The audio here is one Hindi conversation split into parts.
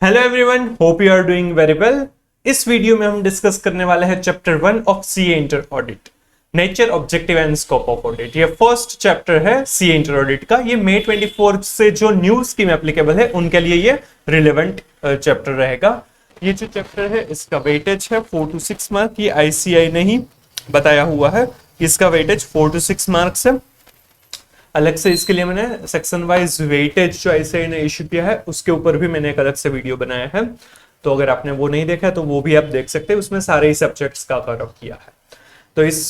Hello everyone, hope you are doing very well. इस वीडियो में हम डिस्कस करने वाले हैं chapter 1 of CA inter audit, nature, objective and scope of audit. ये फर्स्ट चैप्टर है सीए इंटर ऑडिट का। ये मई 24 से जो न्यू स्कीम एप्लीकेबल है उनके लिए ये रिलेवेंट चैप्टर रहेगा। ये जो चैप्टर है इसका वेटेज है 4 to 6 मार्क। ये आईसीआई ने ही बताया हुआ है, इसका वेटेज 4 to 6 मार्क्स है। अलग से इसके लिए मैंने सेक्शन वाइज वेटेज जो आईसीआई ने इश्यू किया है उसके ऊपर भी मैंने एक अलग से वीडियो बनाया है, तो अगर आपने वो नहीं देखा तो वो भी आप देख सकते हैं। उसमें सारे ही सब्जेक्ट्स का कवर अप किया है। तो इस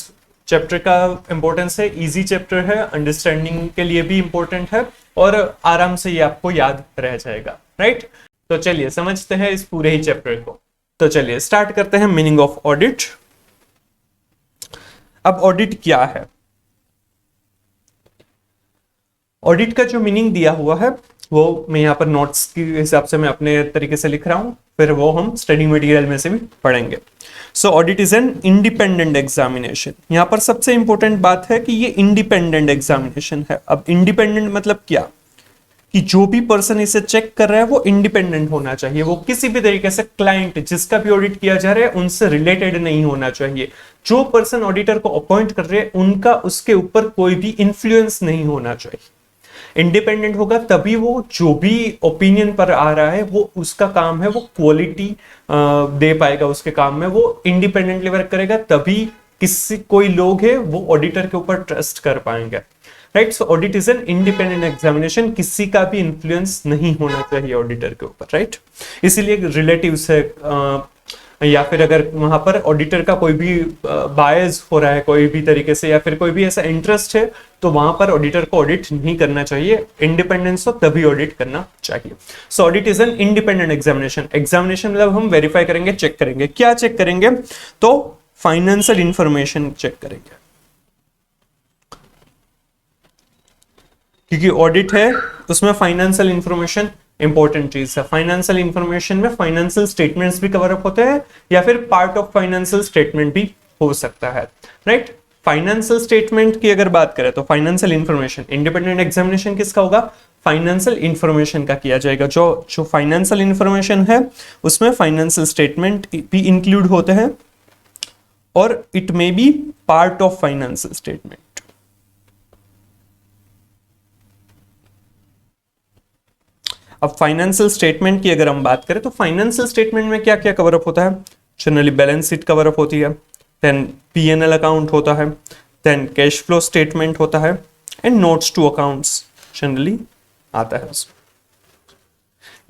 चैप्टर का इंपॉर्टेंस है, इजी चैप्टर है, अंडरस्टैंडिंग के लिए भी इंपॉर्टेंट है और आराम से ये आपको याद रह जाएगा, राइट। तो चलिए समझते हैं इस पूरे ही चैप्टर को। तो चलिए स्टार्ट करते हैं मीनिंग ऑफ ऑडिट। अब ऑडिट क्या है? ऑडिट का जो मीनिंग दिया हुआ है वो मैं यहाँ पर नोट्स के हिसाब से मैं अपने तरीके से लिख रहा हूँ, फिर वो हम स्टडी मटेरियल में से भी पढ़ेंगे। So audit is an independent examination. यहाँ पर सबसे इंपॉर्टेंट बात है कि ये इंडिपेंडेंट एग्जामिनेशन है। अब इंडिपेंडेंट मतलब क्या कि जो भी पर्सन इसे चेक कर रहा है वो इंडिपेंडेंट होना चाहिए। वो किसी भी तरीके से क्लाइंट जिसका भी ऑडिट किया जा रहा है उनसे रिलेटेड नहीं होना चाहिए। जो पर्सन ऑडिटर को अपॉइंट कर रहे हैं उनका उसके ऊपर कोई भी इंफ्लुएंस नहीं होना चाहिए। इंडिपेंडेंट होगा तभी वो जो भी ओपिनियन पर आ रहा है वो उसका काम है, वो क्वालिटी दे पाएगा उसके काम में। वो इंडिपेंडेंटली वर्क करेगा तभी किसी कोई लोग है वो ऑडिटर के ऊपर ट्रस्ट कर पाएंगे, right. So audit is an independent examination. किसी का भी इन्फ्लुएंस नहीं होना चाहिए ऑडिटर के ऊपर, राइट। इसीलिए रिलेटिव से या फिर अगर वहां पर ऑडिटर का कोई भी बायस हो रहा है कोई भी तरीके से या फिर कोई भी ऐसा इंटरेस्ट है तो वहां पर ऑडिटर को ऑडिट नहीं करना चाहिए। इंडिपेंडेंस हो तभी ऑडिट करना चाहिए। So audit is an independent examination. Examination मतलब हम वेरीफाई करेंगे, चेक करेंगे। क्या चेक करेंगे? तो फाइनेंशियल इंफॉर्मेशन चेक करेंगे, क्योंकि ऑडिट है उसमें फाइनेंशियल इंफॉर्मेशन इंपॉर्टेंट चीज है। फाइनेंशियल इंफॉर्मेशन में फाइनेंशियल स्टेटमेंट्स भी कवर अप होते हैं या फिर पार्ट ऑफ फाइनेंशियल स्टेटमेंट भी हो सकता है, राइट। फाइनेंशियल स्टेटमेंट की अगर बात करें तो फाइनेंशियल इंफॉर्मेशन इंडिपेंडेंट एग्जामिनेशन किसका होगा? फाइनेंशियल इंफॉर्मेशन का किया जाएगा। जो फाइनेंशियल इंफॉर्मेशन है उसमें फाइनेंशियल स्टेटमेंट भी इंक्लूड होते हैं और it may B part of financial statement. अब फाइनेंशियल स्टेटमेंट की अगर हम बात करें तो फाइनेंशियल स्टेटमेंट में क्या क्या कवर अप होता है? Generally balance sheet cover up होती है, देन पीएनएल अकाउंट होता है, देन कैश फ्लो स्टेटमेंट होता है and notes to accounts generally आता है उसमें।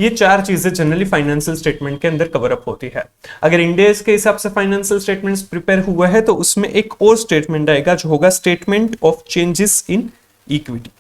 ये चार चीजें जनरली फाइनेंशियल स्टेटमेंट के अंदर कवर अप होती है। अगर इंडियस के हिसाब से फाइनेंशियल स्टेटमेंट्स प्रिपेयर हुआ है तो उसमें एक और स्टेटमेंट आएगा जो होगा statement of changes in equity.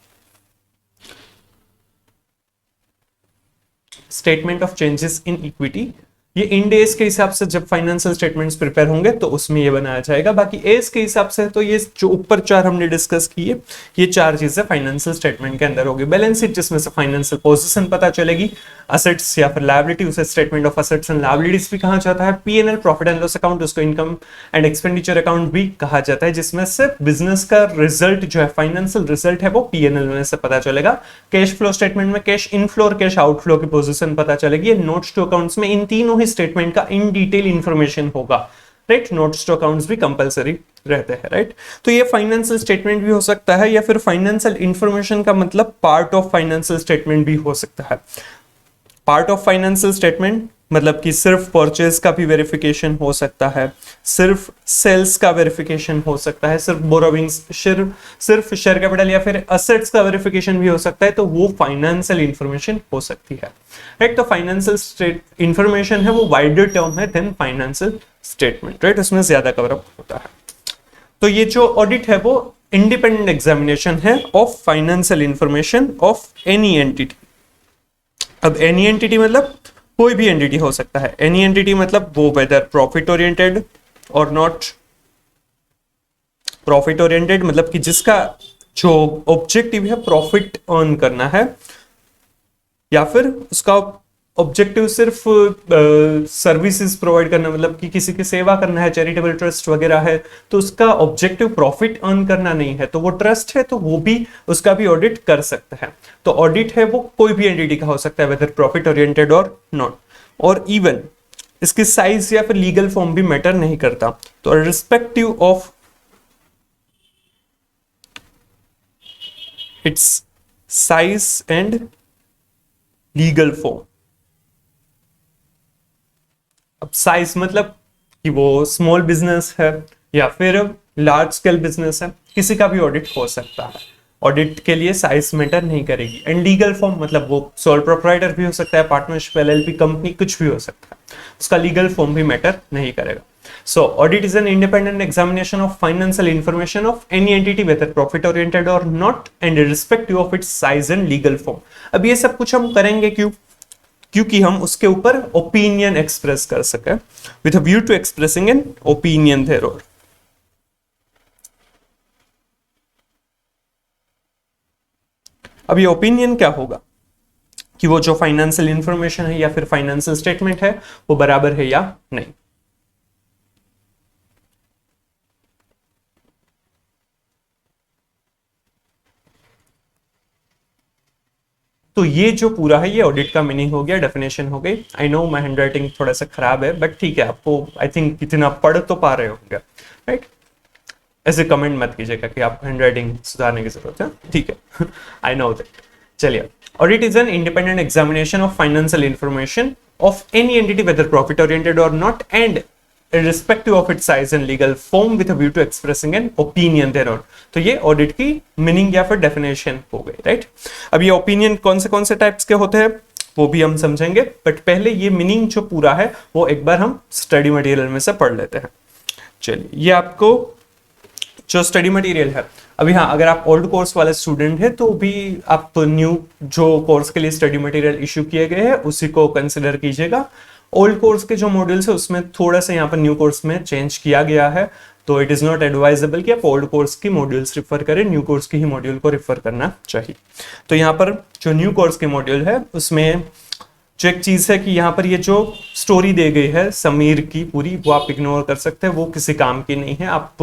Statement of changes in equity ये इंडेस के हिसाब से जब फाइनेंशियल स्टेटमेंट्स प्रिपेयर होंगे तो उसमें ये बनाया जाएगा। बाकी एस के हिसाब से तो ये जो ऊपर चार हमने डिस्कस किए ये चार चीजें फाइनेंशियल स्टेटमेंट के अंदर होगी। बैलेंस शीट जिसमें से फाइनेंशियल पोजीशन पता चलेगी, असेट्स या फिर लायबिलिटी उसे statement of assets and liabilities भी कहा जाता है, PNL profit and loss account उसको इनकम एंड एक्सपेंडिचर अकाउंट भी कहा जाता है, जिसमें से बिजनेस का रिजल्ट जो है फाइनेंशियल रिजल्ट है वो पीएनएल में से पता चलेगा। कैश फ्लो स्टेटमेंट में कैश इनफ्लो और कैश आउटफ्लो की पोजीशन पता चलेगी। नोट्स टू अकाउंट्स में इन तीनों ही स्टेटमेंट का इन डिटेल इंफॉर्मेशन होगा, राइट। नोट्स टू अकाउंट्स भी कंपलसरी रहते हैं, राइट। तो ये फाइनेंशियल स्टेटमेंट भी हो सकता है या फिर फाइनेंशियल इंफॉर्मेशन का मतलब पार्ट ऑफ फाइनेंशियल स्टेटमेंट भी हो सकता है। पार्ट ऑफ फाइनेंशियल स्टेटमेंट मतलब कि सिर्फ परचेज का भी वेरिफिकेशन हो सकता है, सिर्फ सेल्स का वेरिफिकेशन हो सकता है, सिर्फ बोरोविंग्स सिर्फ शेयर कैपिटल या फिर असेट्स का वेरिफिकेशन भी हो सकता है, तो वो फाइनेंशियल इंफॉर्मेशन हो सकती है, राइट। तो फाइनेंशियल इंफॉर्मेशन है वो वाइडर टर्म है देन फाइनेंशियल स्टेटमेंट, राइट। उसमें ज्यादा कवर अप होता है। तो ये जो ऑडिट है वो इंडिपेंडेंट एग्जामिनेशन है of financial information of any entity. अब एनी एंटिटी मतलब कोई भी एंटिटी हो सकता है। एनी एंटिटी मतलब वो वेदर प्रॉफिट ओरिएंटेड और नॉट प्रॉफिट ओरिएंटेड, मतलब कि जिसका जो ऑब्जेक्टिव है प्रॉफिट अर्न करना है या फिर उसका ऑब्जेक्टिव सिर्फ सर्विसेज प्रोवाइड करना, मतलब कि किसी की सेवा करना है, चैरिटेबल ट्रस्ट वगैरह है तो उसका ऑब्जेक्टिव प्रॉफिट अर्न करना नहीं है, तो वो ट्रस्ट है तो वो भी उसका भी ऑडिट कर सकता है। तो ऑडिट है वो कोई भी एंटिटी का हो सकता है वेदर प्रॉफिट ओरिएंटेड और नॉट। और इवन इसकी साइज या फिर लीगल फॉर्म भी मैटर नहीं करता। तो respective of its size and legal form. अब साइज मतलब कि वो स्मॉल बिजनेस है या फिर लार्ज स्केल बिजनेस है, किसी का भी ऑडिट हो सकता है। ऑडिट के लिए साइज मैटर नहीं करेगी। एंड लीगल फॉर्म मतलब वो सोल प्रोप्राइटर भी हो सकता है, पार्टनरशिप, एलएलपी, कंपनी, कुछ भी हो सकता है, उसका लीगल फॉर्म भी मैटर नहीं करेगा। So audit is an independent examination of financial information of any entity whether profit oriented और not and irrespective of its size and legal form. अब ये सब कुछ हम करेंगे क्योंकि हम उसके ऊपर ओपिनियन एक्सप्रेस कर सके, with a view to expressing an opinion thereover. अब ये ओपिनियन क्या होगा कि वो जो फाइनेंशियल इंफॉर्मेशन है या फिर फाइनेंशियल स्टेटमेंट है वो बराबर है या नहीं। तो ये जो पूरा है ये ऑडिट का मीनिंग हो गया, डेफिनेशन हो गई। आई नो माय हैंडराइटिंग थोड़ा सा खराब है, बट ठीक है, आपको आई थिंक इतना पढ़ तो पा रहे होंगे, राइट। ऐसे कमेंट मत कीजिएगा कि आपको हैंडराइटिंग सुधारने की जरूरत है, ठीक है। I know that. चलिए, audit is an independent examination of financial information of any entity whether profit oriented और not and irrespective of its size and legal form with a view to expressing an opinion thereon। तो ये ऑडिट की मीनिंग या फिर डेफिनेशन हो गई, राइट। अब ये ओपिनियन कौन से टाइप्स के होते हैं वो भी हम समझेंगे, बट पहले ये मीनिंग जो पूरा है वो एक बार हम स्टडी मटेरियल में से पढ़ लेते हैं। चलिए, ये आपको जो स्टडी मटेरियल है, अभी हाँ, अगर आप ओल्ड कोर्स वाले स्टूडेंट हैं तो भी आप न्यू जो कोर्स के लिए स्टडी मटेरियल इश्यू किए गए हैं उसी को कंसिडर कीजिएगा। ओल्ड कोर्स के जो मॉड्यूल्स है उसमें थोड़ा सा यहाँ पर न्यू कोर्स में चेंज किया गया है, तो इट इज नॉट एडवाइजेबल कि आप ओल्ड कोर्स की मॉड्यूल्स रिफर करें, न्यू कोर्स की ही मॉड्यूल को रिफर करना चाहिए। तो यहाँ पर जो न्यू कोर्स के मॉड्यूल है उसमें जो एक चीज है कि यहाँ पर ये जो स्टोरी दे गई है समीर की पूरी, वो आप इग्नोर कर सकते हैं, वो किसी काम की नहीं है, आप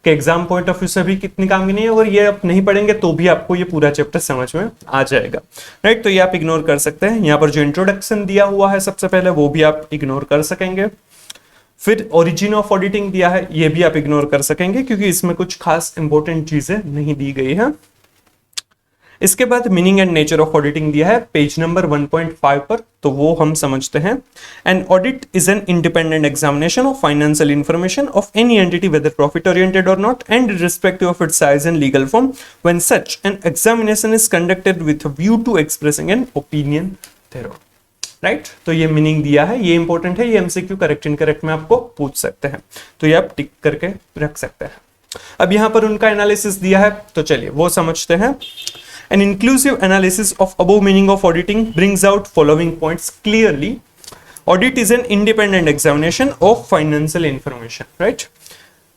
के एग्जाम पॉइंट ऑफ व्यू से भी कितनी काम की नहीं है, और ये आप नहीं पढ़ेंगे तो भी आपको ये पूरा चैप्टर समझ में आ जाएगा, राइट। तो ये आप इग्नोर कर सकते हैं। यहाँ पर जो इंट्रोडक्शन दिया हुआ है सबसे पहले वो भी आप इग्नोर कर सकेंगे। फिर ओरिजिन ऑफ ऑडिटिंग दिया है, ये भी आप इग्नोर कर सकेंगे क्योंकि इसमें कुछ खास इंपॉर्टेंट चीजें नहीं दी गई है। इसके बाद meaning and nature of auditing दिया है पेज नंबर 1.5 पर, तो वो हम समझते हैं। An audit is an independent examination of financial information of any entity whether profit oriented और not and irrespective of its size and legal form when such an examination is conducted with view to expressing an opinion thereon, right. तो ये मीनिंग दिया है, ये इंपॉर्टेंट है, ये एमसीक्यू करेक्ट इनकरेक्ट में आपको पूछ सकते हैं, तो ये आप टिक करके रख सकते हैं। अब यहाँ पर उनका एनालिसिस दिया है, तो चलिए वो समझते हैं। An inclusive analysis of above meaning of auditing brings out following points clearly. Audit is an independent examination of financial information, right?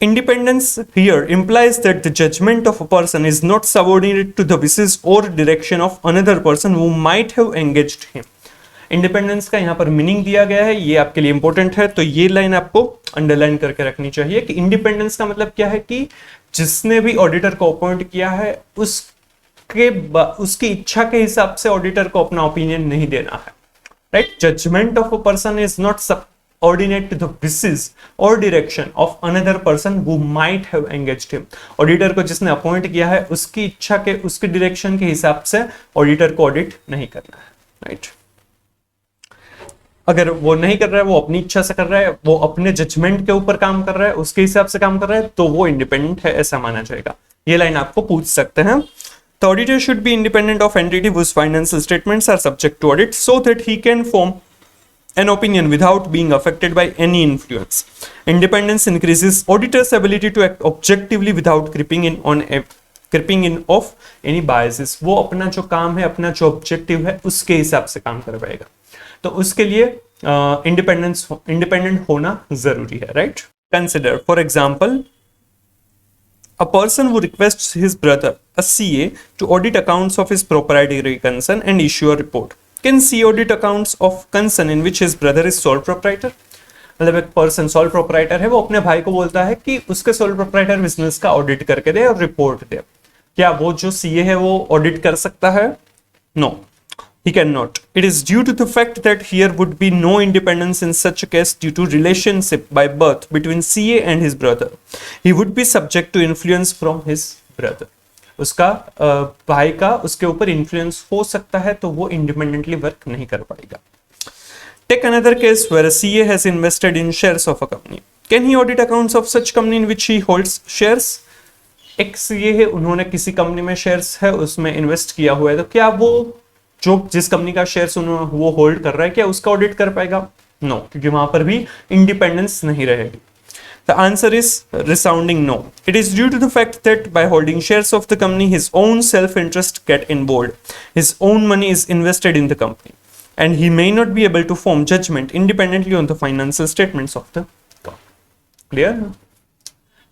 Independence here implies that the judgment of a person is not subordinate to the wishes or direction of another person who might have engaged him. Independence का यहाँ पर मीनिंग दिया गया है, ये आपके लिए इंपॉर्टेंट है, तो ये लाइन आपको अंडरलाइन करके रखनी चाहिए कि इंडिपेंडेंस का मतलब क्या है कि जिसने भी ऑडिटर को अपॉइंट किया है उसकी इच्छा के हिसाब से ऑडिटर को अपना ओपिनियन नहीं देना है, right. Judgement of a person is not subordinate to the wishes और direction of another person who might have engaged him. Auditor को जिसने अपॉइंट किया है उसकी इच्छा के, उसके डायरेक्शन के हिसाब से ऑडिटर को ऑडिट नहीं करना है, राइट। अगर वो नहीं कर रहा है, वो अपनी इच्छा से कर रहा है, वो अपने जजमेंट के ऊपर काम कर रहा है, उसके हिसाब से काम कर रहा है, तो वो इंडिपेंडेंट है ऐसा माना जाएगा। ये लाइन आपको पूछ सकते हैं। The auditor should be independent of entity whose financial statements are subject to audit so that he can form an opinion without being affected by any influence. Independence increases auditor's ability to act objectively without creeping in of any biases. वो अपना जो काम है, अपना जो ऑब्जेक्टिव है उसके हिसाब से काम कर पाएगा, तो उसके लिए इंडिपेंडेंट होना जरूरी है, right. Consider, for example, a person who requests his brother, a CA, to audit accounts of his proprietary concern and issue a report. Can CA audit accounts of concern in which his brother is sole proprietor? मतलब एक पर्सन सोल प्रोप्राइटर है, वो अपने भाई को बोलता है कि उसके सोल प्रोप्राइटर बिजनेस का ऑडिट करके दे और रिपोर्ट दे। क्या वो जो सीए है वो ऑडिट कर सकता है? No. He cannot. It is due to the fact that here would be no independence in such a case due to relationship by birth between CA and his brother. He would be subject to influence from his brother. उसका भाई का उसके ऊपर इन्फ्लुएंस हो सकता है, तो वो इंडिपेंडेंटली वर्क नहीं कर पाएगा. Take another case where a CA has invested in shares of a company. Can he audit accounts of such company in which he holds shares? एक CA है, उन्होंने किसी कंपनी में शेयर्स है उसमें इन्वेस्ट किया हुआ है, तो क्या वो जो जिस कंपनी का शेयर्स वो होल्ड कर रहा है क्या उसका ऑडिट कर पाएगा? नो, क्योंकि वहां पर भी इंडिपेंडेंस नहीं रहेगी. The answer is resounding no. It is due to the fact that by holding shares of the company, his own self-interest get involved. His own money is invested in the company, and he may not be able to form judgment independently on the financial statements of the company. Clear?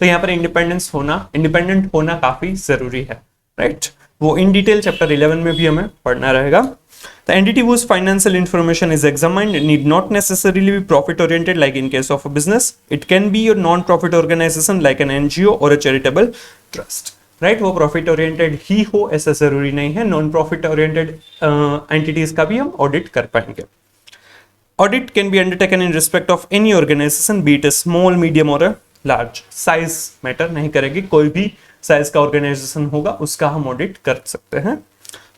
तो यहाँ पर इंडिपेंडेंट होना काफी जरूरी है, राइट? वो इन डिटेल चैप्टर 11 में भी हमें पढ़ना रहेगा. The entity whose financial information is examined need not necessarily be profit oriented like in case of a business. It can be a non-profit organization like an NGO or a charitable trust. Right? वो profit oriented ही हो ऐसा जरूरी नहीं है. Non-profit oriented entities का भी हम audit कर पाएंगे. Audit can be undertaken in respect of any organization, be it a small, medium or a large. Size matter नहीं करेगी. कोई भी size का organization होगा उसका हम audit कर सकते हैं.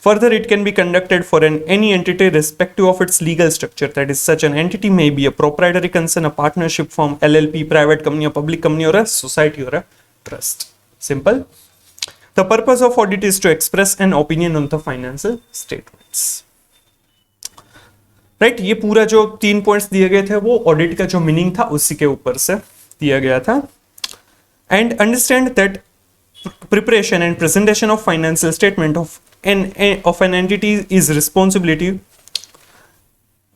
Further, it can be conducted for any entity irrespective of its legal structure. That is, such an entity may be a proprietary concern, a partnership firm, LLP, private company, a public company, or a society or a trust. Simple. The purpose of audit is to express an opinion on the financial statements. Right? ये पूरा जो 3 पॉइंट्स दिए गए थे वो ऑडिट का जो मीनिंग था उसी के ऊपर से दिया गया था. And understand that preparation and presentation of financial statement of an entity is responsibility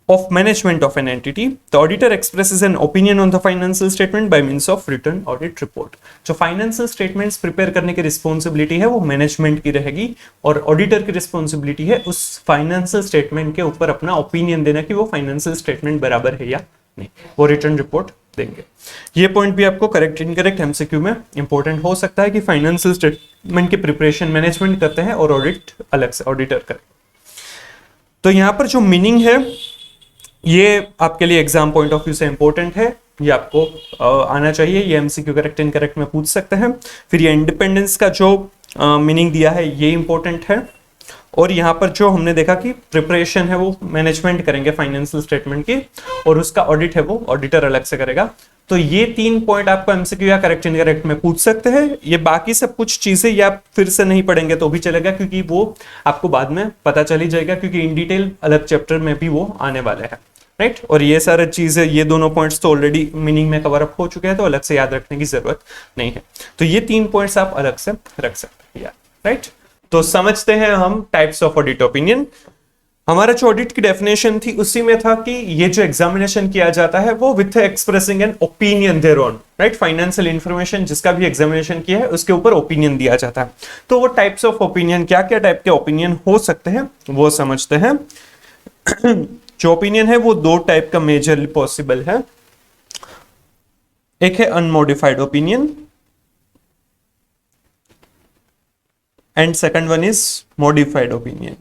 of management of an entity. The auditor expresses an opinion on the financial statement by means of written audit report. जो financial statements prepare करने की responsibility है वो management की रहेगी और auditor की responsibility है उस financial statement के ऊपर अपना opinion देना कि वो financial statement बराबर है या नहीं, वो written report देंगे. ये पॉइंट भी आपको करेक्ट इनकरेक्ट एमसीक्यू में इंपॉर्टेंट हो सकता है कि फाइनेंशियल स्टेटमेंट की प्रिपरेशन मैनेजमेंट करते हैं और ऑडिट अलग से ऑडिटर करें. तो यहाँ पर जो मीनिंग है ये आपके लिए एग्जाम पॉइंट ऑफ व्यू से इंपॉर्टेंट है, ये आपको आना चाहिए. ये एमसीक्यू करेक्ट इनकरेक्ट में पूछ सकते हैं. फिर ये इंडिपेंडेंस का जो मीनिंग दिया है ये इंपॉर्टेंट है. और यहाँ पर जो हमने देखा कि प्रिपरेशन है वो मैनेजमेंट करेंगे फाइनेंशियल स्टेटमेंट की और उसका ऑडिट है वो ऑडिटर अलग से करेगा. तो ये 3 पॉइंट आपको एमसीक्यू या करेक्ट इनकरेक्ट में पूछ सकते हैं. ये बाकी सब कुछ चीजें या फिर से नहीं पढ़ेंगे तो भी चलेगा क्योंकि वो आपको बाद में पता चली जाएगा क्योंकि इन डिटेल अलग चैप्टर में भी वो आने वाले हैं, राइट? और ये सारी चीजें ये दोनों पॉइंट्स तो ऑलरेडी मीनिंग में कवर अप हो चुके हैं तो अलग से याद रखने की जरूरत नहीं है. तो ये 3 पॉइंट्स आप अलग से रख सकते हैं, राइट? तो समझते हैं हम टाइप्स ऑफ ऑडिट ओपिनियन. हमारा जो ऑडिट की डेफिनेशन थी उसी में था कि ये जो एग्जामिनेशन किया जाता है वो with expressing an opinion there on, right? Financial information जिसका भी एग्जामिनेशन किया है उसके ऊपर ओपिनियन दिया जाता है. तो वो टाइप्स ऑफ ओपिनियन क्या क्या टाइप के ओपिनियन हो सकते हैं वो समझते हैं. जो ओपिनियन है वो 2 टाइप का मेजरली पॉसिबल है. एक है unmodified opinion and second one is modified opinion.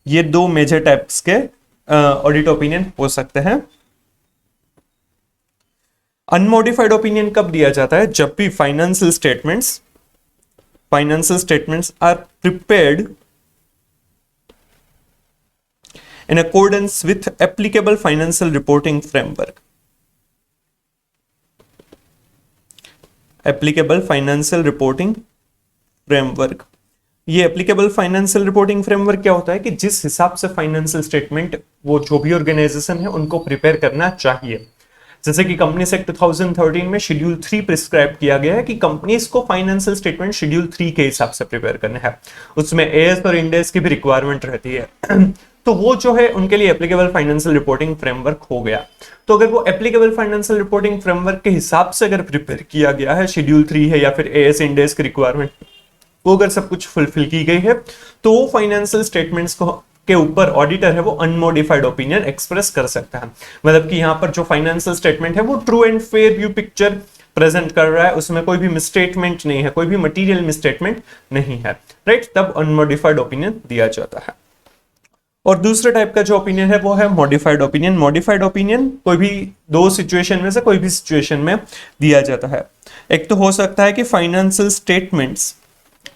ये 2 मेजर टाइप्स के ऑडिट ओपिनियन हो सकते हैं. अनमॉडिफाइड ओपिनियन कब दिया जाता है? जब भी financial statements are prepared in accordance with applicable financial reporting framework. Applicable financial reporting framework. ये एप्लीकेबल फाइनेंशियल रिपोर्टिंग फ्रेमवर्क क्या होता है कि जिस हिसाब से फाइनेंशियल स्टेटमेंट वो जो भी ऑर्गेनाइजेशन है उनको प्रिपेयर करना चाहिए. जैसे कि कंपनीज एक्ट 2013 में शेड्यूल 3 प्रिस्क्राइब किया गया है कि कंपनीज को फाइनेंशियल स्टेटमेंट शेड्यूल 3 के हिसाब से प्रिपेयर करना है. उसमें एएस और इंड एस की भी रिक्वायरमेंट रहती है. तो वो जो है उनके लिए एप्लीकेबल फाइनेंशियल रिपोर्टिंग फ्रेमवर्क हो गया. तो अगर वो एप्लीकेबल फाइनेंशियल रिपोर्टिंग फ्रेमवर्क के हिसाब से अगर प्रिपेयर किया गया है, शेड्यूल 3 है या फिर एएस इंड एस की रिक्वायरमेंट, वो अगर सब कुछ फुलफिल की गई है तो वो फाइनेंशियल स्टेटमेंट्स को के ऊपर ऑडिटर है वो अनमॉडिफाइड ओपिनियन एक्सप्रेस कर सकता है. मतलब कि यहाँ पर जो फाइनेंशियल स्टेटमेंट है वो true and fair view picture present कर रहा है, उसमें कोई भी मिसस्टेटमेंट नहीं है, कोई भी मटेरियल मिसस्टेटमेंट नहीं है, राइट? तब अनमॉडिफाइड ओपिनियन दिया जाता है. और दूसरे टाइप का जो ओपिनियन है वो है मॉडिफाइड ओपिनियन। मॉडिफाइड ओपिनियन कोई भी दो सिचुएशन में से कोई भी सिचुएशन में दिया जाता है। एक तो हो सकता है कि financial statements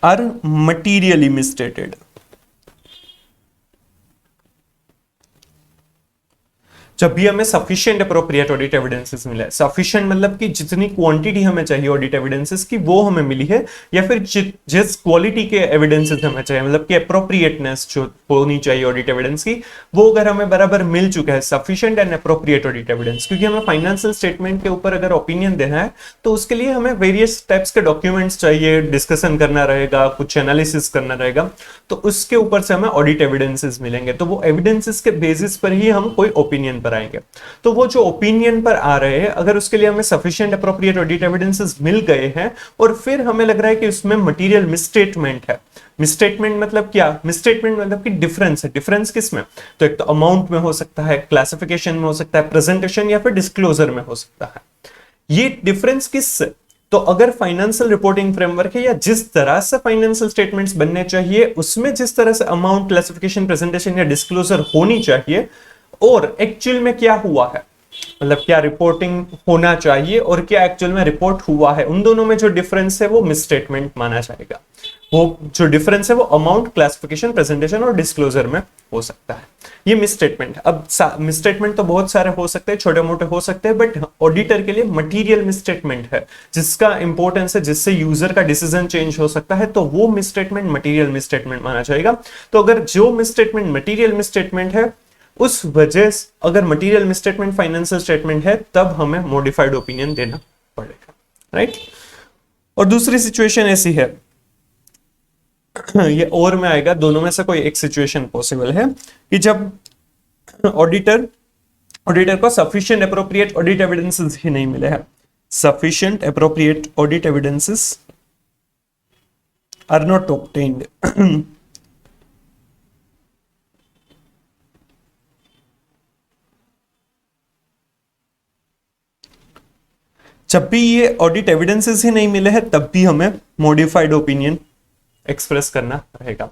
are materially misstated. जब भी हमें सफिशिएंट अप्रोप्रिएट ऑडिट एविडेंसेस मिला है, सफिशिएंट मतलब कि जितनी क्वांटिटी हमें चाहिए ऑडिट एविडेंसेस की वो हमें मिली है, या फिर जिस क्वालिटी के एविडेंसेस हमें चाहिए, मतलब कि अप्रोप्रिएटनेस जो होनी चाहिए ऑडिट एविडेंस की, वो अगर हमें बराबर मिल चुका है, sufficient and appropriate audit evidence. क्योंकि हमें फाइनेंशियल स्टेटमेंट के ऊपर अगर ओपिनियन देना है तो उसके लिए हमें वेरियस टाइप्स के डॉक्यूमेंट्स चाहिए, डिस्कशन करना रहेगा, कुछ एनालिसिस करना रहेगा, तो उसके ऊपर से हमें ऑडिट एविडेंसेस मिलेंगे। तो वो एविडेंसेस के बेसिस पर ही हम कोई ओपिनियन पर आएंगे। तो वो जो ओपिनियन पर आ रहे हैं, अगर उसके लिए हमें सफिशिएंट अप्रोप्रिएट ऑडिट एविडेंसेस मिल गए हैं और फिर हमें लग रहा है कि उसमें मटेरियल मिसस्टेटमेंट है। मिसस्टेटमेंट मतलब क्या? मिसस्टेटमेंट मतलब कि डिफरेंस है। डिफरेंस किस में? तो एक तो अमाउंट में हो सकता है, क्लासिफिकेशन में हो सकता है, प्रेजेंटेशन या फिर डिस्क्लोजर में हो सकता है। ये डिफरेंस किस? तो अगर फाइनेंशियल रिपोर्टिंग फ्रेमवर्क है या जिस तरह से फाइनेंशियल स्टेटमेंट्स बनने चाहिए उसमें जिस तरह से अमाउंट, क्लासिफिकेशन, प्रेजेंटेशन या डिस्क्लोजर होनी चाहिए, और एक्चुअल में क्या हुआ है, मतलब क्या रिपोर्टिंग होना चाहिए और क्या एक्चुअल में रिपोर्ट हुआ है, उन दोनों में जो डिफरेंस है वो मिसस्टेटमेंट माना जाएगा। वो जो डिफरेंस है वो अमाउंट, क्लासिफिकेशन, प्रेजेंटेशन और डिस्क्लोजर में हो सकता है। ये मिसस्टेटमेंट। अब मिसस्टेटमेंट तो बहुत सारे हो सकते हैं, छोटे मोटे हो सकते हैं, बट ऑडिटर के लिए मटेरियल मिसस्टेटमेंट है जिसका इंपॉर्टेंस है, जिससे यूजर का डिसीजन चेंज हो सकता है, तो वो मिसस्टेटमेंट मटेरियल मिसस्टेटमेंट माना जाएगा। तो अगर जो मिसस्टेटमेंट मटेरियल मिसस्टेटमेंट है, उस वजह से अगर मटेरियल मिसस्टेटमेंट फाइनेंशियल स्टेटमेंट है, तब हमें मॉडिफाइड ओपिनियन देना पड़ेगा, राइट। और दूसरी सिचुएशन ऐसी है, ये और में आएगा, दोनों में से कोई एक सिचुएशन पॉसिबल है कि जब ऑडिटर को सफिशिएंट अप्रोप्रिएट ऑडिट एविडेंसेस ही नहीं मिले हैं। Sufficient appropriate audit evidences are not obtained. जब भी ये ऑडिट एविडेंसेस ही नहीं मिले हैं, तब भी हमें मॉडिफाइड ओपिनियन एक्सप्रेस करना रहेगा।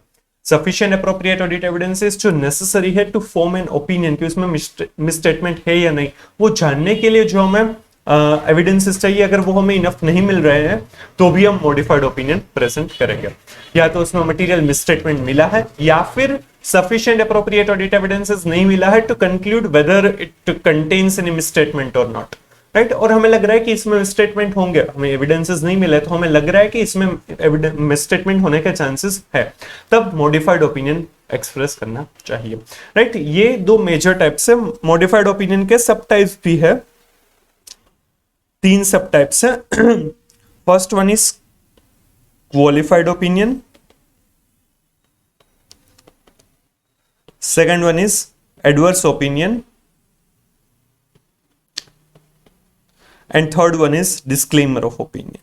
सफिशिएंट अप्रोप्रिएट ऑडिट एविडेंसेस जो नेसेसरी है टू फॉर्म एन ओपिनियन कि उसमें मिसस्टेटमेंट है या नहीं, वो जानने के लिए जो हमें एविडेंसेस चाहिए, अगर वो हमें इनफ नहीं मिल रहे हैं तो भी हम मॉडिफाइड ओपिनियन प्रेजेंट करेंगे। या तो उसमें मटेरियल मिसस्टेटमेंट मिला है, या फिर सफिशिएंट अप्रोप्रिएट ऑडिट एविडेंसेस नहीं मिला है to conclude whether it contains any misstatement और नॉट, राइट। और हमें लग रहा है कि इसमें मिसस्टेटमेंट होंगे, हमें एविडेंसेस नहीं मिले तो हमें लग रहा है कि इसमें मिसस्टेटमेंट होने के चांसेस है, तब मॉडिफाइड ओपिनियन एक्सप्रेस करना चाहिए, राइट। ये दो मेजर टाइप्स है। मॉडिफाइड ओपिनियन के सब टाइप्स भी है, 3 सब टाइप्स है। First one is qualified opinion, second one is adverse opinion, and third one is disclaimer of opinion.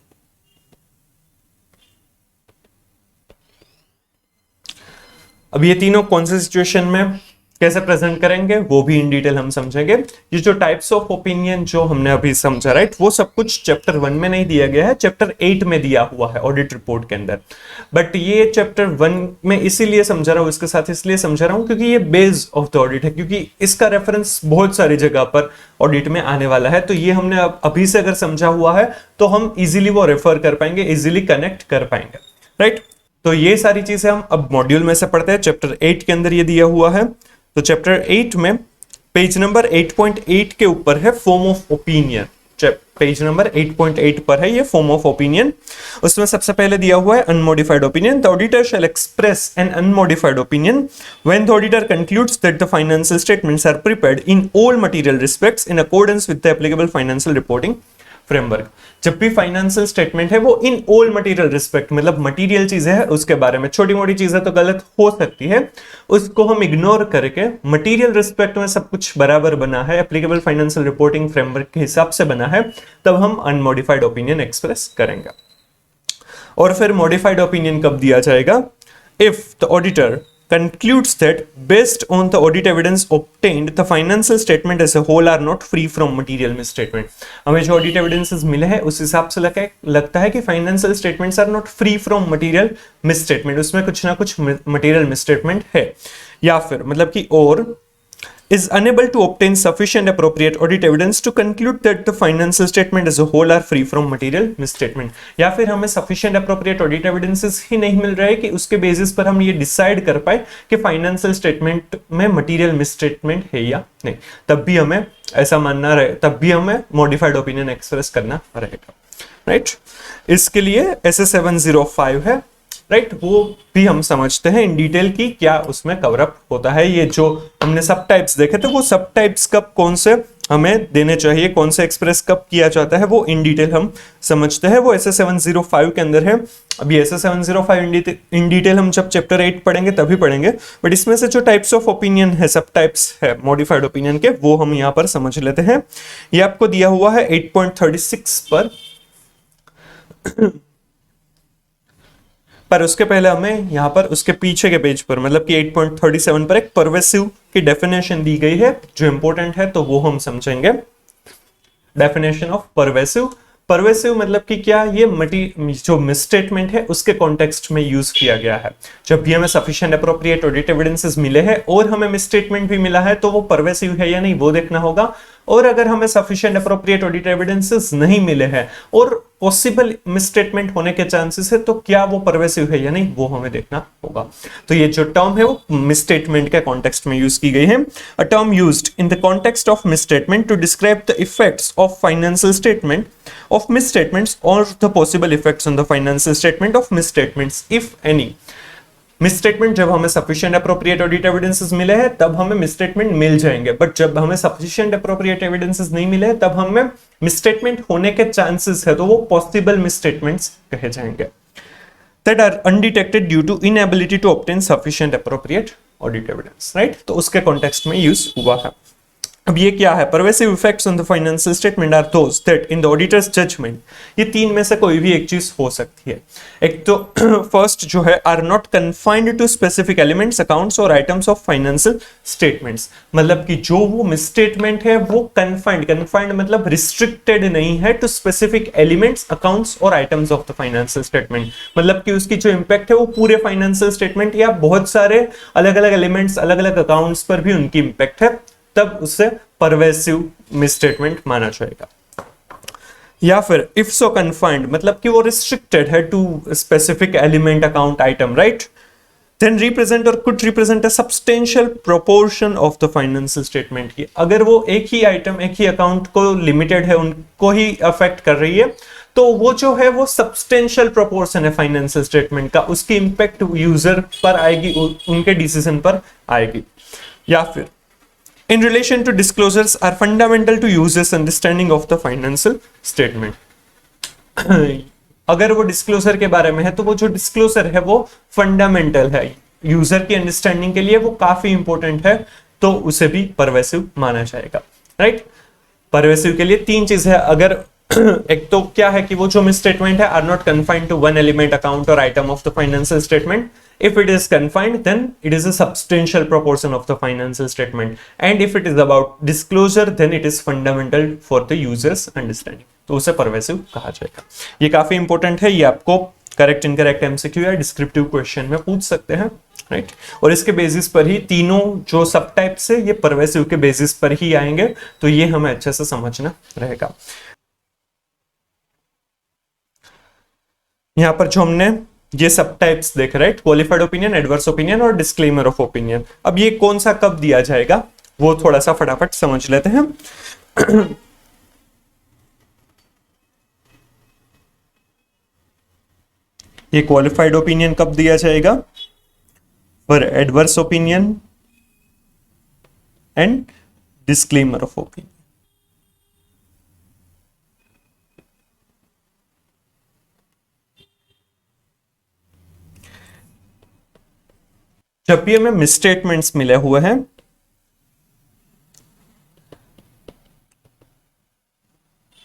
अब ये तीनों कौन से सिचुएशन में कैसे प्रेजेंट करेंगे वो भी इन डिटेल हम समझेंगे। ये जो टाइप्स ऑफ ओपिनियन जो हमने अभी समझा, राइट, वो सब कुछ चैप्टर 1 में नहीं दिया गया है, चैप्टर 8 में दिया हुआ है ऑडिट रिपोर्ट के अंदर। बट ये चैप्टर 1 में इसीलिए समझा रहा हूँ, इसके साथ इसलिए समझा रहा हूँ क्योंकि ये बेस ऑफ द ऑडिट है, क्योंकि इसका रेफरेंस बहुत सारी जगह पर ऑडिट में आने वाला है। तो ये हमने अभी से अगर समझा हुआ है तो हम इजीली वो रेफर कर पाएंगे, इजीली कनेक्ट कर पाएंगे, राइट। तो ये सारी चीजें हम अब मॉड्यूल में से पढ़ते हैं। चैप्टर 8 के अंदर ये दिया हुआ है। तो चैप्टर 8 में पेज नंबर 8.8 के ऊपर है form of opinion. Page number 8.8 पर है ये फॉर्म ऑफ ओपिनियन। उसमें सबसे पहले दिया हुआ है unmodified opinion. The auditor shall express an unmodified opinion when the auditor concludes that the financial statements are prepared in all material respects in accordance with the applicable financial reporting framework. जब भी फाइनेंशियल स्टेटमेंट है वो इन ऑल मटेरियल रिस्पेक्ट, मतलब मटेरियल चीजें हैं उसके बारे में, छोटी मोटी चीजें तो गलत हो सकती है, उसको हम इग्नोर करके मटेरियल रिस्पेक्ट में सब कुछ बराबर बना है, एप्लीकेबल फाइनेंशियल रिपोर्टिंग फ्रेमवर्क के हिसाब से बना है, तब हम अनमोडिफाइड ओपिनियन एक्सप्रेस करेंगे। और फिर मॉडिफाइड ओपिनियन कब दिया जाएगा? If the auditor concludes that based on the audit evidence obtained the financial statement as a whole are not free from material misstatement। हमें जो ऑडिट एविडेंसेस मिले हैं उस हिसाब से लगता है कि financial statements are not free from material misstatement, उसमें कुछ ना कुछ मटेरियल मिसस्टेटमेंट है। या फिर मतलब कि और is unable to obtain sufficient appropriate audit evidence to conclude that the financial statement as a whole are free from material misstatement। या फिर हमें sufficient appropriate audit evidences ही नहीं मिल रहा है कि उसके बेसिस पर हम ये डिसाइड कर पाए कि फाइनेंशियल स्टेटमेंट में मटेरियल मिसस्टेटमेंट है या नहीं, तब भी हमें ऐसा मानना रहे, तब भी हमें मॉडिफाइड ओपिनियन एक्सप्रेस करना रहेगा, राइट। इसके लिए SS705 है, राइट, वो भी हम समझते हैं इन डिटेल की क्या उसमें कवर अप होता है। ये जो हमने सब टाइप्स देखे थे वो सब टाइप्स कब कौन से हमें देने चाहिए, कौन से एक्सप्रेस कब किया जाता है, वो इन डिटेल हम समझते हैं। वो SS705 के अंदर है। अभी SS705 इन डिटेल हम जब चैप्टर 8 पढ़ेंगे तभी पढ़ेंगे, बट इसमें से जो टाइप्स ऑफ ओपिनियन है, सब टाइप्स है मॉडिफाइड ओपिनियन के, वो हम यहाँ पर समझ लेते हैं। ये आपको दिया हुआ है 8.36 पर उसके पहले हमें यहाँ पर उसके पीछे के पेज पर मतलब कि 8.37 पर एक परवेसिव की डेफिनेशन दी गई है जो इंपॉर्टेंट है, तो वो हम समझेंगे। डेफिनेशन ऑफ परवेसिव, परवेसिव मतलब कि क्या, ये जो मिसस्टेटमेंट है उसके कॉन्टेक्स्ट में यूज किया गया है। जब भी हमें सफिशिएंट अप्रोप्रिएट ऑडिट एविडेंसेस मिले हैं और हमें मिसस्टेटमेंट भी मिला है तो वो परवेसिव है या नहीं वो देखना होगा। और अगर हमें सफिशिएंट अप्रोप्रिएट ऑडिट एविडेंसेस नहीं मिले हैं और पॉसिबल मिसस्टेटमेंट होने के चांसेस है तो क्या वो परवेसिव है या नहीं वो हमें देखना होगा। तो ये जो टर्म है वो मिसस्टेटमेंट के कॉन्टेक्स्ट में यूज की गई है। A term used in the context of misstatement to describe the effects of financial statement of misstatements or the possible effects on the financial statement of misstatements if any। Misstatement जब हमें सफिशिएंट अप्रोप्रिएट ऑडिट एविडेंसेस मिले हैं तब हमें मिसस्टेटमेंट मिल जाएंगे, बट जब हमें सफिशिएंट अप्रोप्रिएट एविडेंसेस नहीं मिले हैं तब हमें मिसस्टेटमेंट होने के चांसेस है तो वो पॉसिबल मिसस्टेटमेंट्स कहे जाएंगे। that are undetected due to inability to obtain sufficient appropriate audit evidence, right? तो उसके कॉन्टेक्स्ट में यूज हुआ है। अब ये क्या है, pervasive effects on the financial statement are those that in the auditor's judgement, ये तीन में से कोई भी एक चीज हो सकती है। एक तो फर्स्ट जो है, are not confined to specific elements, accounts और आइटम्स ऑफ फाइनेंशियल स्टेटमेंट्स, मतलब कि जो वो मिसस्टेटमेंट है वो कन्फाइंड मतलब रिस्ट्रिक्टेड नहीं है टू स्पेसिफिक एलिमेंट्स, अकाउंट्स और items of the financial statement, मतलब कि उसकी जो इंपैक्ट है वो पूरे फाइनेंशियल स्टेटमेंट या बहुत सारे अलग अलग एलिमेंट्स, अलग अलग अकाउंट्स पर भी उनकी इंपैक्ट है, तब उसे परवेसिव मिसस्टेटमेंट माना जाएगा। या फिर इफ सो कन्फाइंड मतलब कि वो रिस्ट्रिक्टेड है to specific element, account, item, right, then represent और could represent a substantial proportion of the financial statement की। अगर वो एक ही आइटम, एक ही अकाउंट को लिमिटेड है, उनको ही अफेक्ट कर रही है, तो वो जो है वो सब्सटेंशियल प्रोपोर्शन है फाइनेंशियल स्टेटमेंट का, उसकी इंपैक्ट यूजर पर आएगी, उनके डिसीजन पर आएगी। या फिर in relation to disclosures are fundamental to users understanding of the financial statement। अगर वो डिस्क्लोजर के बारे में है तो वो जो डिस्क्लोजर है वो फंडामेंटल है, यूजर की अंडरस्टैंडिंग के लिए वो काफी इंपॉर्टेंट है, तो उसे भी परवेसिव माना जाएगा, राइट। परवेसिव के लिए तीन चीज है, अगर एक तो क्या है कि वो जो मिसस्टेटमेंट है are not confined to one element, account और item of the financial statement. If it is confined, then it is a substantial proportion of the financial statement, and if it is about disclosure, then it is fundamental for the user's understanding। तो उसे परवेसिव कहा जाएगा। ये काफी इंपॉर्टेंट है, ये आपको करेक्ट इनकरेक्ट एमसीक्यू या डिस्क्रिप्टिव क्वेश्चन में पूछ सकते हैं, राइट। और इसके बेसिस पर ही तीनों जो सब टाइप्स है ये परवेसिव के बेसिस पर ही आएंगे, तो ये हमें अच्छे से समझना रहेगा। यहां पर जो हमने ये सब टाइप्स देख रहे हैं, क्वालिफाइड ओपिनियन, एडवर्स ओपिनियन और डिस्क्लेमर ऑफ ओपिनियन। अब ये कौन सा कब दिया जाएगा वो थोड़ा सा फटाफट समझ लेते हैं। ये क्वालिफाइड ओपिनियन कब दिया जाएगा, for adverse opinion and disclaimer of opinion. जब भी हमें मिसस्टेटमेंट्स मिले हुए हैं,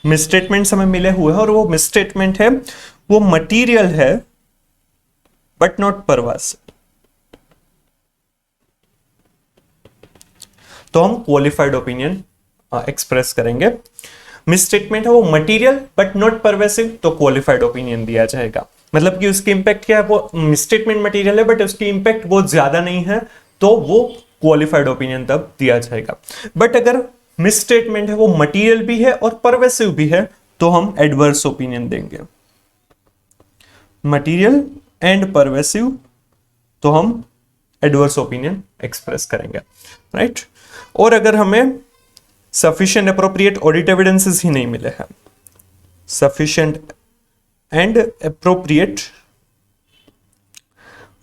मिसस्टेटमेंट्स हमें मिले हुए हैं और वो मिसस्टेटमेंट है वो मटीरियल है बट नॉट परवेसिव, तो हम क्वालिफाइड ओपिनियन एक्सप्रेस करेंगे। मिसस्टेटमेंट है वो मटेरियल बट नॉट परवेसिव, तो क्वालिफाइड ओपिनियन दिया जाएगा। मतलब कि उसकी इंपैक्ट क्या है, वो मिसस्टेटमेंट मटेरियल है बट उसकी इंपैक्ट बहुत ज्यादा नहीं है, तो वो क्वालिफाइड ओपिनियन तब दिया जाएगा। बट अगर मिसस्टेटमेंट है वो मटेरियल भी है और परवेसिव भी है, तो हम एडवर्स ओपिनियन देंगे। मटेरियल एंड परवेसिव, तो हम एडवर्स ओपिनियन एक्सप्रेस करेंगे, राइट। और अगर हमें सफिशिएंट अप्रोप्रिएट ऑडिट एविडेंसेस ही नहीं मिले हैं, sufficient and appropriate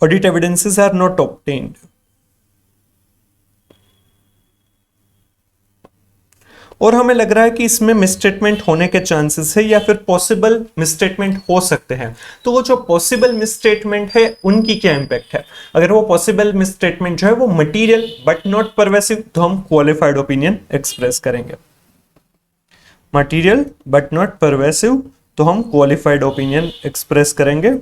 audit evidences are not obtained, और हमें लग रहा है कि इसमें मिसस्टेटमेंट होने के चांसेस है या फिर पॉसिबल मिसस्टेटमेंट हो सकते हैं, तो वो जो पॉसिबल मिसस्टेटमेंट है उनकी क्या इंपैक्ट है। अगर वो पॉसिबल मिसस्टेटमेंट जो है वो मटेरियल बट नॉट परवेसिव, तो हम क्वालिफाइड ओपिनियन एक्सप्रेस करेंगे। मटेरियल बट नॉट परवेसिव, तो हम क्वालिफाइड ओपिनियन एक्सप्रेस करेंगे।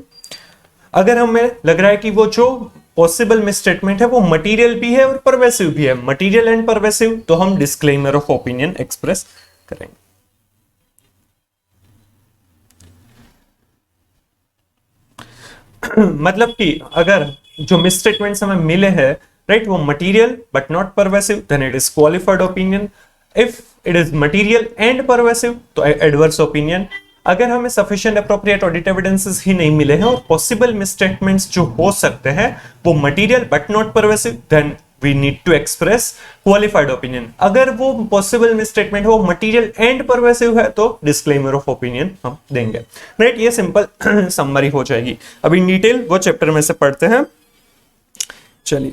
अगर हमें लग रहा है कि वो जो पॉसिबल मिसस्टेटमेंट है वो मटेरियल भी है और परवेसिव भी है, मटेरियल एंड परवेसिव, तो हम डिस्क्लेमर ऑफ ओपिनियन एक्सप्रेस करेंगे। मतलब कि अगर जो मिसस्टेटमेंट्स हमें मिले हैं, राइट, वो material but not pervasive, then it is qualified opinion. If it is material and pervasive, तो एडवर्स ओपिनियन। अगर हमें सफिशिएंट अप्रोप्रिएट ऑडिट एविडेंसेस ही नहीं मिले हैं और पॉसिबल मिसस्टेटमेंट्स जो हो सकते हैं वो material but not pervasive, then we need to express qualified opinion. अगर वो पॉसिबल मिसस्टेटमेंट वो मटेरियल एंड परवेसिव है, तो डिस्क्लेमर ऑफ ओपिनियन हम देंगे, राइट। ये सिंपल समरी हो जाएगी। अब इन डिटेल वो चैप्टर में से पढ़ते हैं। चलिए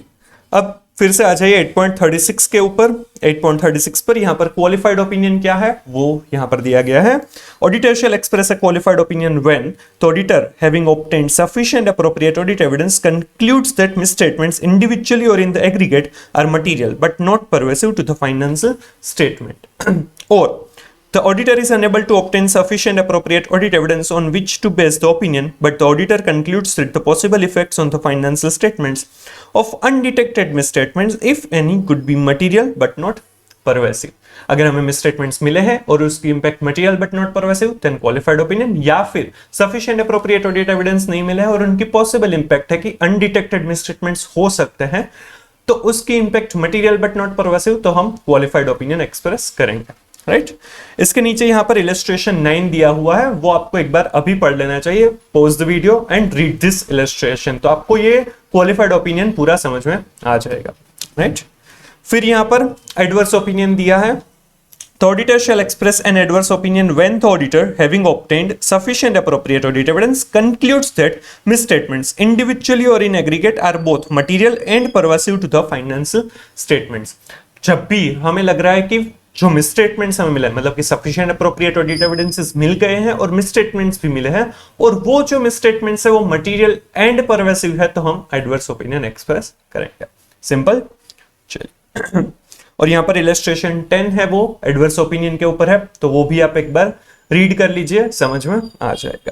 अब फिर से आ जाइए 8.36 के ऊपर। 8.36 पर यहां पर क्वालिफाइड ओपिनियन क्या है वो यहां पर दिया गया है। Auditor shall express a qualified opinion when the auditor having obtained sufficient appropriate audit evidence concludes that misstatements individually और in the aggregate are material but not pervasive to the financial statement, और the auditor is unable to obtain sufficient appropriate audit evidence on which to base the opinion, but the auditor concludes that the possible effects on the financial statements of undetected misstatements, if any, could be material but not pervasive. अगर हमें misstatements मिले हैं और उसकी impact material but not pervasive, then qualified opinion, या फिर sufficient appropriate audit evidence नहीं मिले हैं और उनकी possible impact है कि undetected misstatements हो सकते हैं, तो उसकी impact material but not pervasive, तो हम qualified opinion express करेंगे, राइट। इसके नीचे यहां पर इलस्ट्रेशन 9 दिया हुआ है, वो आपको एक बार अभी पढ़ लेना चाहिए। Pause the video and read this illustration, तो आपको ये क्वालिफाइड ओपिनियन पूरा समझ में आ जाएगा, राइट। फिर यहां पर एडवर्स ओपिनियन दिया है। The auditor shall express an adverse opinion when the auditor, having obtained sufficient appropriate audit evidence, concludes that misstatements individually or in aggregate are both material and pervasive to the financial statements. जब भी हमें लग रहा है कि जो मिसस्टेटमेंट्स हमें मिले, मतलब कि सफिशिएंट अप्रोप्रिएट ऑडिट एविडेंसेस मिल गए हैं और मिसस्टेटमेंट्स भी मिले हैं, और वो जो मिसस्टेटमेंट्स है वो मटेरियल एंड परवेसिव है, तो हम एडवर्स ओपिनियन एक्सप्रेस करेंगे। सिंपल। चलिए और यहां पर इलस्ट्रेशन 10 है, वो एडवर्स ओपिनियन के ऊपर है, तो वो भी आप एक बार रीड कर लीजिए, समझ में आ जाएगा।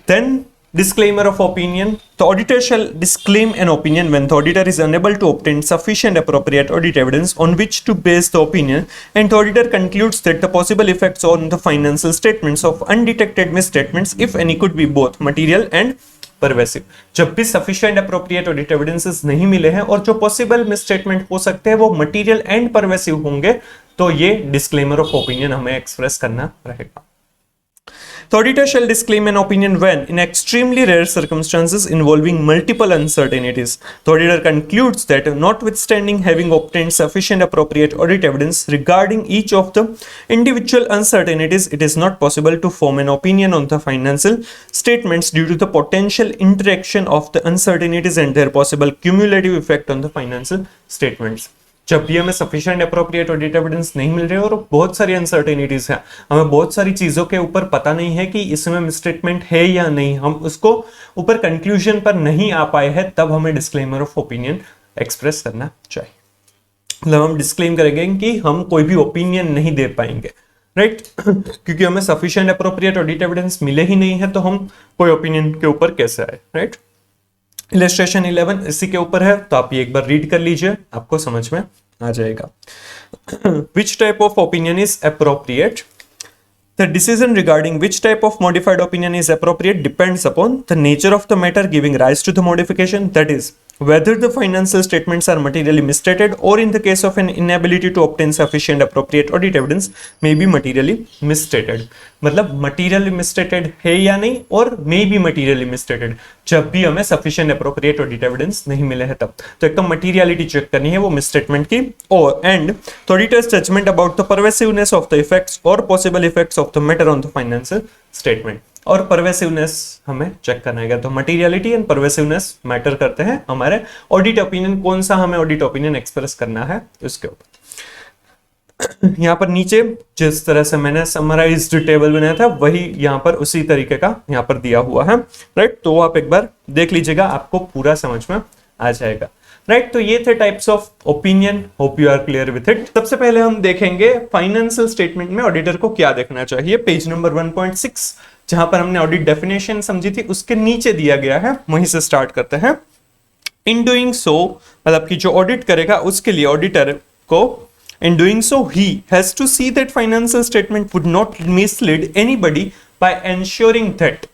Then disclaimer of opinion. The auditor shall disclaim an opinion when the auditor is unable to obtain sufficient appropriate audit evidence on which to base the opinion, and the auditor concludes that the possible effects on the financial statements of undetected misstatements, if any, could be both material and pervasive. जब भी sufficient appropriate audit evidences नहीं मिले हैं और जो possible misstatement हो सकते हैं वो material and pervasive होंगे, तो ये disclaimer of opinion हमें express करना रहेगा। The auditor shall disclaim an opinion when, in extremely rare circumstances involving multiple uncertainties, the auditor concludes that, notwithstanding having obtained sufficient appropriate audit evidence regarding each of the individual uncertainties, it is not possible to form an opinion on the financial statements due to the potential interaction of the uncertainties and their possible cumulative effect on the financial statements. जब भी हमें सफिशिएंट अप्रोप्रिएट ऑडिट एविडेंस नहीं मिल रहे और बहुत सारी अनसर्टेनिटीज है, हमें बहुत सारी चीजों के ऊपर पता नहीं है कि इसमें मिसस्टेटमेंट है या नहीं, हम उसको ऊपर कंक्लूजन पर नहीं आ पाए हैं, तब हमें डिस्क्लेमर ऑफ ओपिनियन एक्सप्रेस करना चाहिए। मतलब हम डिस्क्लेम करेंगे कि हम कोई भी ओपिनियन नहीं दे पाएंगे, राइट क्योंकि हमें सफिशिएंट अप्रोप्रिएट ऑडिट एविडेंस मिले ही नहीं है, तो हम कोई ओपिनियन के ऊपर कैसे आए, राइट। इलस्ट्रेशन 11 इसी के ऊपर है, तो आप ये एक बार रीड कर लीजिए, आपको समझ में आ जाएगा। Which type of opinion is appropriate? The decision regarding which type of modified opinion is appropriate depends upon the nature of the matter giving rise to the modification, that is, whether the financial statements are materially misstated or in the case of an inability to obtain sufficient appropriate audit evidence may be materially misstated। मतलब materially misstated है या नहीं और may be materially misstated जब भी हमें sufficient appropriate audit evidence नहीं मिले है तब। तो एक तो materiality चेक करनी है वो misstatement की, और and the auditor's judgment about the pervasiveness of the effects or possible effects of the matter on the financial statement। और परवेसिवनेस हमें चेक करना है, तो मटीरियलिटी एंड परवेसिवनेस मैटर करते हैं हमारे ऑडिट ओपिनियन, कौन सा हमें ऑडिट ओपिनियन एक्सप्रेस करना है उसके ऊपर। यहाँ पर नीचे जिस तरह से मैंने समराइज्ड टेबल बनाया था वही यहाँ पर उसी तरीके का यहाँ पर दिया हुआ है, राइट। तो आप एक बार देख लीजिएगा, आपको पूरा समझ में आ जाएगा, राइट। तो ये थे types of opinion, hope you are clear with it. सबसे पहले हम देखेंगे फाइनेंशियल स्टेटमेंट में ऑडिटर को क्या देखना चाहिए। पेज नंबर 1.6 जहां पर हमने ऑडिट डेफिनेशन समझी थी उसके नीचे दिया गया है, वहीं से स्टार्ट करते हैं। इन डूइंग सो, मतलब कि जो ऑडिट करेगा उसके लिए ऑडिटर को in doing so he has to see that financial statement would not mislead anybody by ensuring that.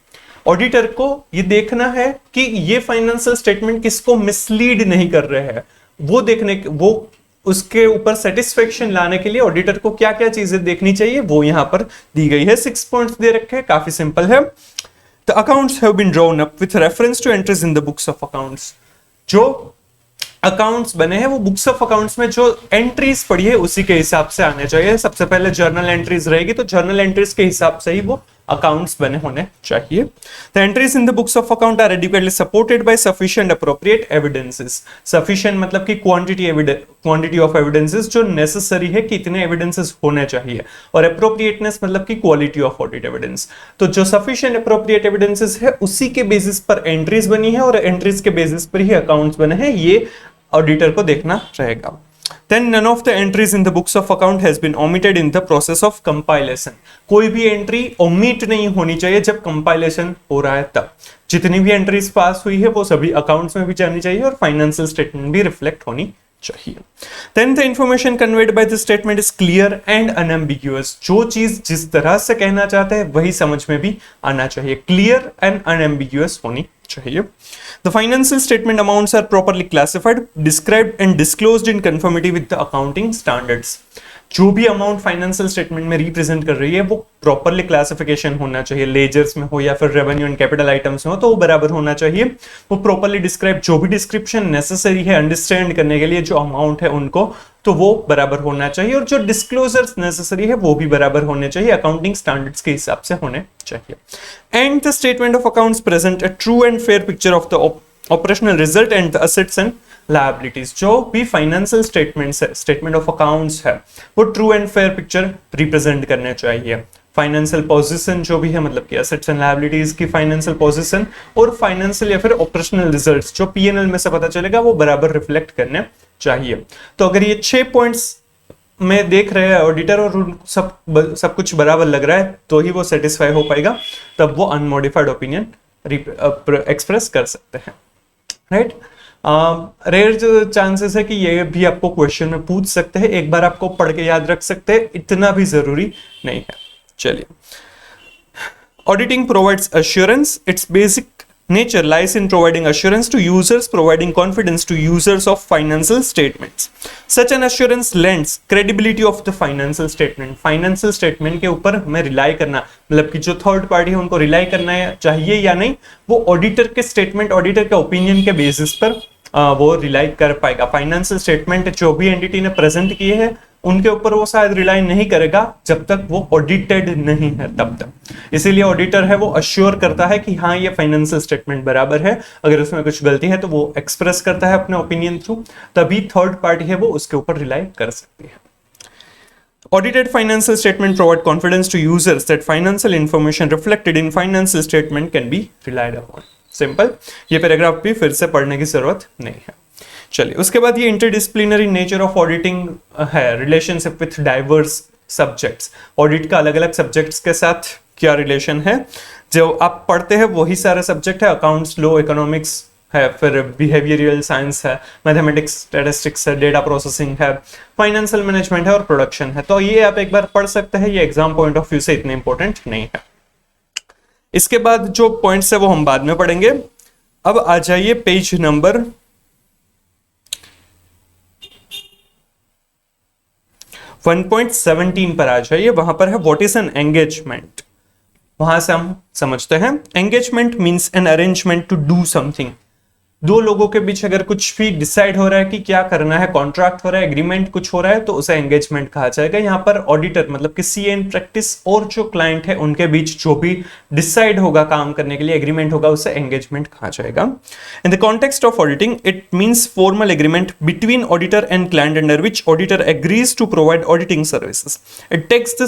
Auditor को ये देखना है कि ये फाइनेंशियल स्टेटमेंट किसको मिसलीड नहीं कर रहे हैं, वो देखने, वो उसके ऊपर सेटिस्फेक्शन लाने के लिए ऑडिटर को क्या क्या चीजें देखनी चाहिए वो यहां पर दी गई है। 6 पॉइंट्स दे रखे हैं, काफी सिंपल है। The accounts have been drawn up with reference to entries in the books of accounts. जो अकाउंट्स बने हैं वो बुक्स ऑफ अकाउंट्स में जो एंट्रीज पड़ी है उसी के हिसाब से आने चाहिए। सबसे पहले जर्नल एंट्रीज रहेगी तो जर्नल एंट्रीज के हिसाब से ही वो अकाउंट्स बने होने चाहिए। The entries in the books of account are adequately supported by sufficient appropriate evidences. Sufficient मतलब कि क्वांटिटी ऑफ एविडेंसेस जो नेसेसरी है कि इतने एविडेंसेस होने चाहिए, और एप्रोप्रिएटनेस मतलब कि क्वालिटी ऑफ ऑडिट एविडेंस। तो जो सफिशिएंट एप्रोप्रिएट एविडेंसेस है उसी के बेसिस पर एंट्रीज बनी है और एंट्रीज के बेसिस पर ही अकाउंट्स बने हैं, ये ऑडिटर को देखना रहेगा। Then none of the entries in the books of account has been omitted in the process of compilation। कोई भी एंट्री ओमिट नहीं होनी चाहिए जब कंपाइलेशन हो रहा है तब। जितनी भी एंट्रीज पास हुई है वो सभी अकाउंट्स में भी जानी चाहिए और फाइनेंशियल स्टेटमेंट भी रिफ्लेक्ट होनी चाहिए। Then the information conveyed by the statement is clear and unambiguous। जो चीज जिस तरह से कहना चाहते हैं वही समझ में भी आना चाहिए, क्लियर एंड अनएम्बिग्यूअस होनी चाहिए। The financial statement amounts are properly classified, described and disclosed in conformity with the accounting standards। जो भी अमाउंट फाइनेंशियल स्टेटमेंट में रिप्रेजेंट कर रही है वो प्रॉपरली क्लासिफिकेशन होना चाहिए, लेजर्स में हो या फिर रेवेन्यू एंड कैपिटल आइटम्स में हो तो वो बराबर होना चाहिए। वो प्रॉपरली डिस्क्राइब, जो भी डिस्क्रिप्शन नेसेसरी है अंडरस्टैंड करने के लिए जो अमाउंट है उनको, तो वो बराबर होना चाहिए, और जो डिस्क्लोजर्स नेसेसरी है वो भी बराबर होने चाहिए, अकाउंटिंग स्टैंडर्ड्स के हिसाब से होने चाहिए। And the statement of accounts present a true and fair picture of the operational result and the assets and liabilities. जो भी फाइनेंशियल स्टेटमेंट्स है, स्टेटमेंट ऑफ अकाउंट्स है, वो true and fair picture represent करने चाहिए। फाइनेंशियल पोजीशन जो भी है, मतलब कि एसेट्स एंड लायबिलिटीज की फाइनेंशियल पोजीशन और फाइनेंशियल या फिर ऑपरेशनल रिजल्ट्स जो पीएनएल में से पता चलेगा वो बराबर रिफ्लेक्ट करने चाहिए। तो अगर ये 6 पॉइंट्स में देख रहे हैं ऑडिटर और सब कुछ बराबर लग रहा है तो ही वो सेटिस्फाई हो पाएगा, तब वो अनमॉडिफाइड ओपिनियन एक्सप्रेस कर सकते हैं, राइट। रेयर जो चांसेस है कि ये भी आपको क्वेश्चन में पूछ सकते हैं, एक बार आपको पढ़ के याद रख सकते हैं, इतना भी जरूरी नहीं है। चलिए, auditing provides assurance, it's basic nature lies in providing assurance to users, providing confidence to users of financial statements. Such an assurance lends credibility of the financial statement। Financial statement के ऊपर हमें रिलाई करना, मतलब कि जो थर्ड पार्टी है उनको रिलाई करना चाहिए या नहीं, वो ऑडिटर के स्टेटमेंट, ऑडिटर के ओपिनियन के बेसिस पर वो रिलाई कर पाएगा। फाइनेंशियल स्टेटमेंट जो भी एंटिटी ने प्रेजेंट किए हैं उनके ऊपर वो शायद रिलाई नहीं करेगा जब तक वो ऑडिटेड नहीं है तब तक। इसीलिए ऑडिटर है वो अश्योर करता है कि हाँ ये फाइनेंशियल स्टेटमेंट बराबर है, अगर उसमें कुछ गलती है तो वो एक्सप्रेस करता है अपने ओपिनियन थ्रू, तभी थर्ड पार्टी है वो उसके ऊपर रिलाई कर सकती है। Audited financial statement provide confidence to users that financial information reflected in financial statement can be relied upon। Simple, ये पैराग्राफ भी फिर से पढ़ने की जरूरत नहीं है। चलिए, उसके बाद ये इंटरडिसिप्लिनरी नेचर ऑफ ऑडिटिंग है, relationship with diverse subjects. Audit का अलग अलग सब्जेक्ट्स के साथ क्या रिलेशन है, जो आप पढ़ते हैं वही सारे सब्जेक्ट है, अकाउंट्स, लॉ, इकोनॉमिक्स, है, फिर बिहेवियरल साइंस है, मैथमेटिक्स, स्टैटिस्टिक्स है, डेटा प्रोसेसिंग है, फाइनेंशियल मैनेजमेंट है और प्रोडक्शन है। तो ये आप एक बार पढ़ सकते हैं, ये एग्जाम पॉइंट ऑफ व्यू से इतने इंपॉर्टेंट नहीं है। इसके बाद जो पॉइंट्स है वो हम बाद में पढ़ेंगे। अब आ जाइए पेज नंबर 1.17 पर आ जाइए, वहां पर है व्हाट इज एन एंगेजमेंट। वहां से हम समझते हैं engagement means an arrangement to do something. दो लोगों के बीच अगर कुछ भी डिसाइड हो रहा है कि क्या करना है, कॉन्ट्रैक्ट हो रहा है, एग्रीमेंट कुछ हो रहा है, तो उसे एंगेजमेंट कहा जाएगा। यहाँ पर ऑडिटर मतलब कि सीए इन प्रैक्टिस और जो क्लाइंट है उनके बीच जो भी डिसाइड होगा काम करने के लिए, एग्रीमेंट होगा, उसे एंगेजमेंट कहा जाएगा। In the context of auditing it means formal agreement between auditor and client under which auditor agrees to provide auditing services. It takes the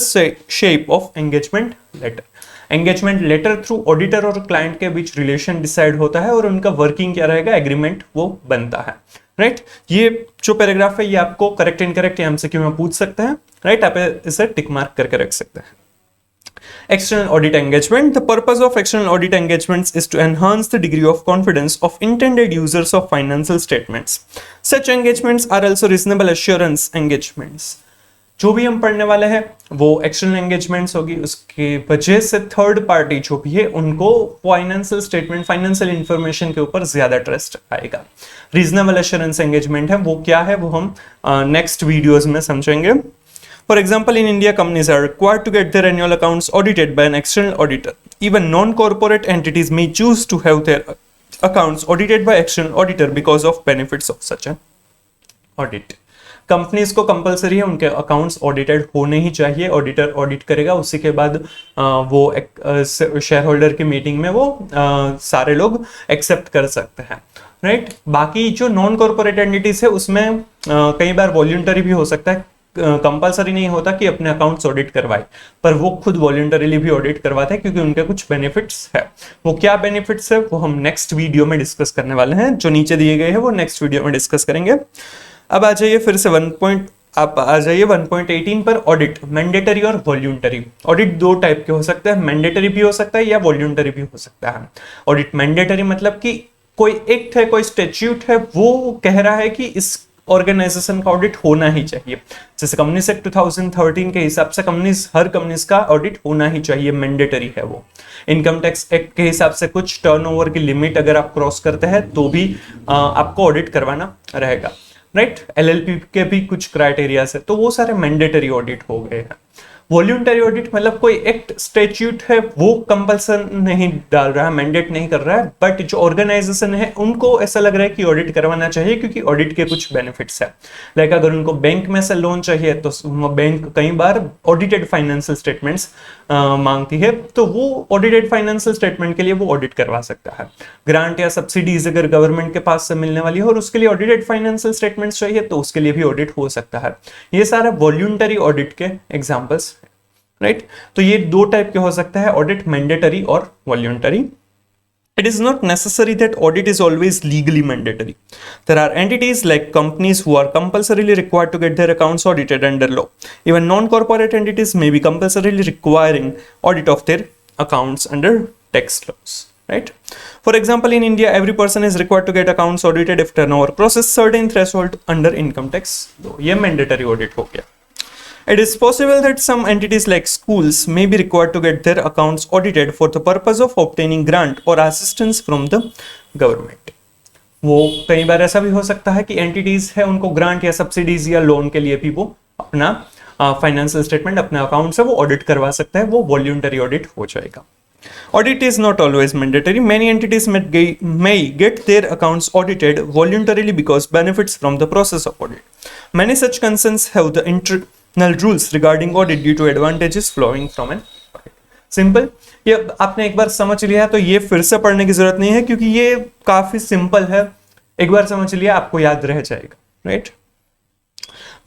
shape of engagement letter. Engagement letter through auditor और क्लाइंट के बीच रिलेशन डिसाइड होता है और उनका वर्किंग क्या रहेगा, एग्रीमेंट वो बनता है। राइट, ये जो पैराग्राफ है ये आपको करेक्ट इनकरेक्ट एमसीक्यू में पूछ सकते हैं। राइट, आप इसे टिक मार्क करके रख सकते हैं। External audit engagement. The purpose of external audit engagements is to enhance the degree of confidence of intended users of financial statements. Such engagements are also reasonable assurance engagements. जो भी हम पढ़ने वाले हैं वो एक्सटर्नल एंगेजमेंट्स होगी, उसके वजह से थर्ड पार्टी जो भी है उनको फाइनेंशियल स्टेटमेंट, फाइनेंशियल इंफॉर्मेशन के ऊपर ज्यादा ट्रस्ट आएगा। रीजनेबल एश्योरेंस एंगेजमेंट है, वो क्या है वो हम नेक्स्ट वीडियोस में समझेंगे। For example, in India, companies are required to get their annual accounts audited by an external auditor. Even non-corporate entities may choose to have their accounts audited by external auditor because of benefits of such an audit. Companies को कंपलसरी है उनके अकाउंट्स ऑडिटेड होने ही चाहिए। ऑडिटर ऑडिट करेगा, उसी के बाद वो शेयर होल्डर की मीटिंग में वो सारे लोग एक्सेप्ट कर सकते हैं। राइट, बाकी जो नॉन कॉर्पोरेट एंटिटीज है उसमें कई बार वॉल्यूंटरी भी हो सकता है, कंपलसरी नहीं होता कि अपने अकाउंट्स ऑडिट करवाए, पर वो खुद वॉल्यूंटरीली भी ऑडिट करवाते हैं क्योंकि उनके कुछ बेनिफिट्स है। वो क्या बेनिफिट्स है वो हम नेक्स्ट वीडियो में डिस्कस करने वाले हैं, जो नीचे दिए गए हैं वो नेक्स्ट वीडियो में डिस्कस करेंगे। अब आ जाइए फिर से 1.18 पर ऑडिट, मैंडेटरी और वॉल्यूंटरी। ऑडिट दो टाइप के हो सकते हैं, मैंडेटरी भी हो सकता है या वॉल्यूंटरी भी हो सकता है। ऑडिट मैंडेटरी मतलब कि कोई एक्ट है, कोई स्टैट्यूट है, वो कह रहा है कि इस ऑर्गेनाइजेशन का ऑडिट होना ही चाहिए। जैसे कंपनीज एक्ट 2013 के हिसाब से हर कंपनीज का ऑडिट होना ही चाहिए, मैंडेटरी है वो। इनकम टैक्स एक्ट के हिसाब से कुछ टर्नओवर की लिमिट अगर आप क्रॉस करते हैं तो भी आपको ऑडिट करवाना रहेगा। राइट, एलएलपी के भी कुछ क्राइटेरिया है, तो वो सारे मैंडेटरी ऑडिट हो गए हैं। वॉल्यूंटरी ऑडिट मतलब कोई एक्ट स्टैट्यूट है वो कंपल्सन नहीं डाल रहा है, मैंडेट नहीं कर रहा है, बट जो ऑर्गेनाइजेशन है उनको ऐसा लग रहा है कि ऑडिट करवाना चाहिए क्योंकि ऑडिट के कुछ बेनिफिट्स है। लाइक अगर उनको बैंक में से लोन चाहिए तो बैंक कई बार ऑडिटेड फाइनेंशियल स्टेटमेंट्स मांगती है, तो वो ऑडिटेड फाइनेंशियल स्टेटमेंट के लिए वो ऑडिट करवा सकता है। ग्रांट या सब्सिडीज अगर गवर्नमेंट के पास से मिलने वाली है और उसके लिए ऑडिटेड फाइनेंशियल स्टेटमेंट्स चाहिए तो उसके लिए भी ऑडिट हो सकता है। ये सारा वॉल्यूंटरी ऑडिट के एग्जांपल्स। राइट, तो ये दो टाइप के हो सकता है ऑडिट, मैंडेटरी और voluntary. It is not necessary that audit is always legally mandatory. There are entities like companies who are compulsorily required to get their accounts audited under law. Even non-corporate entities may be compulsorily requiring audit of their accounts under tax laws. Right? For example, in India, every person is required to get accounts audited if turnover crosses certain threshold under income tax. तो ये mandatory audit हो गया. It is possible that some entities like schools may be required to get their accounts audited for the purpose of obtaining grant or assistance from the government. वो कई बार ऐसा भी हो सकता है कि एंटिटीज है उनको ग्रांट या सब्सिडीज या लोन के लिए भी वो अपना फाइनेंशियल स्टेटमेंट, अपने अकाउंट से वो ऑडिट करवा सकता है, वो वॉल्यूंटरी ऑडिट हो जाएगा। Audit is not always mandatory. Many entities may get their accounts audited voluntarily because benefits from the process of audit. Many such concerns have the internal rules regarding audit due to advantages flowing from an audit. Simple. ये आपने एक बार समझ लिया तो ये फिर से पढ़ने की जरूरत नहीं है क्योंकि ये काफी सिंपल है, एक बार समझ लिया आपको याद रह जाएगा। Right,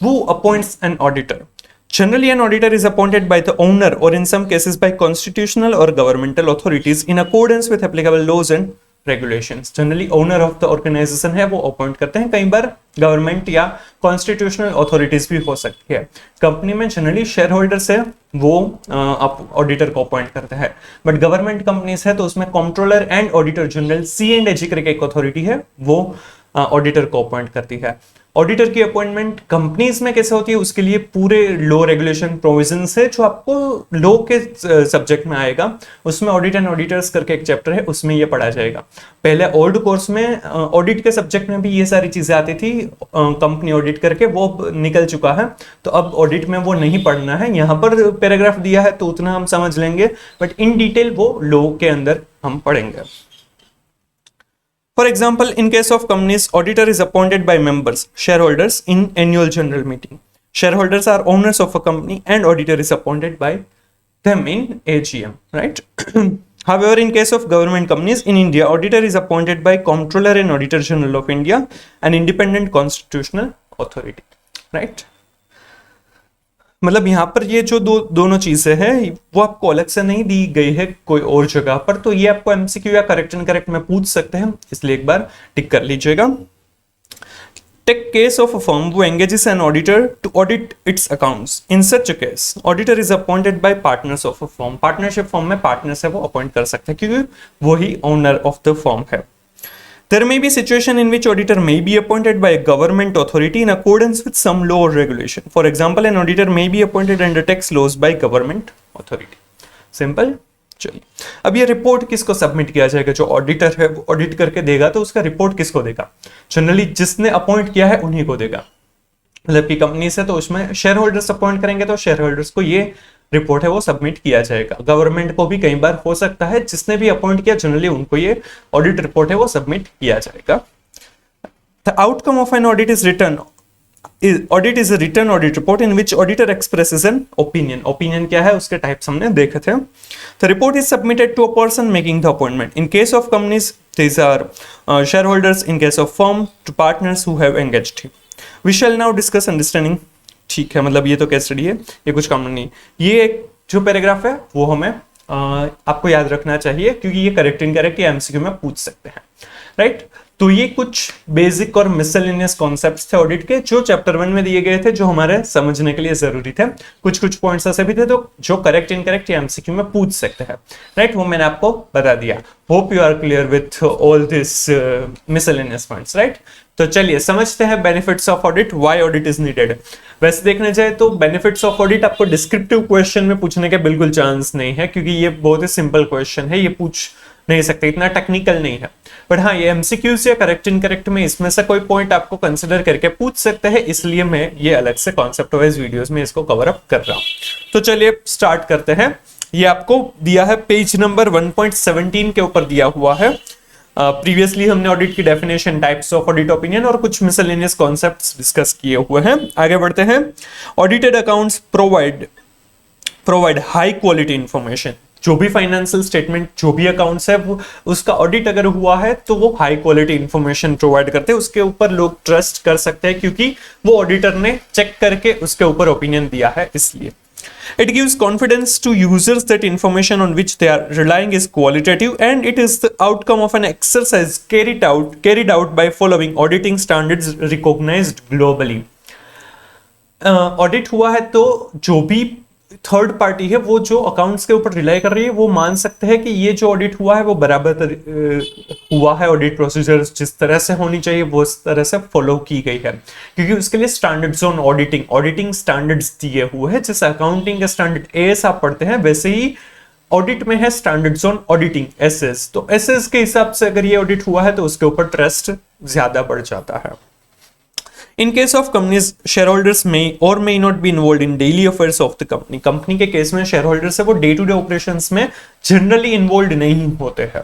Who appoints an auditor? Generally, an auditor is appointed by the owner or in some cases by constitutional or governmental authorities in accordance with applicable laws and regulations. Generally owner of the organisation है वो अपॉइंट करते हैं, कई बार गवर्नमेंट या कॉन्स्टिट्यूशनल अथॉरिटीज भी हो सकती है। कंपनी में जनरली शेयर होल्डर्स है वो ऑडिटर को अपॉइंट करते हैं, बट गवर्नमेंट कंपनीज है तो उसमें controller and auditor general C&AG करके एक अथॉरिटी है वो ऑडिटर को अपॉइंट करती है। ऑडिटर की अपॉइंटमेंट कंपनीज में कैसे होती है उसके लिए पूरे लॉ रेगुलेशन प्रोविजंस है जो आपको लॉ के सब्जेक्ट में आएगा, उसमें ऑडिट एंड ऑडिटर्स करके एक चैप्टर है उसमें ये पढ़ा जाएगा। पहले ओल्ड कोर्स में ऑडिट के सब्जेक्ट में भी ये सारी चीजें आती थी, कंपनी ऑडिट करके वो निकल चुका है, तो अब ऑडिट में वो नहीं पढ़ना है। यहाँ पर पैराग्राफ दिया है तो उतना हम समझ लेंगे, बट इन डिटेल वो लॉ के अंदर हम पढ़ेंगे। For example, in case of companies, auditor is appointed by members, shareholders in annual general meeting. Shareholders are owners of a company and auditor is appointed by them in AGM, right? However, in case of government companies in India, auditor is appointed by Comptroller and Auditor General of India, an independent constitutional authority, right? मतलब यहाँ पर ये जो दोनों चीजें हैं वो आपको अलग से नहीं दी गई है कोई और जगह पर, तो ये आपको एमसीक्यू या करेक्ट एंड करेक्ट में पूछ सकते हैं, इसलिए एक बार टिक कर लीजिएगा। Take case of a firm who engages an auditor to audit its accounts. In such a case, auditor is appointed by partners of a firm. Partnership firm में पार्टनर्स है वो अपॉइंट कर सकते हैं क्योंकि वो ही ओनर ऑफ द फर्म है। There may be situation in which auditor may be appointed by a government authority in accordance with some law or regulation. For example, an auditor may be appointed under tax laws by government authority. Simple. चलिए अब ये रिपोर्ट किसको सबमिट किया जाएगा? जो ऑडिटर है वो ऑडिट करके देगा तो उसका रिपोर्ट किसको देगा? जनरली जिसने अपॉइंट किया है उन्हीं को देगा। मतलब कि कंपनी से तो उसमें शेयर होल्डर्स अपॉइंट करेंगे तो शेयर होल्डर्स को ये रिपोर्ट है वो सबमिट किया जाएगा। गवर्नमेंट को भी कई बार हो सकता है, जिसने भी अपॉइंट किया जनरली उनको ये ऑडिट रिपोर्ट है वो सबमिट किया जाएगा। The outcome of an audit is written audit is a written audit report in which auditor expresses an opinion. Opinion क्या है उसके टाइप्स हमने देखे थे। The report is submitted to a person making the appointment. In case of companies, these are shareholders. In case of firm, to partners who have engaged him. We shall now discuss understanding. ठीक है, मतलब ये तो केस स्टडी है, ये कुछ काम नहीं। ये एक जो पैराग्राफ है वो हमें आपको याद रखना चाहिए क्योंकि ये करेक्ट इनकरेक्ट या एमसीक्यू में पूछ सकते हैं, राइट? तो ये कुछ बेसिक और मिसलेनियस कॉन्सेप्ट्स थे ऑडिट के जो चैप्टर 1 में दिए गए थे, जो हमारे समझने के लिए जरूरी थे। कुछ पॉइंट्स ऐसे भी थे तो जो करेक्ट इनकरेक्ट या एमसीक्यू में पूछ सकते हैं, राइट? वो मैंने आपको बता दिया। Hope you are clear with all this miscellaneous points, right? तो चलिए समझते हैं benefits of audit, why audit is needed. वैसे देखने जाए तो बेनिफिट्स ऑफ ऑडिट आपको डिस्क्रिप्टिव क्वेश्चन में पूछने के बिल्कुल चांस नहीं है क्योंकि ये बहुत ही सिंपल क्वेश्चन है, ये पूछ नहीं सकते, इतना टेक्निकल नहीं है। बट हाँ, ये एमसीक्यूज या करेक्ट इनकरेक्ट में इसमें से कोई पॉइंट आपको कंसिडर करके पूछ सकते हैं, इसलिए मैं ये अलग से कॉन्सेप्ट वाइज वीडियोस में इसको कवर अप कर रहा हूँ। तो चलिए स्टार्ट करते हैं। ये आपको दिया है पेज नंबर 1.17 के ऊपर दिया हुआ है। प्रीवियसली हमने ऑडिट की definition, types of audit opinion और कुछ मिसलेनियस कॉन्सेप्ट्स डिस्कस किए हुए हैं। आगे बढ़ते हैं। Audited accounts provide high quality information. जो भी फाइनेंशियल स्टेटमेंट, जो भी अकाउंट्स है वो उसका ऑडिट अगर हुआ है तो वो हाई क्वालिटी इंफॉर्मेशन प्रोवाइड करते हैं, उसके ऊपर लोग ट्रस्ट कर सकते हैं क्योंकि वो ऑडिटर ने चेक करके उसके ऊपर ओपिनियन दिया है, इसलिए। It gives confidence to users that information on which they are relying is qualitative and it is the outcome of an exercise carried out by following auditing standards recognized globally. Audit हुआ है तो जो भी थर्ड पार्टी है वो जो अकाउंट्स के ऊपर रिलाई कर रही है वो मान सकते हैं कि ये जो ऑडिट हुआ है वो बराबर हुआ है, ऑडिट प्रोसीजर जिस तरह से होनी चाहिए वो उस तरह से फॉलो की गई है क्योंकि उसके लिए स्टैंडर्ड्स ऑन ऑडिटिंग स्टैंडर्ड्स दिए हुए हैं। जैसे अकाउंटिंग के स्टैंडर्ड एएस आप पढ़ते हैं वैसे ही ऑडिट में है स्टैंडर्ड्स ऑन ऑडिटिंग एसएस। तो एसएस के हिसाब से अगर ये ऑडिट हुआ है तो उसके ऊपर ट्रस्ट ज्यादा बढ़ जाता है। In case of companies, shareholders may or may not be involved in daily affairs of the company. Company के केस में shareholders है वो डे टू डे ऑपरेशंस में जनरली इन्वॉल्व नहीं होते हैं।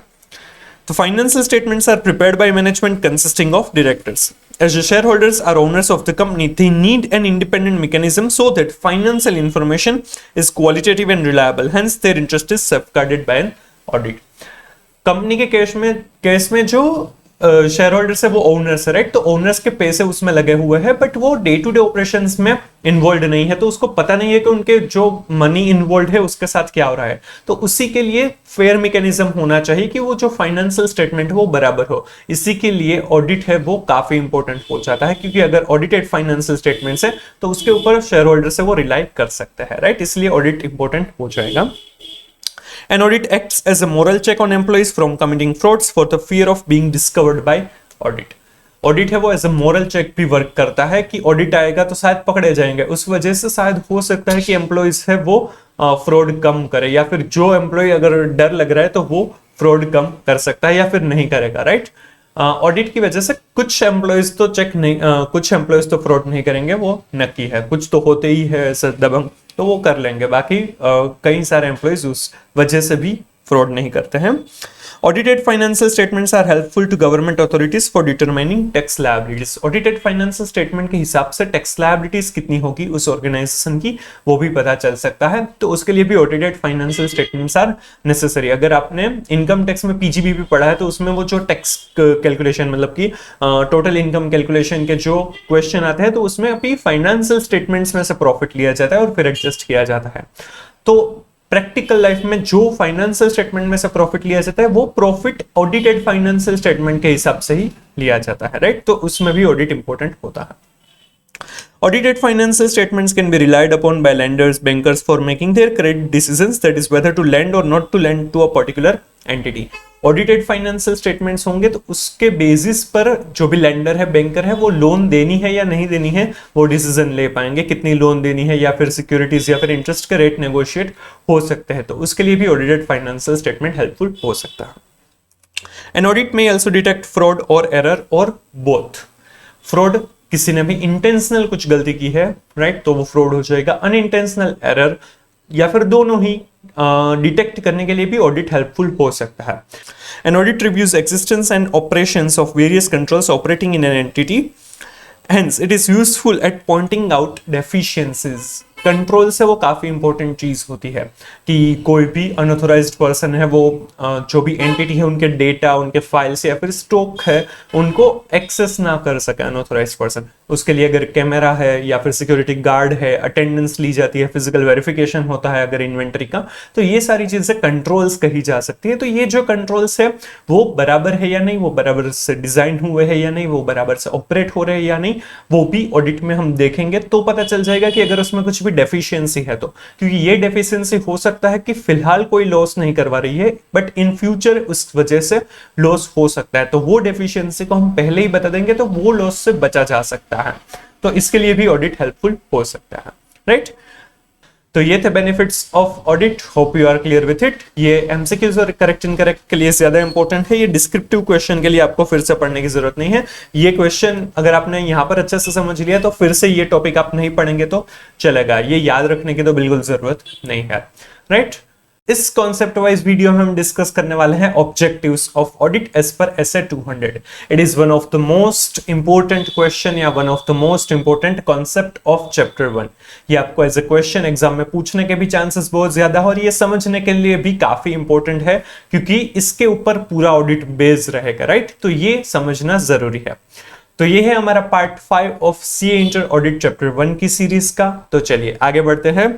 तो financial statements are prepared by management consisting of directors. As the shareholders are owners of the company, they need an independent mechanism so that financial information is qualitative and reliable. Hence, their interest is safeguarded by an audit. Company के केस में जो शेयर होल्डर्स है वो ओनर्स है, राइट? तो ओनर्स के पैसे उसमें लगे हुए हैं, बट वो डे टू डे ऑपरेशंस में इन्वॉल्व नहीं है, तो उसको पता नहीं है कि उनके जो मनी इन्वॉल्व है उसके साथ क्या हो रहा है। तो उसी के लिए फेयर मैकेनिज्म होना चाहिए कि वो जो फाइनेंशियल स्टेटमेंट है वो बराबर हो। इसी के लिए ऑडिट है वो काफी इंपॉर्टेंट हो जाता है, क्योंकि अगर ऑडिटेड फाइनेंशियल स्टेटमेंट्स है तो उसके ऊपर शेयर होल्डर से वो रिलाई कर सकते हैं, राइट? इसलिए ऑडिट इंपॉर्टेंट हो जाएगा। An audit acts as a moral check on employees from committing frauds for the fear of being discovered by audit. Audit है वो एज ए मोरल चेक भी वर्क करता है कि ऑडिट आएगा तो शायद पकड़े जाएंगे, उस वजह से शायद हो सकता है कि एम्प्लॉइज है वो फ्रॉड कम करे, या फिर जो एम्प्लॉय अगर डर लग रहा है तो वो फ्रॉड कम कर सकता है या फिर नहीं करेगा, राइट? ऑडिट की वजह से कुछ एम्प्लॉइज तो चेक नहीं, कुछ एम्प्लॉइज तो फ्रॉड नहीं करेंगे, वो नक्की है, कुछ तो होते ही है ऐसे दबंग, तो वो कर लेंगे, बाकी कई सारे एम्प्लॉइज उस वजह से भी फ्रॉड नहीं करते हैं। Audited financial statements are helpful to government authorities for determining tax liabilities. Audited financial statement के हिसाब से tax liabilities कितनी होगी उस ऑर्गेनाइजेशन की, वो भी पता चल सकता है। तो उसके लिए भी audited financial statements are necessary। अगर आपने इनकम टैक्स में पीजीबीपी पढ़ा है तो उसमें वो जो टैक्स कैलकुलेशन, मतलब कि टोटल इनकम कैलकुलेशन के जो क्वेश्चन आते हैं तो उसमें अभी फाइनेंशियल स्टेटमेंट्स में से प्रॉफिट लिया जाता है और फिर एडजस्ट किया जाता है। तो प्रैक्टिकल लाइफ में जो फाइनेंशियल स्टेटमेंट में से प्रॉफिट लिया जाता है वो प्रॉफिट ऑडिटेड फाइनेंशियल स्टेटमेंट के हिसाब से ही लिया जाता है, राइट? तो उसमें भी ऑडिट इंपॉर्टेंट होता है। Audited financial statements can be relied upon by lenders, bankers for making their credit decisions, that is whether to lend or not to lend to a particular entity. Audited financial statements होंगे तो उसके बेसिस पर जो भी लेंडर है, बैंकर है, वो लोन देनी है या नहीं देनी है वो डिसीजन ले पाएंगे, कितनी लोन देनी है या फिर सिक्योरिटीज या फिर इंटरेस्ट के रेट नेगोशिएट हो सकते हैं। तो उसके लिए भी ऑडिटेड फाइनेंशियल स्टेटमेंट हेल्पफुल हो सकता है। एन ऑडिट में ऑल्सो डिटेक्ट फ्रॉड और एरर और बोथ। फ्रॉड, किसी ने भी इंटेंशनल कुछ गलती की है, राइट? तो वो फ्रॉड हो जाएगा। अनइंटेंशनल एरर या फिर दोनों ही डिटेक्ट करने के लिए भी ऑडिट हेल्पफुल हो सकता है। An audit reviews existence and operations of various controls operating in an entity, hence it is useful at pointing out deficiencies. Control से वो काफी इंपॉर्टेंट चीज होती है कि कोई भी अनऑथोराइज्ड पर्सन है वो जो भी एंटिटी है उनके डेटा, उनके फाइल्स या फिर स्टॉक है उनको एक्सेस ना कर सके अनऑथोराइज्ड पर्सन। उसके लिए अगर कैमरा है या फिर सिक्योरिटी गार्ड है, अटेंडेंस ली जाती है, फिजिकल वेरिफिकेशन होता है अगर इन्वेंटरी का, तो ये सारी चीजें कंट्रोल्स कही जा सकती है। तो ये जो कंट्रोल्स है वो बराबर है या नहीं, वो बराबर से डिजाइन हुए हैं या नहीं, वो बराबर से ऑपरेट हो रहे हैं या नहीं, वो भी ऑडिट में हम देखेंगे तो पता चल जाएगा कि अगर उसमें कुछ भी डेफिशिएंसी है तो, क्योंकि ये डेफिशिएंसी हो सकता है कि फिलहाल कोई लॉस नहीं करवा रही है बट इन फ्यूचर उस वजह से लॉस हो सकता है, तो वो डेफिशिएंसी को हम पहले ही बता देंगे तो वो लॉस से बचा जा सकता है। तो इसके लिए भी ऑडिट हेल्पफुल हो सकता है, राइट? तो ये थे benefits of audit, hope you are clear with it. ये एमसीक्यूज और करेक्ट इनकरेक्ट के लिए ज्यादा इंपॉर्टेंट है, ये डिस्क्रिप्टिव क्वेश्चन के लिए आपको फिर से पढ़ने की जरूरत नहीं है। ये क्वेश्चन अगर आपने यहाँ पर अच्छे से समझ लिया तो फिर से ये टॉपिक आप नहीं पढ़ेंगे तो चलेगा, ये याद रखने की तो बिल्कुल जरूरत नहीं है, राइट? इस कॉन्सेप्ट वाइज वीडियो में हम डिस्कस करने वाले हैं objectives of audit as per SA 200। It is one of the most important question या one of the most important concept of chapter 1। ये आपको एज ए क्वेश्चन एग्जाम में पूछने के भी चांसेस बहुत ज्यादा है और ये समझने के लिए भी काफी इंपॉर्टेंट है क्योंकि इसके ऊपर पूरा ऑडिट बेस रहेगा, राइट? तो ये समझना जरूरी है। तो ये है हमारा part 5 of CA inter audit chapter 1 की सीरीज का। तो चलिए आगे बढ़ते हैं,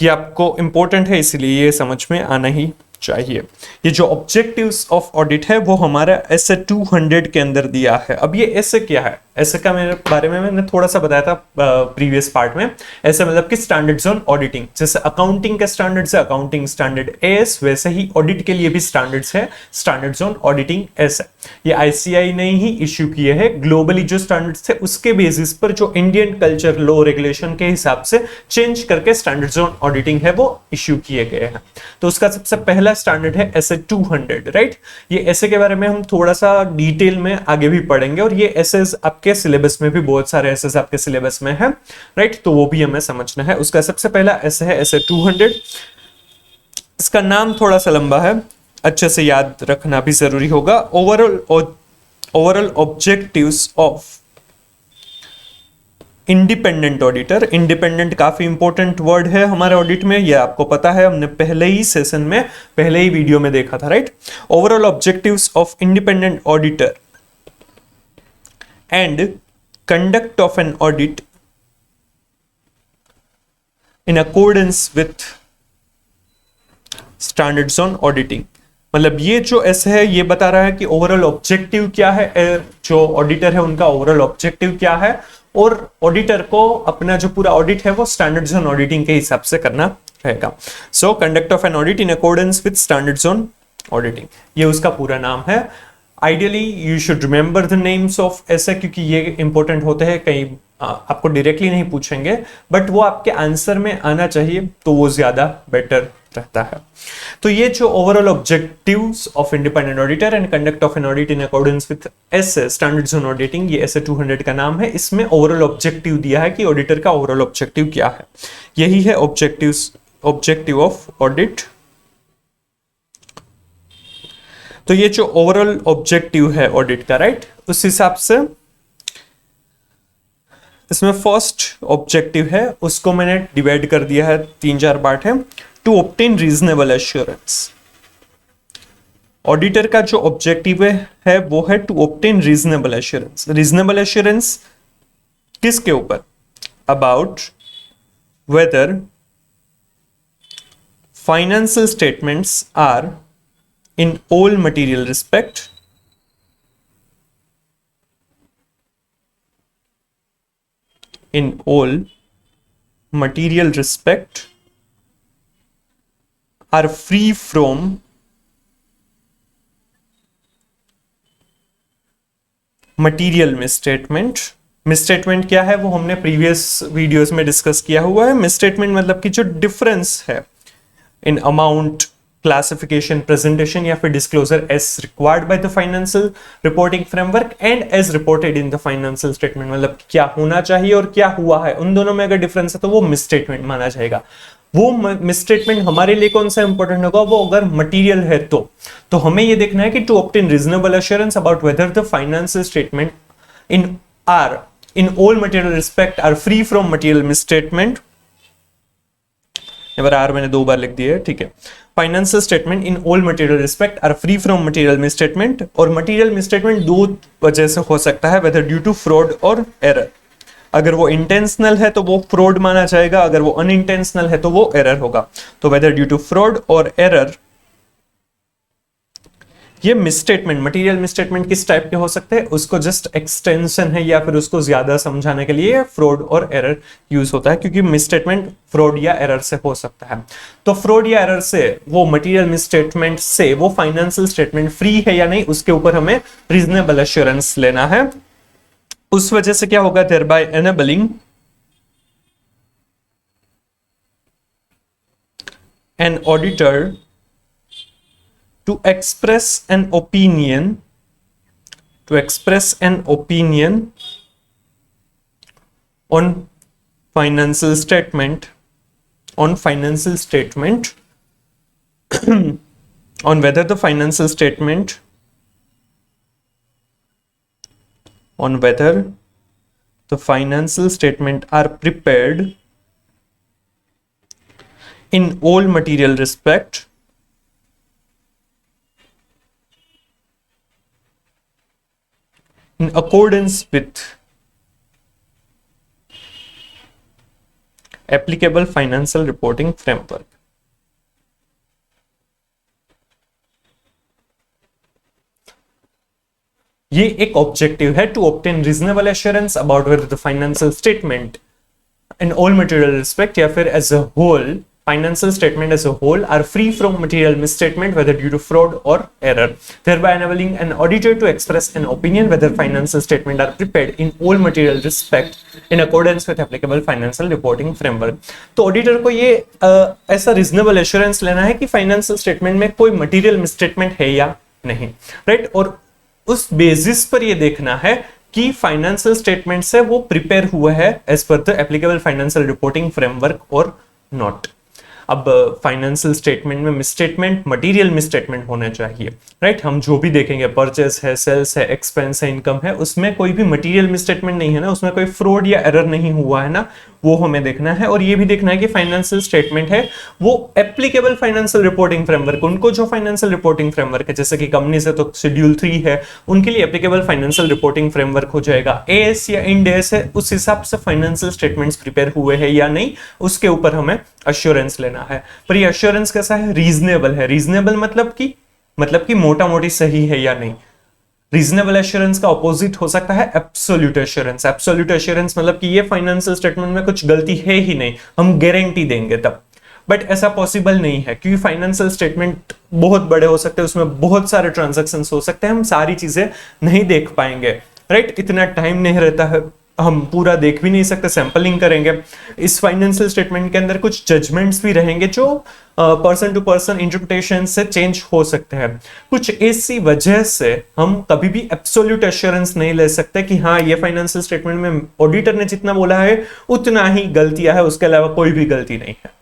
ये आपको इंपॉर्टेंट है इसलिए ये समझ में आना ही चाहिए। ये जो ऑब्जेक्टिव्स ऑफ ऑडिट है वो हमारा एसए 200 के अंदर दिया है। अब ये एसए क्या है? एसए का मेरे बारे में मैंने थोड़ा सा बताया था प्रीवियस पार्ट में। एसए मतलब कि स्टैंडर्ड्स ऑन ऑडिटिंग, जैसे अकाउंटिंग के स्टैंडर्ड्स है अकाउंटिंग स्टैंडर्ड एस, वैसे ही ऑडिट के लिए भी स्टैंडर्ड्स है स्टैंडर्ड्स ऑन ऑडिटिंग एस। ये आईसीआई ने ही इश्यू किए हैं, ग्लोबली जो स्टैंडर्ड्स थे उसके बेसिस पर जो इंडियन कल्चर लॉ रेगुलेशन के हिसाब से चेंज करके स्टैंडर्ड्स ऑन ऑडिटिंग है वो इश्यू किए गए हैं। तो उसका सबसे पहला स्टैंडर्ड है एसए 200, राइट? ये एसए के बारे में हम थोड़ा सा डिटेल में आगे भी पढ़ेंगे और ये एसेस आपके सिलेबस में भी बहुत सारे एसेस आपके सिलेबस में है, राइट? तो वो भी हमें समझना है। उसका सबसे पहला एसे है एसए 200। इसका नाम थोड़ा सा लंबा है, अच्छे से याद रखना भी जरूरी होगा। Overall objectives of independent auditor, independent काफी इंपॉर्टेंट वर्ड है हमारे ऑडिट में, ये आपको पता है, हमने पहले ही सेशन में, पहले ही वीडियो में देखा था, right. Overall objectives of independent auditor and conduct of an audit in accordance with standards on auditing. मतलब ये जो ऐसे है ये बता रहा है कि ओवरऑल ऑब्जेक्टिव क्या है, जो ऑडिटर है उनका ओवरऑल ऑब्जेक्टिव क्या है, और ऑडिटर को अपना जो पूरा ऑडिट है वो स्टैंडर्ड्स ऑन ऑडिटिंग के हिसाब से करना रहेगा। So conduct of an audit in accordance with standards on auditing, ये उसका पूरा नाम है। Ideally you should remember the names of ऐसे, क्योंकि ये इंपॉर्टेंट होते हैं, कहीं आपको डायरेक्टली नहीं पूछेंगे बट वो आपके आंसर में आना चाहिए, तो वो ज्यादा बेटर रहता है। तो ये जो overall objectives of independent auditor and conduct of an audit in accordance with SA standards on auditing, ये एसए 200 का नाम है। इसमें ओवरऑल ऑब्जेक्टिव दिया है कि ऑडिटर का ओवरऑल ऑब्जेक्टिव क्या है, यही है ऑब्जेक्टिव ऑफ ऑडिट। तो ये जो ओवरऑल ऑब्जेक्टिव है ऑडिट का, राइट, उस हिसाब से इसमें फर्स्ट ऑब्जेक्टिव है उसको मैंने डिवाइड कर दिया है, 3-4 पार्ट है। To obtain reasonable assurance, auditor का जो ऑब्जेक्टिव है वो है to obtain reasonable assurance. Reasonable assurance किसके ऊपर? About whether financial statements are in all material respect in all material respect are free from material misstatement। Misstatement क्या है वो हमने प्रीवियस वीडियोस में डिस्कस किया हुआ है। मिसस्टेटमेंट मतलब कि जो डिफरेंस है इन अमाउंट, क्लासिफिकेशन, प्रेजेंटेशन या फिर disclosure as required by the financial reporting framework and as reported in the financial statement, मतलब क्या होना चाहिए और क्या हुआ है, उन दोनों में अगर डिफरेंस है तो वो मिसस्टेटमेंट माना जाएगा। वो मिसस्टेटमेंट हमारे लिए कौन सा इंपॉर्टेंट होगा? वो अगर मटेरियल है तो हमें ये देखना है कि to obtain reasonable assurance about whether the financial statement in all material respect are free from material misstatement. आर मैंने 2 बार लिख दिया है, ठीक है। Financial statement in all material respect are free from material misstatement, और मटेरियल मिसस्टेटमेंट 2 वजह से हो सकता है, वेदर ड्यू टू फ्रॉड और एरर। अगर वो इंटेंशनल है तो वो फ्रॉड माना जाएगा, अगर वो अनइंटेंशनल है तो वो एरर होगा। तो वेदर ड्यू टू फ्रॉड और एरर, ये मिसस्टेटमेंट, मटेरियल मिसस्टेटमेंट किस टाइप के हो सकते हैं, उसको जस्ट एक्सटेंशन है या फिर उसको ज्यादा समझाने के लिए फ्रॉड और एरर यूज होता है, क्योंकि मिसस्टेटमेंट फ्रॉड या एरर से हो सकता है। तो फ्रॉड या एरर से, वो मटेरियल मिसस्टेटमेंट से वो फाइनेंशियल स्टेटमेंट फ्री है या नहीं, उसके ऊपर हमें रीजनेबल एश्योरेंस लेना है। उस वजह से क्या होगा, thereby enabling an auditor to express an opinion on financial statement on whether the financial statement are prepared in all material respect in accordance with applicable financial reporting framework। ये एक ऑब्जेक्टिव है, to obtain reasonable assurance about whether the financial statement in all material respect या फिर as a whole, financial statement as a whole are free from material misstatement whether due to fraud or error, thereby enabling an auditor to express an opinion whether financial statement are prepared in all material respect in accordance with applicable financial reporting framework। तो ऑडिटर को ये ऐसा रीजनेबल एश्योरेंस लेना है कि फाइनेंशियल स्टेटमेंट में कोई मटेरियल मिसस्टेटमेंट है या नहीं, राइट। और उस बेसिस पर ये देखना है कि फाइनेंशियल स्टेटमेंट से वो प्रिपेयर हुआ है as per the applicable financial reporting framework और नॉट। अब फाइनेंशियल स्टेटमेंट में मिसस्टेटमेंट, मटेरियल मिसस्टेटमेंट होना चाहिए, राइट। हम जो भी देखेंगे, परचेस है, सेल्स है, एक्सपेंस है, इनकम है, उसमें कोई भी मटेरियल मिसस्टेटमेंट नहीं है ना, उसमें कोई फ्रॉड या एरर नहीं हुआ है ना, वो हमें देखना है। और ये भी देखना है कि फाइनेंशियल स्टेटमेंट है वो एप्लीकेबल फाइनेंशियल रिपोर्टिंग फ्रेमवर्क, उनको जो फाइनेंशियल रिपोर्टिंग फ्रेमवर्क है, जैसे कि कंपनी से तो शेड्यूल 3 है, उनके लिए एप्लीकेबल फाइनेंशियल रिपोर्टिंग फ्रेमवर्क हो जाएगा। एएस या इंड एस है, उस हिसाब से फाइनेंशियल स्टेटमेंट्स प्रिपेयर हुए हैं या नहीं, उसके ऊपर हमें अश्योरेंस लेना है। पर ये अश्योरेंस कैसा है? रीजनेबल है। रीजनेबल मतलब कि मोटा मोटी सही है या नहीं। रीजनेबल एश्योरेंस का ऑपोजिट हो सकता है एब्सोल्यूट एश्योरेंस। एब्सोल्यूट एश्योरेंस मतलब कि ये फाइनेंशियल स्टेटमेंट में कुछ गलती है ही नहीं, हम गारंटी देंगे तब। बट ऐसा पॉसिबल नहीं है, क्योंकि फाइनेंशियल स्टेटमेंट बहुत बड़े हो सकते हैं, उसमें बहुत सारे ट्रांजैक्शंस हो सकते हैं, हम सारी चीजें नहीं देख पाएंगे, राइट। इतना टाइम नहीं रहता है, हम पूरा देख भी नहीं सकते, सैंपलिंग करेंगे। इस फाइनेंशियल स्टेटमेंट के अंदर कुछ जजमेंट्स भी रहेंगे जो पर्सन टू पर्सन इंटरप्रिटेशन से चेंज हो सकते हैं। कुछ ऐसी वजह से हम कभी भी एब्सोल्यूट एश्योरेंस नहीं ले सकते कि हाँ ये फाइनेंशियल स्टेटमेंट में ऑडिटर ने जितना बोला है उतना ही गलतियां है, उसके अलावा कोई भी गलती नहीं है।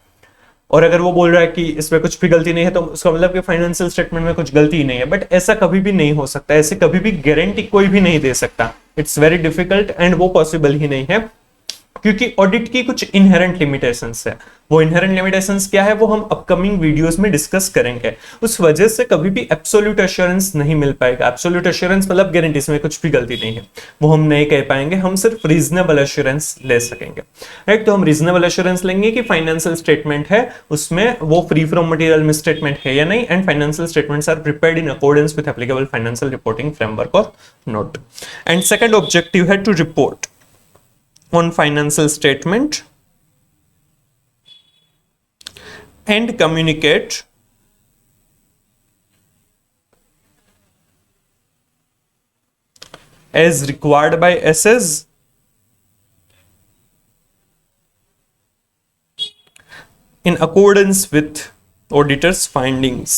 और अगर वो बोल रहा है कि इसमें कुछ भी गलती नहीं है तो उसका मतलब कि फाइनेंशियल स्टेटमेंट में कुछ गलती ही नहीं है। बट ऐसा कभी भी नहीं हो सकता, ऐसे कभी भी गारंटी कोई भी नहीं दे सकता। इट्स वेरी डिफिकल्ट एंड वो पॉसिबल ही नहीं है, क्योंकि ऑडिट की कुछ इनहेरेंट लिमिटेशंस है। वो इनहेरेंट लिमिटेशंस क्या है वो हम अपकमिंग वीडियोस में डिस्कस करेंगे। उस वजह से कभी भी एब्सोल्यूट एश्योरेंस नहीं मिल पाएगा। एब्सोल्यूट एश्योरेंस मतलब गारंटी, इसमें कुछ भी गलती नहीं है, वो हम नहीं कह पाएंगे। हम सिर्फ रीजनेबल एश्योरेंस ले सकेंगे, राइट। तो हम रीजनेबल एश्योरेंस लेंगे कि फाइनेंशियल स्टेटमेंट है उसमें वो फ्री फ्रॉम मटेरियल मिसस्टेटमेंट है या नहीं, and financial statements are prepared in accordance with applicable financial reporting framework और नोट। एंड सेकंड ऑब्जेक्टिव है to report on financial statement and communicate as required by SS in accordance with auditor's findings.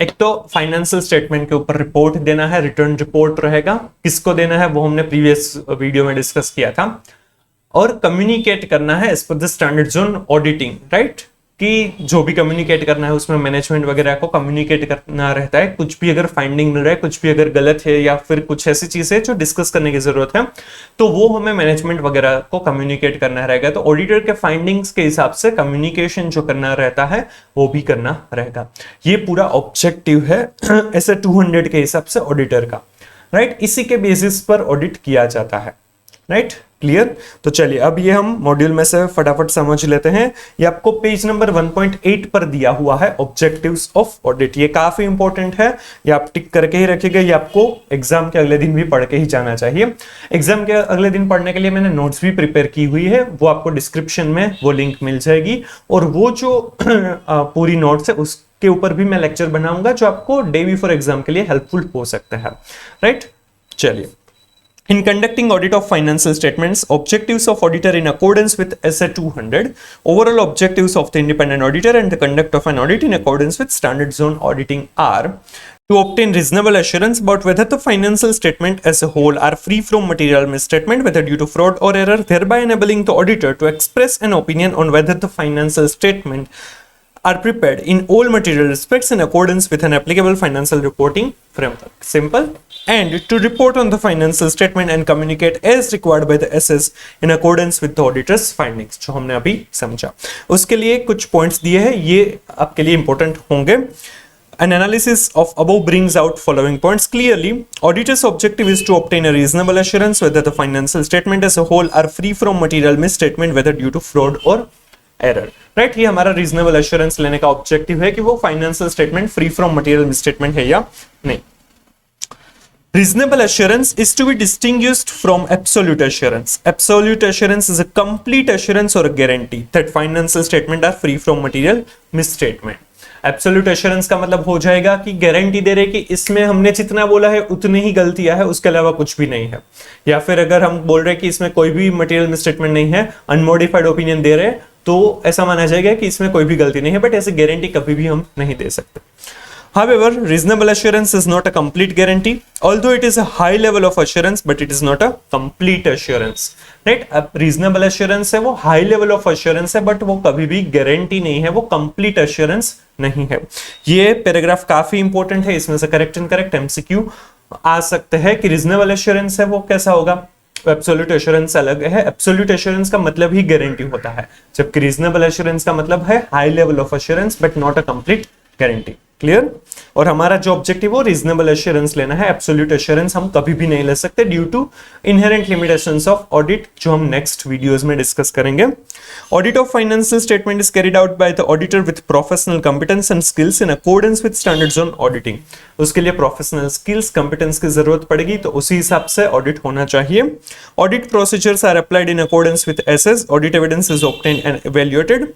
एक तो फाइनेंशियल स्टेटमेंट के ऊपर रिपोर्ट देना है, रिटर्न रिपोर्ट रहेगा। किसको देना है वो हमने प्रीवियस वीडियो में डिस्कस किया था। और कम्युनिकेट करना है as per the standard on auditing, right. कि जो भी कम्युनिकेट करना है उसमें मैनेजमेंट वगैरह को कम्युनिकेट करना रहता है। कुछ भी अगर फाइंडिंग मिल रहा है, कुछ भी अगर गलत है या फिर कुछ ऐसी चीज है जो डिस्कस करने की जरूरत है, तो वो हमें मैनेजमेंट वगैरह को कम्युनिकेट करना रहेगा। तो ऑडिटर के फाइंडिंग्स के हिसाब से कम्युनिकेशन जो करना रहता है वो भी करना रहेगा। ये पूरा ऑब्जेक्टिव है ऐसे 200 के हिसाब से ऑडिटर का, राइट। इसी के बेसिस पर ऑडिट किया जाता है, राइट। क्लियर? तो चलिए अब ये हम मॉड्यूल में से फटाफट समझ लेते हैं। ये आपको पेज नंबर 1.8 पर दिया हुआ है, ऑब्जेक्टिव्स ऑफ ऑडिट। ये काफी इंपॉर्टेंट है, ये आप टिक करके ही रखिएगा। ये आपको एग्जाम के अगले दिन भी पढ़ के ही जाना चाहिए। एग्जाम के अगले दिन पढ़ने के लिए मैंने नोट्स भी प्रिपेयर की हुई है, वो आपको डिस्क्रिप्शन में वो लिंक मिल जाएगी। और वो जो पूरी नोट्स है उसके ऊपर भी मैं लेक्चर बनाऊंगा जो आपको डे बिफोर एग्जाम के लिए हेल्पफुल हो सकता है, राइट। चलिए, in conducting audit of financial statements, objectives of auditor in accordance with SA 200, overall objectives of the independent auditor and the conduct of an audit in accordance with standard zone auditing are to obtain reasonable assurance about whether the financial statement as a whole are free from material misstatement, whether due to fraud or error, thereby enabling the auditor to express an opinion on whether the financial statement are prepared in all material respects in accordance with an applicable financial reporting framework. Simple. And to report on the financial statement and communicate as required by the SS in accordance with the auditor's findings, जो हमने अभी समझा। उसके लिए कुछ पॉइंट्स दिए हैं, ये आपके लिए इंपॉर्टेंट होंगे। An analysis of above brings out following points clearly. Auditor's objective is to obtain a reasonable assurance whether the financial statement as a whole are free from material misstatement, whether due to fraud or error, right. ये हमारा रीजनेबल एश्योरेंस लेने का ऑब्जेक्टिव है कि वो financial statement free from material misstatement है या नहीं। Reasonable assurance is to be distinguished from absolute assurance. Absolute assurance is a complete assurance or a guarantee that financial statement are free from material misstatement. Absolute assurance का मतलब हो जाएगा कि गारंटी दे रहे कि इसमें हमने जितना बोला है उतनी ही गलतियां है, उसके अलावा कुछ भी नहीं है। या फिर अगर हम बोल रहे हैं कि इसमें कोई भी मटेरियल मिसस्टेटमेंट नहीं है, अनमोडिफाइड ओपिनियन दे रहे हैं, तो ऐसा माना जाएगा कि इसमें कोई भी गलती नहीं है। बट ऐसे गारंटी कभी भी हम नहीं दे सकते। However, reasonable assurance is not a complete guarantee, although it is a high level of assurance, but it is not a complete assurance. Right? अब reasonable assurance है, वो high level of assurance है, but वो कभी भी guarantee नहीं है, वो complete assurance नहीं है. ये पैराग्राफ काफी इंपॉर्टेंट है, इसमें से करेक्ट एंड करेक्ट एमसीक्यू आ सकते हैं कि reasonable assurance है वो कैसा होगा. एब्सोल्यूट एश्योरेंस अलग है. एब्सोल्यूट एश्योरेंस का मतलब ही गारंटी होता है, जबकि रीजनेबल एश्योरेंस का मतलब है high level of assurance but not a complete guarantee. Clear. और हमारा जो ऑब्जेक्टिव वो रीजनेबल एश्योरेंस लेना है. एब्सोल्यूट एश्योरेंस हम कभी भी नहीं ले सकते due to inherent limitations of audit, जो हम नेक्स्ट वीडियोस में डिस्कस करेंगे. Audit of financial statement is carried out by the auditor with professional competence and skills in accordance with standards on auditing. उसके लिए प्रोफेशनल स्किल्स कंपिटेंस की जरूरत पड़ेगी, तो उसी हिसाब से ऑडिट होना चाहिए. Audit procedures are applied in accordance with SAs. Audit evidence is obtained and evaluated.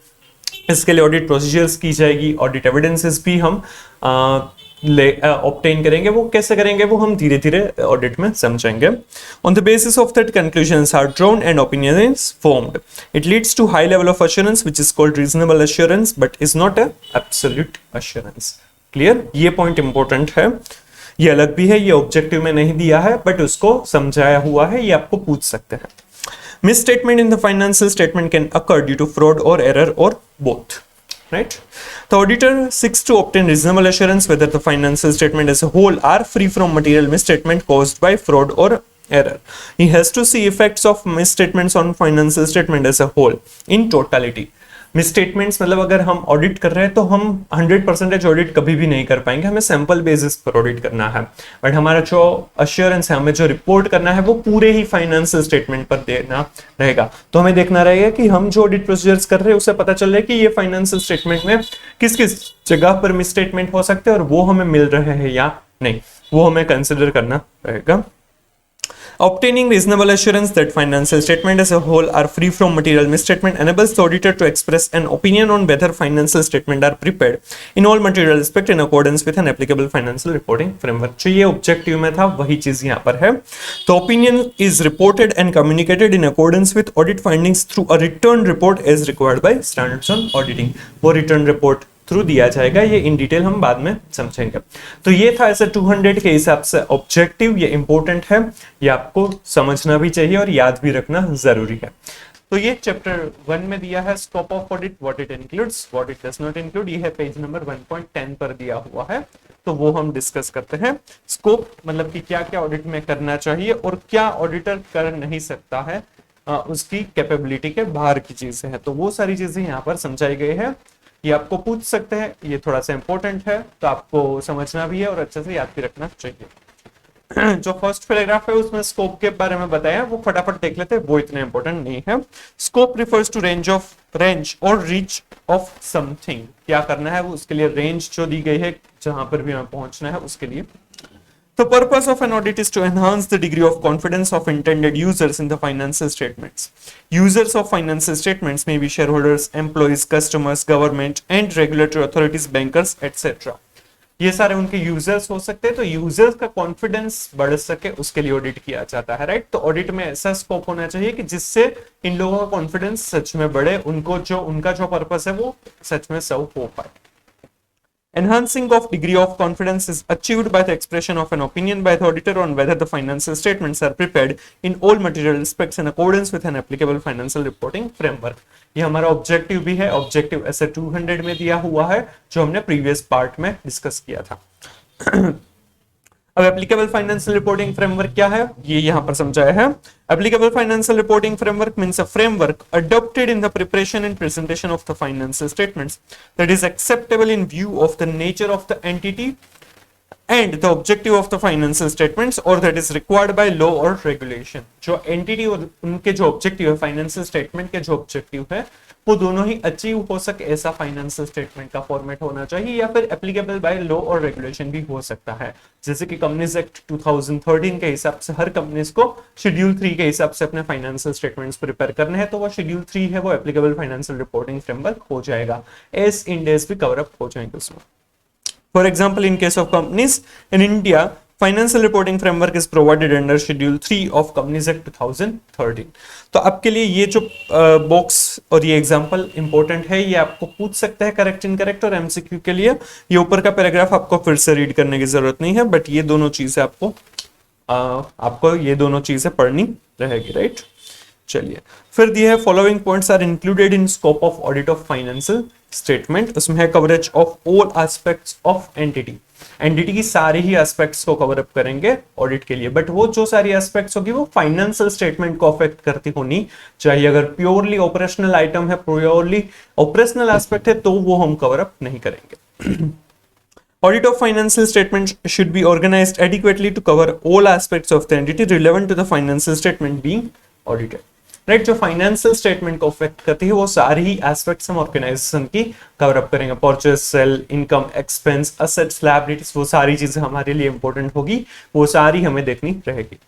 इसके लिए ऑडिट प्रोसीजर्स की जाएगी. ऑडिट एविडेंसेस भी हम ऑब्टेन करेंगे. वो कैसे करेंगे वो हम धीरे धीरे ऑडिट में समझेंगे. On the basis of that conclusions are drawn and opinion is formed. It leads to high level of assurance which is called reasonable assurance but is not a absolute assurance. Clear. ये पॉइंट इंपॉर्टेंट है. ये अलग भी है, ये ऑब्जेक्टिव में नहीं दिया है बट उसको समझाया हुआ है, ये आपको पूछ सकते हैं. Misstatement in the financial statement can occur due to fraud or error or both. Right? The auditor seeks to obtain reasonable assurance whether the financial statement as a whole are free from material misstatement caused by fraud or error. He has to see effects of misstatements on financial statement as a whole in totality. Misstatements मतलब अगर हम ऑडिट कर रहे हैं तो हम 100% ऑडिट कभी भी नहीं कर पाएंगे, हमें सैंपल बेसिस पर ऑडिट करना है. बट हमारा जो अश्योरेंस है, हमें जो रिपोर्ट करना है वो पूरे ही फाइनेंशियल स्टेटमेंट पर देना रहेगा. तो हमें देखना रहेगा कि हम जो ऑडिट प्रोसीजर्स कर रहे हैं उससे पता चल रहा है कि ये फाइनेंशियल स्टेटमेंट में किस किस जगह पर मिसस्टेटमेंट हो सकते हैं और वो हमें मिल रहे हैं या नहीं, वो हमें कंसिडर करना रहेगा. Obtaining reasonable assurance that financial statements as a whole are free from material misstatement enables the auditor to express an opinion on whether financial statements are prepared in all material respect in accordance with an applicable financial reporting framework. जो ये ऑब्जेक्टिव में था वही चीज यहाँ पर है. The opinion is reported and communicated in accordance with audit findings through a written report as required by standards on auditing. वो written report थ्रू दिया जाएगा. ये इन डिटेल हम बाद में समझेंगे. तो ये था ऐसे 200 के हिसाब से ऑब्जेक्टिव. ये इंपॉर्टेंट है, ये आपको समझना भी चाहिए और याद भी रखना जरूरी है. तो ये चैप्टर 1 में दिया है scope of audit, what it includes, what it does not include. ये है पेज नंबर 1.10 पर दिया हुआ है, तो वो हम डिस्कस करते हैं. स्कोप मतलब कि क्या क्या ऑडिट में करना चाहिए और क्या ऑडिटर कर नहीं सकता है, उसकी कैपेबिलिटी के बाहर की चीजें हैं. तो वो सारी चीजें यहाँ पर समझाई गई है. ये आपको पूछ सकते हैं, ये थोड़ा सा इंपॉर्टेंट है तो आपको समझना भी है और अच्छे से याद भी रखना चाहिए. जो फर्स्ट पैराग्राफ है उसमें स्कोप के बारे में बताया, वो फटाफट देख लेते हैं, वो इतना इंपॉर्टेंट नहीं है. स्कोप रिफर्स टू रेंज और रीच ऑफ समथिंग. क्या करना है वो, उसके लिए रेंज जो दी गई है जहां पर भी हमें पहुंचना है उसके लिए. The purpose of an audit is to enhance the degree of confidence of intended users in the financial statements. Users of financial statements may be shareholders, employees, customers, government and regulatory authorities, bankers, etc. ये सारे उनके यूजर्स हो सकते हैं. तो यूजर्स का कॉन्फिडेंस बढ़ सके उसके लिए ऑडिट किया जाता है. राइट. तो ऑडिट में ऐसा स्कोप होना चाहिए कि जिससे इन लोगों का कॉन्फिडेंस सच में बढ़े, उनका जो पर्पस है वो सच में सर्व हो पाए. Enhancing of degree of confidence is achieved by the expression of an opinion by the auditor on whether the financial statements are prepared in all material respects in accordance with an applicable financial reporting framework. ये हमारा ऑब्जेक्टिव भी है. ऑब्जेक्टिव ऐसे 200 में दिया हुआ है जो हमने प्रीवियस पार्ट में डिस्कस किया था. अब एप्लीकेबल फाइनेंशियल रिपोर्टिंग फ्रेमवर्क क्या है ये यहां पर समझाया है. Applicable financial reporting framework means a framework adopted in the preparation and presentation of the financial statements that is acceptable in view of the nature of the entity and the objective of the financial statements or that is required by law or regulation. जो entity और उनके जो objective है फाइनेंशियल स्टेटमेंट के जो ऑब्जेक्टिव है वो दोनों ही अचीव हो सके ऐसा फाइनेंशियल स्टेटमेंट का फॉर्मेट होना चाहिए, या फिर एप्लीकेबल बाय लॉ और रेगुलेशन भी हो सकता है. जैसे कि कंपनीज एक्ट 2013 के हिसाब से हर कंपनीज को शेड्यूल 3 के हिसाब से अपने फाइनेंशियल स्टेटमेंट्स प्रिपेयर करने हैं, तो वो शेड्यूल 3 है वो एप्लीकेबल फाइनेंशियल रिपोर्टिंग फ्रेमवर्क हो जाएगा. एस इंड एस भी कवर अप हो जाएंगे उसमें. For example, in case of companies in India financial reporting framework is provided under schedule 3 of companies act 2013। तो आपके लिए ये जो बॉक्स और ये एग्जांपल इंपॉर्टेंट है, ये आपको पूछ सकता है करेक्ट इनकरेक्ट और एमसीक्यू के लिए। ये ऊपर का पैराग्राफ आपको फिर से रीड करने की जरूरत नहीं है, बट ये दोनों चीजें आपको ये दोनों चीजें पढ़नी रहेगी, राइट। चलिए, फिर दिया है following points are included in scope of audit of financial statement. उसमें है coverage of all aspects of entity की सारे ही एस्पेक्ट्स को कवर अप करेंगे ऑडिट के लिए, बट वो जो सारी एस्पेक्ट्स होगी वो फाइनेंशियल स्टेटमेंट को अफेक्ट करती होनी चाहिए। अगर प्योरली ऑपरेशनल आइटम है, प्योरली ऑपरेशनल एस्पेक्ट है, तो वो हम कवर अप नहीं करेंगे। Audit of financial statements should be organized adequately to cover all aspects of the entity relevant to the financial statement being audited. राइट, जो फाइनेंशियल स्टेटमेंट को अफेक्ट करती है वो सारी ही एस्पेक्ट्स हम ऑर्गेनाइजेशन की कवर अप करेंगे। Purchase, sale, income, expense, assets, liabilities, वो सारी चीजें हमारे लिए इंपॉर्टेंट होगी, वो सारी हमें देखनी रहेगी।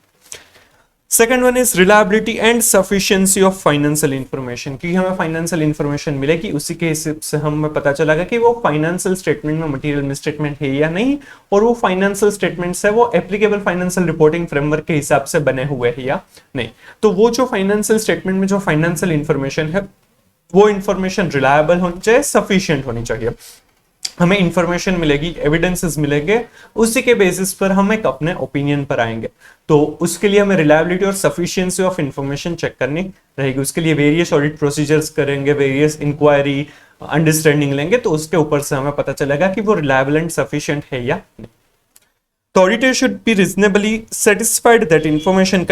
Second one is reliability and sufficiency of financial information, क्योंकि हमें फाइनेंशियल इंफॉर्मेशन मिलेगी, उसी के हिसाब से हमें पता चलेगा कि वो फाइनेंशियल स्टेटमेंट में मटेरियल मिसस्टेटमेंट है या नहीं, और वो फाइनेंशियल स्टेटमेंट्स है वो एप्लीकेबल फाइनेंशियल रिपोर्टिंग फ्रेमवर्क के हिसाब से बने हुए हैं या नहीं। तो वो जो फाइनेंशियल स्टेटमेंट में जो फाइनेंशियल इंफॉर्मेशन है वो इंफॉर्मेशन रिलायबल होनी चाहिए, सफिशिएंट होनी चाहिए। हमें इंफॉर्मेशन मिलेगी, एविडेंसेस मिलेंगे, उसी के बेसिस पर हम एक अपने ओपिनियन पर आएंगे। तो उसके लिए हमें रिलायबिलिटी और सफिशिएंसी ऑफ इंफॉर्मेशन चेक करनी रहेगी। उसके लिए वेरियस ऑडिट प्रोसीजर्स करेंगे, वेरियस इंक्वायरी अंडरस्टैंडिंग लेंगे, तो उसके ऊपर से हमें पता चलेगा कि वो रिलायबल एंड सफिशिएंट है या नहीं। The auditor should be reasonably satisfied that information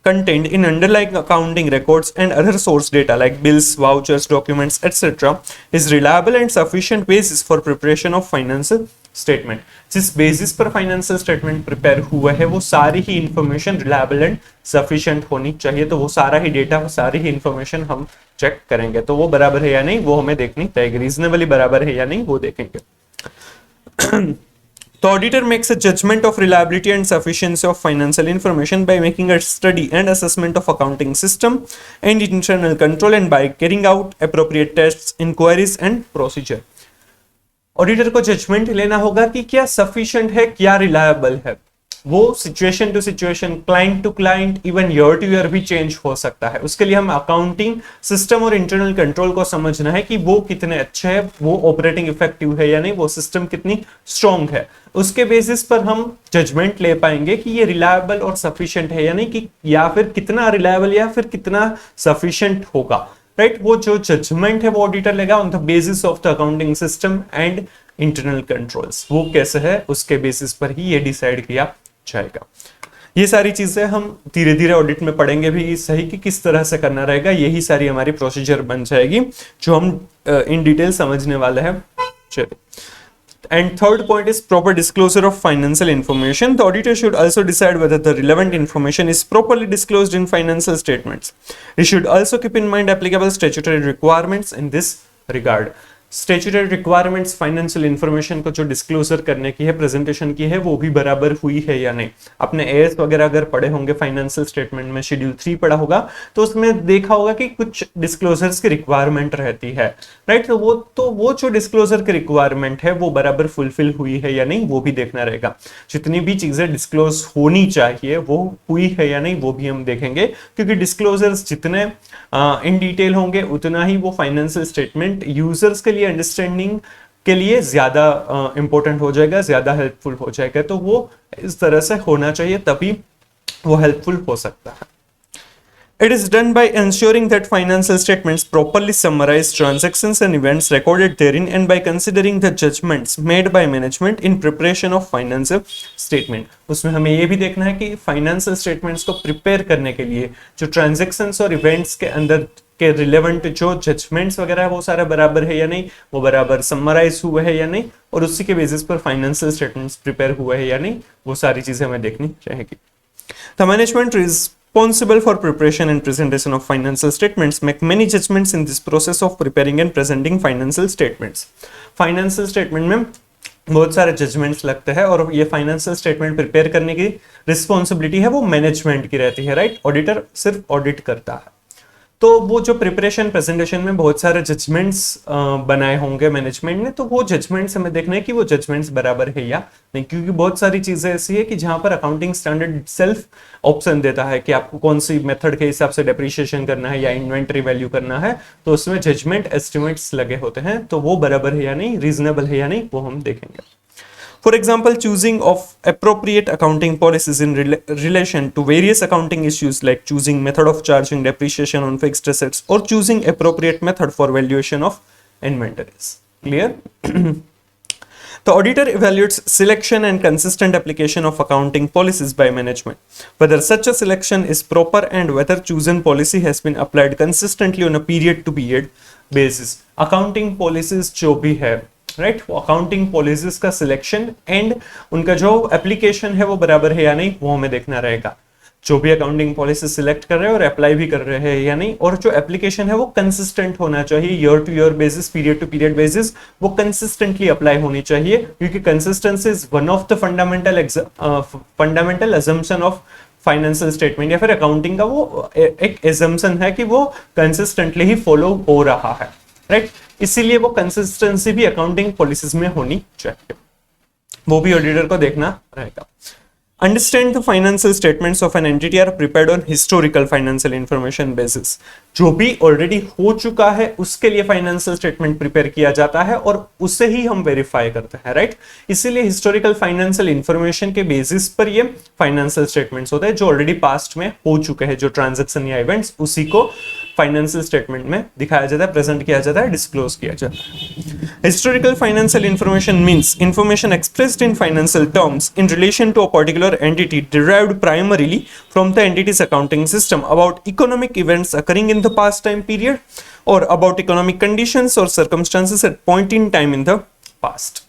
contained in underlying accounting records and other source data like bills, vouchers, documents, etc. is reliable and sufficient basis for preparation of financial statement. जिस बेसिस पर फाइनेंशियल स्टेटमेंट प्रिपेयर हुआ है वो सारी ही इंफॉर्मेशन रिलायबल एंड सफिशिएंट होनी चाहिए। तो वो सारा ही डेटा, वो सारी ही इंफॉर्मेशन हम चेक करेंगे, तो वो बराबर है या नहीं वो हमें देखनी चाहिए, रीजनेबली बराबर है या नहीं वो देखेंगे। The auditor makes a judgment of reliability and sufficiency of financial information by making a study and assessment of accounting system and internal control and by carrying out appropriate tests, inquiries and procedure. Auditor को जजमेंट लेना होगा कि क्या सफिशिएंट है, क्या रिलायबल है। वो situation to situation, client to client, even year to year भी चेंज हो सकता है। उसके लिए हम अकाउंटिंग सिस्टम और इंटरनल कंट्रोल को समझना है कि वो कितने अच्छे हैं, वो ऑपरेटिंग इफेक्टिव है या नहीं, वो सिस्टम कितनी स्ट्रॉन्ग है। उसके बेसिस पर हम जजमेंट ले पाएंगे कि ये रिलायबल और सफिशिएंट है या नहीं, कि या फिर कितना रिलायबल या फिर कितना सफिशिएंट होगा, राइट। वो जो जजमेंट है वो ऑडिटर लेगा on the basis of the accounting system and internal controls. वो कैसे है उसके बेसिस पर ही ये डिसाइड किया जाएगा। ये सारी चीजें हम धीरे धीरे ऑडिट में पढ़ेंगे भी सही कि किस तरह से करना रहेगा। यही सारी हमारी प्रोसीजर बन जाएगी जो हम इन डिटेल समझने वाले हैं। चलिए, and third point is proper disclosure of financial information. The auditor should also decide whether the relevant information is properly disclosed in financial statements. He should also keep in mind applicable statutory requirements in this regard. Statutory requirements financial information को जो डिस्क्लोजर करने की है, प्रेजेंटेशन की है, वो भी बराबर हुई है या नहीं। अपने एएस वगैरह अगर पढ़े होंगे, फाइनेंशियल स्टेटमेंट में शेड्यूल 3 पढ़ा होगा, तो उसमें देखा होगा कि कुछ डिस्क्लोजर्स की रिक्वायरमेंट रहती है, राइट। तो वो जो डिस्क्लोजर की रिक्वायरमेंट है वो बराबर फुलफिल हुई है या नहीं वो भी देखना रहेगा। जितनी भी चीजें डिस्क्लोज होनी चाहिए वो हुई है या नहीं वो भी हम देखेंगे, क्योंकि डिस्क्लोजर्स जितने इन डिटेल होंगे उतना ही वो फाइनेंशियल स्टेटमेंट यूजर्स के लिए अंडरस्टैंडिंग के लिए ज्यादा इंपॉर्टेंट हो जाएगा, ज्यादा हेल्पफुल हो जाएगा। तो वो इस तरह से होना चाहिए, तभी वो हेल्पफुल हो सकता है। It is done by ensuring that financial statements properly summarize transactions and events recorded therein and by considering the judgments made by management in preparation of financial statement. उसमें हमें ये भी देखना है कि फाइनेंशियल स्टेटमेंट्स को प्रिपेयर करने के लिए जो ट्रांजैक्शंस और इवेंट्स के अंदर के रिलेवेंट जो जजमेंट्स वगैरह है वो सारा बराबर है या नहीं, वो बराबर समराइज हुए है या नहीं, और उसी के बेसिस पर फाइनेंशियल स्टेटमेंट्स प्रिपेयर हुए है या नहीं, वो सारी चीजें हमें देखनी रहेगी। The management responsible for preparation and presentation of financial statements make many judgments in this process of preparing and presenting financial statements. Financial statement में बहुत सारे जजमेंट्स लगते हैं और ये फाइनेंशियल स्टेटमेंट प्रिपेयर करने की रिस्पॉन्सिबिलिटी है वो मैनेजमेंट की रहती है, राइट। ऑडिटर सिर्फ ऑडिट करता है। तो वो जो प्रिपरेशन प्रेजेंटेशन में बहुत सारे जजमेंट्स बनाए होंगे मैनेजमेंट ने, तो वो जजमेंट्स हमें देखना है कि वो जजमेंट्स बराबर है या नहीं, क्योंकि बहुत सारी चीजें ऐसी है कि जहां पर अकाउंटिंग स्टैंडर्ड सेल्फ ऑप्शन देता है कि आपको कौन सी मेथड के हिसाब से डेप्रिसिएशन करना है या इन्वेंटरी वैल्यू करना है, तो उसमें जजमेंट एस्टिमेट्स लगे होते हैं, तो वो बराबर है या नहीं, रीजनेबल है या नहीं, वो हम देखेंगे. For example, choosing of appropriate accounting policies in relation to various accounting issues like choosing method of charging depreciation on fixed assets or choosing appropriate method for valuation of inventories. Clear? The auditor evaluates selection and consistent application of accounting policies by management, whether such a selection is proper and whether chosen policy has been applied consistently on a period to period basis. Accounting policies जो भी है, राइट, अकाउंटिंग पॉलिसीज का सिलेक्शन एंड उनका जो एप्लीकेशन है वो बराबर है या नहीं, वो हमें देखना रहेगा. जो भी अकाउंटिंग पॉलिसी सिलेक्ट कर रहे हैं और अप्लाई भी कर रहे हैं या नहीं, और जो एप्लीकेशन है वो कंसिस्टेंट होना चाहिए, year to year basis, period to period basis, वो कंसिस्टेंटली अप्लाई होनी चाहिए, क्योंकि consistency is one of the fundamental assumption of financial statement, या फिर अकाउंटिंग का वो एक एजम्पशन है कि वो कंसिस्टेंटली ही फॉलो हो रहा है, राइट. इसीलिए वो कंसिस्टेंसी भी अकाउंटिंग पॉलिसीज में होनी चाहिए, वो भी ऑडिटर को देखना रहेगा. Understand the financial statements of an entity are prepared on historical financial information basis. जो भी ऑलरेडी हो चुका है उसके लिए फाइनेंशियल स्टेटमेंट प्रिपेयर किया जाता है और उसे ही हम वेरीफाई करते हैं, राइट. इसीलिए हिस्टोरिकल फाइनेंशियल इंफॉर्मेशन के बेसिस पर ये फाइनेंशियल स्टेटमेंट्स होते हैं जो ऑलरेडी पास्ट में हो चुके हैं, जो ट्रांजैक्शन या इवेंट्स, उसी को फाइनेंशियल स्टेटमेंट में दिखाया जाता है, प्रेजेंट किया जाता है, डिस्क्लोज किया जाता है. Historical financial information means information expressed in financial terms in relation to a particular entity derived primarily from the entity's accounting system about economic events occurring in the past time period or about economic conditions or circumstances at point in time in the past.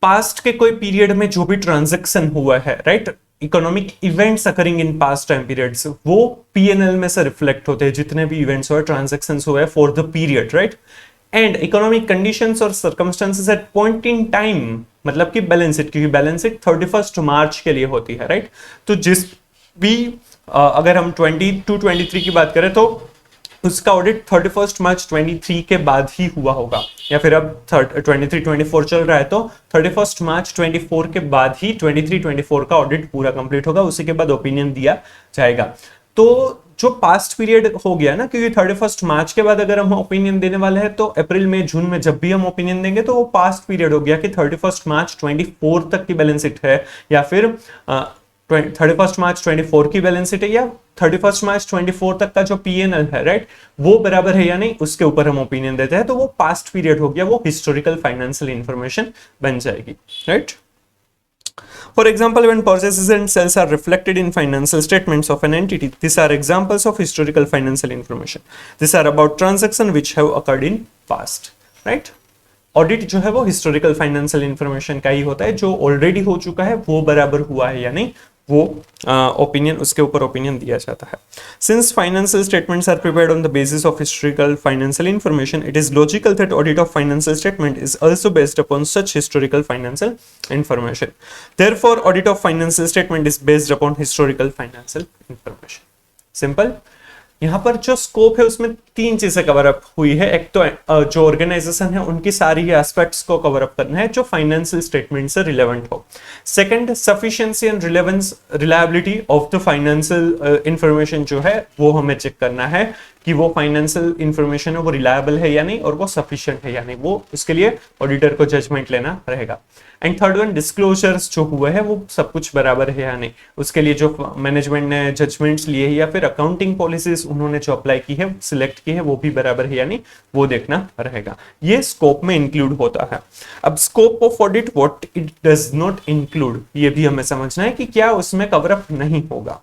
Past के कोई पीरियड में जो भी ट्रांजैक्शन हुआ है, right, economic events occurring in past time periods, वो पीएनएल में से रिफ्लेक्ट होते हैं, जितने भी इवेंट्स हुए, ट्रांजैक्शंस हुए for the period, right. And economic conditions और circumstances at point in time, मतलब कि बैलेंस शीट, क्योंकि बैलेंस शीट 31 मार्च के लिए होती है, राइट. तो जिस भी अगर हम 22-23 की बात करें तो उसका ऑडिट 31 मार्च 23 के बाद ही हुआ होगा, या फिर अब 23-24 चल रहा है तो 31 मार्च 24 के बाद ही 23-24 का ऑडिट पूरा कंप्लीट होगा, उसी के बाद ओपिनियन दिया जाएगा. तो जो पास्ट पीरियड हो गया ना, क्योंकि 31 मार्च के बाद अगर हम ओपिनियन देने वाले हैं तो अप्रैल में, जून में जब भी हम ओपिनियन देंगे तो वो पास्ट पीरियड हो गया कि 31 मार्च 24 तक की बैलेंस शीट है, या फिर 31 मार्च 24 की बैलेंस शीट है, या 31 मार्च 24 तक का जो पीएनएल है, राइट, वो बराबर है या नहीं, उसके ऊपर हम ओपिनियन देते हैं, तो वो पास्ट पीरियड हो गया, वो हिस्टोरिकल फाइनेंशियल इंफॉर्मेशन बन जाएगी, right. For example, when purchases and sales are reflected in financial statements of an entity, these are examples of historical financial information. These are about transactions which have occurred in past, right? Audit जो है वो हिस्टोरिकल फाइनेंशियल इंफॉर्मेशन का ही होता है, जो ऑलरेडी हो चुका है वो बराबर हुआ है या नहीं, वो ओपिनियन, उसके ऊपर ओपिनियन दिया जाता है. Since financial statements are prepared on the basis of historical financial information, it is logical that audit of financial statement is also based upon such historical financial information. Therefore, audit of financial statement is based upon historical financial information. Simple. यहाँ पर जो स्कोप है उसमें तीन चीजें कवर अप हुई है. एक तो जो ऑर्गेनाइजेशन है उनकी सारी एस्पेक्ट्स को कवर अप करना है जो फाइनेंशियल स्टेटमेंट से रिलेवेंट हो. Second, sufficiency and reliability of the financial information जो है वो हमें चेक करना है कि वो फाइनेंशियल इंफॉर्मेशन है वो रिलायबल है या नहीं और वो सफिशिएंट है या नहीं, वो उसके लिए ऑडिटर को जजमेंट लेना रहेगा. एंड थर्ड वन, डिस्क्लोजर्स जो हुए हैं वो सब कुछ बराबर है या नहीं, उसके लिए जो मैनेजमेंट ने जजमेंट्स लिए या फिर अकाउंटिंग पॉलिसीज उन्होंने जो अप्लाई की है, सिलेक्ट की है, वो भी बराबर है या नहीं, वो देखना रहेगा. ये स्कोप में इंक्लूड होता है. अब scope of audit what it does not include, ये भी हमें समझना है कि क्या उसमें कवर अप नहीं होगा.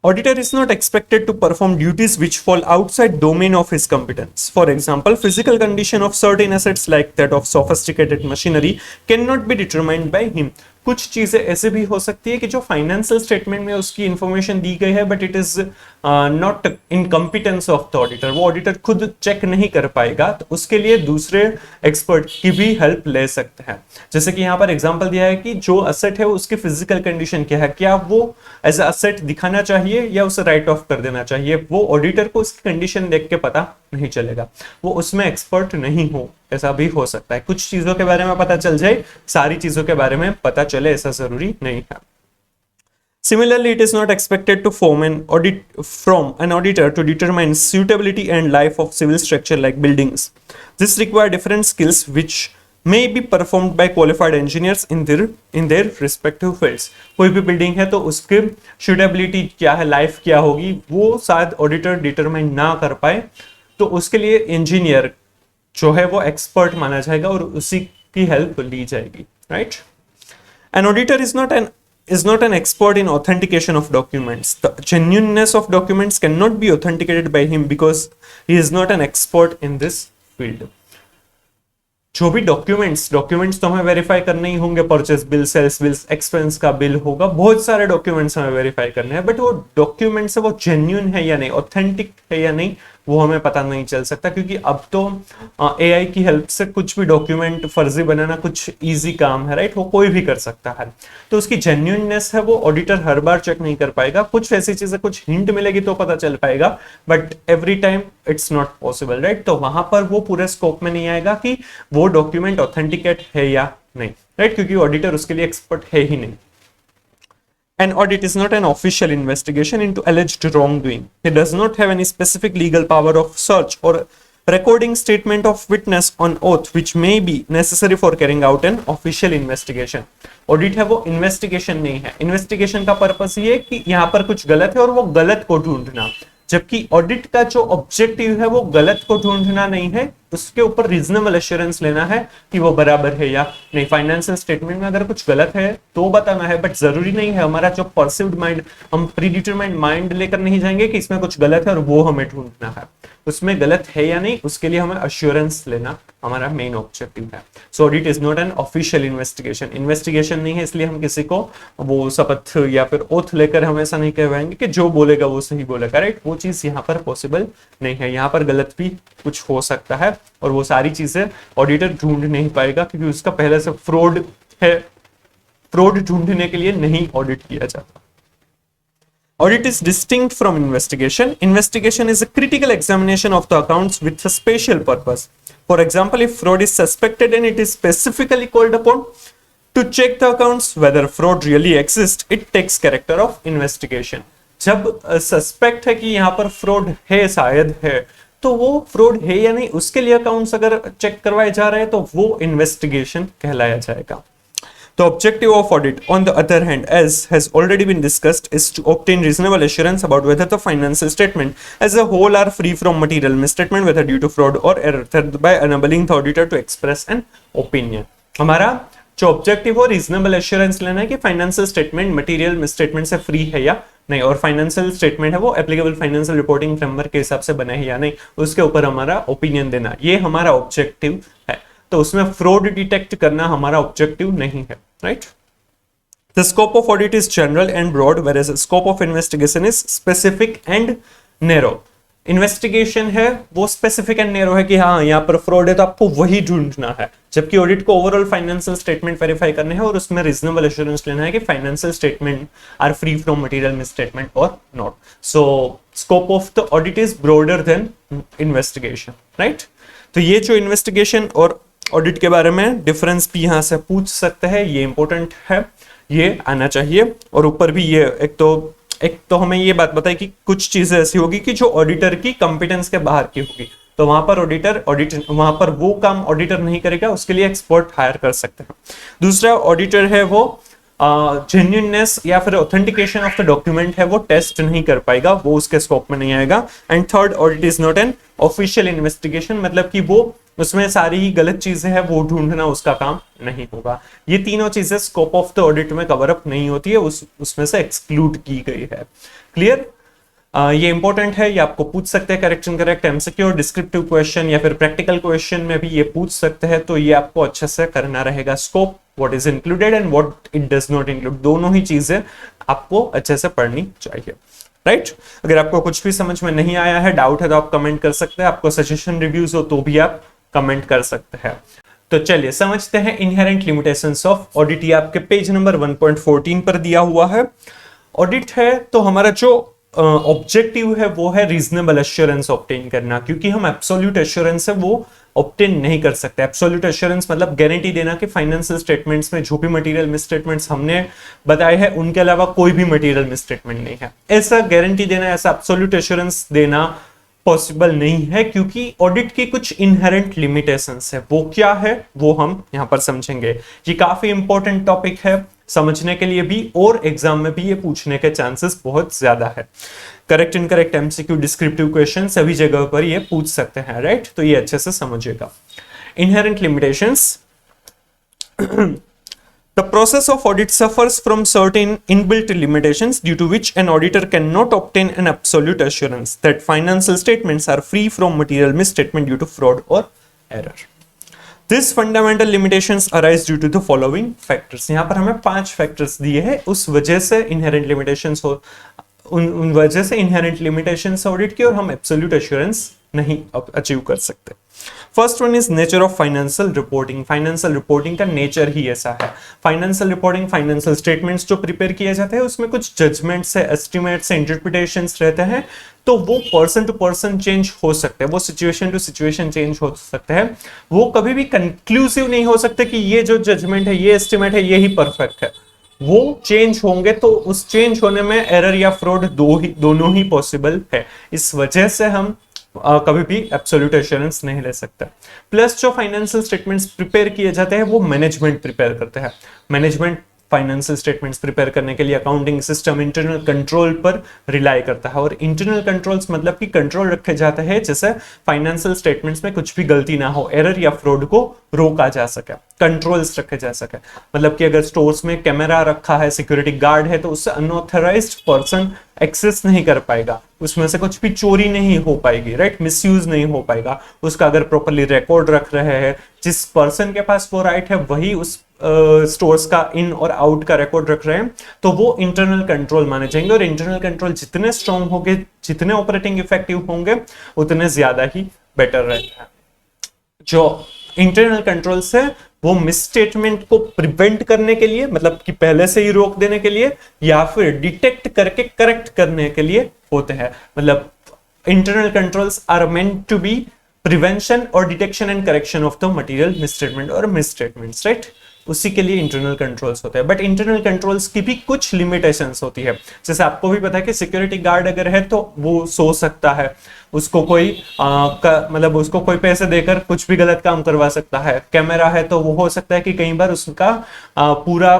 Auditor is not expected to perform duties which fall outside domain of his competence. For example, physical condition of certain assets like that of sophisticated machinery cannot be determined by him. कुछ चीजें ऐसे भी हो सकती है कि जो फाइनेंशियल स्टेटमेंट में उसकी इंफॉर्मेशन दी गई है but it is not in competence of the auditor, वो ऑडिटर खुद चेक नहीं कर पाएगा, तो उसके लिए दूसरे एक्सपर्ट की भी हेल्प ले सकते हैं। जैसे कि यहाँ पर एग्जांपल दिया है कि जो असेट है उसकी फिजिकल कंडीशन क्या है, क्या वो एज असेट दिखाना चाहिए या उसे राइट ऑफ कर देना चाहिए, वो ऑडिटर को उसकी कंडीशन देख के पता नहीं चलेगा, वो उसमें एक्सपर्ट नहीं हो, ऐसा भी हो सकता है। कुछ चीजों के बारे में पता चल जाए, सारी चीजों के बारे में पता चले ऐसा जरूरी नहीं है। Similarly, it is not expected to form an audit from an auditor to determine suitability and life of civil structure like buildings. This require different skills which may be performed by qualified engineers in their respective fields. कोई भी बिल्डिंग है तो उसके suitability क्या है, लाइफ क्या होगी, वो शायद ऑडिटर डिटरमाइन ना कर पाए, तो उसके लिए इंजीनियर जो है वो एक्सपर्ट माना जाएगा और उसी की हेल्प ली जाएगी, right. An auditor is not an expert in authentication of documents. The genuineness of documents cannot be authenticated by him because he is not an expert in this field. जो भी डॉक्यूमेंट्स तो हमें वेरीफाई करने ही होंगे, purchase bill, sales bills, expense का बिल होगा, बहुत सारे डॉक्यूमेंट्स हमें वेरीफाई करने हैं, बट वो डॉक्यूमेंट्स है वो जेन्युइन है या नहीं, ऑथेंटिक है या नहीं, वो हमें पता नहीं चल सकता, क्योंकि अब तो एआई की हेल्प से कुछ भी डॉक्यूमेंट फर्जी बनाना कुछ इजी काम है, राइट, वो कोई भी कर सकता है। तो उसकी जेन्युइननेस है वो ऑडिटर हर बार चेक नहीं कर पाएगा, कुछ ऐसी चीजें, कुछ हिंट मिलेगी तो पता चल पाएगा, but every time it's not possible, right. तो वहां पर वो पूरे स्कोप में नहीं आएगा कि वो डॉक्यूमेंट ऑथेंटिकेट है या नहीं, राइट, क्योंकि ऑडिटर उसके लिए एक्सपर्ट है ही नहीं। An audit is not an official investigation into alleged wrongdoing. It does not have any specific legal power of search or recording statement of witness on oath which may be necessary for carrying out an official investigation. Audit है वो investigation नहीं है। Investigation का पर्पस ये है कि यहाँ पर कुछ गलत है और वो गलत को ढूंढना, जबकि ऑडिट का जो ऑब्जेक्टिव है वो गलत को ढूंढना नहीं है, उसके ऊपर रीजनेबल एश्योरेंस लेना है कि वो बराबर है या नहीं। फाइनेंशियल स्टेटमेंट में अगर कुछ गलत है तो बताना है, बट जरूरी नहीं है, हमारा जो परसिव्ड माइंड, हम प्रीडिटरमाइंड माइंड लेकर नहीं जाएंगे कि इसमें कुछ गलत है और वो हमें ढूंढना है, उसमें गलत है या नहीं उसके लिए हमें अश्योरेंस लेना हमारा मेन ऑब्जेक्टिव है। So audit is not an official investigation नहीं है, इसलिए हम किसी को वो शपथ या फिर ओथ लेकर हमेशा नहीं कहवाएंगे कि जो बोलेगा वो सही बोलेगा, राइट, वो चीज यहाँ पर पॉसिबल नहीं है। यहाँ पर गलत भी कुछ हो सकता है और वो सारी चीजें ऑडिटर ढूंढ नहीं पाएगा, क्योंकि उसका पहले से फ्रॉड है, फ्रॉड ढूंढने के लिए नहीं ऑडिट किया जाता। Audit is distinct from investigation. Investigation is a critical examination of the accounts with a special purpose. For example, if fraud is suspected and it is specifically called upon to check the accounts whether fraud really exists, it takes character of investigation. जब सस्पेक्ट है कि यहाँ पर फ्रॉड है, शायद है, तो वो फ्रॉड है या नहीं उसके लिए अकाउंट्स अगर चेक करवाए जा रहे हैं तो वो इन्वेस्टिगेशन कहलाया जाएगा। The objective of audit, on the other hand, as has already been discussed, is to obtain reasonable assurance about whether the financial statement as a whole are free from material misstatement, whether due to fraud or error, thereby enabling the auditor to express an opinion. हमारा जो ऑब्जेक्टिव हो रीजनेबल एश्योरेंस लेना है कि फाइनेंशियल स्टेटमेंट मटेरियल मिसस्टेटमेंट से फ्री है या नहीं, और फाइनेंशियल स्टेटमेंट है वो एप्लीकेबल फाइनेंशियल रिपोर्टिंग फ्रेमवर्क के हिसाब से बना है या नहीं, उसके ऊपर हमारा ओपिनियन देना, ये हमारा ऑब्जेक्टिव है। तो उसमें फ्रॉड डिटेक्ट करना हमारा ऑब्जेक्टिव नहीं है, right. The scope of audit is general and broad, whereas the scope of investigation is specific and narrow. Investigation है वो स्पेसिफिक एंड नैरो है कि हाँ यहाँ पर फ्रॉड है तो आपको वही ढूंढना है, जबकि ऑडिट को ओवरऑल फाइनेंशियल स्टेटमेंट वेरीफाई करने हैं और उसमें रीजनेबल एश्योरेंस लेना है कि financial statement are free from material misstatement और not. So scope of the audit is broader than investigation, right. तो ये जो इन्वेस्टिगेशन और ऑडिट के बारे में डिफरेंस भी यहाँ से पूछ सकते हैं, ये इंपॉर्टेंट है, ये आना चाहिए। और ऊपर भी ये एक तो हमें ये बात बताई कि कुछ चीजें ऐसी होगी कि जो ऑडिटर की कॉम्पिटेंस के बाहर की होगी, तो वहां पर वहां पर वो काम ऑडिटर नहीं करेगा, उसके लिए एक्सपर्ट हायर कर सकते हैं। दूसरा ऑडिटर है वो जेन्युइननेस या फिर ऑथेंटिकेशन ऑफ द डॉक्यूमेंट है वो टेस्ट नहीं कर पाएगा, वो उसके स्कोप में नहीं आएगा। And third, audit is not an official investigation, मतलब कि वो उसमें सारी ही गलत चीजें हैं वो ढूंढना उसका काम नहीं होगा। ये तीनों चीजें स्कोप ऑफ द ऑडिट में कवर अप नहीं होती है, उसमें से एक्सक्लूड की गई है। क्लियर। ये इंपॉर्टेंट है, ये आपको पूछ सकते हैं करेक्ट इनकरेक्ट एमसीक्यू और डिस्क्रिप्टिव क्वेश्चन या फिर प्रैक्टिकल क्वेश्चन में भी ये पूछ सकते हैं, तो ये आपको अच्छे से करना रहेगा। Scope, what is included and what it does not include, दोनों ही चीजें आपको अच्छे से पढ़नी चाहिए, राइट। अगर आपको कुछ भी समझ में नहीं आया है, डाउट है, तो आप कमेंट कर सकते हैं। आपको सजेशन रिव्यूज हो तो भी आप कमेंट कर सकते हैं। तो चलिए समझते हैं इनहेरेंट लिमिटेशंस ऑफ ऑडिट। ये आपके पेज नंबर 1.14 पर दिया हुआ है। ऑडिट है तो हमारा जो ऑब्जेक्टिव है वो है रीजनेबल एश्योरेंस ऑब्टेन करना, क्योंकि हम एब्सोल्यूट एश्योरेंस है वो ऑब्टेन नहीं कर सकते। एब्सोल्यूट एश्योरेंस मतलब गारंटी देना कि फाइनेंशियल स्टेटमेंट्स में जो भी मटेरियल मिसस्टेटमेंट्स हमने बताए हैं उनके अलावा कोई भी मटेरियल मिसस्टेटमेंट नहीं है, ऐसा गारंटी देना, ऐसा एब्सोल्यूट एश्योरेंस देना पॉसिबल नहीं है, क्योंकि ऑडिट की कुछ इनहेरेंट लिमिटेशंस है। वो क्या है वो हम यहां पर समझेंगे। ये काफी इंपॉर्टेंट टॉपिक है समझने के लिए भी, और एग्जाम में भी ये पूछने के चांसेस बहुत ज्यादा है। Correct incorrect MCQ descriptive question सभी जगह पर ये पूछ सकते हैं, राइट। तो ये अच्छे से समझिएगा। Inherent limitations, the process of audit suffers from certain inbuilt limitations due to which an auditor cannot obtain an absolute assurance that financial statements are free from material misstatement due to fraud or error. These fundamental limitations arise due to the following factors. यहाँ पर हमें 5 factors दिए हैं, उस वजह से inherent limitations हो, उन वजह से inherent limitations ऑडिट की, और हम absolute assurance नहीं अचीव कर सकते। First one is nature of financial reporting. Financial reporting का नेचर ही ऐसा है। फाइनेंशियल रिपोर्टिंग, फाइनेंशियल स्टेटमेंट्स जो प्रिपेयर किए जाते हैं उसमें कुछ जजमेंट्स है, एस्टिमेट्स है, इंटरप्रिटेशंस रहते हैं, तो वो पर्सन टू पर्सन चेंज हो सकते हैं, वो सिचुएशन टू सिचुएशन चेंज हो सकते हैं। वो कभी भी कंक्लूसिव नहीं हो सकते कि ये जो जजमेंट है, ये एस्टिमेट है, ये ही परफेक्ट है। वो चेंज होंगे, तो उस चेंज होने में एरर या फ्रॉड दोनों ही पॉसिबल है। इस वजह से हम कभी भी एब्सोल्यूट एश्योरेंस नहीं ले सकते। प्लस जो फाइनेंशियल स्टेटमेंट्स प्रिपेयर किए जाते हैं वो मैनेजमेंट प्रिपेयर करते हैं। मैनेजमेंट फाइनेंशियल स्टेटमेंट्स प्रिपेयर करने के लिए अकाउंटिंग सिस्टम इंटरनल कंट्रोल पर रिलाई करता है, और इंटरनल कंट्रोल्स मतलब कि कंट्रोल रखे जाते हैं जैसे फाइनेंशियल स्टेटमेंट्स में कुछ भी गलती ना हो, एरर या फ्रॉड को रोका जा सके, कंट्रोल्स रखे जा सके। मतलब कि अगर स्टोर्स में कैमरा रखा है, सिक्योरिटी गार्ड है, तो उससे अनऑथराइज्ड पर्सन एक्सेस नहीं कर पाएगा, उसमें से कुछ भी चोरी नहीं हो पाएगी, राइट, मिसयूज नहीं हो पाएगा। उसका अगर प्रॉपर्ली रिकॉर्ड रख रहे हैं, जिस पर्सन के पास वो राइट है वही उस स्टोर्स का इन और आउट का रिकॉर्ड रख रहे हैं, तो वो इंटरनल कंट्रोल माने जाएंगे। और इंटरनल कंट्रोल जितने स्ट्रॉन्ग होंगे, जितने ऑपरेटिंग इफेक्टिव होंगे, उतने ज्यादा ही बेटर रहता है। जो इंटरनल कंट्रोल से वो मिसस्टेटमेंट को प्रिवेंट करने के लिए, मतलब कि पहले से ही रोक देने के लिए, या फिर डिटेक्ट करके करेक्ट करने के लिए होते हैं। मतलब internal controls are meant to be prevention और detection and correction of the material misstatement और मिसस्टेटमेंट्स, राइट। उसी के लिए इंटरनल कंट्रोल्स होते हैं। बट इंटरनल कंट्रोल्स की भी कुछ लिमिटेशंस होती है। जैसे आपको भी पता है कि सिक्योरिटी गार्ड अगर है तो वो सो सकता है, उसको कोई मतलब उसको कोई पैसे देकर कुछ भी गलत काम करवा सकता है। कैमरा है तो वो हो सकता है कि कई बार उसका पूरा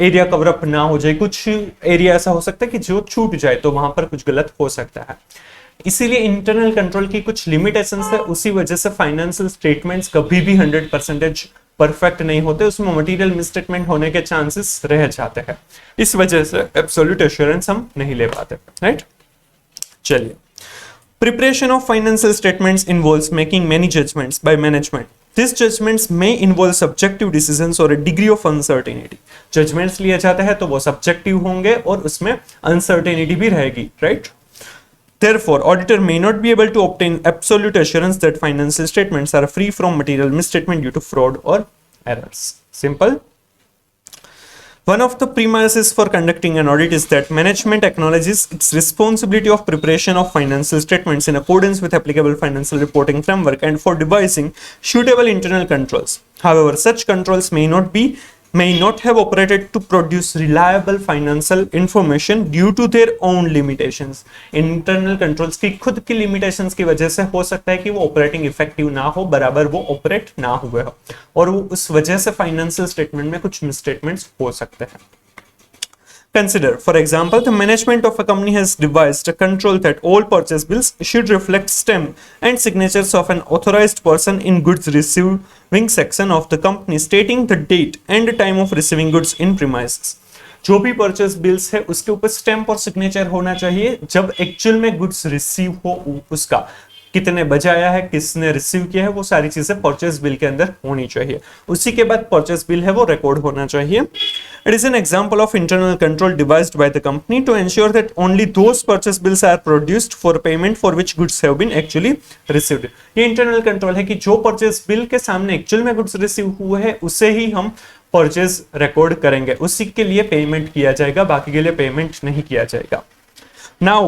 एरिया कवर अप ना हो जाए, कुछ एरिया ऐसा हो सकता है कि जो छूट जाए, तो वहां पर कुछ गलत हो सकता है। इसीलिए इंटरनल कंट्रोल की कुछ लिमिटेशंस है। उसी वजह से फाइनेंशियल स्टेटमेंट्स कभी भी 100% परफेक्ट नहीं होते, उसमें मटेरियल मिसस्टेटमेंट होने के चांसेस रह जाते हैं। इस वजह से एब्सोल्यूट एश्योरेंस हम नहीं ले पाते, राइट। चलिए, preparation of financial statements involves making many judgments by management. These judgments may involve subjective decisions or a degree of uncertainty. Judgments लिए जाते हैं तो वो subjective होंगे और उसमें uncertainty भी रहेगी, right? Therefore, auditor may not be able to obtain absolute assurance that financial statements are free from material misstatement due to fraud or errors. Simple. One of the premises for conducting an audit is that management acknowledges its responsibility of preparation of financial statements in accordance with applicable financial reporting framework and for devising suitable internal controls. However, such controls may not have operated to produce reliable financial information due to their own limitations. Internal controls की खुद की limitations की वजह से हो सकता है कि वो operating effective ना हो, बराबर वो operate ना हुए हो, और वो उस वजह से financial statement में कुछ misstatements हो सकते हैं। Consider, for example, the management of a company has devised a control that all purchase bills should reflect stamp and signatures of an authorized person in goods receiving section of the company stating the date and the time of receiving goods in premises. जो भी परचेस बिल्स है उसके ऊपर स्टैंप और सिग्नेचर होना चाहिए जब एक्चुअल में गुड्स रिसीव हो, उसका कितने बजे आया है, किसने रिसीव किया है, वो सारी चीजें परचेस बिल के अंदर होनी चाहिए। उसी के बाद परचेस बिल है वो रिकॉर्ड होना चाहिए। It is an example of internal control devised by the company to ensure that only those purchase bills are produced for payment for which goods have been actually received. ये इंटरनल कंट्रोल है कि जो परचेस बिल के सामने एक्चुअल में गुड्स रिसीव हुए हैं उसे ही हम परचेस रिकॉर्ड करेंगे, उसी के लिए पेमेंट किया जाएगा, बाकी के लिए पेमेंट नहीं किया जाएगा। Now,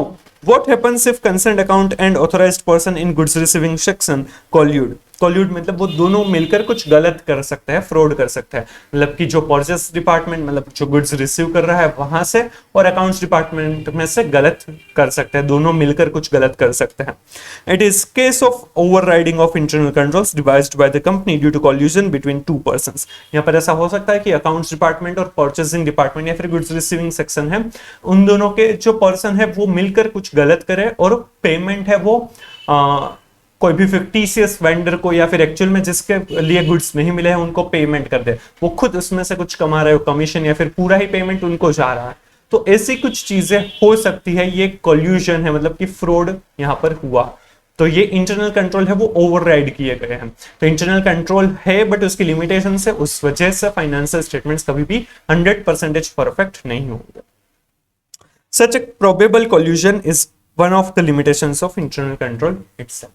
what happens if concerned account and authorized person in goods receiving section collude? कॉल्यूड मतलब वो दोनों मिलकर कुछ गलत कर सकते हैं, फ्रॉड कर सकते हैं। मतलब कि जो परचेस डिपार्टमेंट मतलब जो गुड्स रिसीव कर रहा है वहां से और अकाउंट्स डिपार्टमेंट में से गलत कर सकते हैं, दोनों मिलकर कुछ गलत कर सकते हैं। It is case of overriding of internal controls devised by the company due to collusion between two persons. यहाँ पर ऐसा हो सकता है कि अकाउंट्स डिपार्टमेंट और परचेसिंग डिपार्टमेंट या फिर गुड्स रिसीविंग सेक्शन है, उन दोनों के जो पर्सन है वो मिलकर कुछ गलत करे और पेमेंट है वो कोई भी फिक्टिशियस वेंडर को या फिर एक्चुअल में जिसके लिए गुड्स नहीं मिले हैं उनको पेमेंट कर दे, वो खुद उसमें से कुछ कमा रहे हो कमीशन या फिर पूरा ही पेमेंट उनको जा रहा है। तो ऐसी कुछ चीजें हो सकती है, ये कॉल्यूजन है, मतलब कि फ्रॉड यहां पर हुआ। तो ये इंटरनल कंट्रोल है वो ओवरराइड किए गए हैं। तो इंटरनल कंट्रोल है बट उसकी लिमिटेशन है, उस वजह से फाइनेंशियल स्टेटमेंट्स कभी भी 100% परफेक्ट नहीं होंगे। Such a probable collusion is one of the limitations of internal control itself.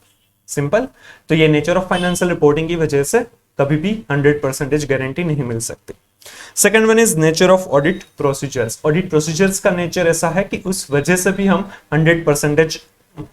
Simple. तो ये नेचर ऑफ फाइनेंशियल रिपोर्टिंग की वजह से कभी भी 100% गारंटी नहीं मिल सकती। Second one is nature of audit procedures. Audit procedures का नेचर ऐसा है कि उस वजह से भी हम 100%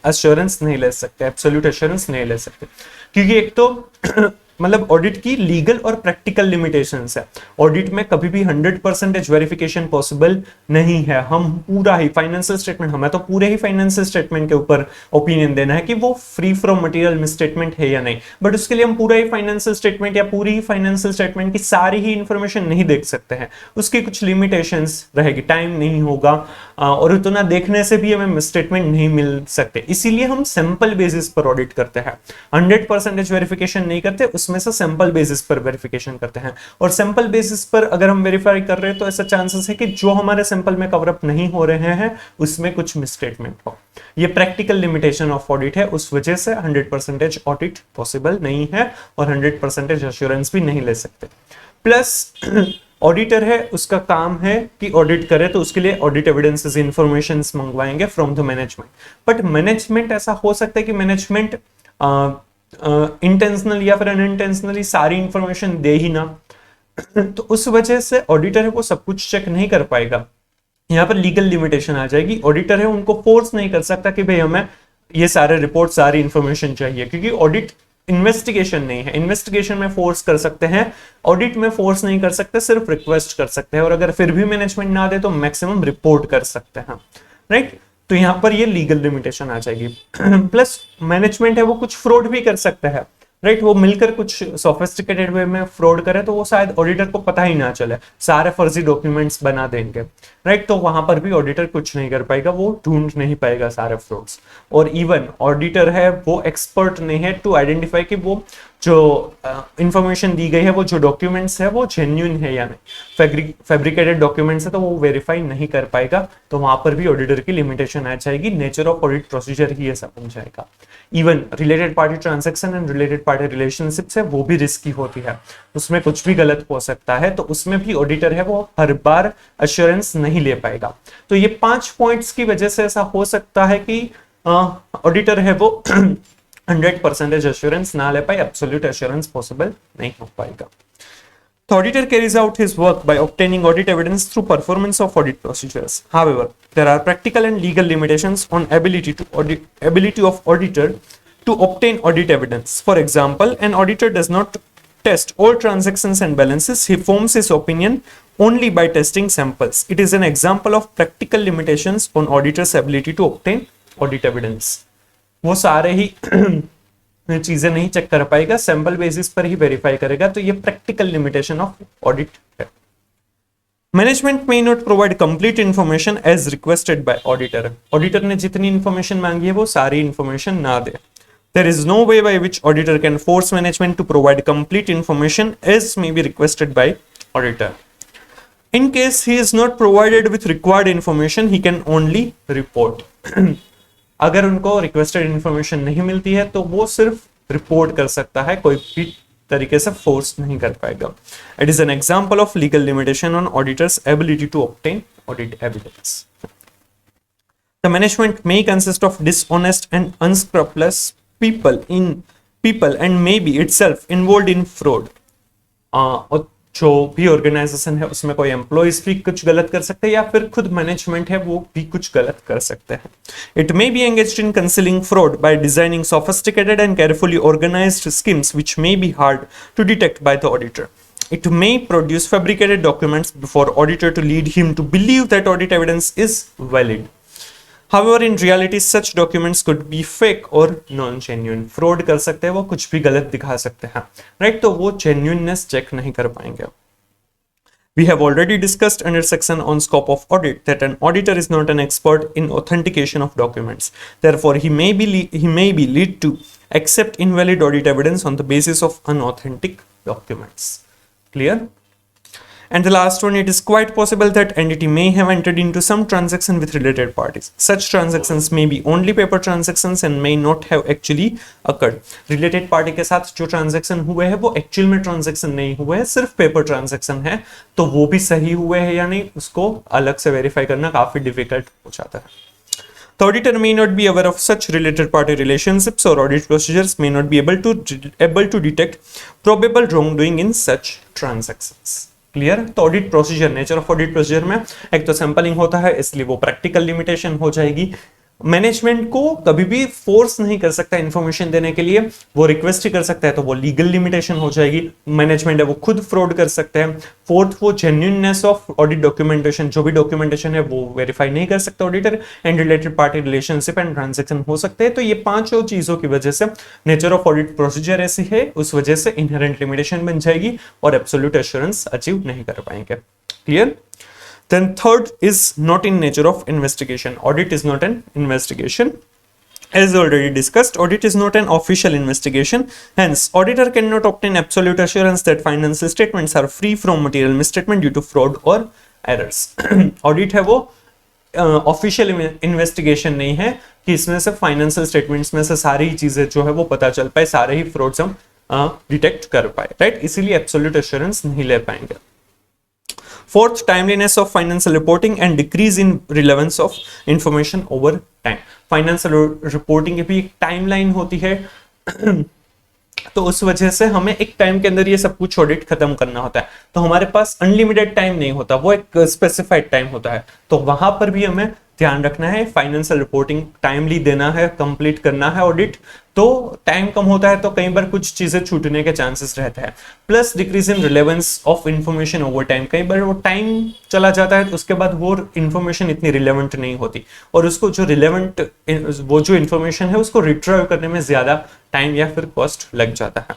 एश्योरेंस नहीं ले सकते, एब्सोल्यूट एश्योरेंस नहीं ले सकते, क्योंकि एक तो मतलब ऑडिट की लीगल और प्रैक्टिकल लिमिटेशंस है। ऑडिट में कभी भी 100% वेरिफिकेशन पॉसिबल नहीं है। हम पूरा ही फाइनेंशियल स्टेटमेंट, हमें तो पूरे ही फाइनेंशियल स्टेटमेंट के ऊपर ओपिनियन देना है कि वो फ्री फ्रॉम मटेरियल मिसस्टेटमेंट है या नहीं, बट उसके लिए हम पूरा ही फाइनेंशियल स्टेटमेंट या पूरी ही फाइनेंशियल स्टेटमेंट की सारी ही इंफॉर्मेशन नहीं देख सकते हैं। उसकी कुछ लिमिटेशंस रहेगी, टाइम नहीं होगा और उतना देखने से भी हमें मिसस्टेटमेंट नहीं मिल सकते। इसीलिए हम सैंपल बेसिस पर ऑडिट करते हैं, 100% वेरिफिकेशन नहीं करते, उसमें से सैंपल बेसिस पर वेरिफिकेशन करते हैं। और सैंपल बेसिस पर अगर हम वेरीफाई कर रहे हैं तो ऐसा चांसेस है कि जो हमारे सैंपल में कवर अप नहीं हो रहे हैं उसमें कुछ मिसस्टेटमेंट हो। ये प्रैक्टिकल लिमिटेशन ऑफ ऑडिट है, उस वजह से 100% ऑडिट पॉसिबल नहीं है और 100% एश्योरेंस भी नहीं ले सकते। प्लस ऑडिटर है, उसका काम है कि ऑडिट करे, तो उसके लिए ऑडिट एविडेंसेस इंफॉर्मेशंस मंगवाएंगे from the management. But management ऐसा हो सकता है कि मैनेजमेंट इंटेंशनल या फिर अनइंटेंशनली सारी इंफॉर्मेशन दे ही ना, तो उस वजह से ऑडिटर है वो सब कुछ चेक नहीं कर पाएगा। यहाँ पर लीगल लिमिटेशन आ जाएगी। ऑडिटर है उनको फोर्स नहीं कर सकता कि भाई हमें ये सारे रिपोर्ट सारी इंफॉर्मेशन चाहिए, क्योंकि ऑडिट इन्वेस्टिगेशन नहीं है। इन्वेस्टिगेशन में फोर्स कर सकते हैं, ऑडिट में फोर्स नहीं कर सकते, सिर्फ रिक्वेस्ट कर सकते हैं, और अगर फिर भी मैनेजमेंट ना दे तो मैक्सिमम रिपोर्ट कर सकते हैं, राइट। तो यहां पर ये लीगल लिमिटेशन आ जाएगी। प्लस मैनेजमेंट है वो कुछ फ्रॉड भी कर सकता है, राइट। वो मिलकर कुछ सोफिस्टिकेटेड वे में फ्रॉड करे तो वो शायद ऑडिटर को पता ही ना चले, सारे फर्जी डॉक्यूमेंट्स बना देंगे, राइट। तो वहां पर भी ऑडिटर कुछ नहीं कर पाएगा, वो ढूंढ नहीं पाएगा सारे फ्रॉड्स। और इवन ऑडिटर है वो एक्सपर्ट नहीं है टू आइडेंटिफाई कि वो जो इंफॉर्मेशन दी गई है, वो जो डॉक्यूमेंट्स है वो जेन्युइन है या नहीं। फैब्रिकेटेड डॉक्यूमेंट्स है तो वो वेरीफाई नहीं कर पाएगा, तो वहां पर भी ऑडिटर की लिमिटेशन आ जाएगी। नेचर ऑफ ऑडिट प्रोसीजर ही ऐसा बन जाएगा। Even related party transaction and related party relationships है वो भी रिस्की होती है, उसमें कुछ भी गलत हो सकता है, तो उसमें भी ऑडिटर है वो हर बार एश्योरेंस नहीं ले पाएगा। तो ये 5 पॉइंट्स की वजह से ऐसा हो सकता है कि ऑडिटर है वो 100% एश्योरेंस ना ले पाए, एब्सोल्यूट एश्योरेंस पॉसिबल नहीं हो पाएगा। The auditor carries out his work by obtaining audit evidence through performance of audit procedures. However, there are practical and legal limitations on ability of auditor to obtain audit evidence. For example, an auditor does not test all transactions and balances. He forms his opinion only by testing samples. It is an example of practical limitations on auditor's ability to obtain audit evidence. वो सारे ही चीजें नहीं चेक कर पाएगा, सैंपल बेसिस पर ही वेरीफाई करेगा, तो ये प्रैक्टिकल लिमिटेशन ऑफ ऑडिट है। Management may not provide complete information as requested by auditor. Auditor ने जितनी इंफॉर्मेशन मांगी है वो सारी इंफॉर्मेशन ना दे। There is no way by which auditor can force management to provide complete information as may be requested by auditor. In case he is not provided with required information, he can only report. अगर उनको रिक्वेस्टेड इंफॉर्मेशन नहीं मिलती है तो वो सिर्फ रिपोर्ट कर सकता है, कोई भी तरीके से फोर्स नहीं कर पाएगा. It is an example of legal limitation on auditor's ability to obtain audit evidence. The management may consist of dishonest and unscrupulous people and may be itself involved in fraud. जो भी ऑर्गेनाइजेशन है उसमें कोई एम्प्लॉइज भी कुछ गलत कर सकते हैं या फिर खुद मैनेजमेंट है वो भी कुछ गलत कर सकते हैं. It may be engaged in concealing fraud by designing sophisticated and carefully organised schemes which may be hard to detect by the auditor. It may produce fabricated documents before auditor to lead him to believe that audit evidence is valid. However, in reality, such documents could be fake or non-genuine. Fraud कर सकते हैं, वो कुछ भी गलत दिखा सकते हैं, right? तो वो genuineness check नहीं कर पाएंगे. We have already discussed under section on scope of audit that an auditor is not an expert in authentication of documents. Therefore, he may be led to accept invalid audit evidence on the basis of unauthentic documents. Clear? And the last one, it is quite possible that entity may have entered into some transaction with related parties. Such transactions may be only paper transactions and may not have actually occurred. Related party के साथ जो transaction हुए हैं वो actual में transaction नहीं हुए हैं, सिर्फ paper transaction है, तो वो भी सही हुए हैं या नहीं उसको अलग से verify करना काफी difficult हो जाता है. The auditor may not be aware of such related party relationships or audit procedures may not be able to detect probable wrongdoing in such transactions. Clear? तो audit procedure, nature of audit procedure में एक तो सैंपलिंग होता है, इसलिए वो प्रैक्टिकल लिमिटेशन हो जाएगी. मैनेजमेंट को कभी भी फोर्स नहीं कर सकता इंफॉर्मेशन देने के लिए, वो रिक्वेस्ट ही कर सकता है, तो वो लीगल लिमिटेशन हो जाएगी. मैनेजमेंट है वो खुद फ्रॉड कर सकते हैं. फोर्थ, वो जेन्युइननेस ऑफ ऑडिट डॉक्यूमेंटेशन, जो भी डॉक्यूमेंटेशन है वो वेरीफाई नहीं कर सकता auditor. And related party relationship and transaction हो सकते हैं. तो ये पांचों चीजों की वजह से नेचर ऑफ ऑडिट प्रोसीजर ऐसी है, उस वजह से इनहेरेंट लिमिटेशन बन जाएगी और एब्सोल्यूट एश्योरेंस अचीव नहीं कर पाएंगे. Clear? Then third is not in nature of investigation. Audit is not an investigation. As already discussed, audit is not an official investigation. Hence, auditor cannot obtain absolute assurance that financial statements are free from material misstatement due to fraud or errors. Audit है वो ऑफिशियल इन्वेस्टिगेशन नहीं है कि इसमें से फाइनेंशियल स्टेटमेंट्स में से सारी चीजें जो है वो पता चल पाए, सारे ही फ्रॉड्स हम डिटेक्ट कर पाए, राइट? इसीलिए एब्सोल्यूट एश्योरेंस नहीं ले पाएंगे. Fourth, timeliness of financial reporting and decrease in relevance of information over time. Financial reporting की भी एक टाइमलाइन होती है, तो उस वजह से हमें एक टाइम के अंदर ये सब कुछ ऑडिट खत्म करना होता है. तो हमारे पास अनलिमिटेड टाइम नहीं होता, वो एक स्पेसिफाइड टाइम होता है. तो वहां पर भी हमें ध्यान रखना है, फाइनेंशियल रिपोर्टिंग टाइमली देना है, कंप्लीट करना है ऑडिट. तो टाइम कम होता है तो कई बार कुछ चीजें छूटने के चांसेस रहते हैं. Plus decrease in relevance of information over time. कई बार वो टाइम चला जाता है तो उसके बाद वो इंफॉर्मेशन इतनी रिलेवेंट नहीं होती और उसको जो रिलेवेंट वो जो इंफॉर्मेशन है उसको रिट्राइव करने में ज्यादा टाइम या फिर कॉस्ट लग जाता है.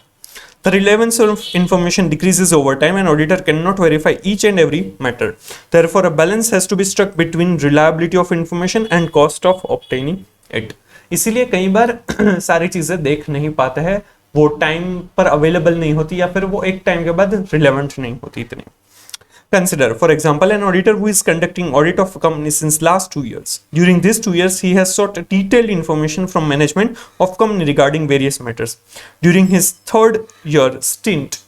The relevance of information decreases over time and auditor cannot verify each and every matter. Therefore, a balance has to be struck between reliability of information and cost of obtaining it. इसीलिए कई बार सारी चीजें देख नहीं पाते हैं, वो टाइम पर अवेलेबल नहीं होती या फिर वो एक टाइम के बाद रिलेवेंट नहीं होती इतनी. Consider, for example, an auditor who is conducting audit of a company since last 2 years. During these 2 years, he has sought detailed information from management of company regarding various matters. During his 3rd year stint,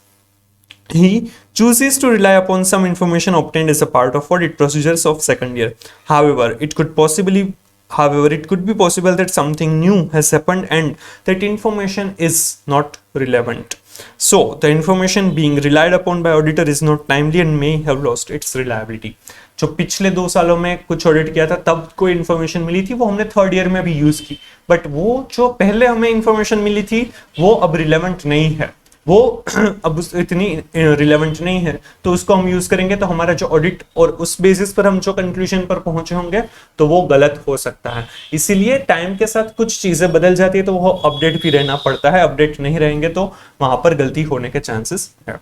he chooses to rely upon some information obtained as a part of audit procedures of 2nd year. However, it could be possible that something new has happened and that information is not relevant. So, the information being relied upon by auditor is not timely and may have lost its reliability. जो पिछले 2 सालों में कुछ ऑडिट किया था तब कोई इन्फॉर्मेशन मिली थी वो हमने 3rd ईयर में भी यूज की, बट वो जो पहले हमें इन्फॉर्मेशन मिली थी वो अब रिलेवेंट नहीं है, वो अब इतनी रिलेवेंट नहीं है, तो उसको हम यूज करेंगे तो हमारा जो ऑडिट और उस बेसिस पर हम जो कंक्लूजन पर पहुंचे होंगे तो वो गलत हो सकता है. इसीलिए टाइम के साथ कुछ चीजें बदल जाती है तो वो अपडेट भी रहना पड़ता है. अपडेट नहीं रहेंगे तो वहां पर गलती होने के चांसेस है.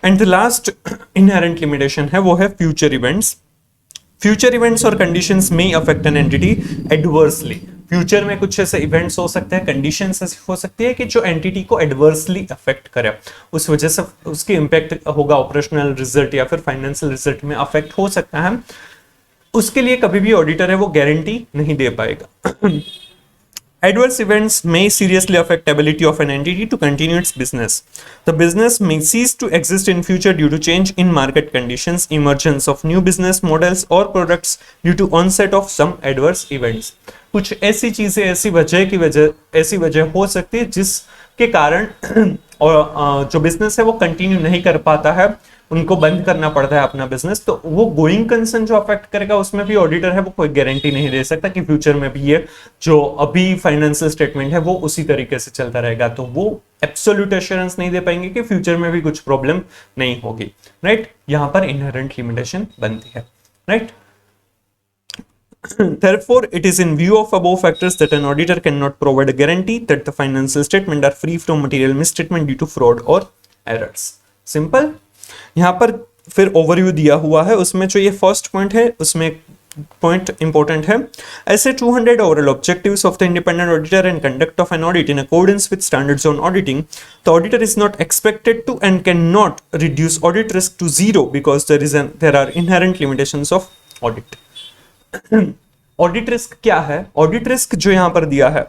And the last inherent limitation है वो है future events. Future events or conditions may affect an entity adversely. Future में कुछ ऐसे इवेंट्स हो सकते हैं, कंडीशंस ऐसी हो सकती है कि जो एंटिटी को एडवर्सली अफेक्ट करे, उस वजह से उसकी इंपैक्ट होगा ऑपरेशनल रिजल्ट या फिर फाइनेंशियल रिजल्ट में अफेक्ट हो सकता है। उसके लिए कभी भी ऑडिटर है वो गारंटी नहीं दे पाएगा। Adverse events may seriously affect ability of an entity to continue its business. The business may cease to exist in future due to change in market conditions, emergence of new business models or products due to onset of some adverse events. कुछ ऐसी चीजें ऐसी वजह हो सकती है जिसके कारण और जो बिजनेस है वो कंटिन्यू नहीं कर पाता है, उनको बंद करना पड़ता है अपना बिजनेस, तो वो गोइंग कंसर्न जो अफेक्ट करेगा उसमें भी ऑडिटर है वो कोई गारंटी नहीं दे सकता कि फ्यूचर में भी ये जो अभी फाइनेंशियल स्टेटमेंट है वो उसी तरीके से चलता रहेगा, तो वो एब्सोल्यूट एश्योरेंस नहीं दे पाएंगे कि फ्यूचर में भी कुछ प्रॉब्लम नहीं होगी, राइट। यहां पर इनहेरेंट लिमिटेशन बनती है, right. Therefore, it is in view of above factors that an auditor cannot provide a guarantee that the financial statements are free from material misstatement due to fraud or errors. Simple. यहाँ पर फिर ओवरव्यू दिया हुआ है, उसमें जो ये फर्स्ट पॉइंट है उसमें पॉइंट इंपॉर्टेंट है। ऐसे 200 overall objectives of the independent auditor and conduct of an audit in accordance with standards on auditing, the auditor is not expected to and cannot reduce audit risk to zero because there are inherent limitations of audit. Audit risk क्या है? ऑडिट रिस्क जो यहां पर दिया है,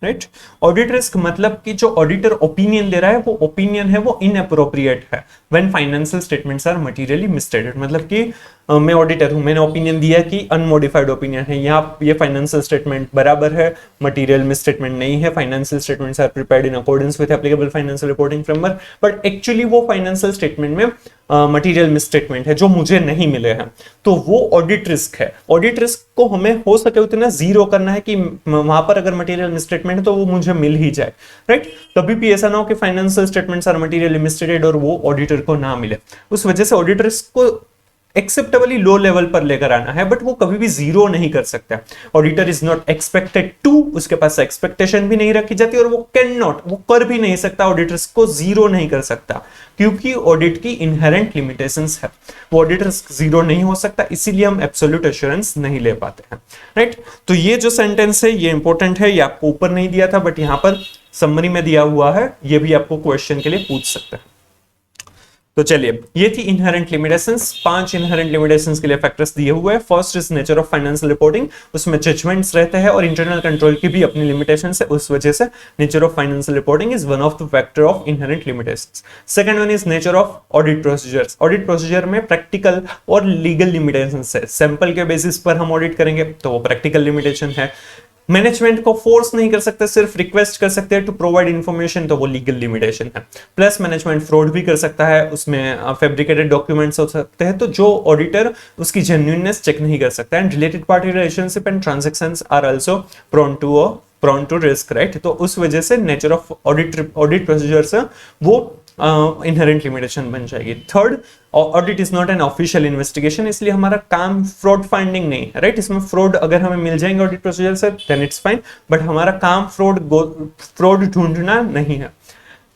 राइट, ऑडिट रिस्क मतलब कि जो ऑडिटर ओपिनियन दे रहा है वो ओपिनियन है वो इनअप्रोप्रिएट है when financial statements are materially misstated. मतलब कि मैं ऑडिटर हूं, मैंने ओपिनियन दिया कि अनमोडिफाइड ओपिनियन है, यहाँ ये फाइनेंशियल स्टेटमेंट बराबर है, मटेरियल मिसस्टेटमेंट नहीं है, financial statements are prepared in accordance with applicable financial reporting framework, but actually वो फाइनेंशियल स्टेटमेंट में मटेरियल मिसस्टेटमेंट है जो मुझे नहीं मिले हैं, तो वो ऑडिट रिस्क है। ऑडिट रिस्क को हमें हो सके उतना जीरो करना है कि वहां पर अगर मटेरियल मिसस्टेटमेंट है तो वो मुझे मिल ही जाए, राइट। कभी भी ऐसा ना हो कि financial statements are materially misstated और वो ऑडिटर को ना मिले, उस वजह से ऑडिट रिस्क को एक्सेप्टेबली लो लेवल पर लेकर आना है, बट वो कभी भी जीरो नहीं कर सकता। Auditor is not expected to, उसके पास एक्सपेक्टेशन भी नहीं रखी जाती और वो कैन नॉट, वो कर भी नहीं सकता, ऑडिटर्स को जीरो नहीं कर सकता क्योंकि ऑडिट की इनहेरेंट लिमिटेशंस है, वो ऑडिटर्स जीरो नहीं हो सकता, इसीलिए हम एब्सोल्यूट एश्योरेंस नहीं ले पाते हैं, राइट। तो ये जो सेंटेंस है ये इंपॉर्टेंट है, ये आपको ऊपर नहीं दिया था बट यहां पर समरी में दिया हुआ है, ये भी आपको क्वेश्चन के लिए पूछ सकते हैं। तो चलिए, ये थी इनहेरेंट लिमिटेशंस। 5 इनहेरेंट लिमिटेशंस के लिए फैक्टर्स दिए हुए हैं। First is nature of financial reporting, उसमें जजमेंट्स रहते हैं और इंटरनल कंट्रोल की भी अपनी लिमिटेशंस है, उस वजह से nature of financial reporting is one of the factor of inherent limitations. Second one is nature of audit procedures. Audit procedure में प्रैक्टिकल और लीगल लिमिटेशंस है, सैंपल के बेसिस पर हम ऑडिट करेंगे तो वो प्रैक्टिकल लिमिटेशन है। मैनेजमेंट को फोर्स नहीं कर सकते, सिर्फ रिक्वेस्ट कर सकते हैं टू प्रोवाइड इंफॉर्मेशन, तो वो लीगल लिमिटेशन है। प्लस मैनेजमेंट फ्रॉड भी कर सकता है, उसमें फैब्रिकेटेड डॉक्यूमेंट्स हो सकते हैं, तो जो ऑडिटर उसकी जेन्युइननेस चेक नहीं कर सकता। And related party relationship and transactions are also prone to risk, right. तो उस वजह से नेचर ऑफ ऑडिट प्रोसीजर्स वो इनहेरेंट लिमिटेशन बन जाएगी। Third, audit is not an official investigation, इसलिए हमारा काम फ्रॉड फाइंडिंग नहीं है, राइट। इसमें फ्रॉड अगर हमें मिल जाएंगे ऑडिट प्रोसीजर से देन इट्स फाइन, बट हमारा काम फ्रॉड ढूंढना नहीं है,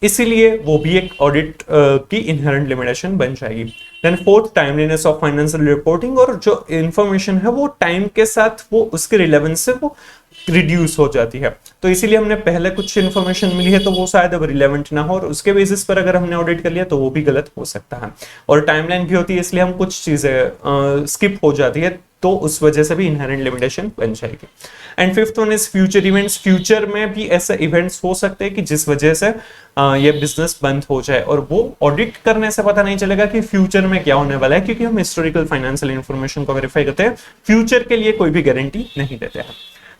इसीलिए वो भी एक ऑडिट की इनहेरेंट लिमिटेशन बन जाएगी। Then fourth, timeliness of financial reporting, और जो इंफॉर्मेशन है वो टाइम के साथ वो उसके रिलेवेंस से वो रिड्यूस हो जाती है, तो इसीलिए हमने पहले कुछ इन्फॉर्मेशन मिली है तो वो शायद अब रिलेवेंट ना हो और उसके बेसिस पर अगर हमने ऑडिट कर लिया तो वो भी गलत हो सकता है। और टाइमलाइन भी होती है, इसलिए हम कुछ चीजें स्किप हो जाती है, तो उस वजह से भी इनहेरेंट लिमिटेशन बन जाएगी। And fifth one is future events. Future में भी ऐसे इवेंट्स हो सकते हैं कि जिस वजह से ये बिजनेस बंद हो जाए, और वो ऑडिट करने से पता नहीं चलेगा कि फ्यूचर में क्या होने वाला है, क्योंकि हम हिस्टोरिकल फाइनेंशियल इंफॉर्मेशन को वेरीफाई करते हैं, फ्यूचर के लिए कोई भी गारंटी नहीं देते हैं।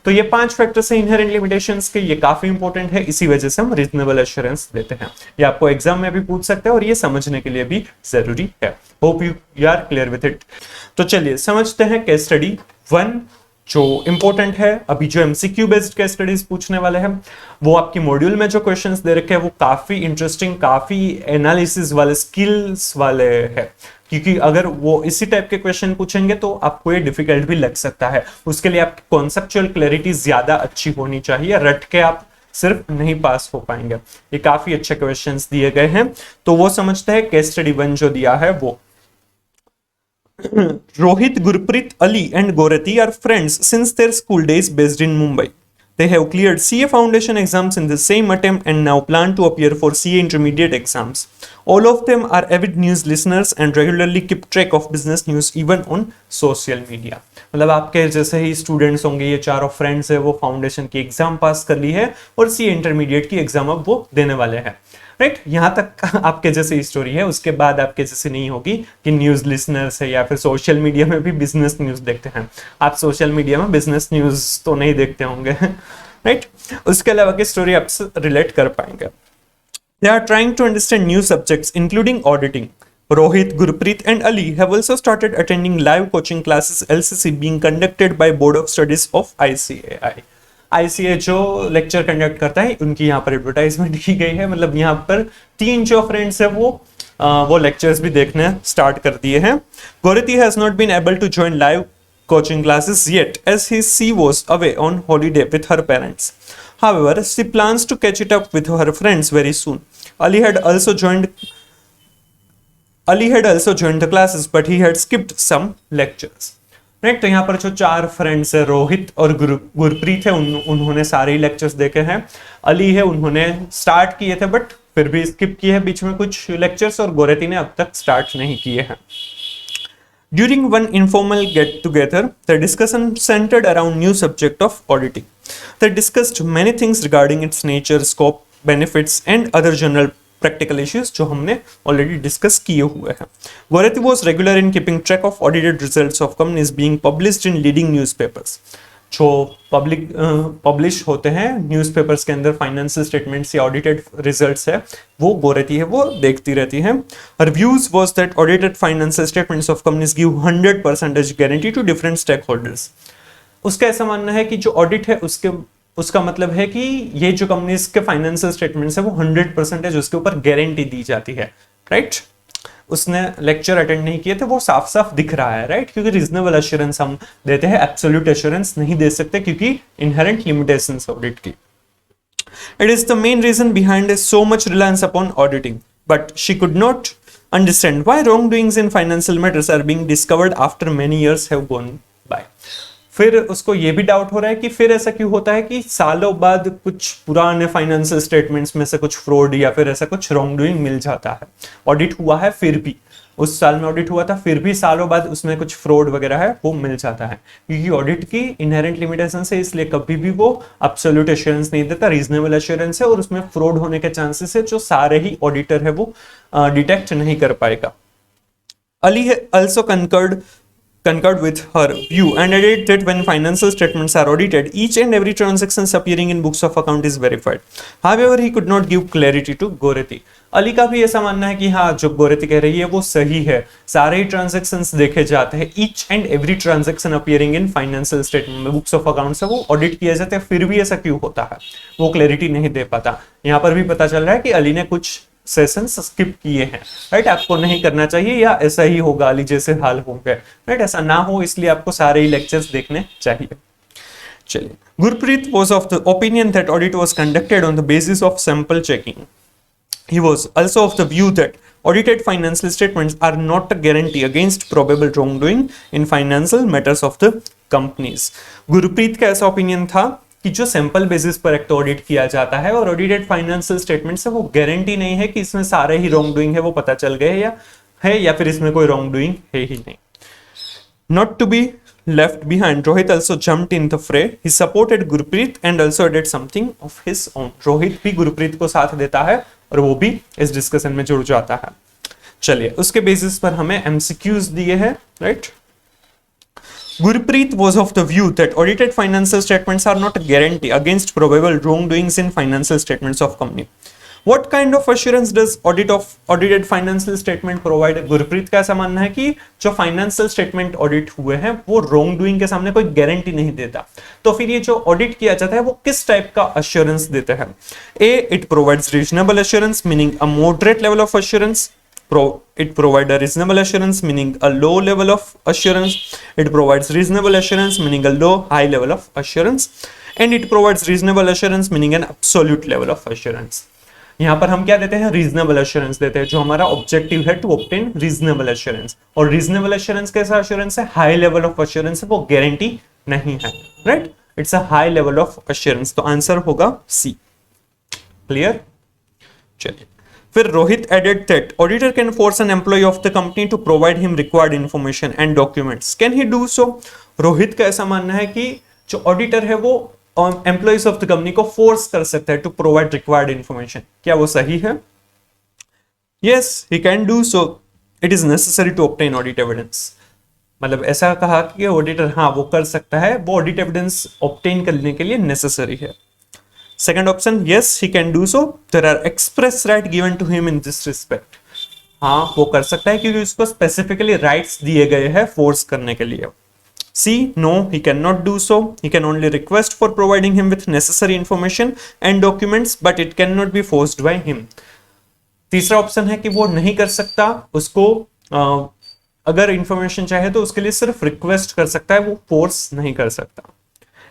तो ये 5 फैक्टर्स हैं इनहेरेंट लिमिटेशंस के, ये काफी इंपॉर्टेंट है, इसी वजह से हम रीजनेबल एश्योरेंस देते हैं। ये आपको एग्जाम में भी पूछ सकते हैं और ये समझने के लिए भी जरूरी है। Hope you are clear with it. तो चलिए समझते हैं केस स्टडी 1 जो इंपॉर्टेंट है। अभी जो एमसीक्यू बेस्ड केस स्टडीज पूछने वाले हैं वो आपकी मॉड्यूल में जो क्वेश्चंस दे रखे हैं वो काफी इंटरेस्टिंग, काफी एनालिसिस वाले, स्किल्स वाले है, क्योंकि अगर वो इसी टाइप के क्वेश्चन पूछेंगे तो आपको ये डिफिकल्ट भी लग सकता है। उसके लिए आपकी कॉन्सेप्चुअल क्लैरिटी ज्यादा अच्छी होनी चाहिए, रट के आप सिर्फ नहीं पास हो पाएंगे। ये काफी अच्छे क्वेश्चंस दिए गए हैं, तो वो समझते हैं केस स्टडी 1 जो दिया है वो। Rohit, Gurpreet, Ali, and Gorati are friends since their school days based in Mumbai. They have cleared CA foundation exams in the same attempt and now plan to appear for CA intermediate exams. All of them are avid news listeners and regularly keep track of business news even on social media. मतलब आपके जैसे ही स्टूडेंट्स होंगे, ये चारों फ्रेंड्स है, वो फाउंडेशन की एग्जाम पास कर ली है और CA इंटरमीडिएट की एग्जाम अब वो देने वाले हैं. राइट, यहां तक आपके जैसे स्टोरी है. उसके बाद आपके जैसे नहीं होगी कि न्यूज लिसनर्स है या फिर सोशल मीडिया में भी बिजनेस न्यूज देखते हैं. आप सोशल मीडिया में बिजनेस न्यूज तो नहीं देखते होंगे. राइट, उसके अलावा की स्टोरी आपसे रिलेट कर पाएंगे. They are trying to understand new subjects including auditing. Rohit, Gurpreet, and Ali have also started attending live coaching classes LCC being conducted by Board of Studies of ICAI. ICAI जो लेक्चर कंडक्ट करता है, उनकी यहाँ पर एडवर्टाइजमेंट की गई है. मतलब यहाँ पर 3 जो फ्रेंड्स है वो लेक्चर्स भी देखने स्टार्ट कर दिए हैं. Gorati has not been able to join live coaching classes yet as she was away on holiday with her parents. However, she plans to catch it up with her friends very soon. Ali had also joined the classes, but he had skipped some lectures. Right, तो यहाँ पर जो 4 फ्रेंड्स है, रोहित और गुरप्रीत है, उन्होंने सारे ही लेक्चर्स देखे हैं. अली है, उन्होंने स्टार्ट किए थे बट फिर भी स्किप किए हैं बीच में कुछ लेक्चर्स, और गोरेती ने अब तक स्टार्ट नहीं किए हैं. During one informal get-together, the discussion centered around new subject of auditing. They discussed many things regarding its nature, scope, benefits, and other general practical issues जो हमने already discuss किए हुए हैं. Gorati was regular in keeping track of audited results of companies being published in leading newspapers. जो पब्लिश होते हैं न्यूज़पेपर्स के अंदर फाइनेंशियल स्टेटमेंट्स या ऑडिटेड रिजल्ट्स है, वो गोरेती है वो देखती रहती है. Her views was that audited financial statements of companies give 100% guarantee to different stakeholders. उसका ऐसा मानना है कि जो ऑडिट है उसका मतलब है कि ये जो कंपनीज के फाइनेंशियल स्टेटमेंट्स है वो 100% उसके ऊपर गारंटी दी जाती है. राइट, उसने लेक्चर अटेंड नहीं किए थे, वो साफ साफ दिख रहा है. राइट, क्योंकि रीजनेबल एश्योरेंस हम देते हैं, एब्सोल्यूट एश्योरेंस नहीं दे सकते क्योंकि इनहेरेंट लिमिटेशंस ऑडिट की. It is the main reason behind so much reliance upon auditing, but she could not understand why wrongdoings in financial matters are being discovered after many years have gone by. फिर उसको ये भी डाउट हो रहा है कि फिर ऐसा क्यों होता है कि सालों बाद कुछ पुराने फाइनेंशियल स्टेटमेंट्स में से कुछ फ्रॉड या फिर ऐसा कुछ रॉन्ग डूइंग मिल जाता है. ऑडिट हुआ है, फिर भी उस साल में ऑडिट हुआ था, फिर भी सालों बाद उसमें कुछ फ्रॉड वगैरह है वो मिल जाता है, क्योंकि ऑडिट की इनहेरेंट लिमिटेशन है, इसलिए कभी भी वो एब्सोल्यूट एश्योरेंस नहीं देता, रीजनेबल एश्योरेंस है, और उसमें फ्रॉड होने के चांसेस है जो सारे ही ऑडिटर है वो डिटेक्ट नहीं कर पाएगा. Ali also concurred with her view and added that when financial statements are audited, each and every transaction appearing in books of account is verified. However, he could not give clarity to Gorati. Ali का भी ऐसा मानना है कि हाँ, जो गोरेती कह रही है वो सही है, सारे ही ट्रांजैक्शंस देखे जाते हैं, each and every transaction appearing in financial statement में बुक्स ऑफ अकाउंट्स है वो ऑडिट किए जाते हैं, फिर भी ऐसा क्यों होता है वो क्लैरिटी नहीं दे पाता. यहाँ पर भी पता चल रहा है कि अली ने कुछ सेशंस स्किप किए हैं. राइट, आपको नहीं करना चाहिए या ऐसा ही होगा, अली जैसे हाल होंगे. राइट, ऐसा ना हो इसलिए आपको सारे ही लेक्चर्स देखने चाहिए. चलिए, Gurpreet was of the opinion that audit was conducted on the basis of sample checking. He was also of the view that audited financial statements are not a guarantee against probable wrongdoing in financial matters of the companies. Gurpreet का ऐसा ओपिनियन था कि जो सैंपल बेसिस पर एक तो ऑडिट किया जाता है और ऑडिटेड फाइनेंशियल स्टेटमेंट से वो गारंटी नहीं है कि इसमें सारे ही रॉन्ग डूइंग है वो पता चल गए या फिर इसमें कोई रॉन्ग डूइंग है ही नहीं. Not to be left behind, Rohit also jumped in the fray. He supported Gurpreet and also did something of his own. Rohit भी गुरप्रीत को साथ देता है और वो भी इस डिस्कशन में जुड़ जाता है. चलिए, उसके बेसिस पर हमें एमसीक्यूज दिए हैं. Right, Gurpreet was of the view that audited financial statements are not a guarantee against probable wrongdoings in financial statements of company. What kind of assurance does audited financial statement provide? Gurpreet का ऐसा मानना है कि जो फाइनेंशियल स्टेटमेंट ऑडिट हुए हैं वो रॉन्ग डूइंग के सामने कोई गारंटी नहीं देता. तो फिर ये जो ऑडिट किया जाता है वो किस टाइप का अश्योरेंस देता है? A, it provides reasonable assurance meaning a moderate level of assurance. It provides a reasonable assurance meaning a low level of assurance. It provides reasonable assurance meaning a high level of assurance, and it provides reasonable assurance meaning an absolute level of assurance. यहाँ पर हम क्या देते हैं, रीजनेबल एश्योरेंस देते हैं, जो हमारा ऑब्जेक्टिव है टू ऑब्टेन रीजनेबल एश्योरेंस। और रीजनेबल एश्योरेंस कैसा एश्योरेंस है, हाई लेवल ऑफ एश्योरेंस है, वो गारंटी नहीं है, right, it's a high level of assurance. तो आंसर होगा सी। क्लियर? चलिए, फिर Rohit added that auditor can force an employ of the company to provide him required information and documents, can he do so? Rohit का ऐसा मानना है कि जो ऑडिटर है वो एम्प्लॉइज ऑफ द कंपनी को फोर्स कर सकता है टू प्रोवाइड रिक्वायर्ड इंफॉर्मेशन। क्या वो सही है? Yes, he can do so, it is necessary to obtain audit evidence. मतलब ऐसा कहा कि ऑडिटर हाँ वो कर सकता है, वो ऑडिट एविडेंस ऑब्टेन करने के लिए नेसेसरी है। Second option, yes he can do so, there are express right given to him in this respect. हाँ वो कर सकता है क्योंकि उसको स्पेसिफिकली राइट्स दिए गए हैं फोर्स करने के लिए। C, no, he cannot do so. He can only request for providing him with necessary information and documents, but it cannot be forced by him. तीसरा ऑप्शन है कि वो नहीं कर सकता, उसको अगर इंफॉर्मेशन चाहे तो उसके लिए सिर्फ रिक्वेस्ट कर सकता है, वो फोर्स नहीं कर सकता।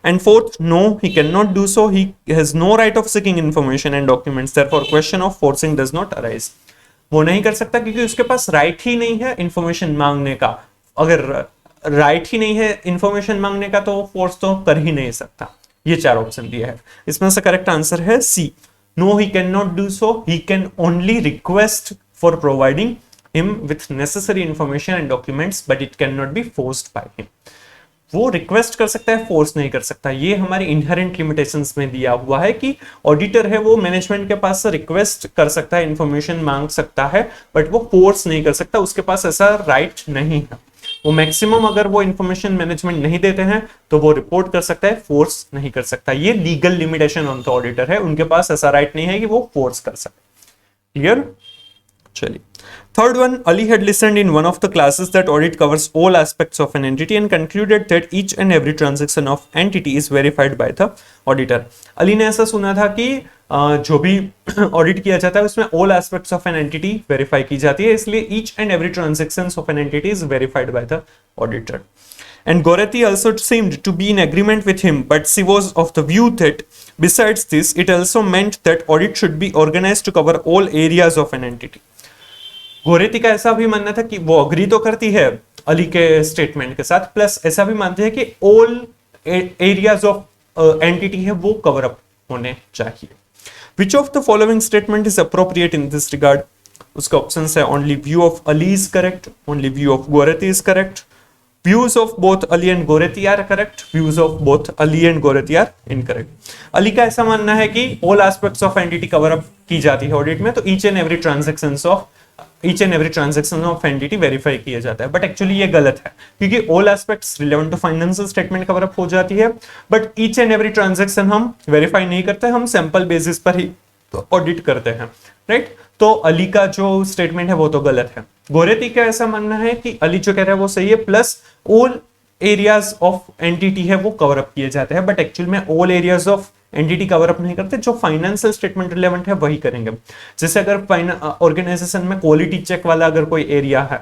And fourth, no he can not do so, he has no right of seeking information and documents, therefore question of forcing does not arise. वो नहीं कर सकता क्योंकि उसके पास राइट ही नहीं है इंफॉर्मेशन मांगने का। अगर राइट ही नहीं है इंफॉर्मेशन मांगने का तो फोर्स तो कर ही नहीं सकता। ये चार ऑप्शन दिया है, इसमें से करेक्ट आंसर है C, no he can not do so, he can only request for providing him with necessary information and documents, but it can not be forced by him. वो रिक्वेस्ट कर सकता है, फोर्स नहीं कर सकता। ये हमारी इनहेरेंट लिमिटेशंस में दिया हुआ है कि ऑडिटर है वो मैनेजमेंट के पास से रिक्वेस्ट कर सकता है, इंफॉर्मेशन मांग सकता है, बट वो फोर्स नहीं कर सकता, उसके पास ऐसा राइट नहीं है। वो मैक्सिमम अगर वो इंफॉर्मेशन मैनेजमेंट नहीं देते हैं तो वो रिपोर्ट कर सकता है, फोर्स नहीं कर सकता। ये legal limitation on the auditor है, उनके पास ऐसा राइट नहीं है कि वो फोर्स कर सके। क्लियर? चलिए, third one, Ali had listened in one of the classes that audit covers all aspects of an entity and concluded that each and every transaction of entity is verified by the auditor. Ali ने ऐसा सुना था कि जो भी ऑडिट किया जाता है उसमें all aspects of an entity verify की जाती है, इसलिए each and every transactions of an entity is verified by the auditor. And Goretti also seemed to be in agreement with him, but she was of the view that besides this, it also meant that audit should be organized to cover all areas of an entity. गोरेती का ऐसा भी मानना था कि वो अग्री तो करती है अली के स्टेटमेंट के साथ, प्लस ऐसा भी मानते हैं कि ऑल एरियाज ऑफ एंटिटी है वो कवर अप होने चाहिए। Which of the following statement is appropriate in this regard? उसका ऑप्शन है only view of Ali is correct, only view of Goreti is correct, views of both Ali and Goreti are correct, views of both Ali and Goreti are incorrect. Ali का ऐसा मानना है कि all aspects of entity cover up की जाती है ऑडिट में, तो each and every transaction of entity verify किया जाता है, बट एक्चुअली ये गलत है क्योंकि all aspects relevant to financial statement cover up हो जाती है, but each and every transaction हम वेरीफाई नहीं करते, हम सैंपल बेसिस पर ही ऑडिट करते हैं, राइट। तो अली का जो स्टेटमेंट है वो तो गलत है। गोरेती का ऐसा मानना है कि अली जो कह रहा है वो सही है, plus all areas of entity है वो कवर अप किए जाते हैं, बट एक्चुअल में all areas of entity cover up नहीं करते, जो फाइनेंशियल स्टेटमेंट रिलेवेंट है वही करेंगे। जैसे अगर ऑर्गेनाइजेशन में क्वालिटी चेक वाला अगर कोई एरिया है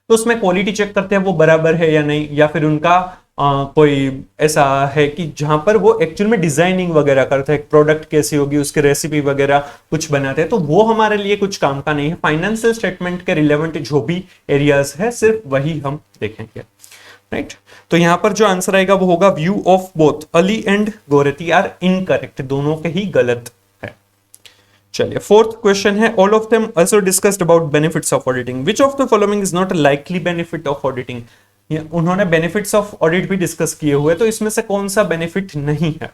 तो उसमें क्वालिटी चेक करते हैं वो बराबर है या नहीं, या फिर उनका कोई ऐसा है कि जहां पर वो एक्चुअल में डिजाइनिंग वगैरह करते हैं, प्रोडक्ट कैसी होगी उसकी रेसिपी वगैरह कुछ बनाते हैं, तो वो हमारे लिए कुछ काम का नहीं है। फाइनेंशियल स्टेटमेंट के रिलेवेंट जो भी एरियाज है सिर्फ वही हम देखेंगे, राइट। तो यहां पर जो आंसर आएगा वो होगा view of both Ali and Goreti are incorrect, दोनों के ही गलत है। चलिए, फोर्थ क्वेश्चन है all of them also discussed about benefits of auditing, which of the following is not a likely benefit of auditing. उन्होंने बेनिफिट्स ऑफ ऑडिट भी डिस्कस किए हुए, तो इसमें से कौन सा बेनिफिट नहीं है।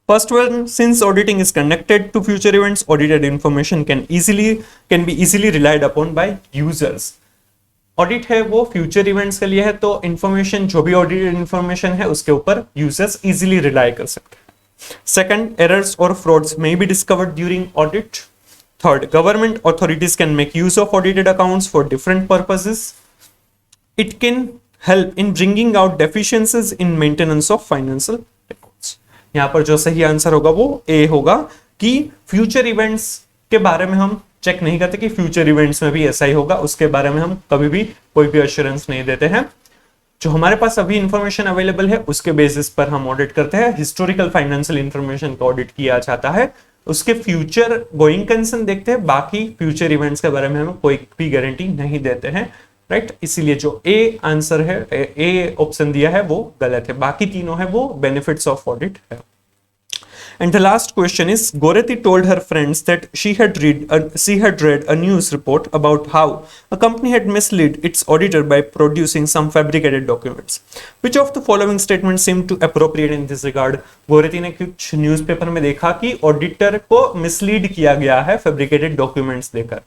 First one, since auditing is connected to future events, audited information can be easily relied upon by users. Audit है वो फ्यूचर इवेंट्स के लिए है, तो इंफॉर्मेशन जो भी ऑडिटेड इंफॉर्मेशन है उसके ऊपर यूजर्स इजीली रिलाई कर सकते हैं। सेकंड, एरर्स और frauds may be discovered during audit. Third, government authorities can make use of audited accounts for different purposes. It can help in bringing out deficiencies in maintenance of financial records. यहाँ पर जो सही आंसर होगा वो ए होगा कि फ्यूचर इवेंट्स के बारे में हम चेक नहीं करते कि फ्यूचर इवेंट्स में भी ऐसा ही होगा, उसके बारे में हम कभी भी कोई भी एश्योरेंस नहीं देते हैं। जो हमारे पास अभी इंफॉर्मेशन अवेलेबल है उसके बेसिस पर हम ऑडिट करते हैं। हिस्टोरिकल फाइनेंशियल इंफॉर्मेशन का ऑडिट किया जाता है, उसके फ्यूचर गोइंग कंसर्न देखते हैं, बाकी फ्यूचर इवेंट्स के बारे में हमें कोई भी गारंटी नहीं देते हैं, राइट। इसीलिए जो ए आंसर है, ए ऑप्शन दिया है वो गलत है, बाकी तीनों है वो बेनिफिट्स ऑफ ऑडिट है। And the last question is, Goretti told her friends that she had read a news report about how a company had misled its auditor by producing some fabricated documents. Which of the following statements seem to appropriate in this regard? गोरेती ने कुछ न्यूज़पेपर में देखा कि ऑडिटर को मिसलीड किया गया है फैब्रिकेटेड डॉक्यूमेंट्स देकर,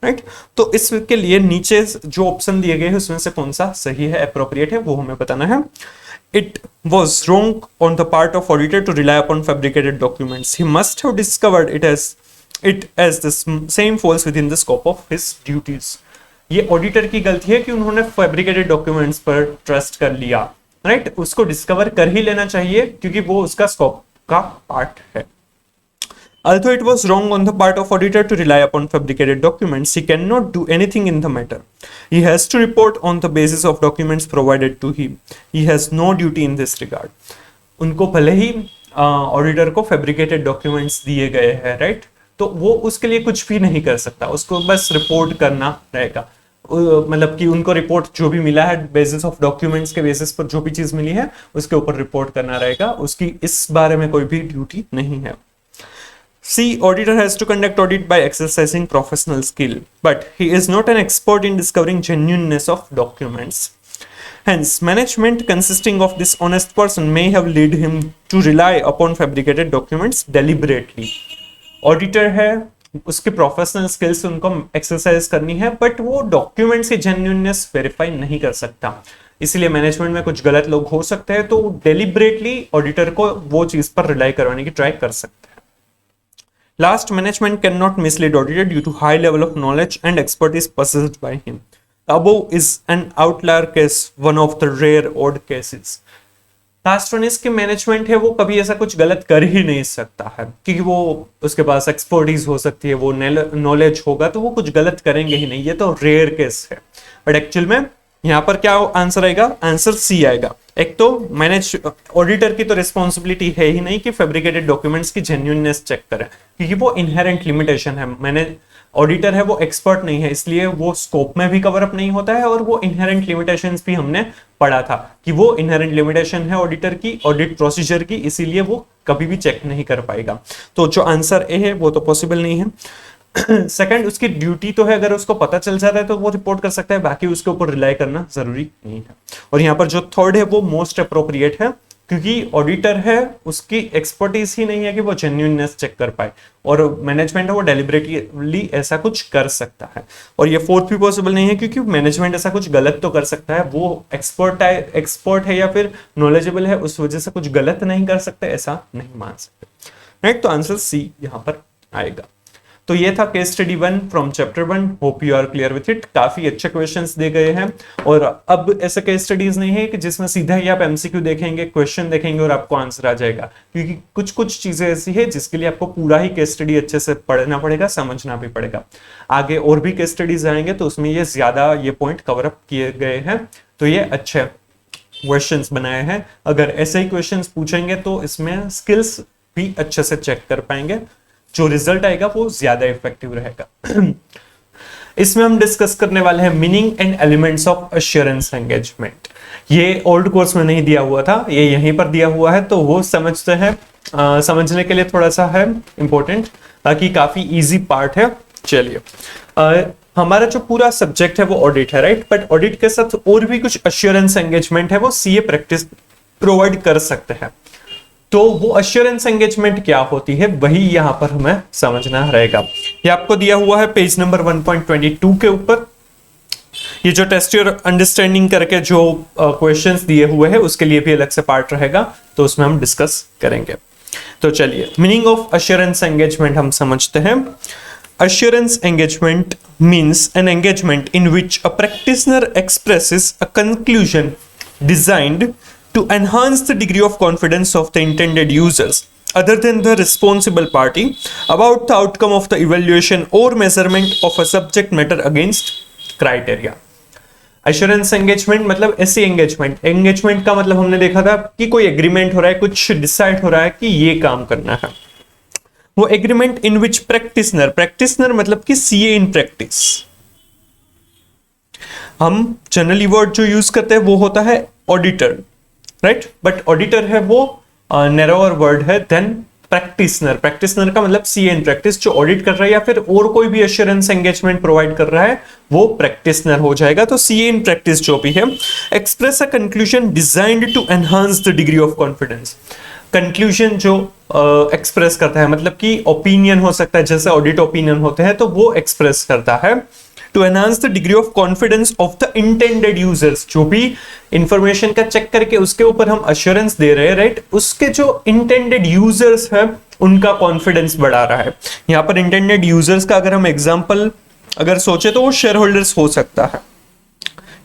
राइट। तो इसके लिए नीचे जो ऑप्शन दिए गए हैं उसमें से कौन सा सही है, अप्रोप्रिएट है, वो हमें बताना है। It was wrong on the part of auditor to rely upon fabricated documents. He must have discovered it as the same falls within the scope of his duties. ये ऑडिटर की गलती है कि उन्होंने फैब्रिकेटेड डॉक्यूमेंट्स पर ट्रस्ट कर लिया, राइट। उसको डिस्कवर कर ही लेना चाहिए क्योंकि वो उसका स्कोप का पार्ट है। Although it was wrong on the part of auditor to rely upon fabricated documents, he cannot do anything in the matter. He has to report on the basis of documents provided to him. He has no duty in this regard. उनको भले ही ऑडिटर को फैब्रिकेटेड डॉक्यूमेंट्स दिए गए हैं, राइट, तो वो उसके लिए कुछ भी नहीं कर सकता, उसको बस रिपोर्ट करना रहेगा। मतलब कि उनको रिपोर्ट जो भी मिला है बेसिस ऑफ डॉक्यूमेंट्स के बेसिस पर जो भी चीज मिली है उसके ऊपर रिपोर्ट करना रहेगा, उसकी इस बारे में कोई भी ड्यूटी नहीं है। C. Auditor has to conduct audit by exercising professional skill, but he is not an expert in discovering genuineness of documents. Hence, management consisting of dishonest person may have led him to rely upon fabricated documents deliberately. Auditor है, उसके प्रोफेशनल स्किल्स उनको एक्सरसाइज करनी है, बट वो डॉक्यूमेंट्स की जेन्युइननेस वेरीफाई नहीं कर सकता, इसलिए मैनेजमेंट में कुछ गलत लोग हो सकते हैं, तो डेलिबरेटली ऑडिटर को वो चीज पर रिलाई करवाने की ट्राई कर सकते हैं। Last, management cannot mislead auditor due to high level of knowledge and expertise possessed by him. Above is an outlier case, one of the rare odd cases. Last one is कि मैनेजमेंट है वो कभी ऐसा कुछ गलत कर ही नहीं सकता है, क्योंकि वो उसके पास एक्सपर्टीज हो सकती है, वो नॉलेज होगा, तो वो कुछ गलत करेंगे ही नहीं, ये तो रेयर केस है। बट एक्चुअल में यहाँ पर क्या आंसर आएगा, आंसर सी आएगा। एक तो ऑडिटर की तो रिस्पॉन्सिबिलिटी है ही नहीं कि फैब्रिकेटेड डॉक्यूमेंट्स की जेन्युइननेस चेक करें, क्योंकि वो इनहेरेंट लिमिटेशन है। ऑडिटर है वो एक्सपर्ट नहीं है, इसलिए वो स्कोप में भी कवर अप नहीं होता है, और वो इनहेरेंट लिमिटेशंस भी हमने पढ़ा था कि वो इनहेरेंट लिमिटेशन है ऑडिटर की, ऑडिट प्रोसीजर की, इसीलिए वो कभी भी चेक नहीं कर पाएगा। तो जो आंसर ए है वो तो पॉसिबल नहीं है। सेकंड, उसकी ड्यूटी तो है, अगर उसको पता चल जाता है तो वो रिपोर्ट कर सकता है, बाकी उसके ऊपर रिलाई करना जरूरी नहीं है। और यहाँ पर जो थर्ड है वो मोस्ट अप्रोप्रिएट है, क्योंकि ऑडिटर है उसकी एक्सपर्टीज ही नहीं है कि वो जेन्युइननेस चेक कर पाए, और मैनेजमेंट है वो डेलिबरेटली ऐसा कुछ कर सकता है। और ये फोर्थ भी पॉसिबल नहीं है, क्योंकि मैनेजमेंट ऐसा कुछ गलत तो कर सकता है, वो एक्सपर्ट है या फिर नॉलेजेबल है, उस वजह से कुछ गलत नहीं कर सकते, ऐसा नहीं मान सकते, राइट। तो आंसर सी यहाँ पर आएगा। तो ये था case study 1 from chapter 1। Hope you are clear with it. काफी अच्छे क्वेश्चंस दे गए हैं, और अब ऐसे केस स्टडीज नहीं है कि जिसमें सीधा ही आप एमसीक्यू देखेंगे, क्वेश्चन देखेंगे और आपको आंसर आ जाएगा, क्योंकि कुछ कुछ चीजें ऐसी है जिसके लिए आपको पूरा ही केस स्टडी अच्छे से पढ़ना पड़ेगा, समझना भी पड़ेगा। आगे और भी केस स्टडीज आएंगे तो उसमें ये ज्यादा ये पॉइंट कवर अप किए गए हैं, तो ये अच्छे क्वेश्चंस बनाए हैं। अगर ऐसे ही क्वेश्चंस पूछेंगे तो इसमें स्किल्स भी अच्छे से चेक कर पाएंगे, जो रिजल्ट आएगा वो ज्यादा इफेक्टिव रहेगा। इसमें हम डिस्कस करने वाले हैं meaning and elements of assurance engagement. ये ओल्ड कोर्स में नहीं दिया हुआ था, ये यहीं पर दिया हुआ है, तो वो समझते हैं। समझने के लिए थोड़ा सा है इंपॉर्टेंट, बाकी काफी इजी पार्ट है। चलिए, हमारा जो पूरा सब्जेक्ट है वो ऑडिट है, राइट, बट ऑडिट के साथ और भी कुछ अश्योरेंस एंगेजमेंट है वो सीए प्रैक्टिस प्रोवाइड कर सकते हैं। तो वो अश्योरेंस एंगेजमेंट क्या होती है वही यहां पर हमें समझना रहेगा। ये आपको दिया हुआ है पेज नंबर 1.22 के ऊपर। ये जो टेस्ट योर अंडरस्टैंडिंग करके जो क्वेश्चंस दिए हुए हैं उसके लिए भी अलग से पार्ट रहेगा, तो उसमें हम डिस्कस करेंगे। तो चलिए, मीनिंग ऑफ अश्योरेंस एंगेजमेंट हम समझते हैं। Assurance engagement means an engagement in which a practitioner expresses a conclusion designed to enhance the degree of confidence of the intended users other than the responsible party about the outcome of the evaluation or measurement of a subject matter against criteria. Assurance engagement मतलब ऐसी एंगेजमेंट का मतलब हमने देखा था कि कोई एग्रीमेंट हो रहा है, कुछ डिसाइड हो रहा है कि ये काम करना है, वो agreement in which practitioner, practitioner मतलब कि सीए इन प्रैक्टिस, हम जनरली वर्ड जो यूज करते हैं वो होता है ऑडिटर, राइट, बट ऑडिटर है वो नैरोअर वर्ड है देन प्रैक्टिशनर। प्रैक्टिशनर का मतलब सीए इन प्रैक्टिस, जो ऑडिट कर रहा है या फिर और कोई भी एश्योरेंस एंगेजमेंट प्रोवाइड कर रहा है वो प्रैक्टिशनर हो जाएगा। तो सीए इन प्रैक्टिस जो भी है, express a conclusion designed to enhance the degree of confidence. Conclusion जो एक्सप्रेस करता है, मतलब कि ओपिनियन हो सकता है, जैसे ऑडिट ओपिनियन होते हैं तो वो एक्सप्रेस करता है to enhance the degree of confidence of the intended users. जो भी इंफॉर्मेशन का चेक करके उसके ऊपर हम अश्योरेंस दे रहे हैं, राइट, उसके जो इंटेंडेड यूजर्स है उनका कॉन्फिडेंस बढ़ा रहा है। यहां पर इंटेंडेड यूजर्स का अगर हम एग्जांपल अगर सोचे तो वो शेयर होल्डर्स हो सकता है,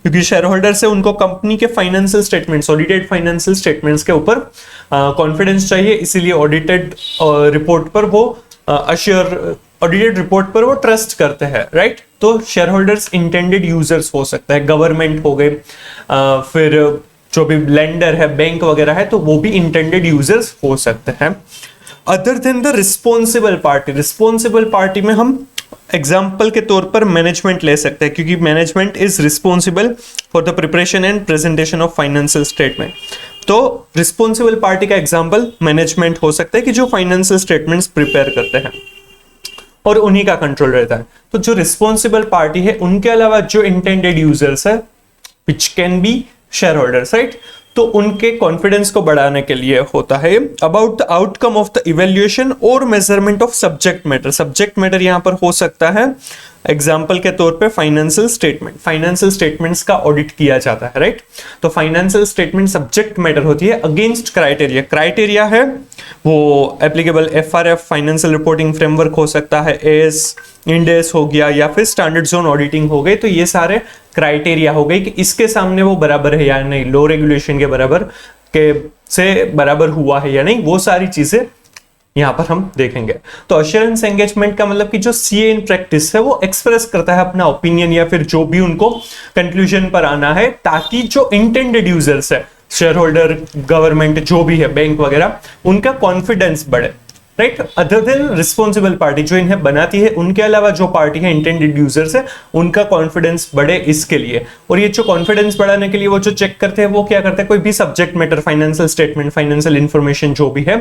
क्योंकि शेयर होल्डर से उनको कंपनी के financial statements, audited financial statements के ऊपर कॉन्फिडेंस चाहिए, इसीलिए ऑडिटेड रिपोर्ट पर वो ऑडिटेड रिपोर्ट पर वो ट्रस्ट करते हैं, राइट। तो शेयर होल्डर्स इंटेंडेड यूजर्स हो सकता है, गवर्नमेंट हो गए, फिर जो भी लेंडर है, बैंक वगैरह है, तो वो भी इंटेंडेड यूजर्स हो सकते हैं। Other than the responsible party, responsible party में हम एग्जाम्पल के तौर पर मैनेजमेंट ले सकते हैं, क्योंकि management is responsible for the preparation and presentation of financial statement. तो रिस्पॉन्सिबल पार्टी का एग्जाम्पल मैनेजमेंट हो सकता है कि जो फाइनेंशियल स्टेटमेंट्स प्रिपेयर करते हैं और उन्हीं का कंट्रोल रहता है। तो जो रिस्पॉन्सिबल पार्टी है उनके अलावा जो इंटेंडेड यूजर्स है which can be share holders, right, तो उनके कॉन्फिडेंस को बढ़ाने के लिए होता है about the outcome of the evaluation और measurement of subject matter. Subject matter यहां पर हो सकता है एग्जाम्पल के तौर पे फाइनेंशियल स्टेटमेंट, फाइनेंशियल स्टेटमेंट्स का ऑडिट किया जाता है, राइट। तो फाइनेंशियल स्टेटमेंट सब्जेक्ट मैटर होती है अगेंस्ट क्राइटेरिया, क्राइटेरिया है वो applicable FRF financial reporting framework हो सकता है, एस इंडेस हो गया या फिर स्टैंडर्ड जोन ऑडिटिंग हो गई। तो ये सारे क्राइटेरिया हो गए कि इसके सामने वो बराबर है या नहीं, लो रेगुलेशन के बराबर के से बराबर हुआ है या नहीं, वो सारी चीजें यहां पर हम देखेंगे। तो अश्योरेंस एंगेजमेंट का मतलब कि जो सीए इन प्रैक्टिस है वो एक्सप्रेस करता है अपना ओपिनियन या फिर जो भी उनको कंक्लूजन पर आना है, ताकि जो इंटेंडेड यूजर्स है, शेयर होल्डर, गवर्नमेंट, जो भी है, बैंक वगैरह, उनका कॉन्फिडेंस बढ़े, right. Other than responsible party जो इन्हें बनाती है, उनके अलावा जो पार्टी है इंटेंडेड यूजर्स है, उनका कॉन्फिडेंस बढ़े इसके लिए। और ये जो कॉन्फिडेंस बढ़ाने के लिए वो जो चेक करते हैं वो क्या करते हैं, कोई भी subject matter, financial statement, financial information जो भी है,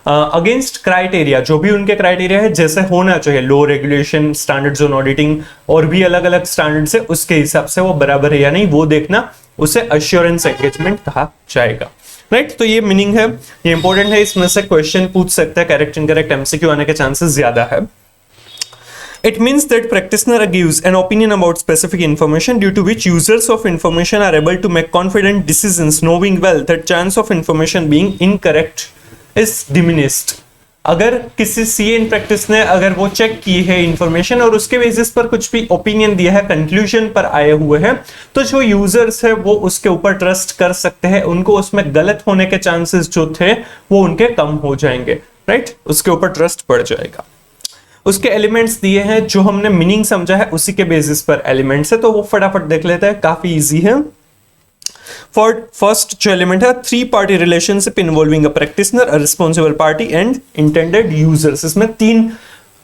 अगेंस्ट क्राइटेरिया, जो भी उनके क्राइटेरिया है जैसे होना चाहिए, लो रेगुलेशन, स्टैंडर्ड जोन ऑडिटिंग और भी अलग अलग स्टैंडर्ड्स है, उसके हिसाब से वो बराबर है या नहीं वो देखना, उसे अश्योरेंस एंगेजमेंट कहा जाएगा, राइट। तो ये मीनिंग है, ये इंपॉर्टेंट है, इसमें से क्वेश्चन पूछ सकता है, करेक्ट इनकरेक्ट एमसीक्यू आने के चांसेस ज्यादा है। It means that practitioner gives an opinion about specific information due to which users of information are able to make confident decisions, knowing well that chance of information being incorrect is diminished. अगर किसी सीए इन प्रैक्टिस ने अगर वो चेक की है इंफॉर्मेशन और उसके बेसिस पर कुछ भी ओपिनियन दिया है, कंक्लूजन पर आए हुए हैं, तो जो यूजर्स है वो उसके ऊपर ट्रस्ट कर सकते हैं, उनको उसमें गलत होने के चांसेस जो थे वो उनके कम हो जाएंगे, राइट, उसके ऊपर ट्रस्ट बढ़ जाएगा। उसके एलिमेंट्स दिए हैं, जो हमने मीनिंग समझा है उसी के बेसिस पर एलिमेंट्स है, तो वो फटाफट देख लेते हैं, काफी इजी है। फर्स्ट जो एलिमेंट है, three party relationship involving a practitioner, a responsible party and intended users. इसमें तीन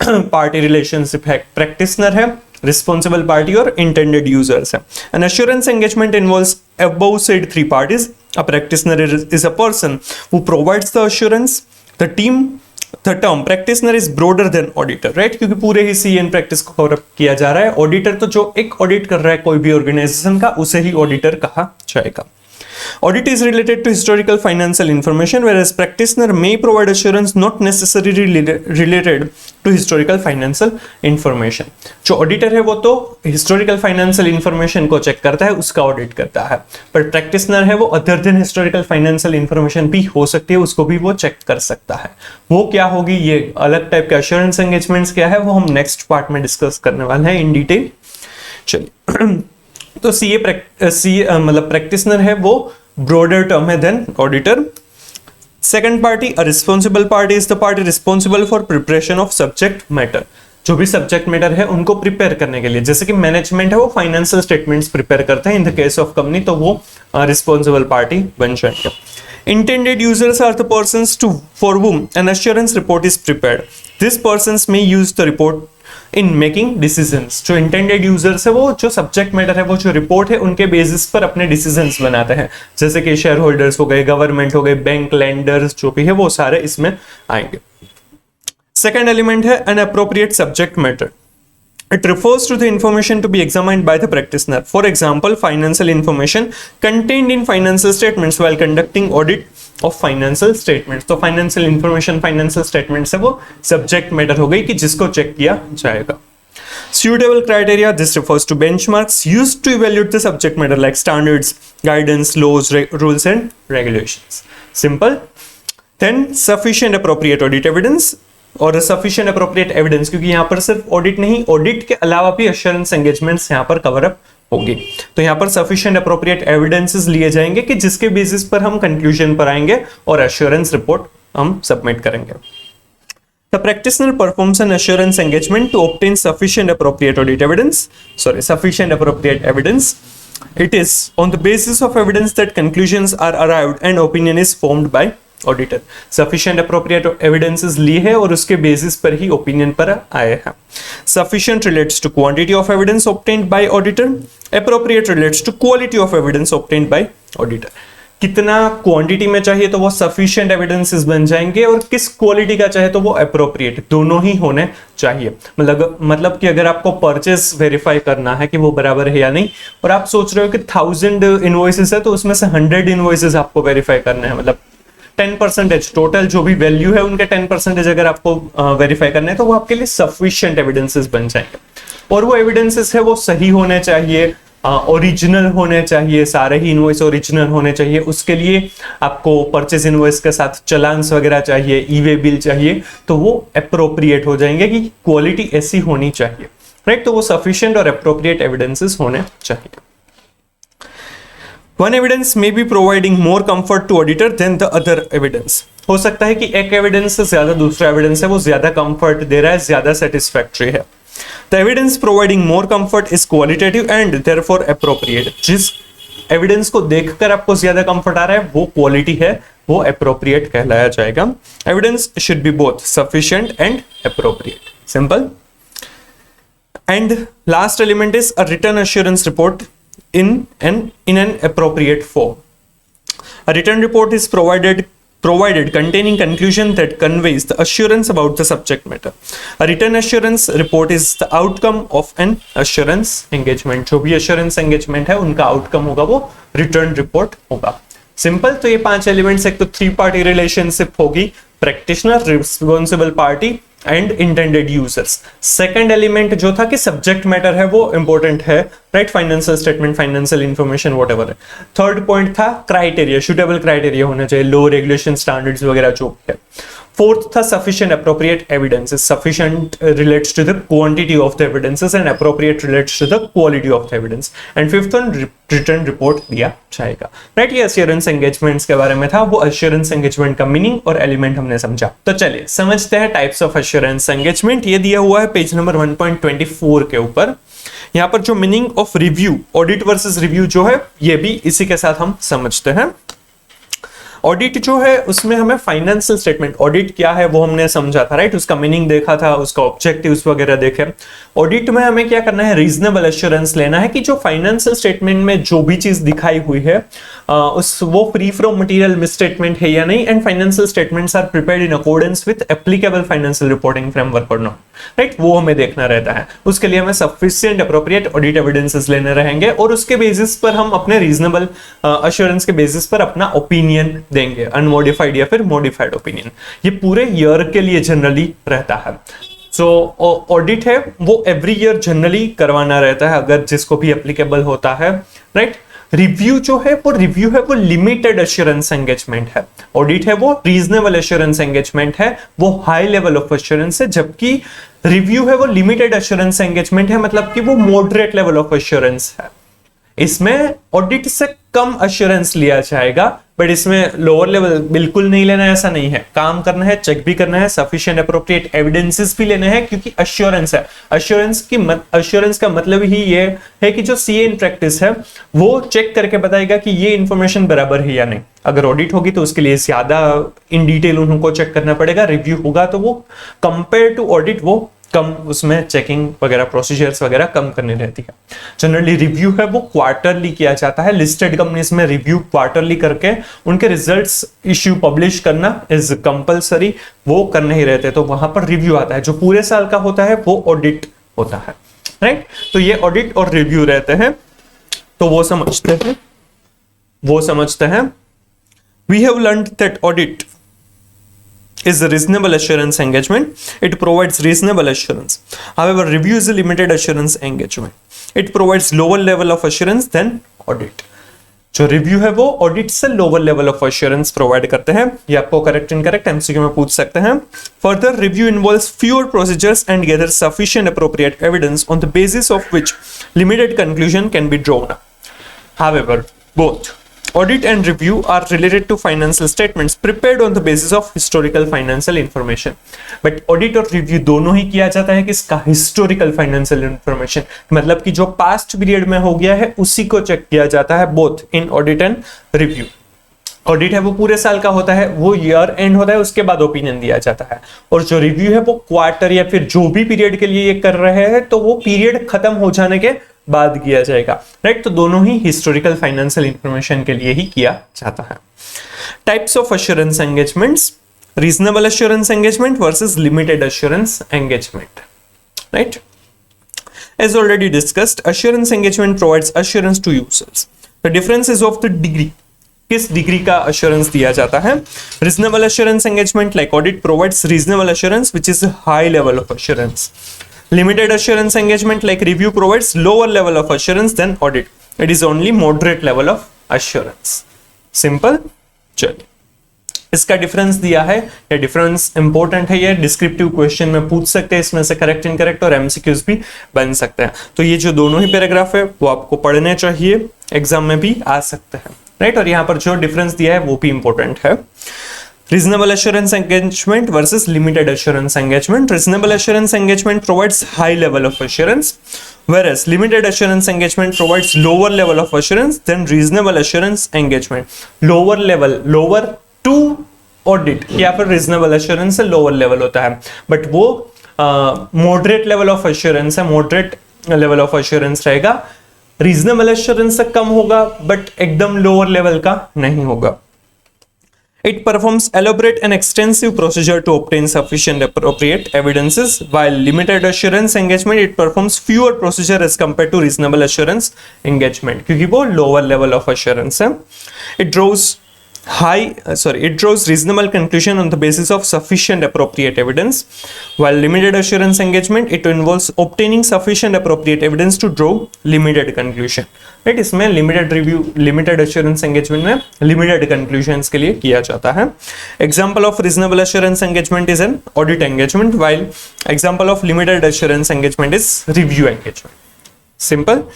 पार्टी रिलेशनशिप है, प्रैक्टिशनर है, रिस्पॉन्सिबल पार्टी और इंटेंडेड यूजर्स है। N assurance engagement involves above said three parties. A practitioner is a person who provides the assurance. The term practitioner is broader than auditor, right? क्योंकि पूरे ही सी एन प्रैक्टिस को कवर किया जा रहा है। ऑडिटर तो जो एक ऑडिट कर रहा है कोई भी ऑर्गेनाइजेशन का, उसे ही ऑडिटर कहा जाएगा। Audit is related to historical financial information, whereas practitioner may provide assurance not necessarily related to historical financial information. जो ऑडिटर है वो तो historical financial information को चेक करता है, उसका ऑडिट करता है, पर practitioner है वो other than historical financial information भी हो सकती है, उसको भी वो चेक कर सकता है। वो क्या होगी, ये अलग टाइप के assurance engagements क्या है, वो हम नेक्स्ट पार्ट में डिस्कस करने वाले हैं इन डिटेल। चलिए तो सीए मतलब प्रैक्टिशनर है वो ब्रॉडर टर्म है than auditor. Second party, a responsible party is the party responsible for preparation of subject matter. जो भी सब्जेक्ट मैटर है उनको प्रिपेयर करने के लिए, जैसे कि मैनेजमेंट है वो फाइनेंशियल स्टेटमेंट्स प्रिपेयर करते हैं in the case of company, तो वो रिस्पॉन्सिबल पार्टी बन जाएंगे। Intended users are the persons for whom an assurance report is prepared. These persons may use the report in making decisions. जो intended users है वो जो subject matter है वो जो report है उनके basis पर अपने decisions बनाते हैं, जैसे कि shareholders हो गए, government हो गए, bank lenders जो भी है वो सारे इसमें आएंगे. Second element है an appropriate subject matter. It refers to the information to be examined by the practitioner. For example, financial information contained in financial statements while conducting audit of financial statements. तो financial information, financial statements है वो subject matter हो गई कि जिसको check किया जाएगा. Suitable criteria, this refers to benchmarks used to evaluate the subject matter like standards, guidance, laws, rules and regulations. Simple. Then sufficient appropriate audit evidence और सफिशिएंट अप्रोप्रिएट एविडेंस, क्योंकि यहाँ पर सिर्फ ऑडिट नहीं, ऑडिट के अलावा भी एश्योरेंस एंगेजमेंट्स यहाँ पर कवर अप होगी. तो यहाँ पर सफिशिएंट अप्रोप्रिएट एविडेंसेस लिए जाएंगे कि जिसके बेसिस पर हम कंक्लूजन पर आएंगे और एश्योरेंस रिपोर्ट हम सबमिट करेंगे. The practitioner performs an assurance engagement to obtain sufficient appropriate evidence. It is on the basis of evidence that conclusions are arrived and opinion is formed by auditor. Sufficient appropriate evidences लिए हैं और उसके बेसिस पर ही ओपिनियन पर आए हैं. Sufficient relates to quantity of evidence obtained by auditor. Appropriate relates to quality of evidence obtained by auditor. कितना क्वांटिटी में चाहिए तो वो सफिशिएंट एविडेंसेस बन जाएंगे और किस क्वालिटी का चाहे तो वो अप्रोप्रिएट, दोनों ही होने चाहिए. मतलब कि अगर आपको परचेस वेरीफाई करना है कि वो बराबर है या नहीं, और आप सोच रहे हो कि 1000 इनवॉइसेस है तो उसमें से 100 इनवॉइसेस आपको वेरीफाई करने हैं, मतलब 10% टोटल जो भी वैल्यू है उनके 10% अगर आपको वेरीफाई करना है तो वो आपके लिए सफिशिएंट एविडेंसेस बन जाएंगे. और वो एविडेंसेस है वो सही होने चाहिए, ओरिजिनल होने चाहिए, सारे ही इनवॉइस ओरिजिनल होने चाहिए. उसके लिए आपको परचेज इनवॉइस के साथ चलान्स वगैरह चाहिए, ई-वे बिल चाहिए, तो वो अप्रोप्रिएट हो जाएंगे कि क्वालिटी ऐसी होनी चाहिए, राइट. तो वो सफिशिएंट और अप्रोप्रिएट एविडेंसेस होने चाहिए. One evidence may be providing more comfort to auditor than the other evidence. हो सकता है कि एक एविडेंस से ज्यादा दूसरा एविडेंस है वो ज्यादा कंफर्ट दे रहा है, ज्यादा सेटिस्फैक्टरी है. The evidence providing more comfort is qualitative and therefore appropriate. जिस एविडेंस को देखकर आपको ज्यादा कंफर्ट आ रहा है वो क्वालिटी है, वो अप्रोप्रिएट कहलाया जाएगा. Evidence should be both sufficient and appropriate. Simple. And last element is a return assurance report in an appropriate form. A written report is provided containing conclusion that conveys the assurance about the subject matter. A written assurance report is the outcome of an assurance engagement. जो भी assurance engagement है उनका outcome होगा वो return report होगा. सिंपल. तो ये 5 एलिमेंट्स, एक तो 3 पार्टी रिलेशनशिप होगी, practitioner, responsible party and intended users. Second element जो था कि सब्जेक्ट मैटर है वो इंपॉर्टेंट है, right. Financial statement, financial information, whatever है. थर्ड पॉइंट था क्राइटेरिया, सूटेबल क्राइटेरिया होना चाहिए, लो रेगुलेशन स्टैंडर्ड्स वगैरह जो है. फोर्थ था sufficient appropriate evidences. Sufficient relates to the quantity of the evidences and appropriate relates to the quality of the evidence. And fifth one return report दिया जाएगा, राइट. ये एश्योरेंस एंगेजमेंट्स के बारे में था. वो एश्योरेंस एंगेजमेंट का मीनिंग और एलिमेंट हमने समझा. तो चलिए समझते हैं टाइप्स ऑफ एश्योरेंस एंगेजमेंट. ये दिया हुआ है पेज नंबर 1.24 के ऊपर. यहाँ पर जो meaning of review, audit versus review जो है ये भी इसी के साथ हम समझते हैं. ऑडिट जो है उसमें हमें फाइनेंशियल स्टेटमेंट, ऑडिट क्या है वो हमने समझा था, राइट. उसका मीनिंग देखा था, उसका ऑब्जेक्टिव्स वगैरह देखे. ऑडिट में हमें क्या करना है, रीजनेबल एश्योरेंस लेना है कि जो फाइनेंशियल स्टेटमेंट में जो भी चीज दिखाई हुई है वो फ्री फ्रॉम मटेरियल मिसस्टेटमेंट है या नहीं, and financial statements are prepared in accordance with applicable financial reporting framework और नॉट, राइट. वो हमें देखना रहता है. उसके लिए हमें सफिशिएंट अप्रोप्रिएट ऑडिट एविडेंसेस लेने रहेंगे और उसके बेसिस पर हम अपने रीजनेबल एश्योरेंस के बेसिस पर अपना ओपिनियन देंगे, अनमॉडिफाइड या फिर मॉडिफाइड ओपिनियन. ये पूरे ईयर के लिए जनरली रहता है. सो ऑडिट है वो एवरी ईयर जनरली करवाना रहता है अगर जिसको भी एप्लीकेबल होता है, राइट. रिव्यू जो है वो लिमिटेड एश्योरेंस एंगेजमेंट है. ऑडिट है वो रीजनेबल एश्योरेंस एंगेजमेंट है, वो हाई लेवल ऑफ एश्योरेंस है, जबकि रिव्यू है वो लिमिटेड एश्योरेंस एंगेजमेंट है, मतलब कि वो मॉडरेट लेवल ऑफ एश्योरेंस है. इसमें ऑडिट से कम एश्योरेंस लिया जाएगा बट इसमें लोअर लेवल बिल्कुल नहीं लेना है ऐसा नहीं है, काम करना है, चेक भी करना है, सफिशिएंट अप्रोप्रिएट एविडेंसेस भी लेने हैं, क्योंकि अश्योरेंस है। अश्योरेंस का मतलब ही ये है कि जो सीए इन प्रैक्टिस है वो चेक करके बताएगा कि ये इंफॉर्मेशन बराबर है या नहीं। अगर ऑडिट होगी तो उसके लिए ज्यादा इन डिटेल उनको चेक करना पड़ेगा, रिव्यू होगा तो वो कंपेयर टू ऑडिट वो कम, उसमें चेकिंग वगैरह प्रोसीजर्स वगैरह कम करनी रहती है। जनरली रिव्यू है वो क्वार्टरली किया जाता है, लिस्टेड कंपनीज में रिव्यू क्वार्टरली करके उनके रिजल्ट्स इश्यू पब्लिश करना इज कंपलसरी, वो करने ही रहते हैं, तो वहां पर रिव्यू आता है। जो पूरे साल का होता है वो ऑडिट होता है, राइट। तो ये ऑडिट और रिव्यू रहते हैं, तो वो समझते हैं। We have learned that audit is a reasonable assurance engagement. It provides reasonable assurance. However, review is a limited assurance engagement. It provides lower level of assurance than audit. जो रिव्यू है वो ऑडिट से lower level of assurance provide करते हैं। ये आपको करेक्ट इनकरेक्ट एमसीक्यू में पूछ सकते हैं। Further, review involves fewer procedures and gather sufficient appropriate evidence on the basis of which limited conclusion can be drawn. However, both audit and review are related to financial statements prepared on the basis of historical financial information. But audit और review दोनों ही किया जाता है किसका? historical financial information, मतलब कि जो past period में हो गया है उसी को चेक किया जाता है, both in audit and review. Audit है वो पूरे साल का होता है, वो ईयर एंड होता है, उसके बाद ओपिनियन दिया जाता है। और जो रिव्यू है वो क्वार्टर या फिर जो भी पीरियड के लिए ये कर रहे हैं तो वो पीरियड खत्म हो जाने के बाद किया जाएगा, राइट। तो दोनों ही हिस्टोरिकल फाइनेंशियल इंफॉर्मेशन के लिए ही किया जाता है। Types of assurance engagements, reasonable assurance engagement versus limited assurance engagement, right. As already discussed, assurance engagement provides assurance to users. The difference is of the degree. किस डिग्री का अश्योरेंस दिया जाता है? Reasonable assurance engagement like audit provides reasonable assurance which is high level of assurance. Limited assurance engagement like review provides lower level of assurance than audit. It is only moderate level of assurance. Simple? चलिए, इसका डिफरेंस दिया है, ये डिफरेंस इंपॉर्टेंट है, ये डिस्क्रिप्टिव क्वेश्चन में पूछ सकते हैं, इसमें से करेक्ट इनकरेक्ट और एमसीक्यूज भी बन सकते हैं। तो ये जो दोनों ही पैराग्राफ है वो आपको पढ़ने चाहिए, एग्जाम में भी आ सकते हैं, राइट। और यहाँ पर जो डिफरेंस दिया है वो भी इंपॉर्टेंट है। Reasonable assurance engagement versus limited assurance engagement. Reasonable assurance engagement provides high level of assurance, whereas limited assurance engagement provides lower level of assurance than reasonable assurance engagement. Lower level, lower to audit या फिर reasonable assurance से lower level होता है, but वो moderate level of assurance है, moderate level of assurance रहेगा। reasonable assurance से कम होगा, but एकदम lower level का नहीं होगा। It performs elaborate and extensive procedure to obtain sufficient appropriate evidences, while limited assurance engagement it performs fewer procedure as compared to reasonable assurance engagement, क्योंकि वो lower level of assurance है। It draws reasonable conclusion on the basis of sufficient appropriate evidence, while limited assurance engagement it involves obtaining sufficient appropriate evidence to draw limited conclusion, right। इसमें limited assurance engagement में limited conclusions के लिए किया जाता है। Example of reasonable assurance engagement is an audit engagement, while example of limited assurance engagement is review engagement. Simple।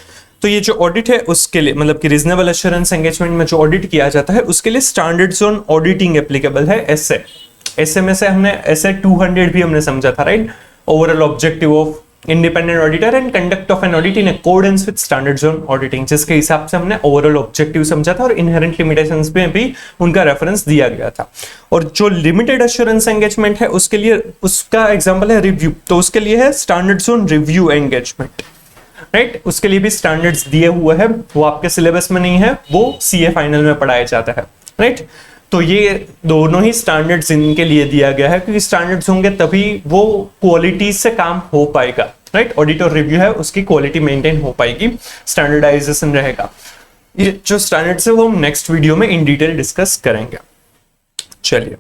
तो ये जो ऑडिट है उसके लिए, मतलब कि रीजनेबल एश्योरेंस एंगेजमेंट में जो ऑडिट किया जाता है उसके लिए स्टैंडर्ड्स ऑन ऑडिटिंग एप्लीकेबल है। एसए में से हमने एसए 200 भी हमने समझा था, right. Overall objective of independent auditor and conduct of an audit in accordance with standards on auditing, जिसके हिसाब से हमने ओवरऑल ऑब्जेक्टिव समझा था और इनहेरेंट लिमिटेशंस में भी उनका रेफरेंस दिया गया था। और जो लिमिटेड एश्योरेंस एंगेजमेंट है उसके लिए, उसका एग्जांपल है रिव्यू, तो उसके लिए है standards on review engagement, right. उसके लिए भी स्टैंडर्ड्स दिए हुए हैं, वो आपके सिलेबस में नहीं है, वो सीए फाइनल में पढ़ाया जाता है, राइट। तो ये दोनों ही स्टैंडर्ड्स इनके लिए दिया गया है, क्योंकि स्टैंडर्ड्स होंगे तभी वो क्वालिटी से काम हो पाएगा, राइट। ऑडिट और रिव्यू है उसकी क्वालिटी मेंटेन हो पाएगी, स्टैंडर्डाइजेशन रहेगा। ये जो स्टैंडर्ड्स है वो हम नेक्स्ट वीडियो में इन डिटेल डिस्कस करेंगे। चलिए,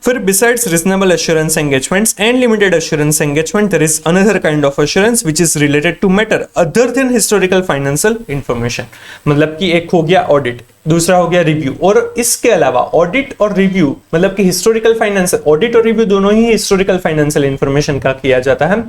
फिर besides reasonable assurance engagements and limited assurance engagement, there is another kind of assurance which is related to matter other than historical financial information. मतलब कि एक हो गया ऑडिट, दूसरा हो गया रिव्यू। और इसके अलावा ऑडिट और रिव्यू मतलब कि हिस्टोरिकल फाइनेंस, ऑडिट और रिव्यू दोनों ही हिस्टोरिकल फाइनेंशियल इंफॉर्मेशन का किया जाता है।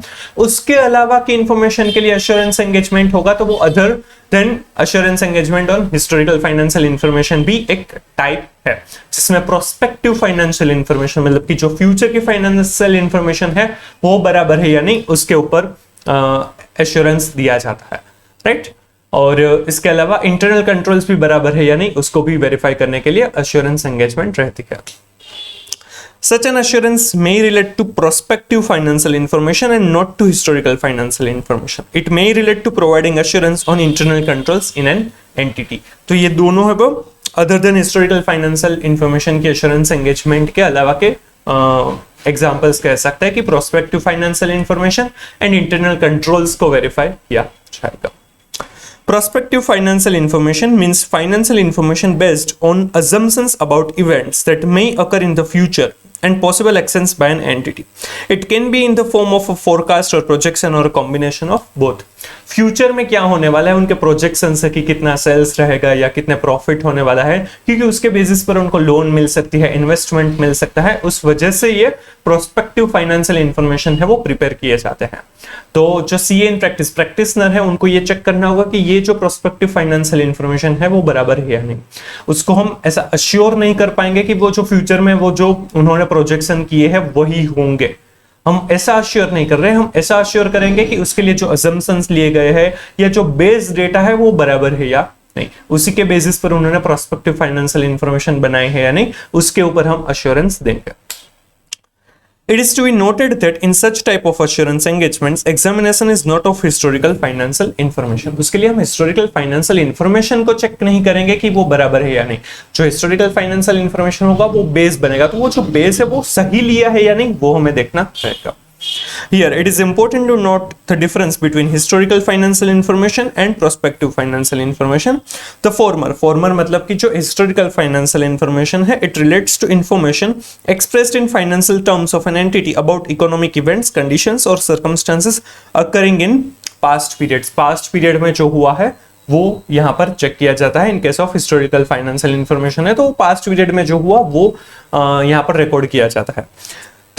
उसके अलावा की इंफॉर्मेशन के लिए अश्योरेंस एंगेजमेंट होगा तो वो other than assurance engagement on historical financial information भी एक टाइप है, जिसमें प्रोस्पेक्टिव फाइनेंशियल इंफॉर्मेशन मतलब कि जो फ्यूचर की फाइनेंशियल इंफॉर्मेशन है वो बराबर है या नहीं उसके ऊपर एश्योरेंस दिया जाता है, राइट। और इसके अलावा इंटरनल कंट्रोल्स भी बराबर है या नहीं उसको भी वेरीफाई करने के लिए अश्योरेंस एंगेजमेंट रहती है। Such an assurance may relate to prospective financial information and not to historical financial information. It may relate to providing assurance on internal controls in an entity. तो ये दोनों है वो other than historical financial information के assurance engagement के अलावा के एग्जाम्पल्स कह सकते हैं कि prospective financial information and internal controls को verify किया जाएगा। Prospective financial information means financial information based on assumptions about events that may occur in the future and possible actions by an entity. It can be in the form of a forecast or projection or a combination of both. Future में क्या होने वाला है उनके प्रोजेक्शन से कि कितना सेल्स रहेगा या कितने प्रॉफिट होने वाला है, क्योंकि उसके बेसिस पर उनको लोन मिल सकती है, इन्वेस्टमेंट मिल सकता है, उस वजह से ये प्रोस्पेक्टिव फाइनेंशियल इंफॉर्मेशन है वो प्रिपेयर किए जाते हैं। तो जो सीए इन प्रैक्टिस प्रैक्टिशनर है उनको ये चेक करना होगा कि ये जो प्रोस्पेक्टिव फाइनेंशियल इंफॉर्मेशन है वो बराबर है या नहीं। उसको हम ऐसा अश्योर नहीं कर पाएंगे कि वो जो फ्यूचर में वो जो उन्होंने प्रोजेक्शन किए हैं वही होंगे, हम ऐसा अश्योर नहीं कर रहे हैं। हम ऐसा अश्योर करेंगे कि उसके लिए जो असम्पशंस लिए गए हैं या जो बेस डेटा है वो बराबर है या नहीं, उसी के बेसिस पर उन्होंने प्रोस्पेक्टिव फाइनेंशियल इंफॉर्मेशन बनाई है या नहीं उसके ऊपर हम अश्योरेंस देंगे। It is to be noted that in such type of assurance engagements, examination is not of historical financial information. उसके लिए हम historical financial information को चेक नहीं करेंगे कि वो बराबर है या नहीं। जो historical financial information होगा वो बेस बनेगा, तो वो जो बेस है वो सही लिया है या नहीं वो हमें देखना रहेगा। Here, it is important to note the difference between historical financial information and prospective financial information. The former मतलब कि जो historical financial information है, it relates to information expressed in financial terms of an entity about economic events, conditions or circumstances occurring in past periods. Past period में जो हुआ है वो यहाँ पर चेक किया जाता है। In case of historical financial information है तो पास्ट पीरियड में जो हुआ वो यहाँ पर रिकॉर्ड किया जाता है।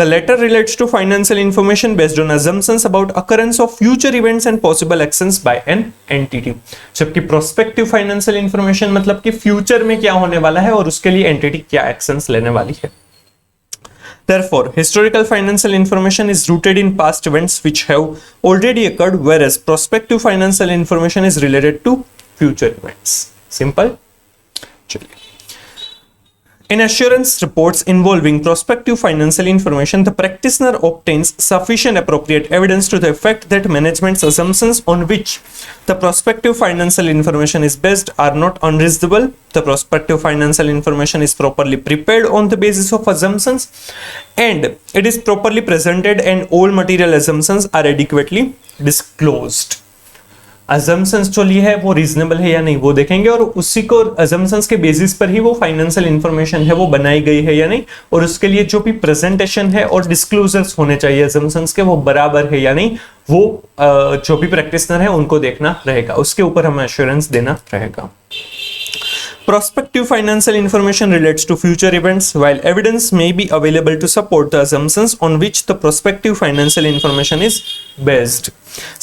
The latter relates to financial information based on assumptions about occurrence of future events and possible actions by an entity. जबकि prospective financial information मतलब कि future में क्या होने वाला है और उसके लिए entity क्या actions लेने वाली है। Therefore, historical financial information is rooted in past events which have already occurred, whereas prospective financial information is related to future events. Simple? चलिए। In assurance reports involving prospective financial information, the practitioner obtains sufficient appropriate evidence to the effect that management's assumptions on which the prospective financial information is based are not unreasonable. The prospective financial information is properly prepared on the basis of assumptions and it is properly presented and all material assumptions are adequately disclosed. assumptions जो ली है वो रीजनेबल है या नहीं वो देखेंगे और उसी को assumptions के बेसिस पर ही वो फाइनेंशियल इंफॉर्मेशन है वो बनाई गई है या नहीं, और उसके लिए जो भी प्रेजेंटेशन है और डिस्क्लोजर्स होने चाहिए assumptions के वो बराबर है या नहीं वो जो भी प्रैक्टिशनर है उनको देखना रहेगा, उसके ऊपर हमें एश्योरेंस देना रहेगा। Prospective financial information relates to future events, while evidence may be available to support the assumptions on which the prospective financial information is based.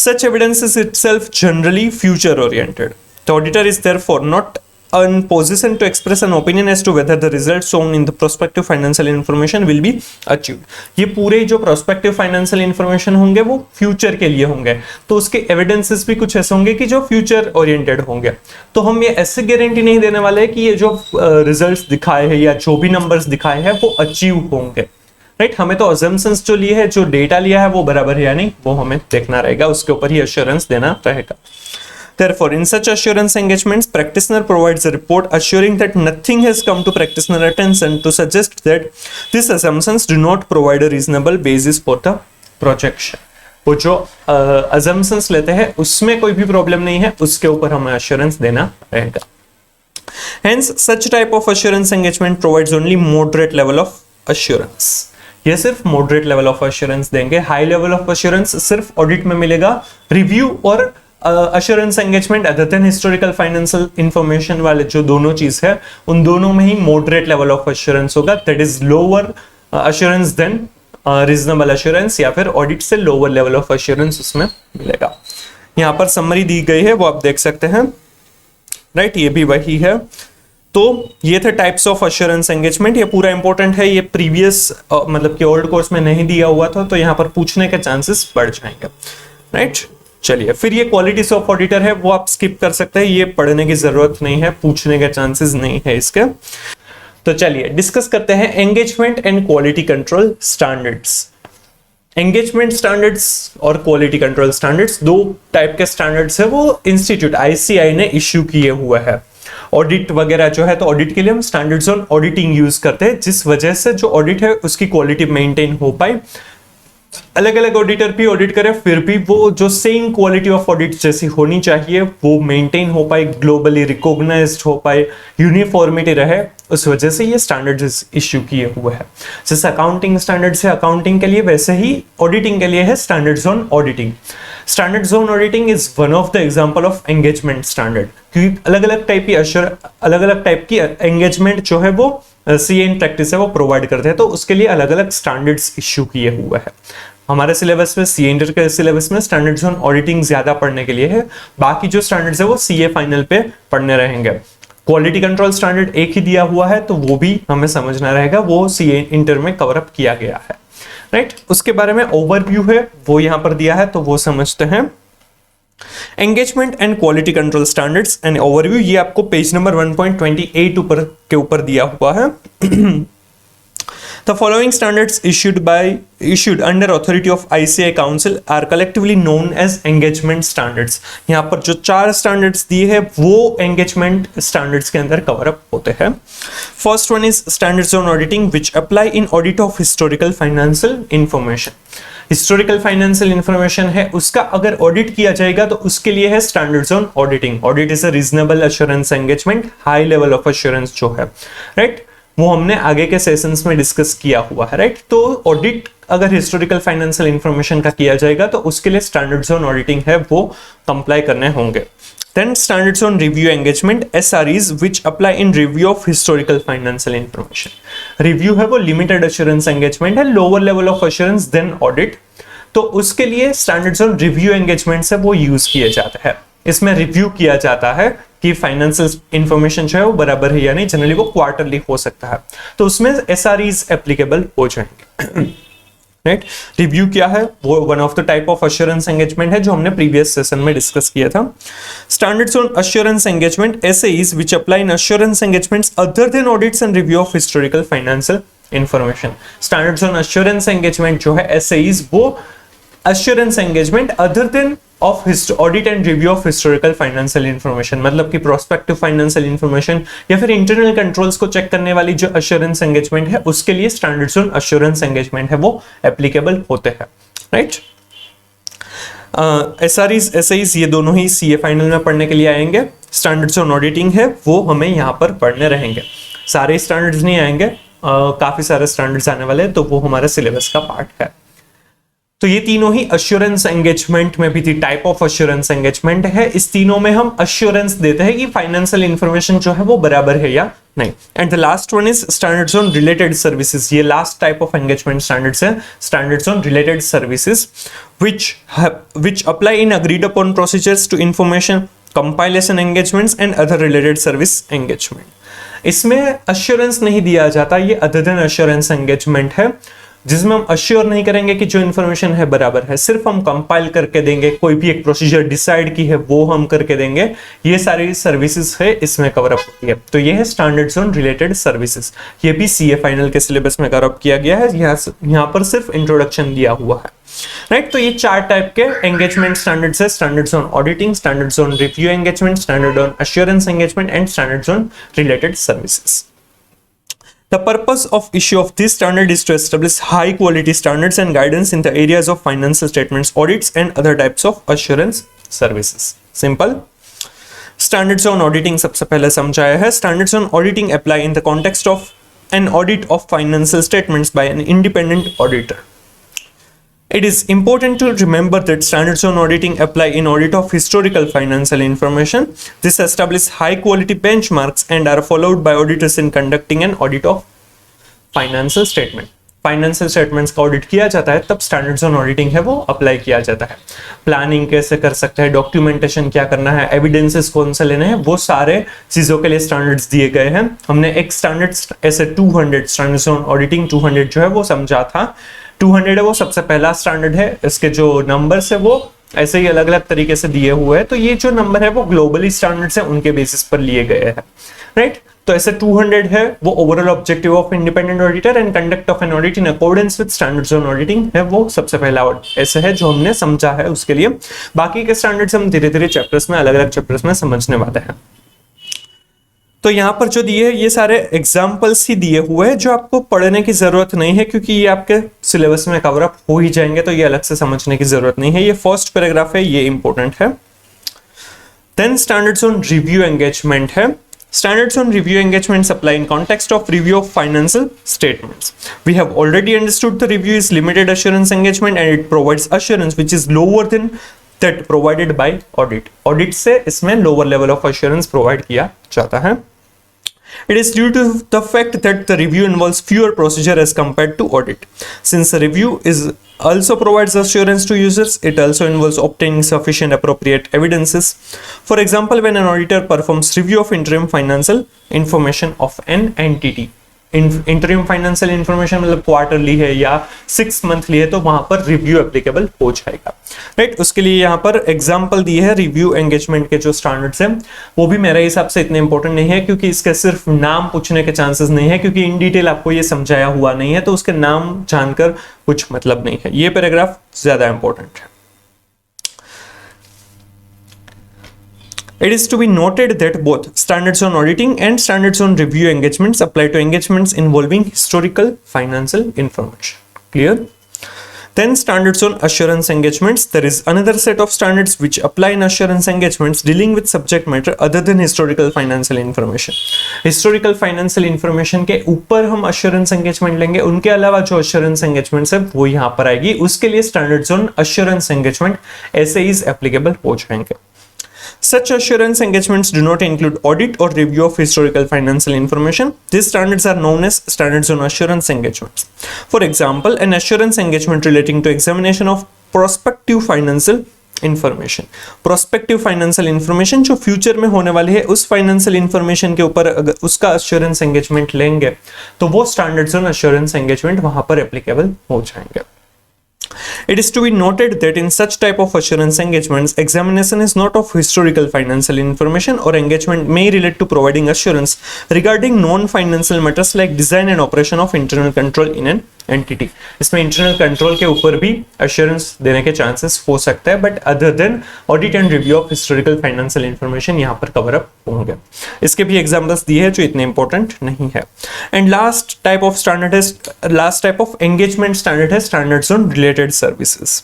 Such evidence is itself generally future-oriented. The auditor is therefore not in position to express an opinion as to whether the results shown in the prospective financial information will be achieved. ये पूरे जो prospective financial information होंगे वो future के लिए होंगे, तो उसके evidences भी कुछ ऐसे होंगे कि जो future oriented होंगे। तो हम ये ऐसे गारंटी नहीं देने वाले हैं कि ये जो results दिखाए हैं या जो भी numbers दिखाए हैं वो achieve होंगे, राइट। हमें तो assumptions जो लिए है, जो डेटा लिया है वो बराबर है या नहीं वो हमें देखना रहेगा, उसके ऊपर ही assurance देना रहेगा। Therefore, in such assurance engagements, practitioner provides a report assuring that nothing has come to practitioner attention to suggest that these assumptions do not provide a reasonable basis for the projection. वो जो assumptions लेते हैं उसमें कोई भी प्रॉब्लम नहीं है, उसके ऊपर हमें assurance देना रहेगा। Hence, such type of assurance engagement provides only moderate level of assurance. ये सिर्फ moderate level of assurance देंगे, high level of assurance सिर्फ audit में मिलेगा, review और assurance engagement other than historical financial information वाले जो दोनों चीज है, उन दोनों में ही मॉडरेट लेवल ऑफ अश्योरेंस होगा, that is lower assurance than reasonable assurance, या फिर ऑडिट से लोअर लेवल ऑफ अश्योरेंस उसमें मिलेगा। यहाँ पर समरी दी गई है, वो आप देख सकते हैं, राइट, ये भी वही है। तो ये थे टाइप्स ऑफ अश्योरेंस एंगेजमेंट। ये पूरा इंपॉर्टेंट है, ये प्रीवियस मतलब कि ओल्ड कोर्स में नहीं दिया हुआ था, तो यहाँ पर पूछने के चांसेस बढ़ जाएंगे, राइट। चलिए, फिर ये क्वालिटीज ऑफ ऑडिटर है, वो आप स्किप कर सकते हैं, ये पढ़ने की जरूरत नहीं है, पूछने के चांसेस नहीं है इसके। तो चलिए डिस्कस करते हैं engagement and quality control standards. Engagement standards और क्वालिटी कंट्रोल स्टैंडर्ड्स, दो टाइप के स्टैंडर्ड्स है, वो इंस्टीट्यूट ICAI ने इश्यू किए हुए हैं। ऑडिट वगैरह जो है, तो ऑडिट के लिए हम स्टैंडर्ड्स ऑन ऑडिटिंग यूज करते हैं, जिस वजह से जो ऑडिट है उसकी क्वालिटी मेंटेन हो पाए। अलग अलग ऑडिटर भी ऑडिट करें, फिर भी वो जो सेम क्वालिटी ऑफ ऑडिट जैसी होनी चाहिए वो मेंटेन हो पाए, ग्लोबली रिकॉग्नाइज्ड हो पाए, यूनिफॉर्मिटी रहे, उस वजह से ये स्टैंडर्ड्स इश्यू किए हुए हैं। जैसे अकाउंटिंग स्टैंडर्ड्स है अकाउंटिंग के लिए, वैसे ही ऑडिटिंग के लिए है standards on auditing. Standards on auditing is one of the example of engagement standard, क्योंकि अलग अलग टाइप की एंगेजमेंट जो है वो CA प्रैक्टिस है वो प्रोवाइड करते हैं, तो उसके लिए अलग अलग स्टैंडर्ड्स इश्यू किए हुए हैं। हमारे सिलेबस में CA के सिलेबस में स्टैंडर्ड्स ऑन ऑडिटिंग ज्यादा पढ़ने के लिए है, बाकी जो स्टैंडर्ड्स है वो CA फाइनल पे पढ़ने रहेंगे। क्वालिटी कंट्रोल स्टैंडर्ड एक ही दिया हुआ है, तो वो भी हमें समझना रहेगा, वो CA इंटर में कवर अप किया गया है, राइट। उसके बारे में ओवरव्यू है वो यहां पर दिया है, तो वो समझते हैं। Engagement and quality control standards and overview, ये आपको पेज नंबर 1.28 ऊपर दिया हुआ है। The following standards issued under authority of ICAI Council are collectively known as engagement standards। यहाँ पर जो 4 स्टैंडर्ड्स दिए हैं वो एंगेजमेंट स्टैंडर्ड्स के अंदर कवर अप होते हैं। First one is standards on auditing which apply in audit of historical financial information. Historical financial information है, उसका अगर ऑडिट किया जाएगा तो उसके लिए है standards on auditing. Audit is a reasonable assurance engagement, high level of assurance जो है, राइट, वो हमने आगे के सेशंस में डिस्कस किया हुआ है, राइट। तो ऑडिट अगर हिस्टोरिकल फाइनेंशियल इंफॉर्मेशन का किया जाएगा तो उसके लिए स्टैंडर्ड्स ऑन ऑडिटिंग है वो कंप्लाई करने होंगे। Then standards on review engagement SREs which apply in review of historical financial information. Review है वो लिमिटेड एश्योरेंस एंगेजमेंट है, lower level of assurance than audit, तो उसके लिए स्टैंडर्ड्स ऑन रिव्यू एंगेजमेंट से वो यूज किए जाते हैं। इसमें रिव्यू किया जाता है कि फाइनेंशियल इंफॉर्मेशन जो है वो बराबर है या नहीं, जनरली वो क्वार्टरली हो सकता है, तो उसमें SREs एप्लीकेबल हो जाएंगे, राइट। रिव्यू क्या है, वो one of the type of assurance engagement है जो हमने प्रीवियस सेशन में डिस्कस किया था। Standards on assurance engagement SAEs which apply in assurance engagements other than audits and review of historical financial information. Standards on assurance engagement जो है SAEs, वो assurance engagement other then of audit and review of historical financial information, मतलब कि प्रोस्पेक्टिव फाइनेंशियल इंफॉर्मेशन या फिर इंटरनल कंट्रोल्स को चेक करने वाली जो अश्योरेंस एंगेजमेंट है उसके लिए स्टैंडर्ड्स ऑन अश्योरेंस एंगेजमेंट है वो एप्लीकेबल होते हैं, राइट। SREs SAEs ये दोनों ही CA फाइनल में पढ़ने के लिए आएंगे। स्टैंडर्ड्स ऑन ऑडिटिंग है वो हमें यहाँ पर पढ़ने रहेंगे, सारे स्टैंडर्ड्स नहीं आएंगे, काफी सारे स्टैंडर्ड्स आने वाले हैं, तो वो हमारे सिलेबस का पार्ट है। तो ये तीनों ही अश्योरेंस एंगेजमेंट में भी थी, टाइप ऑफ अश्योरेंस एंगेजमेंट है। इस तीनों में हम अश्योरेंस देते हैं कि फाइनेंशियल इंफॉर्मेशन जो है वो बराबर है या नहीं। And the last one is standards on related services. ये last type of engagement standards है, standards on related services which apply in agreed upon procedures to information compilation engagements and other related service engagement। इसमें अश्योरेंस नहीं दिया जाता, ये अदर देन अश्योरेंस एंगेजमेंट है जिसमें हम अश्योर नहीं करेंगे कि जो इन्फॉर्मेशन है बराबर है, सिर्फ हम कंपाइल करके देंगे, कोई भी एक प्रोसीजर डिसाइड की है वो हम करके देंगे, ये सारी सर्विसेज है इसमें कवर अप होती है। तो ये है स्टैंडर्ड्स ऑन रिलेटेड सर्विसेज, ये भी CA फाइनल के सिलेबस में कवर अप किया गया है, यहाँ पर सिर्फ इंट्रोडक्शन दिया हुआ है, राइट। तो ये 4 टाइप के एंगेजमेंट स्टैंडर्ड्स है, standards on auditing, standards on review engagement, standard on assurance engagement and standards on related services. The purpose of issue of this standard is to establish high quality standards and guidance in the areas of financial statements, audits and other types of assurance services. Simple. Standards on auditing सबसे पहले समझाया है। Standards on auditing apply in the context of an audit of financial statements by an independent auditor. It is important to remember that standards on auditing apply in audit of historical financial information. This establish high quality benchmarks and are followed by auditors in conducting an audit of financial statement. Financial statements का ऑडिट किया जाता है तब स्टैंडर्ड्स ऑन ऑडिटिंग है वो अप्लाई किया जाता है। प्लानिंग कैसे कर सकते हैं, डॉक्यूमेंटेशन क्या करना है, एविडेंसेस कौन से लेने हैं, वो सारे चीजों के लिए स्टैंडर्ड्स दिए गए हैं। हमने एक स्टैंडर्ड्स ऐसे 200 स्टैंडर्ड्स ऑन ऑडिटिंग 200 जो है वो समझा था। 200 है वो सबसे पहला स्टैंडर्ड है, इसके जो नंबर्स है वो ऐसे ही अलग अलग तरीके से दिए हुए हैं, तो ये जो नंबर है वो ग्लोबली स्टैंडर्ड्स है उनके बेसिस पर लिए गए हैं, राइट। तो ऐसे 200 है वो overall objective of independent auditor and conduct of an audit in accordance with standards on auditing है वो सबसे पहला ऐसे है जो हमने समझा है उसके लिए। बाकी के स्टैंडर्ड्स हम धीरे धीरे चैप्टर्स में अलग अलग चैप्टर्स में समझने वाले हैं। तो यहाँ पर जो दिए ये सारे एग्जाम्पल्स ही दिए हुए हैं जो आपको पढ़ने की जरूरत नहीं है क्योंकि ये आपके सिलेबस में कवर अप हो ही जाएंगे, तो ये अलग से समझने की जरूरत नहीं है। ये फर्स्ट पैराग्राफ है, ये इंपॉर्टेंट है। Then standards on review engagement है। Standards on review engagements apply in context of review of financial statements. We have already understood the review is limited assurance engagement and it provides assurance which is lower than that provided by audit. Audit से इसमें lower level of assurance provide किया जाता है। It is due to the fact that the review involves fewer procedure as compared to audit. Since the review also provides assurance to users, it also involves obtaining sufficient appropriate evidences. For example, when an auditor performs review of interim financial information of an entity, interim financial information मतलब क्वार्टरली है या 6 मंथली है तो वहां पर रिव्यू एप्लीकेबल हो जाएगा, राइट। उसके लिए यहाँ पर एग्जांपल दिए है रिव्यू एंगेजमेंट के जो स्टैंडर्ड्स हैं वो भी मेरे हिसाब से इतने इंपॉर्टेंट नहीं है क्योंकि इसका सिर्फ नाम पूछने के चांसेस नहीं है क्योंकि इन डिटेल आपको ये समझाया हुआ नहीं है, तो उसके नाम जानकर कुछ मतलब नहीं है। ये पैराग्राफ ज्यादा इंपॉर्टेंट है। It is to be noted that both standards on auditing and standards on review engagements apply to engagements involving historical financial information. Clear? Then standards on assurance engagements. There is another set of standards which apply in assurance engagements dealing with subject matter other than historical financial information. Historical financial information के ऊपर हम assurance engagement लेंगे, उनके अलावा जो assurance engagements है वो यहाँ पर आएगी। उसके लिए standards on assurance engagement ऐसे ही applicable हो जाएंगे। Such assurance engagements do not include audit or review of historical financial information. These standards are known as standards on assurance engagements. For example, an assurance engagement relating to examination of prospective financial information. Prospective financial information जो फ्यूचर में होने वाली है उस फाइनेंशियल इंफॉर्मेशन के ऊपर अगर उसका अश्योरेंस एंगेजमेंट लेंगे तो वो स्टैंडर्ड्स ऑन अश्योरेंस एंगेजमेंट वहां पर एप्लीकेबल हो जाएंगे। It is to be noted that in such type of assurance engagements, examination is not of historical financial information or engagement may relate to providing assurance regarding non-financial matters like design and operation of internal control in an entity. इसमें इंटरनल कंट्रोल के ऊपर भी अश्योरेंस देने के चांसेस हो सकता है, but other than audit and review of historical financial information यहाँ पर कवर अप होंगे। इसके भी एग्जांपल्स दिए हैं जो इतने इंपॉर्टेंट नहीं है। And last type of standard है, last type of engagement standard है standards on related services.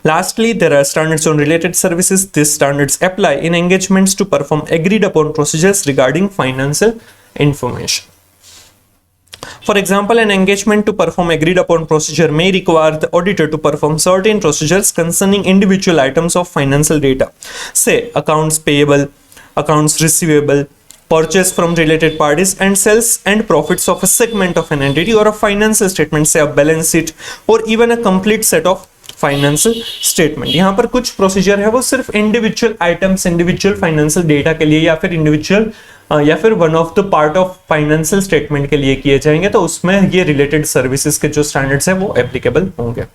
Lastly, there are standards on related services. These standards apply in engagements to perform agreed upon procedures regarding financial information. For example, an engagement to perform agreed upon procedure may require the auditor to perform certain procedures concerning individual items of financial data, say accounts payable, accounts receivable, purchase from related parties, and sales and profits of a segment of an entity or a financial statement, say a balance sheet, or even a complete set of financial statement. यहाँ पर कुछ प्रोसीजर है वो सिर्फ individual items, individual financial data के लिए या फिर इंडिविजुअल या फिर one of the part of financial statement के लिए किए जाएंगे, तो उसमें ये रिलेटेड सर्विसेज के जो स्टैंडर्ड्स है वो एप्लीकेबल होंगे।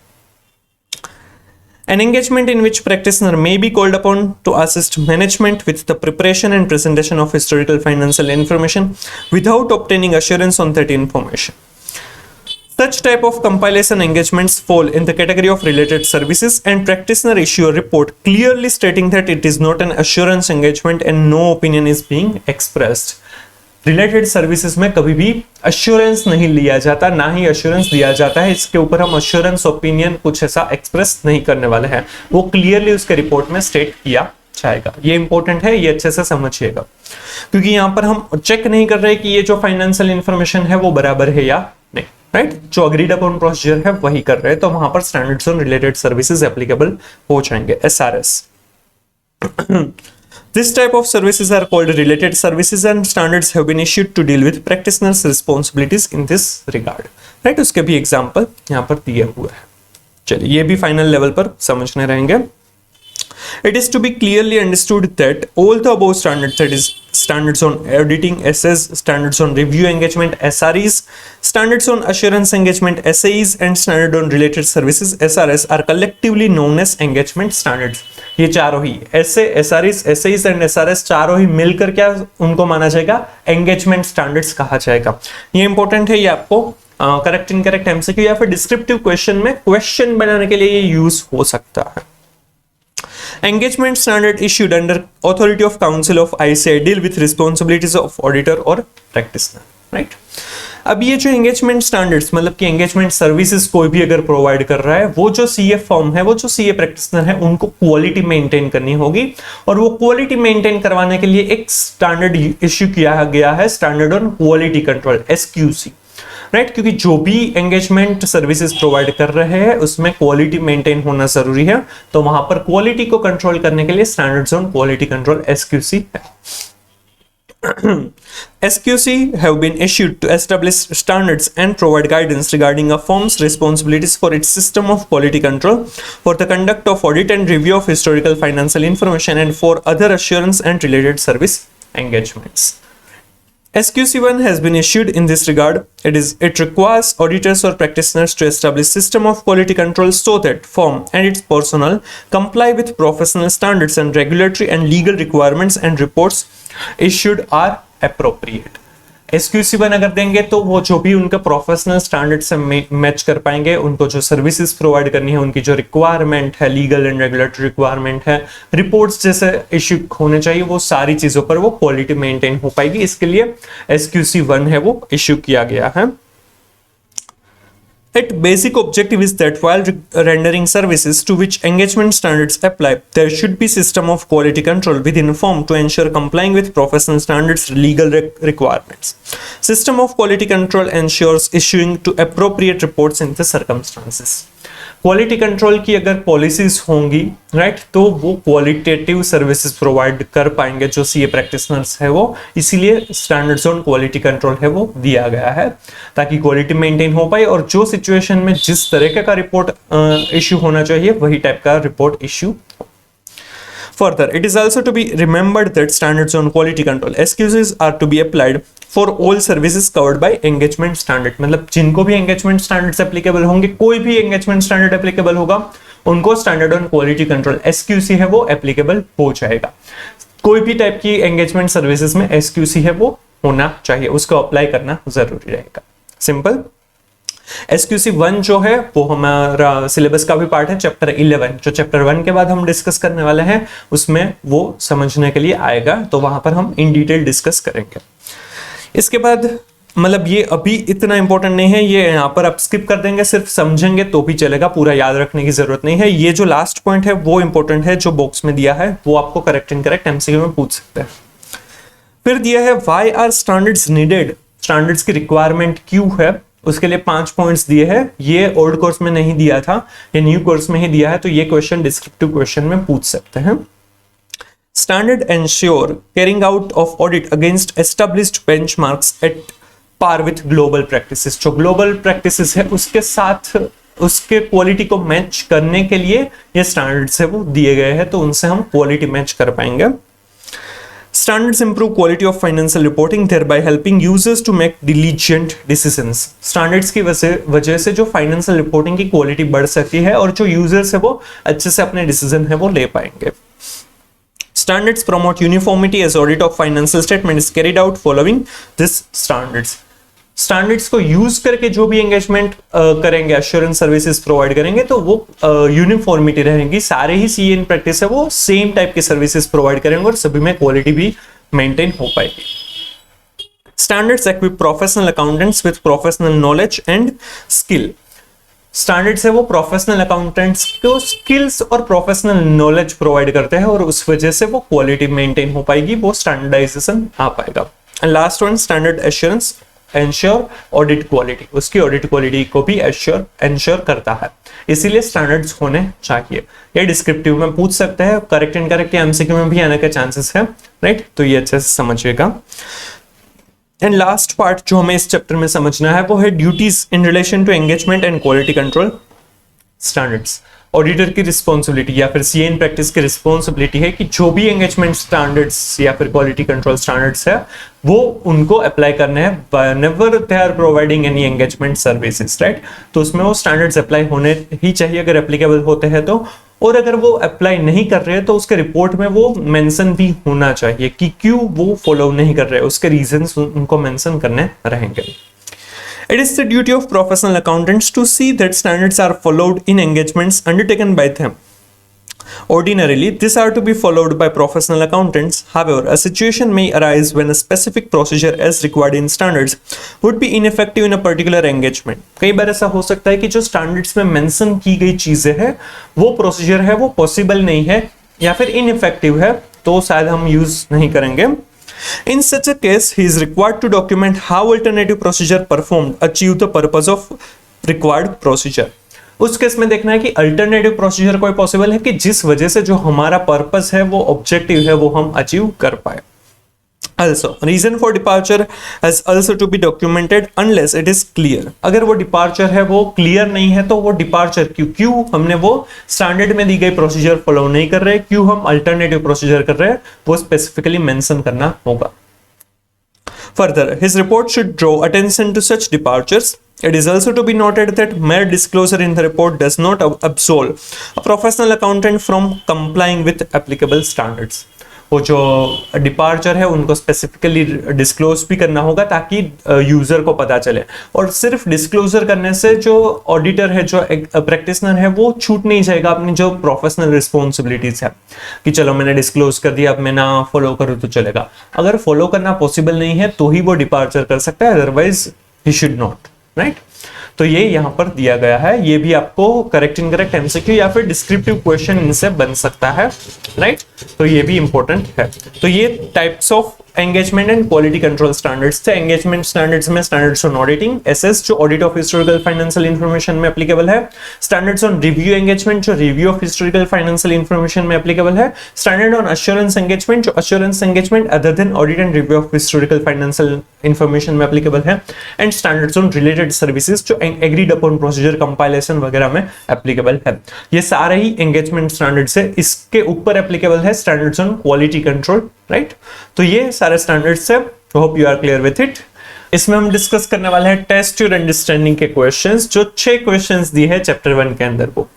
An engagement in which practitioner may be called upon to assist management with the preparation and presentation of historical financial information without obtaining assurance on that information. Such type of compilation engagements fall in the category of related services, and practitioner issue a report clearly stating that it is not an assurance engagement and no opinion is being expressed. Related services में कभी भी अश्योरेंस नहीं लिया जाता, ना ही अश्योरेंस दिया जाता है। इसके ऊपर हम अश्योरेंस ओपिनियन कुछ ऐसा एक्सप्रेस नहीं करने वाले हैं, वो क्लियरली उसके रिपोर्ट में स्टेट किया जाएगा। ये इंपॉर्टेंट है, ये अच्छे से समझिएगा, क्योंकि यहाँ पर हम चेक नहीं कर रहे कि ये जो फाइनेंशियल इंफॉर्मेशन है वो बराबर है या नहीं। राइट, जो अग्रीड अपॉन प्रोसीजर है वही कर रहे हैं, तो वहां पर standards on related services applicable हो जाएंगे, SRS. This type of services are called related services and standards have been issued to deal with practitioners' responsibilities in this regard. Right, उसके भी एग्जाम्पल यहाँ पर दिए हुए हैं. चलिए ये भी फाइनल लेवल पर समझने रहेंगे. It is to be clearly understood that all the above standards, that is standards on auditing, SS, standards on review engagement, SREs, standards on assurance engagement, SAEs, and standard on related services, SRS, are collectively known as engagement standards. ये चारों ही SA, SREs, SAEs and SRS चारों ही मिलकर क्या उनको माना जाएगा, एंगेजमेंट स्टैंडर्ड्स कहा जाएगा. ये इंपॉर्टेंट है, ये आपको करेक्ट इनकरेक्ट एमसीक्यू या फिर डिस्क्रिप्टिव क्वेश्चन में क्वेश्चन बनाने के लिए ये यूज हो सकता है. Engagement standard issued under authority of council of ICAI deal with responsibilities of auditor or practitioner, right? अब ये जो एंगेजमेंट स्टैंडर्ड्स मतलब कि एंगेजमेंट सर्विसेज कोई भी अगर प्रोवाइड कर रहा है, वो जो सीए फर्म है, वो जो सीए प्रैक्टिशनर है, उनको क्वालिटी मेंटेन करनी होगी और वो क्वालिटी मेंटेन करवाने के लिए एक स्टैंडर्ड इश्यू किया गया है, standard on quality control, SQC, right, क्योंकि जो भी एंगेजमेंट सर्विसेज प्रोवाइड कर रहे हैं उसमें क्वालिटी मेंटेन होना जरूरी है, तो वहां पर क्वालिटी को कंट्रोल करने के लिए standards on quality control SQC है. SQC have been issued to establish standards and provide guidance regarding a firm's responsibilities for its system of quality control, for the conduct of audit and review of historical financial information, and for other assurance and related service engagements. SQC1 has been issued in this regard. It requires auditors or practitioners to establish system of quality control so that firm and its personnel comply with professional standards and regulatory and legal requirements, and reports issued are appropriate. SQC1 अगर देंगे तो वो जो भी उनका प्रोफेशनल स्टैंडर्ड से मैच कर पाएंगे, उनको जो सर्विसेज प्रोवाइड करनी है, उनकी जो रिक्वायरमेंट है, लीगल एंड रेगुलेटरी रिक्वायरमेंट है, रिपोर्ट्स जैसे इश्यू होने चाहिए, वो सारी चीजों पर वो क्वालिटी मेंटेन हो पाएगी. इसके लिए SQC1 है वो इश्यू किया गया है. Its basic objective is that while rendering services to which engagement standards apply, there should be system of quality control within a firm to ensure complying with professional standards, legal requirements. System of quality control ensures issuing to appropriate reports in the circumstances. Quality control की अगर पॉलिसीज होंगी, राइट, तो वो क्वालिटेटिव सर्विसेज प्रोवाइड कर पाएंगे जो सीए प्रैक्टिशनर्स है वो, इसीलिए स्टैंडर्ड्स ऑन क्वालिटी कंट्रोल है वो दिया गया है ताकि क्वालिटी मेंटेन हो पाए और जो सिचुएशन में जिस तरीके का रिपोर्ट इश्यू होना चाहिए वही टाइप का report issue. Further, it is also to be remembered that standards on quality control SQCs are to be applied for all services covered by engagement standard. मतलब जिनको भी engagement standards applicable होंगे, कोई भी engagement standard applicable होगा, उनको standard on quality control SQC है वो applicable हो जाएगा. कोई भी टाइप की engagement services में SQC है वो होना चाहिए, उसको अप्लाई करना जरूरी रहेगा. सिंपल. SQC1 जो है वो हमारा सिलेबस का भी पार्ट है, चैप्टर 11 जो चैप्टर 1 के बाद हम डिस्कस करने वाले हैं उसमें वो समझने के लिए आएगा, तो वहां पर हम इन डिटेल डिस्कस करेंगे. इसके बाद मतलब ये अभी इतना इंपॉर्टेंट नहीं है, ये यहाँ पर आप स्किप कर देंगे, सिर्फ समझेंगे तो भी चलेगा, पूरा याद रखने की जरूरत नहीं है. ये जो लास्ट पॉइंट है वो इंपॉर्टेंट है, जो बॉक्स में दिया है वो आपको करेक्ट इनकरेक्ट एमसीक्यू में पूछ सकते हैं. फिर दिया है why are standards needed, standards की रिक्वायरमेंट क्यों है, उसके लिए 5 पॉइंट्स दिए हैं. ये ओल्ड कोर्स में नहीं दिया था, ये न्यू कोर्स में ही दिया है, तो ये क्वेश्चन डिस्क्रिप्टिव क्वेश्चन में पूछ सकते हैं. Standard ensure carrying out of audit against established benchmarks at par with global practices. जो ग्लोबल प्रैक्टिसेस है उसके साथ उसके क्वालिटी को मैच करने के लिए ये स्टैंडर्ड्स है वो दिए गए हैं, तो उनसे हम क्वालिटी मैच कर पाएंगे. Standards improve quality of financial reporting, thereby helping users to make diligent decisions. Standards की वजह से जो फाइनेंशियल रिपोर्टिंग की क्वालिटी बढ़ सकती है और जो यूजर्स है वो अच्छे से अपने डिसीजन है वो ले पाएंगे. Standards promote uniformity as audit of financial statement is carried out following this standards. Standards को यूज करके जो भी एंगेजमेंट करेंगे, एश्योरेंस सर्विसेज प्रोवाइड करेंगे, तो वो यूनिफॉर्मिटी रहेगी. सारे ही सीए इन प्रैक्टिस है वो सेम टाइप के सर्विसेज प्रोवाइड करेंगे और सभी में क्वालिटी भी मेंटेन हो पाएगी. Standards equip professional accountants with professional knowledge and skill. Standards है वो प्रोफेशनल अकाउंटेंट्स को स्किल्स और प्रोफेशनल नॉलेज प्रोवाइड करते हैं और उस वजह से वो क्वालिटी मेंटेन हो पाएगी, वो स्टैंडर्डाइजेशन आ पाएगा. And last one, standard assurance ensure audit quality, उसकी ऑडिट क्वालिटी को भी एंश्योर करता है, इसीलिए स्टैंडर्ड्स होने चाहिए। ये डिस्क्रिप्टिव में पूछ सकते हैं, करेक्ट इनकरेक्ट या एमसीक्यू में भी आने के चांसेस है, राइट। तो ये अच्छे से समझिएगा। एंड लास्ट पार्ट जो हमें इस चैप्टर में समझना है वो है duties in relation to engagement and quality control standards. Auditor की रिस्पॉन्सिबिलिटी या फिर सीए इन प्रैक्टिस की रिस्पॉन्सिबिलिटी है कि जो भी एंगेजमेंट स्टैंडर्ड्स या फिर क्वालिटी कंट्रोल स्टैंडर्ड्स है वो उनको अप्लाई करने हैं whenever they are providing any engagement services, right. तो उसमें वो स्टैंडर्ड्स अप्लाई होने ही चाहिए अगर एप्लीकेबल होते हैं तो, और अगर वो अप्लाई नहीं कर रहे हैं तो उसके रिपोर्ट में वो मेंशन भी होना चाहिए कि क्यों वो फॉलो नहीं कर रहे, उसके रीजंस उनको मेंशन करने रहेंगे। It is the duty of professional accountants to see that standards are followed in engagements undertaken by them. Ordinarily, these are to be followed by professional accountants. However, a situation may arise when a specific procedure as required in standards would be ineffective in a particular engagement. कई बार ऐसा हो सकता है कि जो स्टैंडर्ड्स में मेंशन की गई चीजें हैं वो प्रोसीजर है वो पॉसिबल नहीं है या फिर इनइफेक्टिव है, तो शायद हम यूज नहीं करेंगे। In such a case, he is required to document how alternative procedure performed achieve the purpose of required procedure. उस केस में देखना है कि अल्टरनेटिव प्रोसीजर कोई पॉसिबल है कि जिस वजह से जो हमारा पर्पस है वो ऑब्जेक्टिव है वो हम अचीव कर पाए। Also, reason for departure has also to be documented unless it is clear. अगर वो डिपार्चर है वो क्लियर नहीं है तो वो डिपार्चर क्यों हमने वो स्टैंडर्ड में दी गई प्रोसीजर फॉलो नहीं कर रहे, क्यों हम अल्टरनेटिव प्रोसीजर कर रहे हैं, वो स्पेसिफिकली मेंशन करना होगा। Further, his report should draw attention to such departures. It is also to be noted that mere disclosure in the report does not absolve a professional accountant from complying with applicable standards. वो जो डिपार्चर है उनको स्पेसिफिकली डिस्क्लोज भी करना होगा ताकि यूजर को पता चले, और सिर्फ डिस्क्लोजर करने से जो ऑडिटर है जो प्रैक्टिशनर है वो छूट नहीं जाएगा अपनी जो प्रोफेशनल रिस्पॉन्सिबिलिटीज है कि चलो मैंने डिस्क्लोज कर दिया अब मैं ना फॉलो करूँ तो चलेगा। अगर फॉलो करना पॉसिबल नहीं है तो ही वो डिपार्चर कर सकता है, otherwise he should not, right. तो ये यहाँ पर दिया गया है, ये भी आपको करेक्ट इनकरेक्ट एमसीक्यू या फिर डिस्क्रिप्टिव क्वेश्चन इनसे बन सकता है, राइट। तो ये भी इंपॉर्टेंट है। तो ये types of engagement and quality control standards थे। एंगेजमेंट स्टैंडर्ड्स में स्टैंडर्ड्स ऑन ऑडिटिंग, एसएस जो audit of historical financial information में एप्लीकेबल है, स्टैंडर्ड्स ऑन रिव्यू एंगेजमेंट जो review of historical financial information में एप्लीकेबल है, स्टैंडर्ड ऑन अश्योरेंस एंगेजमेंट जो assurance engagement other than audit and review of historical financial information में एप्लीकेबल है, and standards on related services जो एग्रीड अपॉन प्रोसीजर कंपाइलेशन वगैरह में एप्लीकेबल है। ये सारे ही एंगेजमेंट स्टैंडर्ड्स है। इसके ऊपर एप्लीकेबल है standards on quality control, right. तो ये सारे स्टैंडर्ड्स है। Hope you are clear with it. इसमें हम डिस्कस करने वाले हैं टेस्ट योर अंडरस्टैंडिंग के क्वेश्चंस, जो 6 क्वेश्चंस दिए हैं चैप्टर 1 के अंदर। वो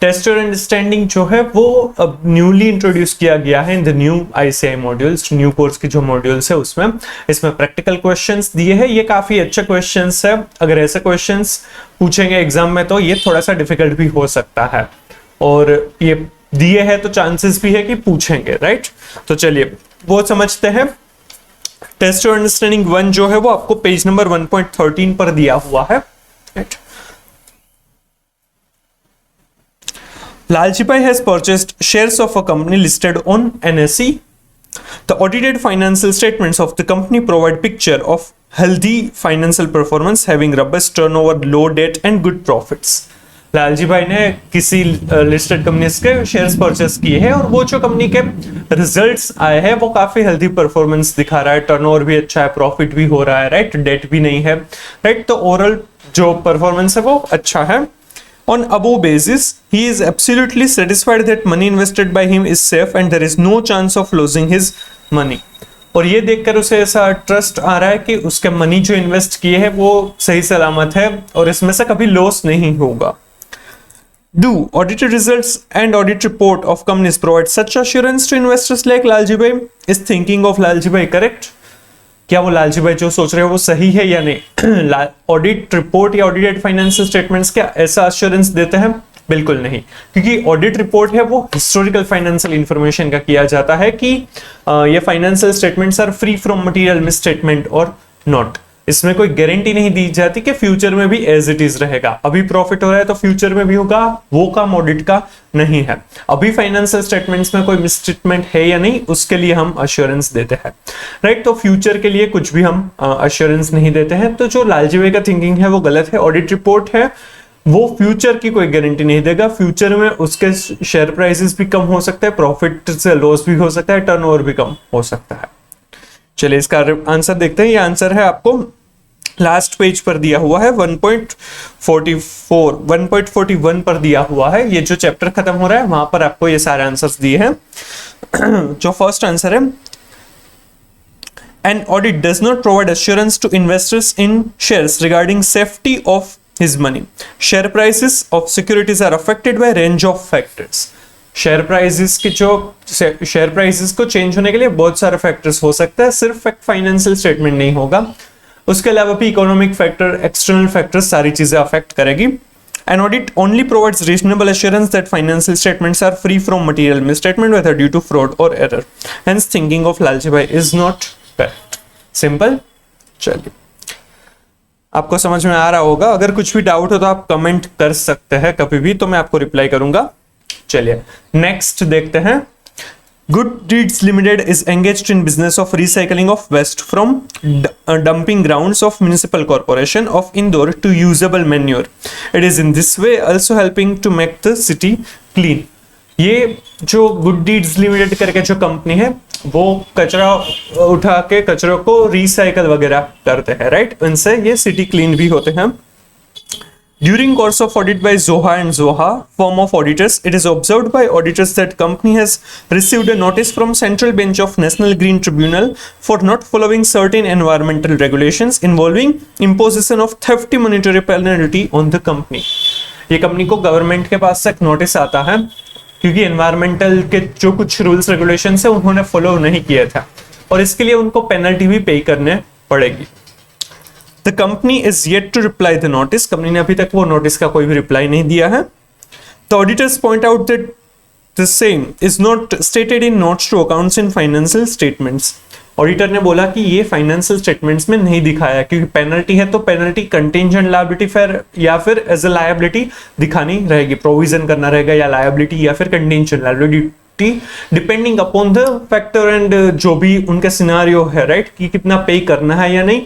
टेस्ट योर अंडरस्टैंडिंग जो है वो अब न्यूली इंट्रोड्यूस किया गया है in the new ICI modules, new course की जो मॉड्यूल्स है उसमें। इसमें प्रैक्टिकल क्वेश्चंस दिए हैं, ये काफी अच्छे क्वेश्चंस है। अगर ऐसे क्वेश्चंस पूछेंगे एग्जाम में तो ये थोड़ा सा डिफिकल्ट भी हो सकता है, और ये दिए हैं तो चांसेस भी है कि पूछेंगे, राइट। तो चलिए वो समझते हैं। टेस्ट योर अंडरस्टैंडिंग 1 जो है वो आपको पेज नंबर 1.13 पर दिया हुआ है, right. Lalji Bhai has purchased shares of a company listed on NSE. The audited financial statements of the company provide picture of healthy financial performance having robust turnover, low debt and good profits. Lalji भाई ने किसी लिस्टेड कंपनीज के शेयर्स परचेस किए हैं और वो जो कंपनी के रिजल्ट्स आए हैं वो काफी हेल्दी परफॉर्मेंस दिखा रहा है, टर्नओवर भी अच्छा है, प्रॉफिट भी हो रहा है, राइट, डेट भी नहीं है, राइट। तो ओवरऑल जो परफॉर्मेंस है वो अच्छा है। On above basis, he is absolutely satisfied that money invested by him is safe and there is no chance of losing his money. और ये देखकर उसे ऐसा ट्रस्ट आ रहा है कि उसके मनी जो इन्वेस्ट किए हैं वो सही सलामत है और इसमें से कभी लॉस नहीं होगा। Do audited results and audit report of companies provide such assurance to investors like Lalji Bhai? Is thinking of Lalji Bhai correct? क्या वो लालजी भाई जो सोच रहे हैं वो सही है या नहीं? ऑडिट रिपोर्ट या ऑडिटेड फाइनेंशियल स्टेटमेंट्स क्या ऐसा एश्योरेंस देते हैं? बिल्कुल नहीं, क्योंकि ऑडिट रिपोर्ट है वो हिस्टोरिकल फाइनेंशियल इंफॉर्मेशन का किया जाता है कि ये financial statements are free from material misstatement और नॉट, इसमें कोई गारंटी नहीं दी जाती कि फ्यूचर में भी एज इट इज रहेगा। अभी प्रॉफिट हो रहा है तो फ्यूचर में भी होगा, वो काम ऑडिट का नहीं है। अभी फाइनेंशियल स्टेटमेंट्स में कोई मिसस्टेटमेंट है या नहीं, उसके लिए हम अश्योरेंस देते हैं, राइट। तो फ्यूचर के लिए कुछ भी हम अश्योरेंस नहीं देते हैं। तो जो लालजी भाई का थिंकिंग है वो गलत है। ऑडिट रिपोर्ट है वो फ्यूचर की कोई गारंटी नहीं देगा। फ्यूचर में उसके शेयर प्राइसेस भी कम हो सकता है, प्रॉफिट से लॉस भी हो सकता है, टर्नओवर भी कम हो सकता है। चलिए इसका आंसर देखते हैं। ये आंसर है आपको लास्ट पेज पर दिया हुआ है, 1.41 पर दिया हुआ है। ये जो चैप्टर खत्म हो रहा है वहां पर आपको ये सारे आंसर्स दिए हैं। जो फर्स्ट आंसर है, an audit does not provide assurance to investors in shares regarding safety of his money. Share prices of securities are affected by range of factors. Share prices की जो शेयर प्राइसेस को चेंज होने के लिए बहुत सारे फैक्टर्स हो सकते हैं, सिर्फ फाइनेंशियल स्टेटमेंट नहीं होगा, उसके अलावा भी इकोनॉमिक फैक्टर, एक्सटर्नल फैक्टर्स, सारी चीजें अफेक्ट करेगी। An audit only provides reasonable assurance that financial statements are free from material misstatement whether due to fraud or error. Hence thinking of लालची भाई is not correct. Simple. चलिए आपको समझ में आ रहा होगा। अगर कुछ भी डाउट हो तो आप कमेंट कर सकते हैं कभी भी, तो मैं आपको रिप्लाई करूंगा। चलिए नेक्स्ट देखते हैं। Good Deeds Limited is engaged in business of recycling of waste from dumping grounds of municipal corporation of Indore to usable manure. It is in this way also helping to make the city clean. ये जो गुड डीड्स लिमिटेड करके जो कंपनी है वो कचरा उठा के कचरों को रिसाइकल वगैरह करते हैं, राइट। इनसे ये सिटी क्लीन भी होते हैं। During course of audit by Zoha and Zoha firm of auditors, it is observed by auditors that company has received a notice from Central Bench of National Green Tribunal for not following certain environmental regulations involving imposition of hefty monetary penalty on the company. ये कंपनी को गवर्नमेंट के पास से एक नोटिस आता है क्योंकि एनवायरमेंटल के जो कुछ रूल्स रेगुलेशंस है उन्होंने फॉलो नहीं किया था और इसके लिए उनको पेनल्टी भी पे करने पड़ेगी। The company is yet to reply the notice. Company ने अभी तक वो नोटिस का कोई भी रिप्लाई नहीं दिया है। The auditors point out that the same is not stated in notes to accounts in financial statements. Auditor ने बोला कि ये फाइनेंशियल स्टेटमेंट्स में नहीं दिखाया क्योंकि पेनल्टी है तो पेनल्टी कंटिंजेंट लायबिलिटी फिर या फिर एज अ लायबिलिटी दिखानी रहेगी, प्रोविजन करना रहेगा या लायबिलिटी या फिर contingent liability depending upon the factor and जो भी उनका सिनारियो है, राइट, कि कितना पे करना है या नहीं,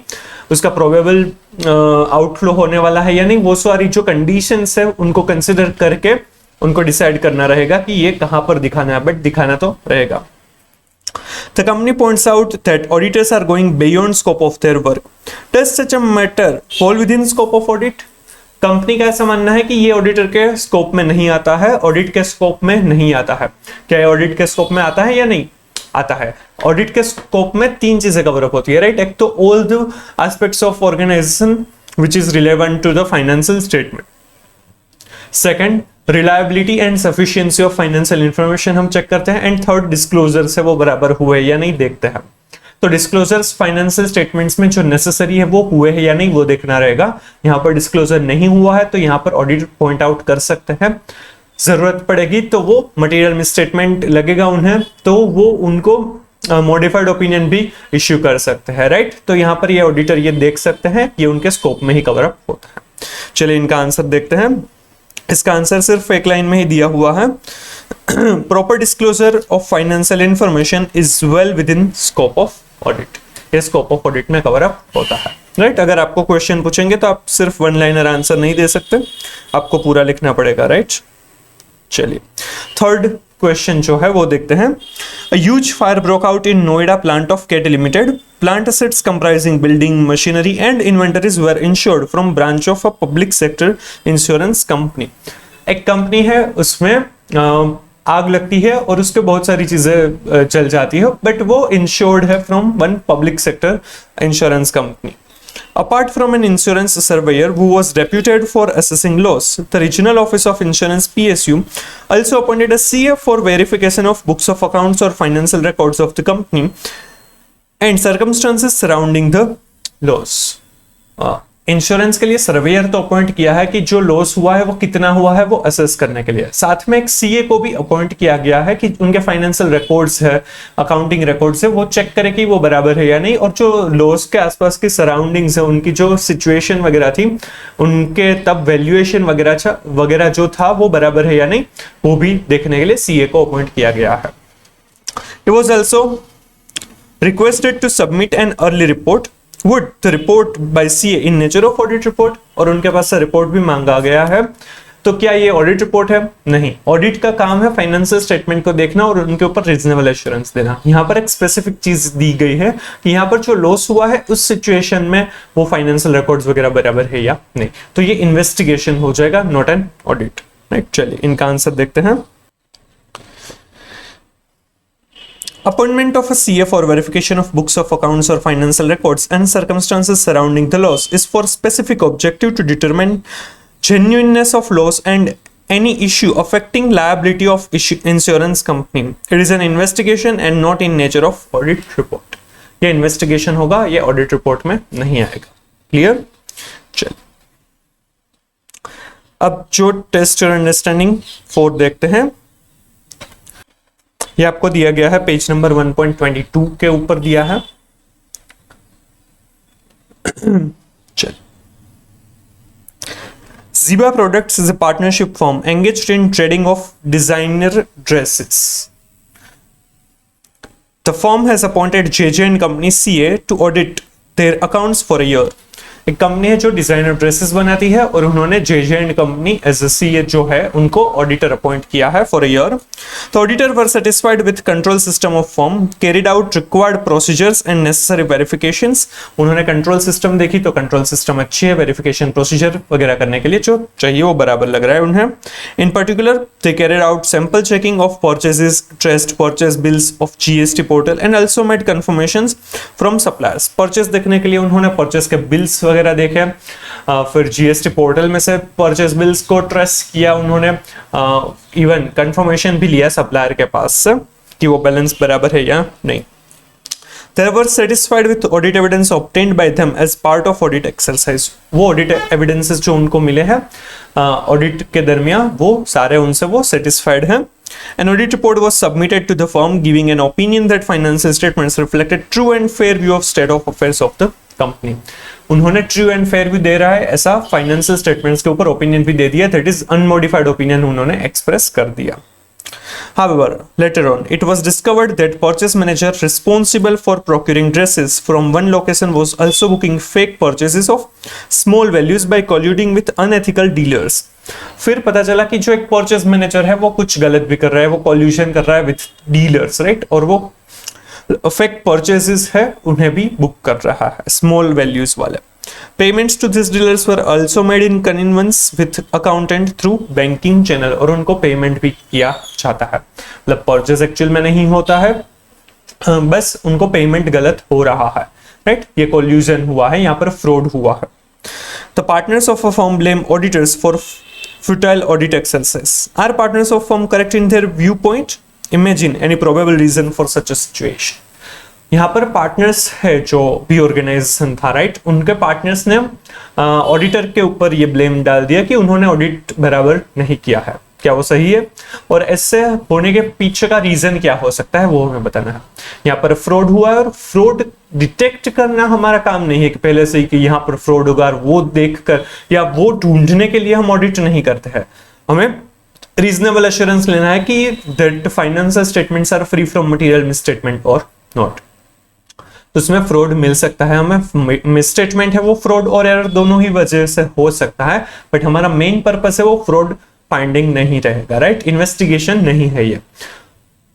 उसका प्रोबेबल आउटफ्लो होने वाला है या नहीं, वो सारी जो कंडीशंस है उनको कंसिडर करके उनको डिसाइड करना रहेगा कि ये कहां पर दिखाना है, बट दिखाना तो रहेगा। The company points out that auditors are going beyond scope of their work. Does such a matter fall within scope of audit? Company का ऐसा मानना है कि ये ऑडिटर के स्कोप में नहीं आता है, ऑडिट के स्कोप में नहीं आता है। क्या ये ऑडिट के स्कोप में आता है या नहीं आता है? ऑडिट के स्कोप में तीन चीजें कवर अप होती है, राइट। एक तो all the aspects of organisation which is relevant to the financial statement. Second, reliability and sufficiency of financial information हम चेक करते हैं। एंड थर्ड, डिस्क्लोजर से वो बराबर हुए या नहीं देखते हैं। तो डिस्क्लोजर्स फाइनेंशियल स्टेटमेंट्स में जो नेसेसरी है वो हुए हैं या नहीं वो देखना रहेगा। यहाँ पर डिस्क्लोजर नहीं हुआ है तो यहाँ पर ऑडिट पॉइंट आउट कर सकते हैं, जरूरत पड़ेगी तो वो मटेरियल मिसस्टेटमेंट लगेगा उन्हें तो वो उनको मॉडिफाइड ओपिनियन भी इश्यू कर सकते हैं, राइट। तो यहाँ पर ये ऑडिटर ये देख सकते हैं ये उनके स्कोप में ही कवर अप होता है। चलिए इनका आंसर देखते हैं। इसका आंसर सिर्फ एक लाइन में ही दिया हुआ है। Proper disclosure of financial information is well with in scope of audit. ये स्कोप ऑफ ऑडिट में कवर अप होता है, राइट। अगर आपको क्वेश्चन पूछेंगे तो आप सिर्फ वन लाइनर आंसर नहीं दे सकते, आपको पूरा लिखना पड़ेगा, राइट। चलिए थर्ड क्वेश्चन जो है वो देखते हैं। A huge fire broke out in Noida plant of KT Limited. Plant assets comprising building, machinery and inventories were insured from branch of a public sector insurance company. एक कंपनी है उसमें आग लगती है और उसके बहुत सारी चीजें चल जाती है बट वो इंश्योर्ड है from one public sector insurance company. Apart from an insurance surveyor who was reputed for assessing loss, the Regional Office of Insurance PSU also appointed a CA for verification of books of accounts or financial records of the company and circumstances surrounding the loss. Insurance के लिए सर्वेयर तो अपॉइंट किया है कि जो लॉस हुआ है वो कितना हुआ है वो असेस करने के लिए, साथ में एक सीए को भी अपॉइंट किया गया है कि उनके फाइनेंशियल रिकॉर्ड्स है, अकाउंटिंग रिकॉर्ड्स है, वो चेक करे कि वो बराबर है या नहीं, और जो लॉस के आसपास की सराउंडिंग्स है, उनकी जो सिचुएशन वगैरह थी, उनके तब वैल्यूएशन वगैरह जो था वो बराबर है या नहीं, वो भी देखने के लिए सीए को अपॉइंट किया गया है। He was also requested to submit an early report. Would the report by CA in nature of audit report, और उनके पास से रिपोर्ट भी मांगा गया है। तो क्या ये ऑडिट रिपोर्ट है? नहीं, ऑडिट का काम है फाइनेंशियल स्टेटमेंट को देखना और उनके ऊपर रीजनेबल एश्योरेंस देना। यहाँ पर एक स्पेसिफिक चीज दी गई है कि यहाँ पर जो लॉस हुआ है उस सिचुएशन में वो फाइनेंशियल रिकॉर्ड्स वगैरह बराबर है या नहीं, तो ये इन्वेस्टिगेशन हो जाएगा, नॉट एन ऑडिट, राइट। चलिए इनका आंसर देखते हैं। Appointment of a CA for verification of books of accounts or financial records and circumstances surrounding the loss is for specific objective to determine genuineness of loss and any issue affecting liability of insurance company. It is an investigation and not in nature of audit report. ये इन्वेस्टिगेशन होगा, ये ऑडिट रिपोर्ट में नहीं आएगा। क्लियर? चल अब जो टेस्ट और अंडरस्टैंडिंग 4 देखते हैं। ये आपको दिया गया है पेज नंबर 1.22 के ऊपर दिया है। चल Ziba Products is a partnership firm engaged in trading of designer dresses. The firm has appointed JJ and Company CA to audit their accounts for a year. एक कंपनी है जो डिजाइनर ड्रेसेस बनाती है और उन्होंने JJ and company as a CA जो है उनको ऑडिटर अपॉइंट किया है फॉर अ ईयर। तो auditor were satisfied with control system of firm, carried out required procedures and necessary verifications. उन्होंने कंट्रोल सिस्टम देखी तो कंट्रोल सिस्टम अच्छी है, वेरिफिकेशन प्रोसीजर वगैरह करने के लिए जो चाहिए वो बराबर लग रहा है उन्हें। इन particular they carried out sample checking of purchases, traced purchase bills of GST portal and also made confirmations from suppliers. Purchase देखने के लिए उन्होंने परचेज के बिल्स वगैरह देखे, फिर जीएसटी पोर्टल में से परचेज बिल्स को ट्रेस किया उन्होंने, इवन कंफर्मेशन भी लिया सप्लायर के पास से कि वो बैलेंस बराबर है या नहीं। They were satisfied with audit evidence obtained by them as part of audit exercise. वो audit evidences जो उनको मिले हैं audit के दरमियान वो सारे उनसे वो satisfied हैं। An audit report was submitted to the firm giving an opinion that financial statements reflected true and fair view of state of affairs of the company. उन्होंने ट्रू एंड फेयर भी दे रहा है ऐसा फाइनेंशियल स्टेटमेंट्स के ऊपर ओपिनियन भी दे दिया, दैट इज अनमोडिफाइड ओपिनियन उन्होंने एक्सप्रेस कर दिया। However, later on, it was discovered that purchase manager responsible for procuring dresses from one location was also booking fake purchases of small values by colluding with unethical dealers. फिर पता चला कि जो एक परचेज मैनेजर है वो कुछ गलत भी कर रहा है, वो कॉल्यूशन कर रहा है विथ डीलर्स, राइट, और वो फेक परचेजेस है उन्हें भी बुक कर रहा है स्मॉल वैल्यूज वाले। Payments to these dealers were also made in connivance with accountant through banking channel, और उनको पेमेंट भी किया जाता है, मतलब परचेज एक्चुअल में नहीं होता है, बस उनको पेमेंट गलत हो रहा है, राइट। ये कोल्यूजन हुआ है, यहाँ पर फ्रॉड हुआ है। The partners of a firm blame auditors for futile audit exercise. Are partners of firm correct in their viewpoint? Imagine any probable reason for such a situation. यहाँ पर पार्टनर्स है जो भी ऑर्गेनाइजेशन था, राइट, उनके पार्टनर्स ने ऑडिटर के ऊपर ये ब्लेम डाल दिया कि उन्होंने ऑडिट बराबर नहीं किया है। क्या वो सही है? और ऐसे होने के पीछे का रीजन क्या हो सकता है वो हमें बताना है। यहाँ पर फ्रॉड हुआ है और फ्रॉड डिटेक्ट करना हमारा काम नहीं है कि पहले से ही कि यहाँ पर फ्रॉड होगा वो देखकर या वो ढूंढने के लिए हम ऑडिट नहीं करते हैं। हमें रीजनेबल एश्योरेंस लेना है कि that financial statements are free from material misstatement और नॉट। तो उसमें फ्रॉड मिल सकता है, हमें मिसस्टेटमेंट है वो फ्रॉड और एरर दोनों ही वजह से हो सकता है, बट हमारा मेन पर्पस है वो फ्रॉड फाइंडिंग नहीं रहेगा, राइट, इन्वेस्टिगेशन नहीं है। ये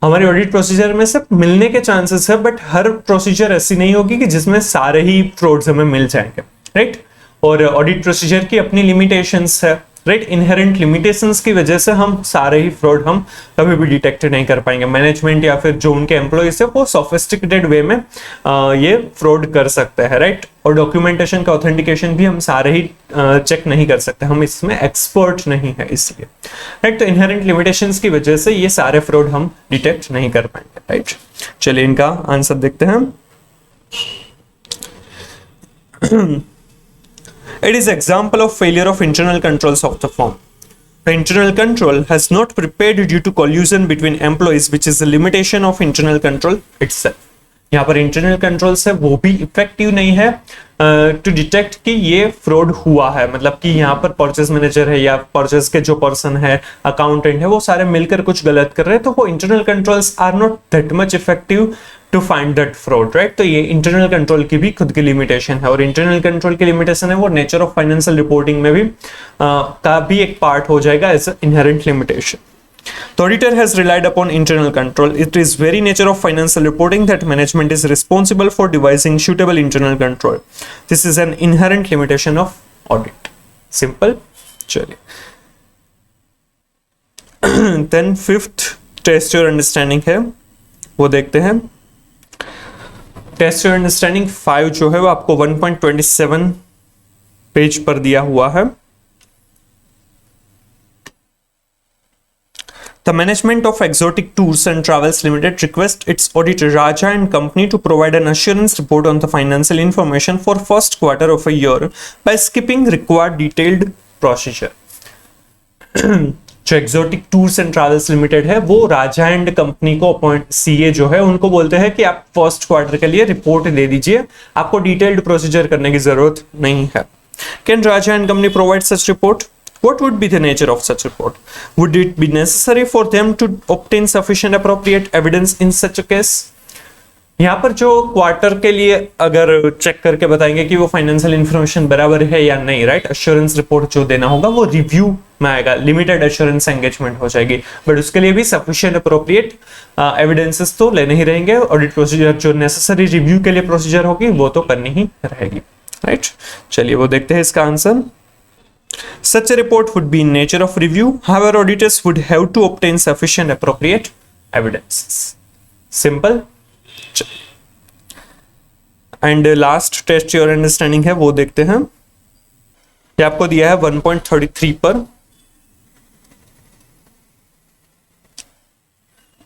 हमारे ऑडिट प्रोसीजर में से मिलने के चांसेस है, बट हर प्रोसीजर ऐसी नहीं होगी कि जिसमें सारे ही फ्रॉड्स हमें मिल जाएंगे, राइट। और ऑडिट प्रोसीजर की अपनी लिमिटेशंस है, राइट, इनहेरेंट लिमिटेशंस की वजह से हम सारे ही फ्रॉड हम कभी भी डिटेक्ट नहीं कर पाएंगे। मैनेजमेंट या फिर जो उनके एम्प्लॉइज है वो सोफिस्टिकेटेड वे में ये फ्रॉड कर सकते हैं, राइट। और डॉक्यूमेंटेशन का ऑथेंटिकेशन भी हम सारे ही चेक नहीं कर सकते, हम इसमें एक्सपर्ट नहीं है इसलिए, राइट। तो इनहेरेंट लिमिटेशंस की वजह से ये सारे फ्रॉड हम डिटेक्ट नहीं कर पाएंगे, राइट। चलिए इनका आंसर देखते हैं। It is example of failure of internal controls of the firm. The internal control has not prepared due to collusion between employees, which is a limitation of internal control itself. यहाँ पर इंटरनल कंट्रोल्स है वो भी इफेक्टिव नहीं है टू डिटेक्ट कि ये फ्रॉड हुआ है, मतलब कि यहाँ पर परचेज मैनेजर है या परचेज के जो पर्सन है, अकाउंटेंट है, वो सारे मिलकर कुछ गलत कर रहे हैं, तो वो internal controls are not that much effective to find that fraud, right. तो ये इंटरनल कंट्रोल की भी खुद की लिमिटेशन है, और इंटरनल कंट्रोल की लिमिटेशन है वो नेचर ऑफ फाइनेंशियल रिपोर्टिंग में भी का भी एक पार्ट हो जाएगा as inherent limitation. The auditor has relied upon internal control. It is very nature of financial reporting that management is responsible for devising suitable internal control. This is an inherent limitation of audit. Simple. चलिए then fifth test your understanding है वो देखते हैं। टेस्ट योर अंडरस्टैंडिंग 5 जो है वो आपको 1.27 पेज पर दिया हुआ है। The management of Exotic Tours and Travels Limited requests its auditor Raja and Company to provide an assurance report on the financial information for first quarter of a year by skipping required detailed procedure. जो exotic tours and travels limited है वो राजा एंड कंपनी को अपॉइंट सीए जो है उनको बोलते हैं कि आप फर्स्ट क्वार्टर के लिए रिपोर्ट दे दीजिए, आपको डिटेल्ड प्रोसीजर करने की जरूरत नहीं है। Can Raja and company provide such report? What would be the nature of such report? Would it be necessary for them to obtain sufficient appropriate evidence in such a case? यहाँ पर जो क्वार्टर के लिए अगर चेक करके बताएंगे कि वो फाइनेंशियल इंफॉर्मेशन बराबर है या नहीं, राइट, अश्योरेंस रिपोर्ट जो देना होगा वो रिव्यू में आएगा, लिमिटेड अश्योरेंस एंगेजमेंट हो जाएगी, बट उसके लिए भी सफिशिएंट अप्रोप्रिएट एविडेंसेस तो लेने ही रहेंगे। ऑडिट प्रोसीजर जो नेसेसरी रिव्यू के लिए प्रोसीजर होगी वो तो करनी ही रहेगी, राइट। चलिए वो देखते हैं इसका answer. Such a report would be in nature of review. However, auditors would have to obtain sufficient appropriate evidences. Simple. And last test your understanding है वो देखते हैं। ये आपको दिया है 1.33 पर।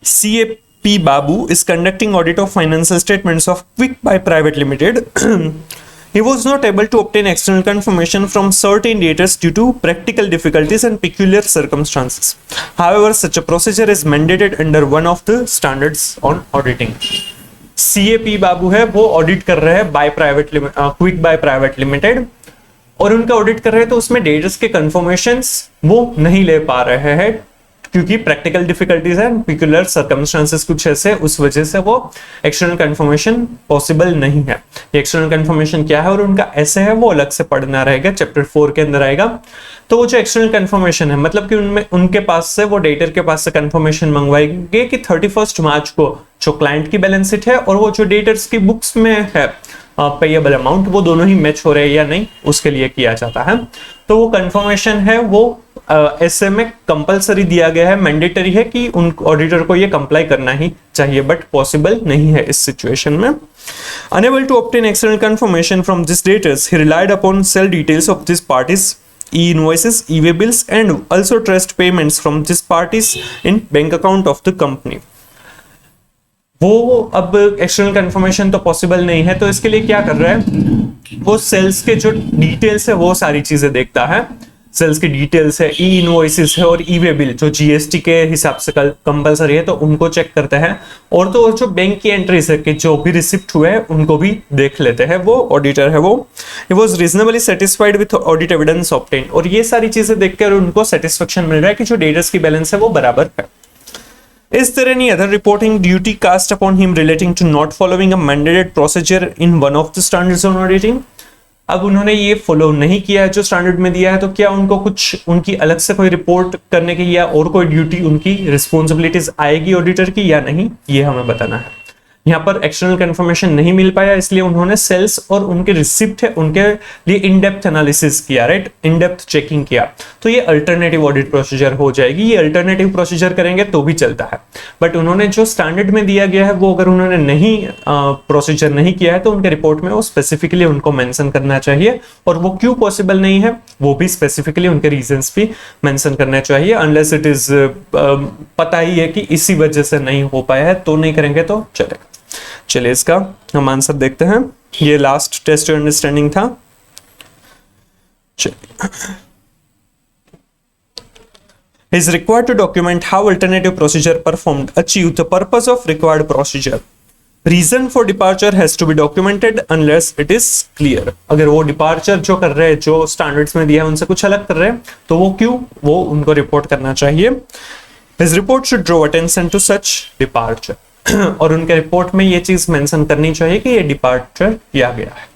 CAP Babu is conducting audit of financial statements of Quick Buy Private Limited. He was not able to obtain external confirmation from certain debtors due to practical difficulties and peculiar circumstances. However, such a procedure is mandated under one of the standards on auditing. CAP बाबू है वो ऑडिट कर रहे हैं क्विक बाय प्राइवेट लिमिटेड, और उनका ऑडिट कर रहे हैं तो उसमें डेटर्स के कंफर्मेशंस वो नहीं ले पा रहे हैं क्योंकि प्रैक्टिकल डिफिकल्टीज है, पिक्युलर सर्कमस्टांसेस कुछ ऐसे, उस वजह से वो एक्सटर्नल कंफर्मेशन पॉसिबल नहीं है। ये एक्सटर्नल कंफर्मेशन क्या है और उनका ऐसे है वो अलग से पढ़ना रहेगा, चैप्टर 4 के अंदर आएगा। तो वो जो एक्सटर्नल कंफर्मेशन है मतलब कि उनमें उनके पास से वो डेटर के पास से कंफर्मेशन मंगवाएंगे कि 31 मार्च को जो क्लाइंट की बैलेंस शीट है और वो जो डेटर्स की बुक्स में है पेएबल अमाउंट वो दोनों ही मैच हो रहे हैं या नहीं, उसके लिए किया जाता है। तो वो कंफर्मेशन है वो ऐसे में कंपलसरी दिया गया है, मैंडेटरी है कि उन ऑडिटर को ये कंप्लाई करना ही चाहिए, बट पॉसिबल नहीं है इस सिचुएशन में। Unable to obtain external confirmation from this debtors he relied upon sale details of this parties e-invoices, e-way bills and also trust payments from these parties in bank account of the company. वो अब एक्सटर्नल कंफर्मेशन तो पॉसिबल नहीं है, तो इसके लिए क्या कर रहा है वो सेल्स के जो डिटेल्स है वो सारी चीजें देखता है। सेल्स की डिटेल्स है, ई इनवॉइसेस है और ई वे बिल जो जीएसटी के हिसाब से कंपलसरी है तो उनको चेक करते हैं, और तो जो बैंक की एंट्रीज है कि जो भी रिसिप्ट हुए हैं उनको भी देख लेते हैं वो ऑडिटर है वो। He was reasonably satisfied with audit evidence obtain, और ये सारी चीजें देखकर उनको सेटिस्फेक्शन मिल रहा है कि जो डेटर्स की बैलेंस है वो बराबर है। Is there any other reporting duty cast upon him relating to not following a mandated procedure in one of the standards on auditing? अब उन्होंने ये फॉलो नहीं किया है जो स्टैंडर्ड में दिया है, तो क्या उनको कुछ उनकी अलग से कोई रिपोर्ट करने की या और कोई ड्यूटी उनकी रिस्पॉन्सिबिलिटीज आएगी ऑडिटर की या नहीं, ये हमें बताना है। यहाँ पर एक्सटर्नल कंफर्मेशन नहीं मिल पाया इसलिए उन्होंने सेल्स और उनके रिसिप्ट है उनके लिए इन डेप्थ एनालिसिस किया, राइट, इन डेप्थ चेकिंग किया, तो ये अल्टरनेटिव ऑडिट प्रोसीजर हो जाएगी। ये अल्टरनेटिव प्रोसीजर करेंगे तो भी चलता है, बट उन्होंने जो स्टैंडर्ड में दिया गया है वो अगर उन्होंने नहीं प्रोसीजर नहीं किया है तो उनके रिपोर्ट में वो स्पेसिफिकली उनको मेंशन करना चाहिए, और वो क्यों पॉसिबल नहीं है वो भी स्पेसिफिकली उनके रीजंस भी मेंशन करने चाहिए। अनलेस इट इज पता ही है कि इसी वजह से नहीं हो पाया है तो नहीं करेंगे तो चलेगा। चलिए इसका हम आंसर देखते हैं। ये लास्ट टेस्ट अंडरस्टैंडिंग था। is required to document how alternative procedure performed achieved the purpose of required procedure. Reason for departure has to be documented unless it is clear. अगर वो डिपार्चर जो कर रहे हैं, जो स्टैंडर्ड्स में दिया है उनसे कुछ अलग कर रहे हैं, तो वो क्यों, वो उनको रिपोर्ट करना चाहिए. His report should draw attention to such departure. और उनके रिपोर्ट में ये चीज मेंशन करनी चाहिए कि ये डिपार्चर किया गया है.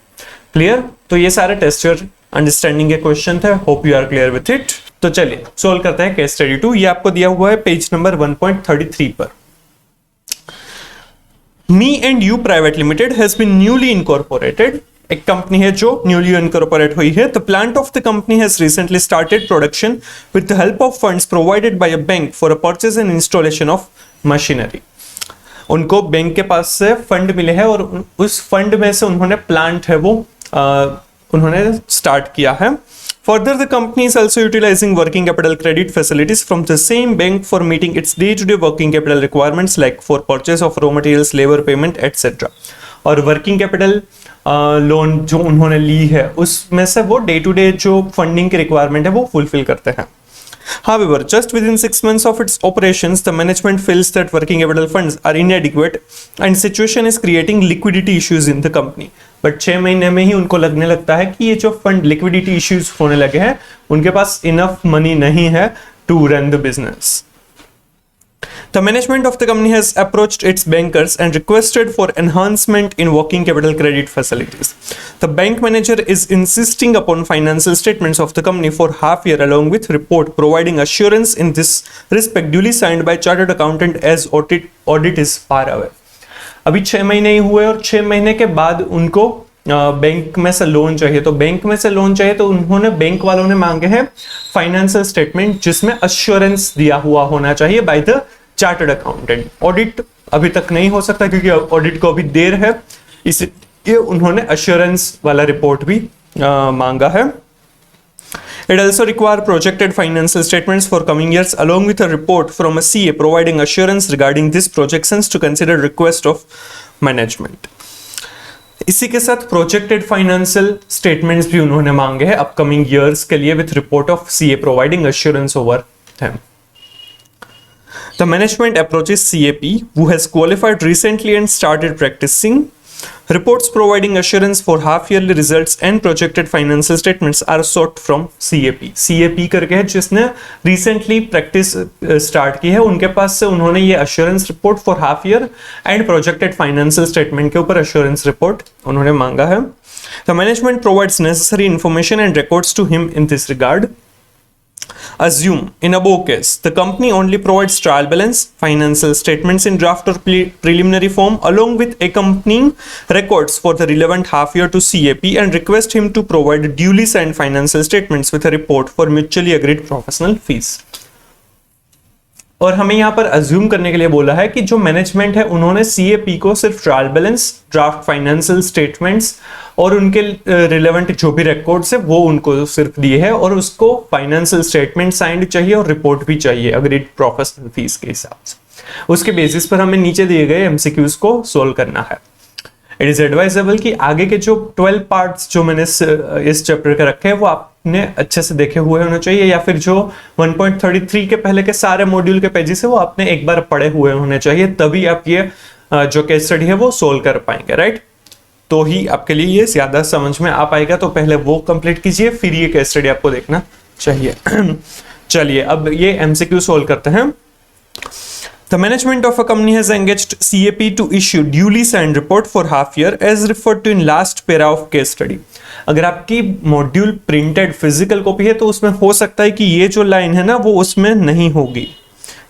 क्लियर? तो ये सारे टेस्टर अंडरस्टैंडिंग के क्वेश्चन थे. Hope you are clear with it. तो चलिए सोल्व करते हैं केस स्टडी 2. ये आपको दिया हुआ है पेज नंबर 1.33 पर. Me and you private limited has been newly incorporated. एक कंपनी है जो न्यूली इनकॉर्पोरेट हुई है. The plant of the company has recently started production with the help of funds provided by a bank for a purchase and installation of machinery. उनको बैंक के पास से फंड मिले हैं और उस फंड में से उन्होंने प्लांट है वो उन्होंने स्टार्ट किया है. Further, the company is also utilizing working capital credit facilities from the same bank for meeting its day-to-day working capital requirements like for purchase of raw materials, labor payment, etc. और वर्किंग कैपिटल लोन जो उन्होंने ली है उसमें से वो डे टू डे जो फंडिंग की रिक्वायरमेंट है वो फुलफिल करते हैं. However, just within 6 months of its operations, the management feels that working capital funds are inadequate and situation is creating liquidity issues in the company. But 6 महीने में ही उनको लगने लगता है कि ये जो फंड लिक्विडिटी इश्यूज होने लगे हैं, उनके पास इनफ मनी नहीं है to run the business. The management of the company has approached its bankers and requested for enhancement in working capital credit facilities. The bank manager is insisting upon financial statements of the company for half year along with report providing assurance in this respect duly signed by chartered accountant as audit is far away. अभी 6 महीने ही हुए और 6 महीने के बाद उनको बैंक में से लोन चाहिए. तो बैंक में से लोन चाहिए तो उन्होंने बैंक वालों ने मांगे हैं फाइनेंशियल स्टेटमेंट जिसमें अश्योरेंस दिया हुआ होना चाहिए by the chartered accountant. Audit अभी तक नहीं हो सकता क्योंकि ऑडिट को अभी देर है, इसलिए उन्होंने अश्योरेंस वाला रिपोर्ट भी मांगा है. It also requires projected financial statements for coming years along with a report from a CA providing assurance regarding these projections to consider request of management. इसी के साथ प्रोजेक्टेड फाइनेंशियल स्टेटमेंट्स भी उन्होंने मांगे हैं अपकमिंग ईयर्स के लिए with report of CA providing assurance over them. The management approaches CAP who has qualified recently and started practicing. Reports providing assurance for half yearly results and projected financial statements are sought from CAP. CAP करके है जिसने recently practice start की है, उनके पास से उन्होंने ये assurance report for half year and projected financial statement के ऊपर assurance report उन्होंने मांगा है. The management provides necessary information and records to him in this regard. Assume in above case the company only provides trial balance, financial statements in draft or preliminary form along with accompanying records for the relevant half year to CAP and request him to provide duly signed financial statements with a report for mutually agreed professional fees. और हमें यहाँ पर अज्यूम करने के लिए बोला है कि जो मैनेजमेंट है उन्होंने CAP को सिर्फ trial balance, draft financial statements और उनके रिलेवेंट जो भी रिकॉर्ड्स है वो उनको सिर्फ दिए हैं और उसको फाइनेंशियल स्टेटमेंट साइंड चाहिए और रिपोर्ट भी चाहिए अग्रीड प्रोफेशनल फीस के हिसाब से. उसके बेसिस पर हमें नीचे दिए गए MCQs को सोल्व करना है. इट इज एडवाइजेबल कि आगे के जो 12 पार्ट्स जो मैंने इस चैप्टर के रखे हैं वो आपने अच्छे से देखे हुए होने चाहिए या फिर जो 1.33 के पहले के सारे मॉड्यूल के पेजेस है वो आपने एक बार पढ़े हुए होने चाहिए, तभी आप ये जो केस स्टडी है वो सोल्व कर पाएंगे. राइट, तो ही आपके लिए ये ज्यादा समझ में आ पाएगा. तो पहले वो कंप्लीट कीजिए फिर ये केस स्टडी आपको देखना चाहिए. चलिए अब ये MCQ सोल्व करते हैं. The management of a company has engaged CAP to issue duly signed report for half year as referred to in last para of case study. अगर आपकी मॉड्यूल प्रिंटेड फिजिकल कॉपी है तो उसमें हो सकता है कि ये जो लाइन है ना वो उसमें नहीं होगी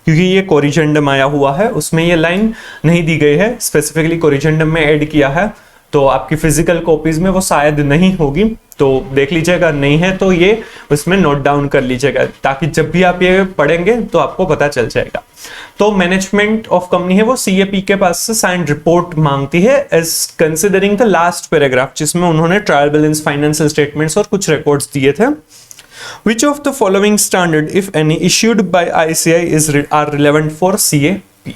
क्योंकि ये कोरिजेंडम आया हुआ है, उसमें ये लाइन नहीं दी गई है, स्पेसिफिकली कोरिजेंडम में ऐड किया है, तो आपकी फिजिकल कॉपीज में वो शायद नहीं होगी. तो देख लीजिएगा, नहीं है तो ये उसमें नोट डाउन कर लीजिएगा ताकि जब भी आप ये पढ़ेंगे तो आपको पता चल जाएगा. तो मैनेजमेंट ऑफ कंपनी है वो CAP के पास से साइंड रिपोर्ट मांगती है as considering the last paragraph जिसमें उन्होंने ट्रायल बैलेंस, फाइनेंशियल स्टेटमेंट्स और कुछ रिकॉर्ड्स दिए थे. Which of the following standard, if any, issued by ICI are relevant for CAP?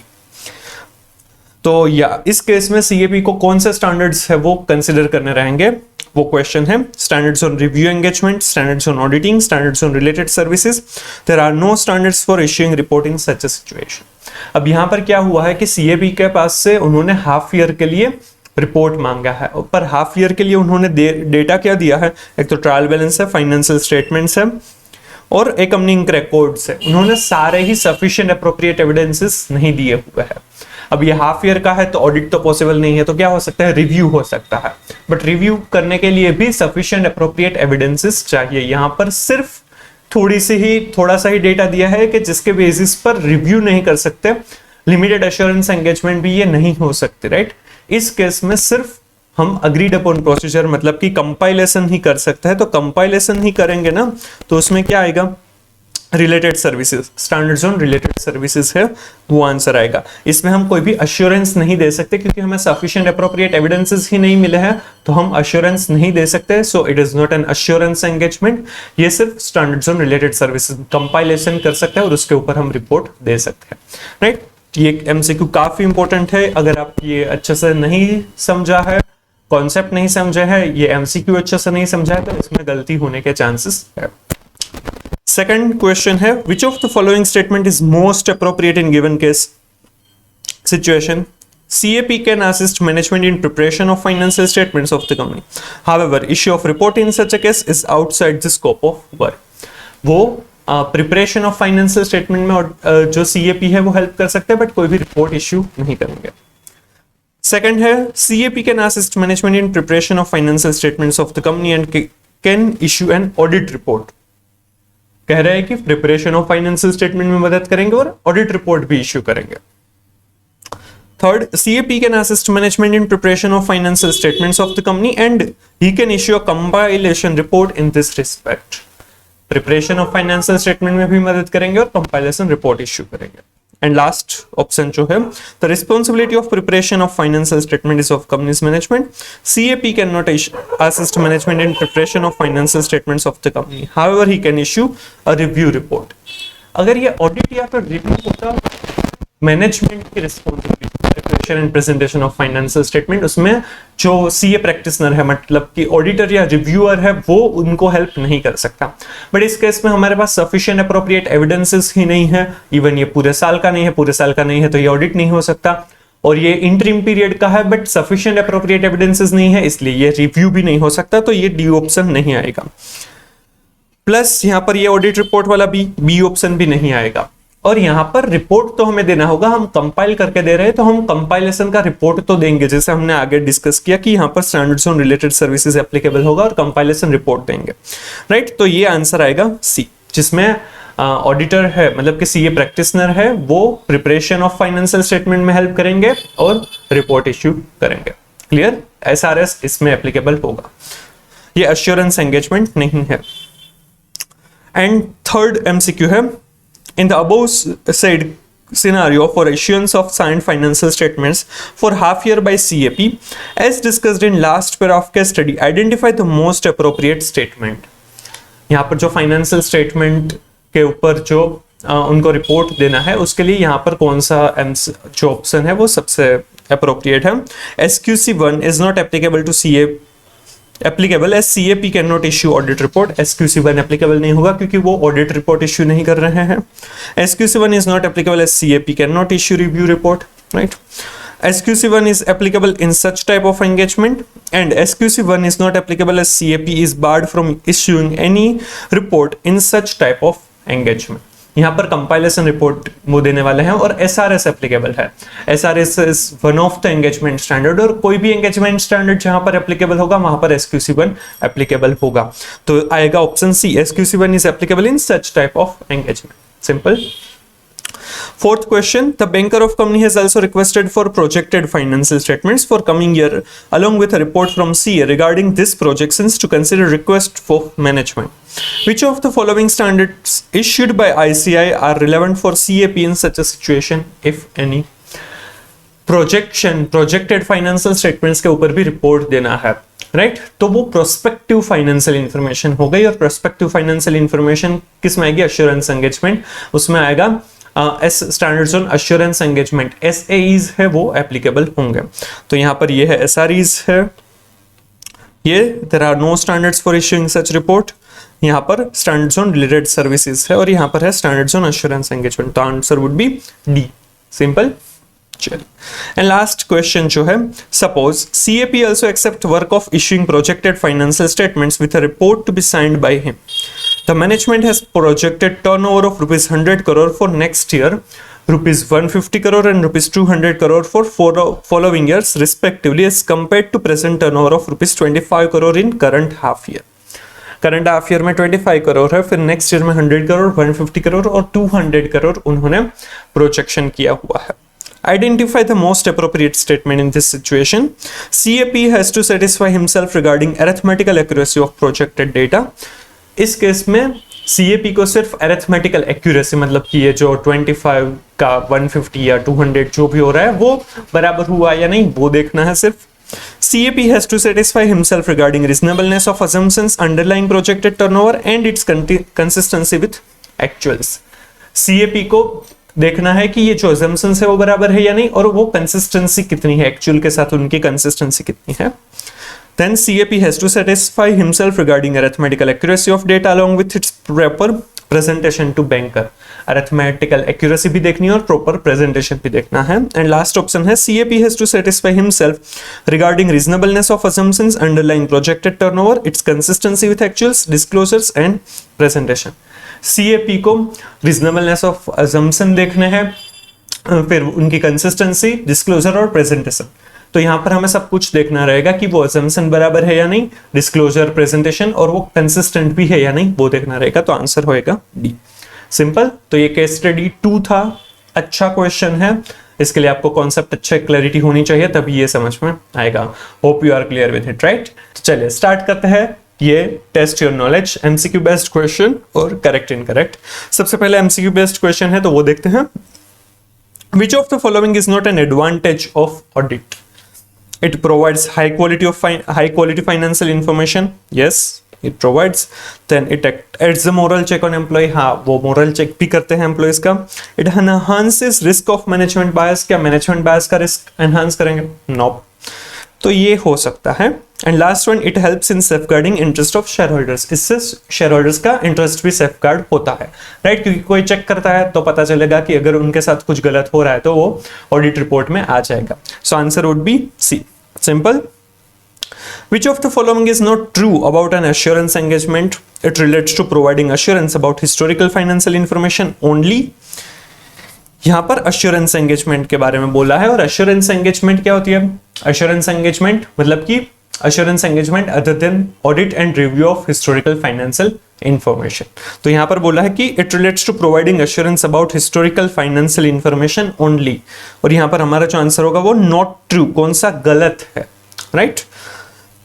तो या इस केस में CAP को कौन से स्टैंडर्ड्स है वो कंसिडर करने रहेंगे. वो क्वेश्चन है standards on review engagement, standards on auditing, standards on related services, there are no standards for issuing report in such a situation. अब यहाँ पर क्या हुआ है कि सीएबी के पास से उन्होंने हाफ ईयर के लिए रिपोर्ट मांगा है, पर हाफ ईयर के लिए उन्होंने डेटा क्या दिया है, एक तो ट्रायल बैलेंस है, फाइनेंशियल स्टेटमेंट्स है और एकम्निंग रिकॉर्ड्स है। उन्होंने सारे ही सफिशिएंट एप्रोप्रिएट एविडेंसेस नहीं दिए हुए हैं। अब ये हाफ ईयर का है तो ऑडिट तो पॉसिबल नहीं है, तो क्या हो सकता है, रिव्यू हो सकता है, बट रिव्यू करने के लिए भी सफिशिएंट एप्रोप्रिएट एविडेंसेस चाहिए। यहाँ पर सिर्फ थोड़ा सा ही डेटा दिया है कि जिसके बेसिस पर रिव्यू नहीं कर सकते, लिमिटेड एश्योरेंस एंगेजमेंट भी ये नहीं हो सकते, राइट। इस केस में सिर्फ हम अग्रीड अपॉन प्रोसीजर मतलब कि कंपाइलेशन ही कर सकते हैं, तो कंपाइलेशन ही करेंगे ना, तो उसमें क्या आएगा, related services, standards on related services है वो आंसर आएगा। इसमें हम कोई भी अश्योरेंस नहीं दे सकते क्योंकि हमें सफिशिएंट एप्रोप्रिएट एविडेंसेस ही नहीं मिले हैं, तो हम अश्योरेंस नहीं दे सकते। सो it is not N assurance engagement, ये सिर्फ standards on related services compilation कर सकते हैं और उसके ऊपर हम रिपोर्ट दे सकते हैं, राइट। ये एमसीक्यू काफी इंपॉर्टेंट है। अगर आप ये अच्छे से नहीं समझा है, कॉन्सेप्ट नहीं समझे है, ये एमसीक्यू अच्छे से नहीं समझा है, तो इसमें गलती होने के चांसेस है। सेकंड क्वेश्चन है, विच of the following statement is most appropriate in given case situation? CAP can assist management in preparation of financial statements of the company. However, issue of report in such a case is outside the scope of work. वो प्रिपरेशन ऑफ फाइनेंशियल स्टेटमेंट में जो CAP है वो हेल्प कर सकते हैं, बट कोई भी रिपोर्ट इश्यू नहीं करेंगे। सेकंड है, CAP can assist management in preparation of financial statements of the company and can issue an audit report. कह रहे हैं कि प्रिपरेशन ऑफ फाइनेंशियल स्टेटमेंट में मदद करेंगे और ऑडिट रिपोर्ट भी इश्यू करेंगे। Third, CAP can assist management in preparation of financial statements of the company and he can issue a compilation report in this respect. Preparation of financial statement में भी मदद करेंगे और कंपाइलेशन रिपोर्ट इश्यू करेंगे। एंड लास्ट ऑप्शन जो है, the responsibility of preparation of financial statement is of companies management. CAP can not assist management in preparation of financial statements of the company, however he can issue a review report. अगर ये ऑडिट या फिर रिव्यू होता मैनेजमेंट की responsibility, preparation and presentation of financial statement, उसमें जो CA प्रैक्टिशनर है मतलब कि ऑडिटर या रिव्यूअर है वो उनको हेल्प नहीं कर सकता। बट इस केस में हमारे पास सफिशिएंट अप्रोप्रिएट एविडेंसेस ही नहीं है, इवन ये पूरे साल का नहीं है, तो ये ऑडिट नहीं हो सकता। और ये इंटरिम पीरियड का है बट सफिशिएंट अप्रोप्रिएट एविडेंसेस नहीं है, इसलिए ये रिव्यू भी नहीं हो सकता, तो ये डी ऑप्शन नहीं आएगा। प्लस यहाँ पर ये ऑडिट रिपोर्ट वाला बी ऑप्शन भी नहीं आएगा। और यहाँ पर रिपोर्ट तो हमें देना होगा, हम कंपाइल करके दे रहे हैं तो हम कंपाइलेशन का रिपोर्ट तो देंगे, जैसे हमने आगे डिस्कस किया कि यहाँ पर standards on related services applicable होगा और कंपाइलेशन रिपोर्ट देंगे, राइट। तो ये आंसर आएगा सी, जिसमें ऑडिटर है मतलब कि CA प्रैक्टिशनर है, वो प्रिपरेशन ऑफ फाइनेंशियल स्टेटमेंट में हेल्प करेंगे और रिपोर्ट इश्यू करेंगे। क्लियर, SRS इसमें एप्लीकेबल होगा, ये अश्योरेंस एंगेजमेंट नहीं है। एंड थर्ड MCQ है, in the above said scenario for issuance of signed financial statements for half year by CAP as discussed in last paragraph case study, identify the most appropriate statement। यहाँ पर जो फाइनेंशियल स्टेटमेंट के ऊपर जो उनको रिपोर्ट देना है उसके लिए यहाँ पर कौन सा जो ऑप्शन है वो सबसे अप्रोप्रिएट है। SQC1 is not applicable to CA applicable as CAP can not issue audit report. SQC1 applicable नहीं होगा क्योंकि वो ऑडिट रिपोर्ट इश्यू नहीं कर रहे हैं। SQC1 is not applicable as CAP can not issue review report, right. SQC1 is applicable in such type of engagement and SQC1 is not applicable as CAP is barred from issuing any report in such type of engagement। यहाँ पर कंपाइलेशन रिपोर्ट वो देने वाले हैं और SRS एप्लीकेबल है। SRS is one of the engagement standard और कोई भी एंगेजमेंट स्टैंडर्ड जहां पर एप्लीकेबल होगा वहां पर SQC1 एप्लीकेबल होगा, तो आएगा option C, SQC1 is applicable in such type of engagement. Simple. Fourth question, the banker of company has also requested for projected financial statements for coming year along with a report from CA regarding this projections to consider request for management. Which of the following standards issued by ICI are relevant for CAP in such a situation, if any? Projected financial statements के ऊपर भी रिपोर्ट देना है, राइट। तो वो प्रोस्पेक्टिव फाइनेंशियल इंफॉर्मेशन हो गई और प्रोस्पेक्टिव फाइनेंशियल इंफॉर्मेशन किस में आएगी? अश्योरेंस एंगेजमेंट, उसमें आएगा standards on assurance engagement, SAEs है वो एप्लीकेबल होंगे। तो यहाँ पर ये है SREs है, ये there are no standards for issuing such report, यहाँ पर स्टैंडर्ड्स ऑन रिलेटेड सर्विसेज है और यहाँ पर है स्टैंडर्ड्स ऑन एश्योरेंस एंगेजमेंट, तो answer would be D, simple. चलिए, एंड लास्ट क्वेश्चन जो है, suppose CAP also accept work of issuing projected financial statements with a report to be signed by him, the management has projected turnover of ₹100 crore for next year, ₹150 crore and ₹200 crore for following years respectively as compared to present turnover of ₹25 crore in current half year। Current half year में 25 करोड़ है, फिर नेक्स्ट ईयर में 100 करोड़, 150 करोड़ और 200 करोड़ उन्होंने प्रोजेक्शन किया हुआ है। Identify the most appropriate statement in this situation. CAP has to satisfy himself regarding arithmetical accuracy of projected data. इस केस में CAP को सिर्फ arithmetical accuracy, मतलब कि ये जो 25 का 150 या 200 जो भी हो रहा है वो बराबर हुआ या नहीं वो देखना है सिर्फ। CAP has to satisfy himself regarding reasonableness of assumptions underlying projected turnover and its consistency with actuals. CAP को देखना है कि ये जो assumptions है वो बराबर है या नहीं और वो consistency कितनी है, actual के साथ उनकी consistency कितनी है। Then CAP has to satisfy himself regarding arithmetical accuracy of data along with its proper presentation to banker. Arithmetical accuracy भी देखनी है और proper presentation भी देखना है। And last option है CAP has to satisfy himself regarding reasonableness of assumptions underlying projected turnover, its consistency with actuals, disclosures and presentation. CAP को reasonableness of assumption देखने हैं, फिर उनकी consistency, disclosure और presentation। तो यहाँ पर हमें सब कुछ देखना रहेगा कि वो assumption बराबर है या नहीं, disclosure, presentation और वो consistent भी है या नहीं वो देखना रहेगा, तो आंसर होएगा डी, सिंपल। तो ये केस स्टडी 2 था, अच्छा क्वेश्चन है, इसके लिए आपको कॉन्सेप्ट अच्छे क्लैरिटी होनी चाहिए तभी ये समझ में आएगा। Hope you are clear with it, right. तो चलिए स्टार्ट करते हैं ये test your knowledge, MCQ based question और करेक्ट इनकरेक्ट। सबसे पहले एमसीक्यू बेस्ड क्वेश्चन है तो वो देखते हैं। Which of the following is not an advantage of audit? It provides high quality financial information. Yes, it provides. Then it adds a moral check on employee. हाँ, वो moral check भी करते हैं employees का। It enhances risk of management bias. क्या management bias का risk enhance करेंगे? Nope. तो ये हो सकता है। And last one, it helps in safeguarding interest of share holders. इससे शेयर होल्डर्स का इंटरेस्ट भी सेफगार्ड होता है, राइट, क्योंकि कोई चेक करता है तो पता चलेगा कि अगर उनके साथ कुछ गलत हो रहा है तो वो ऑडिट रिपोर्ट में आ जाएगा। So answer would be C, simple. Which of the following is not true about an assurance engagement? It relates to providing assurance about historical financial information only. यहाँ पर अश्योरेंस एंगेजमेंट के बारे में बोला है, और अश्योरेंस एंगेजमेंट क्या होती है? अश्योरेंस एंगेजमेंट मतलब कि assurance engagement other than audit and review of historical financial information. तो यहाँ पर बोला है कि it relates to providing assurance about historical financial information only, और यहाँ पर हमारा जो आंसर होगा वो नॉट ट्रू, कौन सा गलत है, राइट।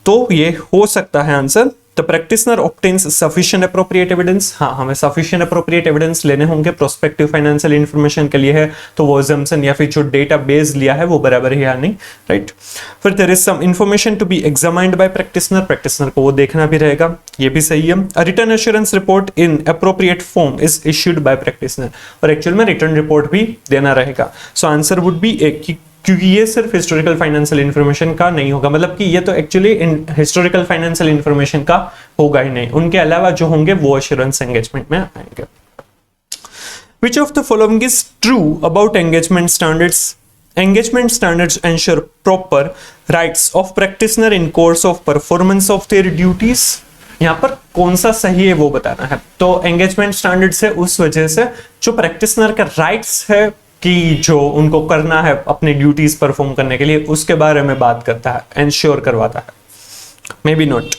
तो ये हो सकता है answer. The practitioner obtains sufficient appropriate evidence. हाँ, हमें sufficient appropriate evidence लेने होंगे prospective financial information के लिए है, तो वो assumption या फिर जो database लिया है वो बराबर है या नहीं, right? फिर there is some information to be examined by practitioner. practitioner को वो देखना भी रहेगा, ये भी सही है। A written assurance report in appropriate form is issued by practitioner. और actual में written report भी देना रहेगा। So answer would be A, क्योंकि ये सिर्फ हिस्टोरिकल फाइनेंशियल इंफॉर्मेशन का नहीं होगा, मतलब कि ये तो एक्चुअली हिस्टोरिकल फाइनेंशियल इंफॉर्मेशन का होगा ही नहीं, उनके अलावा जो होंगे वो एश्योरेंस एंगेजमेंट में आएंगे। Which of the following is true about engagement standards? Engagement standards ensure proper rights of practitioner in course of performance of their duties. यहाँ पर कौन सा सही है वो बताना है। तो एंगेजमेंट स्टैंडर्ड्स है उस वजह से जो प्रैक्टिशनर का राइट्स है कि जो उनको करना है अपने ड्यूटीज परफॉर्म करने के लिए, उसके बारे में बात करता है, एंश्योर करवाता है, maybe not.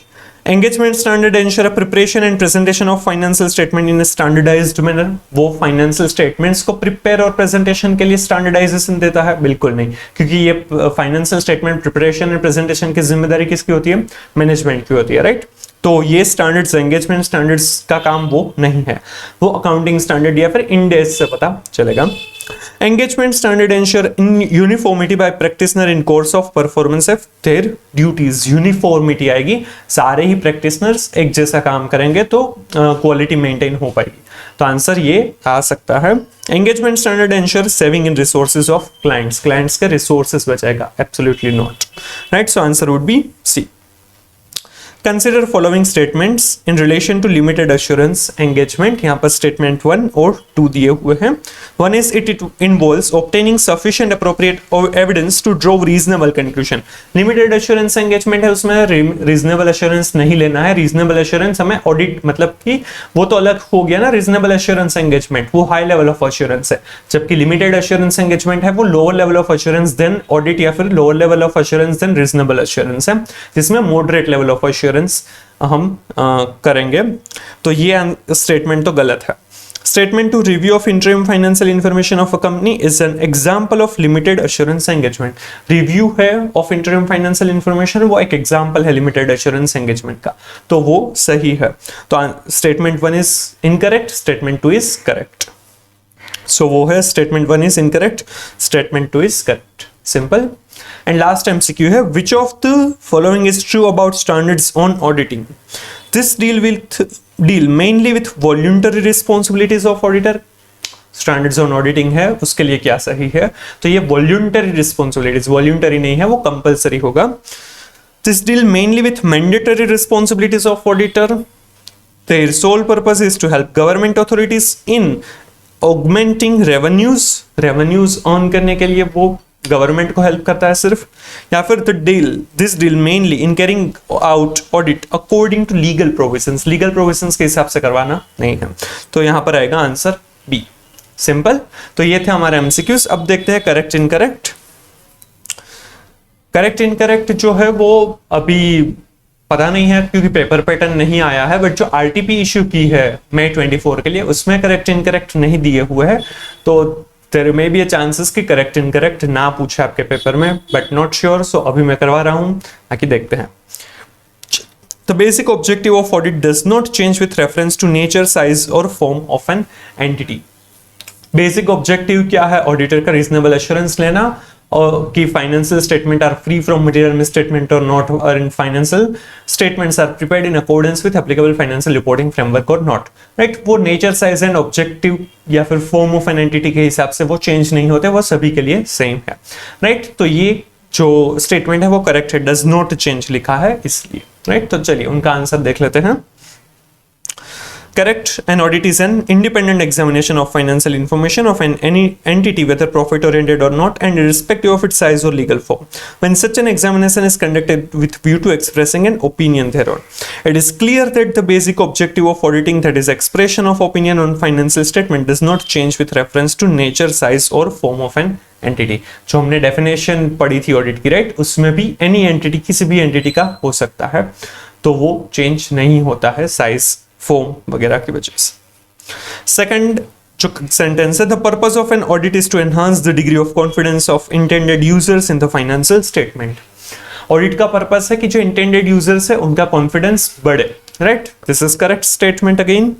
Engagement standard ensure preparation and presentation of financial statement in standardized manner. वो फाइनेंशियल स्टेटमेंट्स को प्रिपेयर और प्रेजेंटेशन के लिए स्टैंडर्डाइजेशन देता है? बिल्कुल नहीं, क्योंकि ये financial statement preparation and presentation की जिम्मेदारी किसकी होती है? मैनेजमेंट की होती है, राइट। तो ये स्टैंडर्ड्स, एंगेजमेंट स्टैंडर्ड्स का काम वो नहीं है, वो अकाउंटिंग स्टैंडर्ड या फिर इंड एज से पता चलेगा। Engagement standard ensure uniformity by practitioner in course of performance of their duties. Uniformity आएगी, सारे ही practitioners एक जैसा काम करेंगे तो क्वालिटी मेंटेन हो पाएगी। तो आंसर ये आ सकता है। Engagement standard ensure saving in resources of clients. Clients के resources बचाएगा? Absolutely not. Right? So answer would be C. Consider following statements in relation to limited assurance engagement. यहाँ पर स्टेटमेंट 1 और 2 दिए हुए हैं। One is it involves obtaining sufficient appropriate evidence to draw reasonable conclusion. Limited assurance engagement है, उसमें रीजनेबल एश्योरेंस नहीं लेना है। रीजनेबल एश्योरेंस हमें ऑडिट, मतलब कि वो तो अलग हो गया ना, रीजनेबल एश्योरेंस एंगेजमेंट वो हाई लेवल ऑफ एश्योरेंस है, जबकि लिमिटेड एश्योरेंस एंगेजमेंट है वो lower level of assurance than audit या फिर lower level of assurance than reasonable assurance है, जिसमें मॉडरेट लेवल ऑफ एश्योरेंस हम करेंगे। तो ये स्टेटमेंट तो गलत है। Statement to review of interim financial information of a company is an example of limited assurance engagement. Review है of interim financial information, वो एक example है limited assurance engagement का, तो वो सही है। तो statement 1 is incorrect, statement 2 is correct. So वो है statement 1 is incorrect, statement 2 is correct. Simple. And last MCQ है, which of the following is true about standards on auditing? This deal mainly with voluntary responsibilities of auditor. Standards on auditing है, उसके लिए क्या सही है? तो ये voluntary responsibilities, voluntary नहीं है, वो compulsory होगा। This deal mainly with mandatory responsibilities of auditor. Their sole purpose is to help government authorities in augmenting revenues. Revenues earn करने के लिए वो गवर्नमेंट को हेल्प करता है सिर्फ, या फिर this deal mainly in carrying out audit according to legal provisions. Legal provisions के हिसाब से करवाना नहीं है, तो यहां पर आएगा आंसर बी। सिंपल। तो ये थे हमारे एमसीक्यूज। अब देखते हैं करेक्ट इनकरेक्ट। करेक्ट इनकरेक्ट जो है वो अभी पता नहीं है क्योंकि पेपर पैटर्न नहीं आया है, बट जो आरटीपी इश्यू की है मई 24 के लिए उसमें करेक्ट इनकरेक्ट नहीं दिए हुए हैं, तो there may be a chances कि करेक्ट इनकरेक्ट ना पूछे आपके पेपर में, बट नॉट श्योर। सो अभी मैं करवा रहा हूं, आगे देखते हैं। The basic objective of audit does not change with reference to nature, size or form of an entity. Basic objective क्या है ऑडिटर का? रीजनेबल एश्योरेंस लेना और कि financial statement are free from material misstatement और नॉट, और इन financial statements are prepared in accordance with applicable financial reporting framework और नॉट। राइट, वो नेचर, साइज एंड ऑब्जेक्टिव या फिर फॉर्म ऑफ एन एंटिटी के हिसाब से वो चेंज नहीं होते, वो सभी के लिए सेम है। राइट, तो ये जो स्टेटमेंट है वो करेक्ट है, डज नॉट चेंज लिखा है इसलिए। राइट, तो चलिए उनका आंसर देख लेते हैं। Correct. An audit is an independent examination of financial information of any entity, whether profit oriented or not, and irrespective of its size or legal form. When such an examination is conducted with view to expressing an opinion thereon, it is clear that the basic objective of auditing, that is expression of opinion on financial statement, does not change with reference to nature, size or form of an entity. जो हमने डेफिनेशन पढ़ी थी ऑडिट की, राइट, उसमें भी एनी एंटिटी, किसी भी एंटिटी का हो सकता है, तो वो चेंज नहीं होता है साइज, फॉर्म वगैरह की वजह से। सेकंड जो सेंटेंस है, the purpose of an audit is to enhance the degree of confidence of intended users in the financial statement. Audit का पर्पस है कि जो इंटेंडेड यूजर्स है उनका कॉन्फिडेंस बढ़े। Right, this is correct statement again.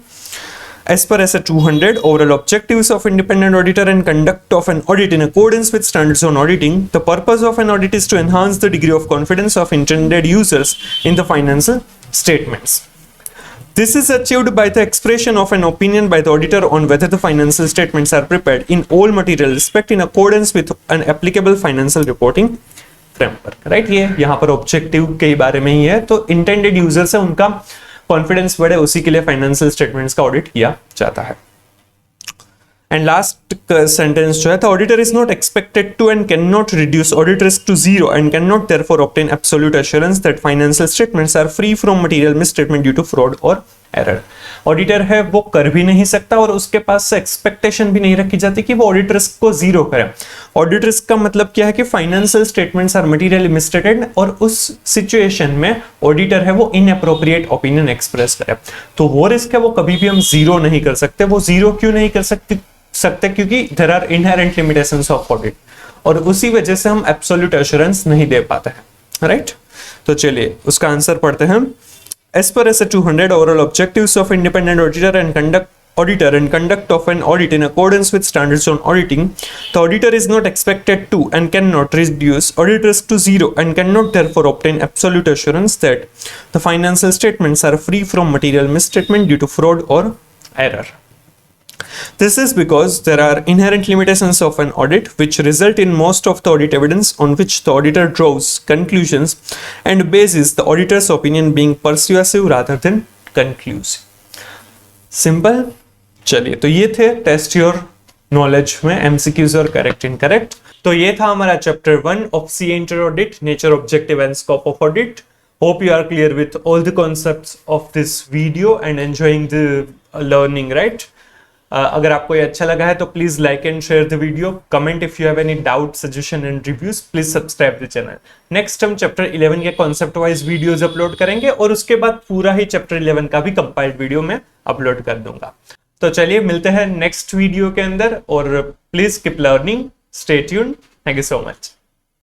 As per SA 200, overall objectives of independent auditor and conduct of an audit in accordance with standards on auditing, the purpose of an audit is to enhance the degree of confidence of intended users in the financial statements. This is achieved by the expression of an opinion by the auditor on whether the financial statements are prepared in all material respect in accordance with an applicable financial reporting framework. Right, ये यहाँ पर ऑब्जेक्टिव के बारे में ही है, तो इंटेंडेड यूजर्स है उनका कॉन्फिडेंस बढ़े, उसी के लिए फाइनेंशियल स्टेटमेंट्स का ऑडिट किया जाता है। एंड लास्ट सेंटेंस जो है, the auditor is not expected to and can not reduce audit risk to zero and can not therefore obtain absolute assurance that financial statements are free from material misstatement due to fraud और एरर। ऑडिटर है वो कर भी नहीं सकता और उसके पास से एक्सपेक्टेशन भी नहीं रखी जाती कि वो ऑडिट रिस्क को जीरो करे। ऑडिट रिस्क का मतलब क्या है कि financial statements are materially misstated और उस सिचुएशन में ऑडिटर है वो इनएप्रोप्रिएट ओपिनियन एक्सप्रेस करे, तो वो रिस्क है वो कभी भी हम जीरो नहीं कर सकते। वो जीरो क्यों नहीं कर सकते क्योंकि there are inherent limitations of audit, और उसी वजह से हम एब्सोल्यूट एश्योरेंस नहीं दे पाते हैं। राइट, तो चलिए उसका आंसर पढ़ते हैं। As per SA 200, overall objectives of independent auditor and conduct of an audit in accordance with standards on auditing, the auditor is not expected to and cannot reduce audit risk to zero and cannot therefore obtain absolute assurance that the financial statements are free from material misstatement due to fraud or error. This is because there are inherent limitations of an audit which result in most of the audit evidence on which the auditor draws conclusions and bases the auditor's opinion being persuasive rather than conclusive. Simple. चलिए, तो ये थे टेस्ट योर नॉलेज में एमसीक्यूज और करेक्ट इनकरेक्ट। तो ये था हमारा chapter 1 of CA inter audit, nature, objective and scope of audit. Hope you are clear with all the concepts of this video and enjoying the learning, right? अगर आपको ये अच्छा लगा है तो please like and share the video, comment if you have any doubt, suggestion and reviews, please subscribe the channel. Next हम चैप्टर 11 के कॉन्सेप्ट वाइज वीडियोस अपलोड करेंगे और उसके बाद पूरा ही चैप्टर 11 का भी कंपाइल्ड वीडियो मैं अपलोड कर दूंगा। तो चलिए मिलते हैं नेक्स्ट वीडियो के अंदर और please keep learning, stay tuned, thank you so much.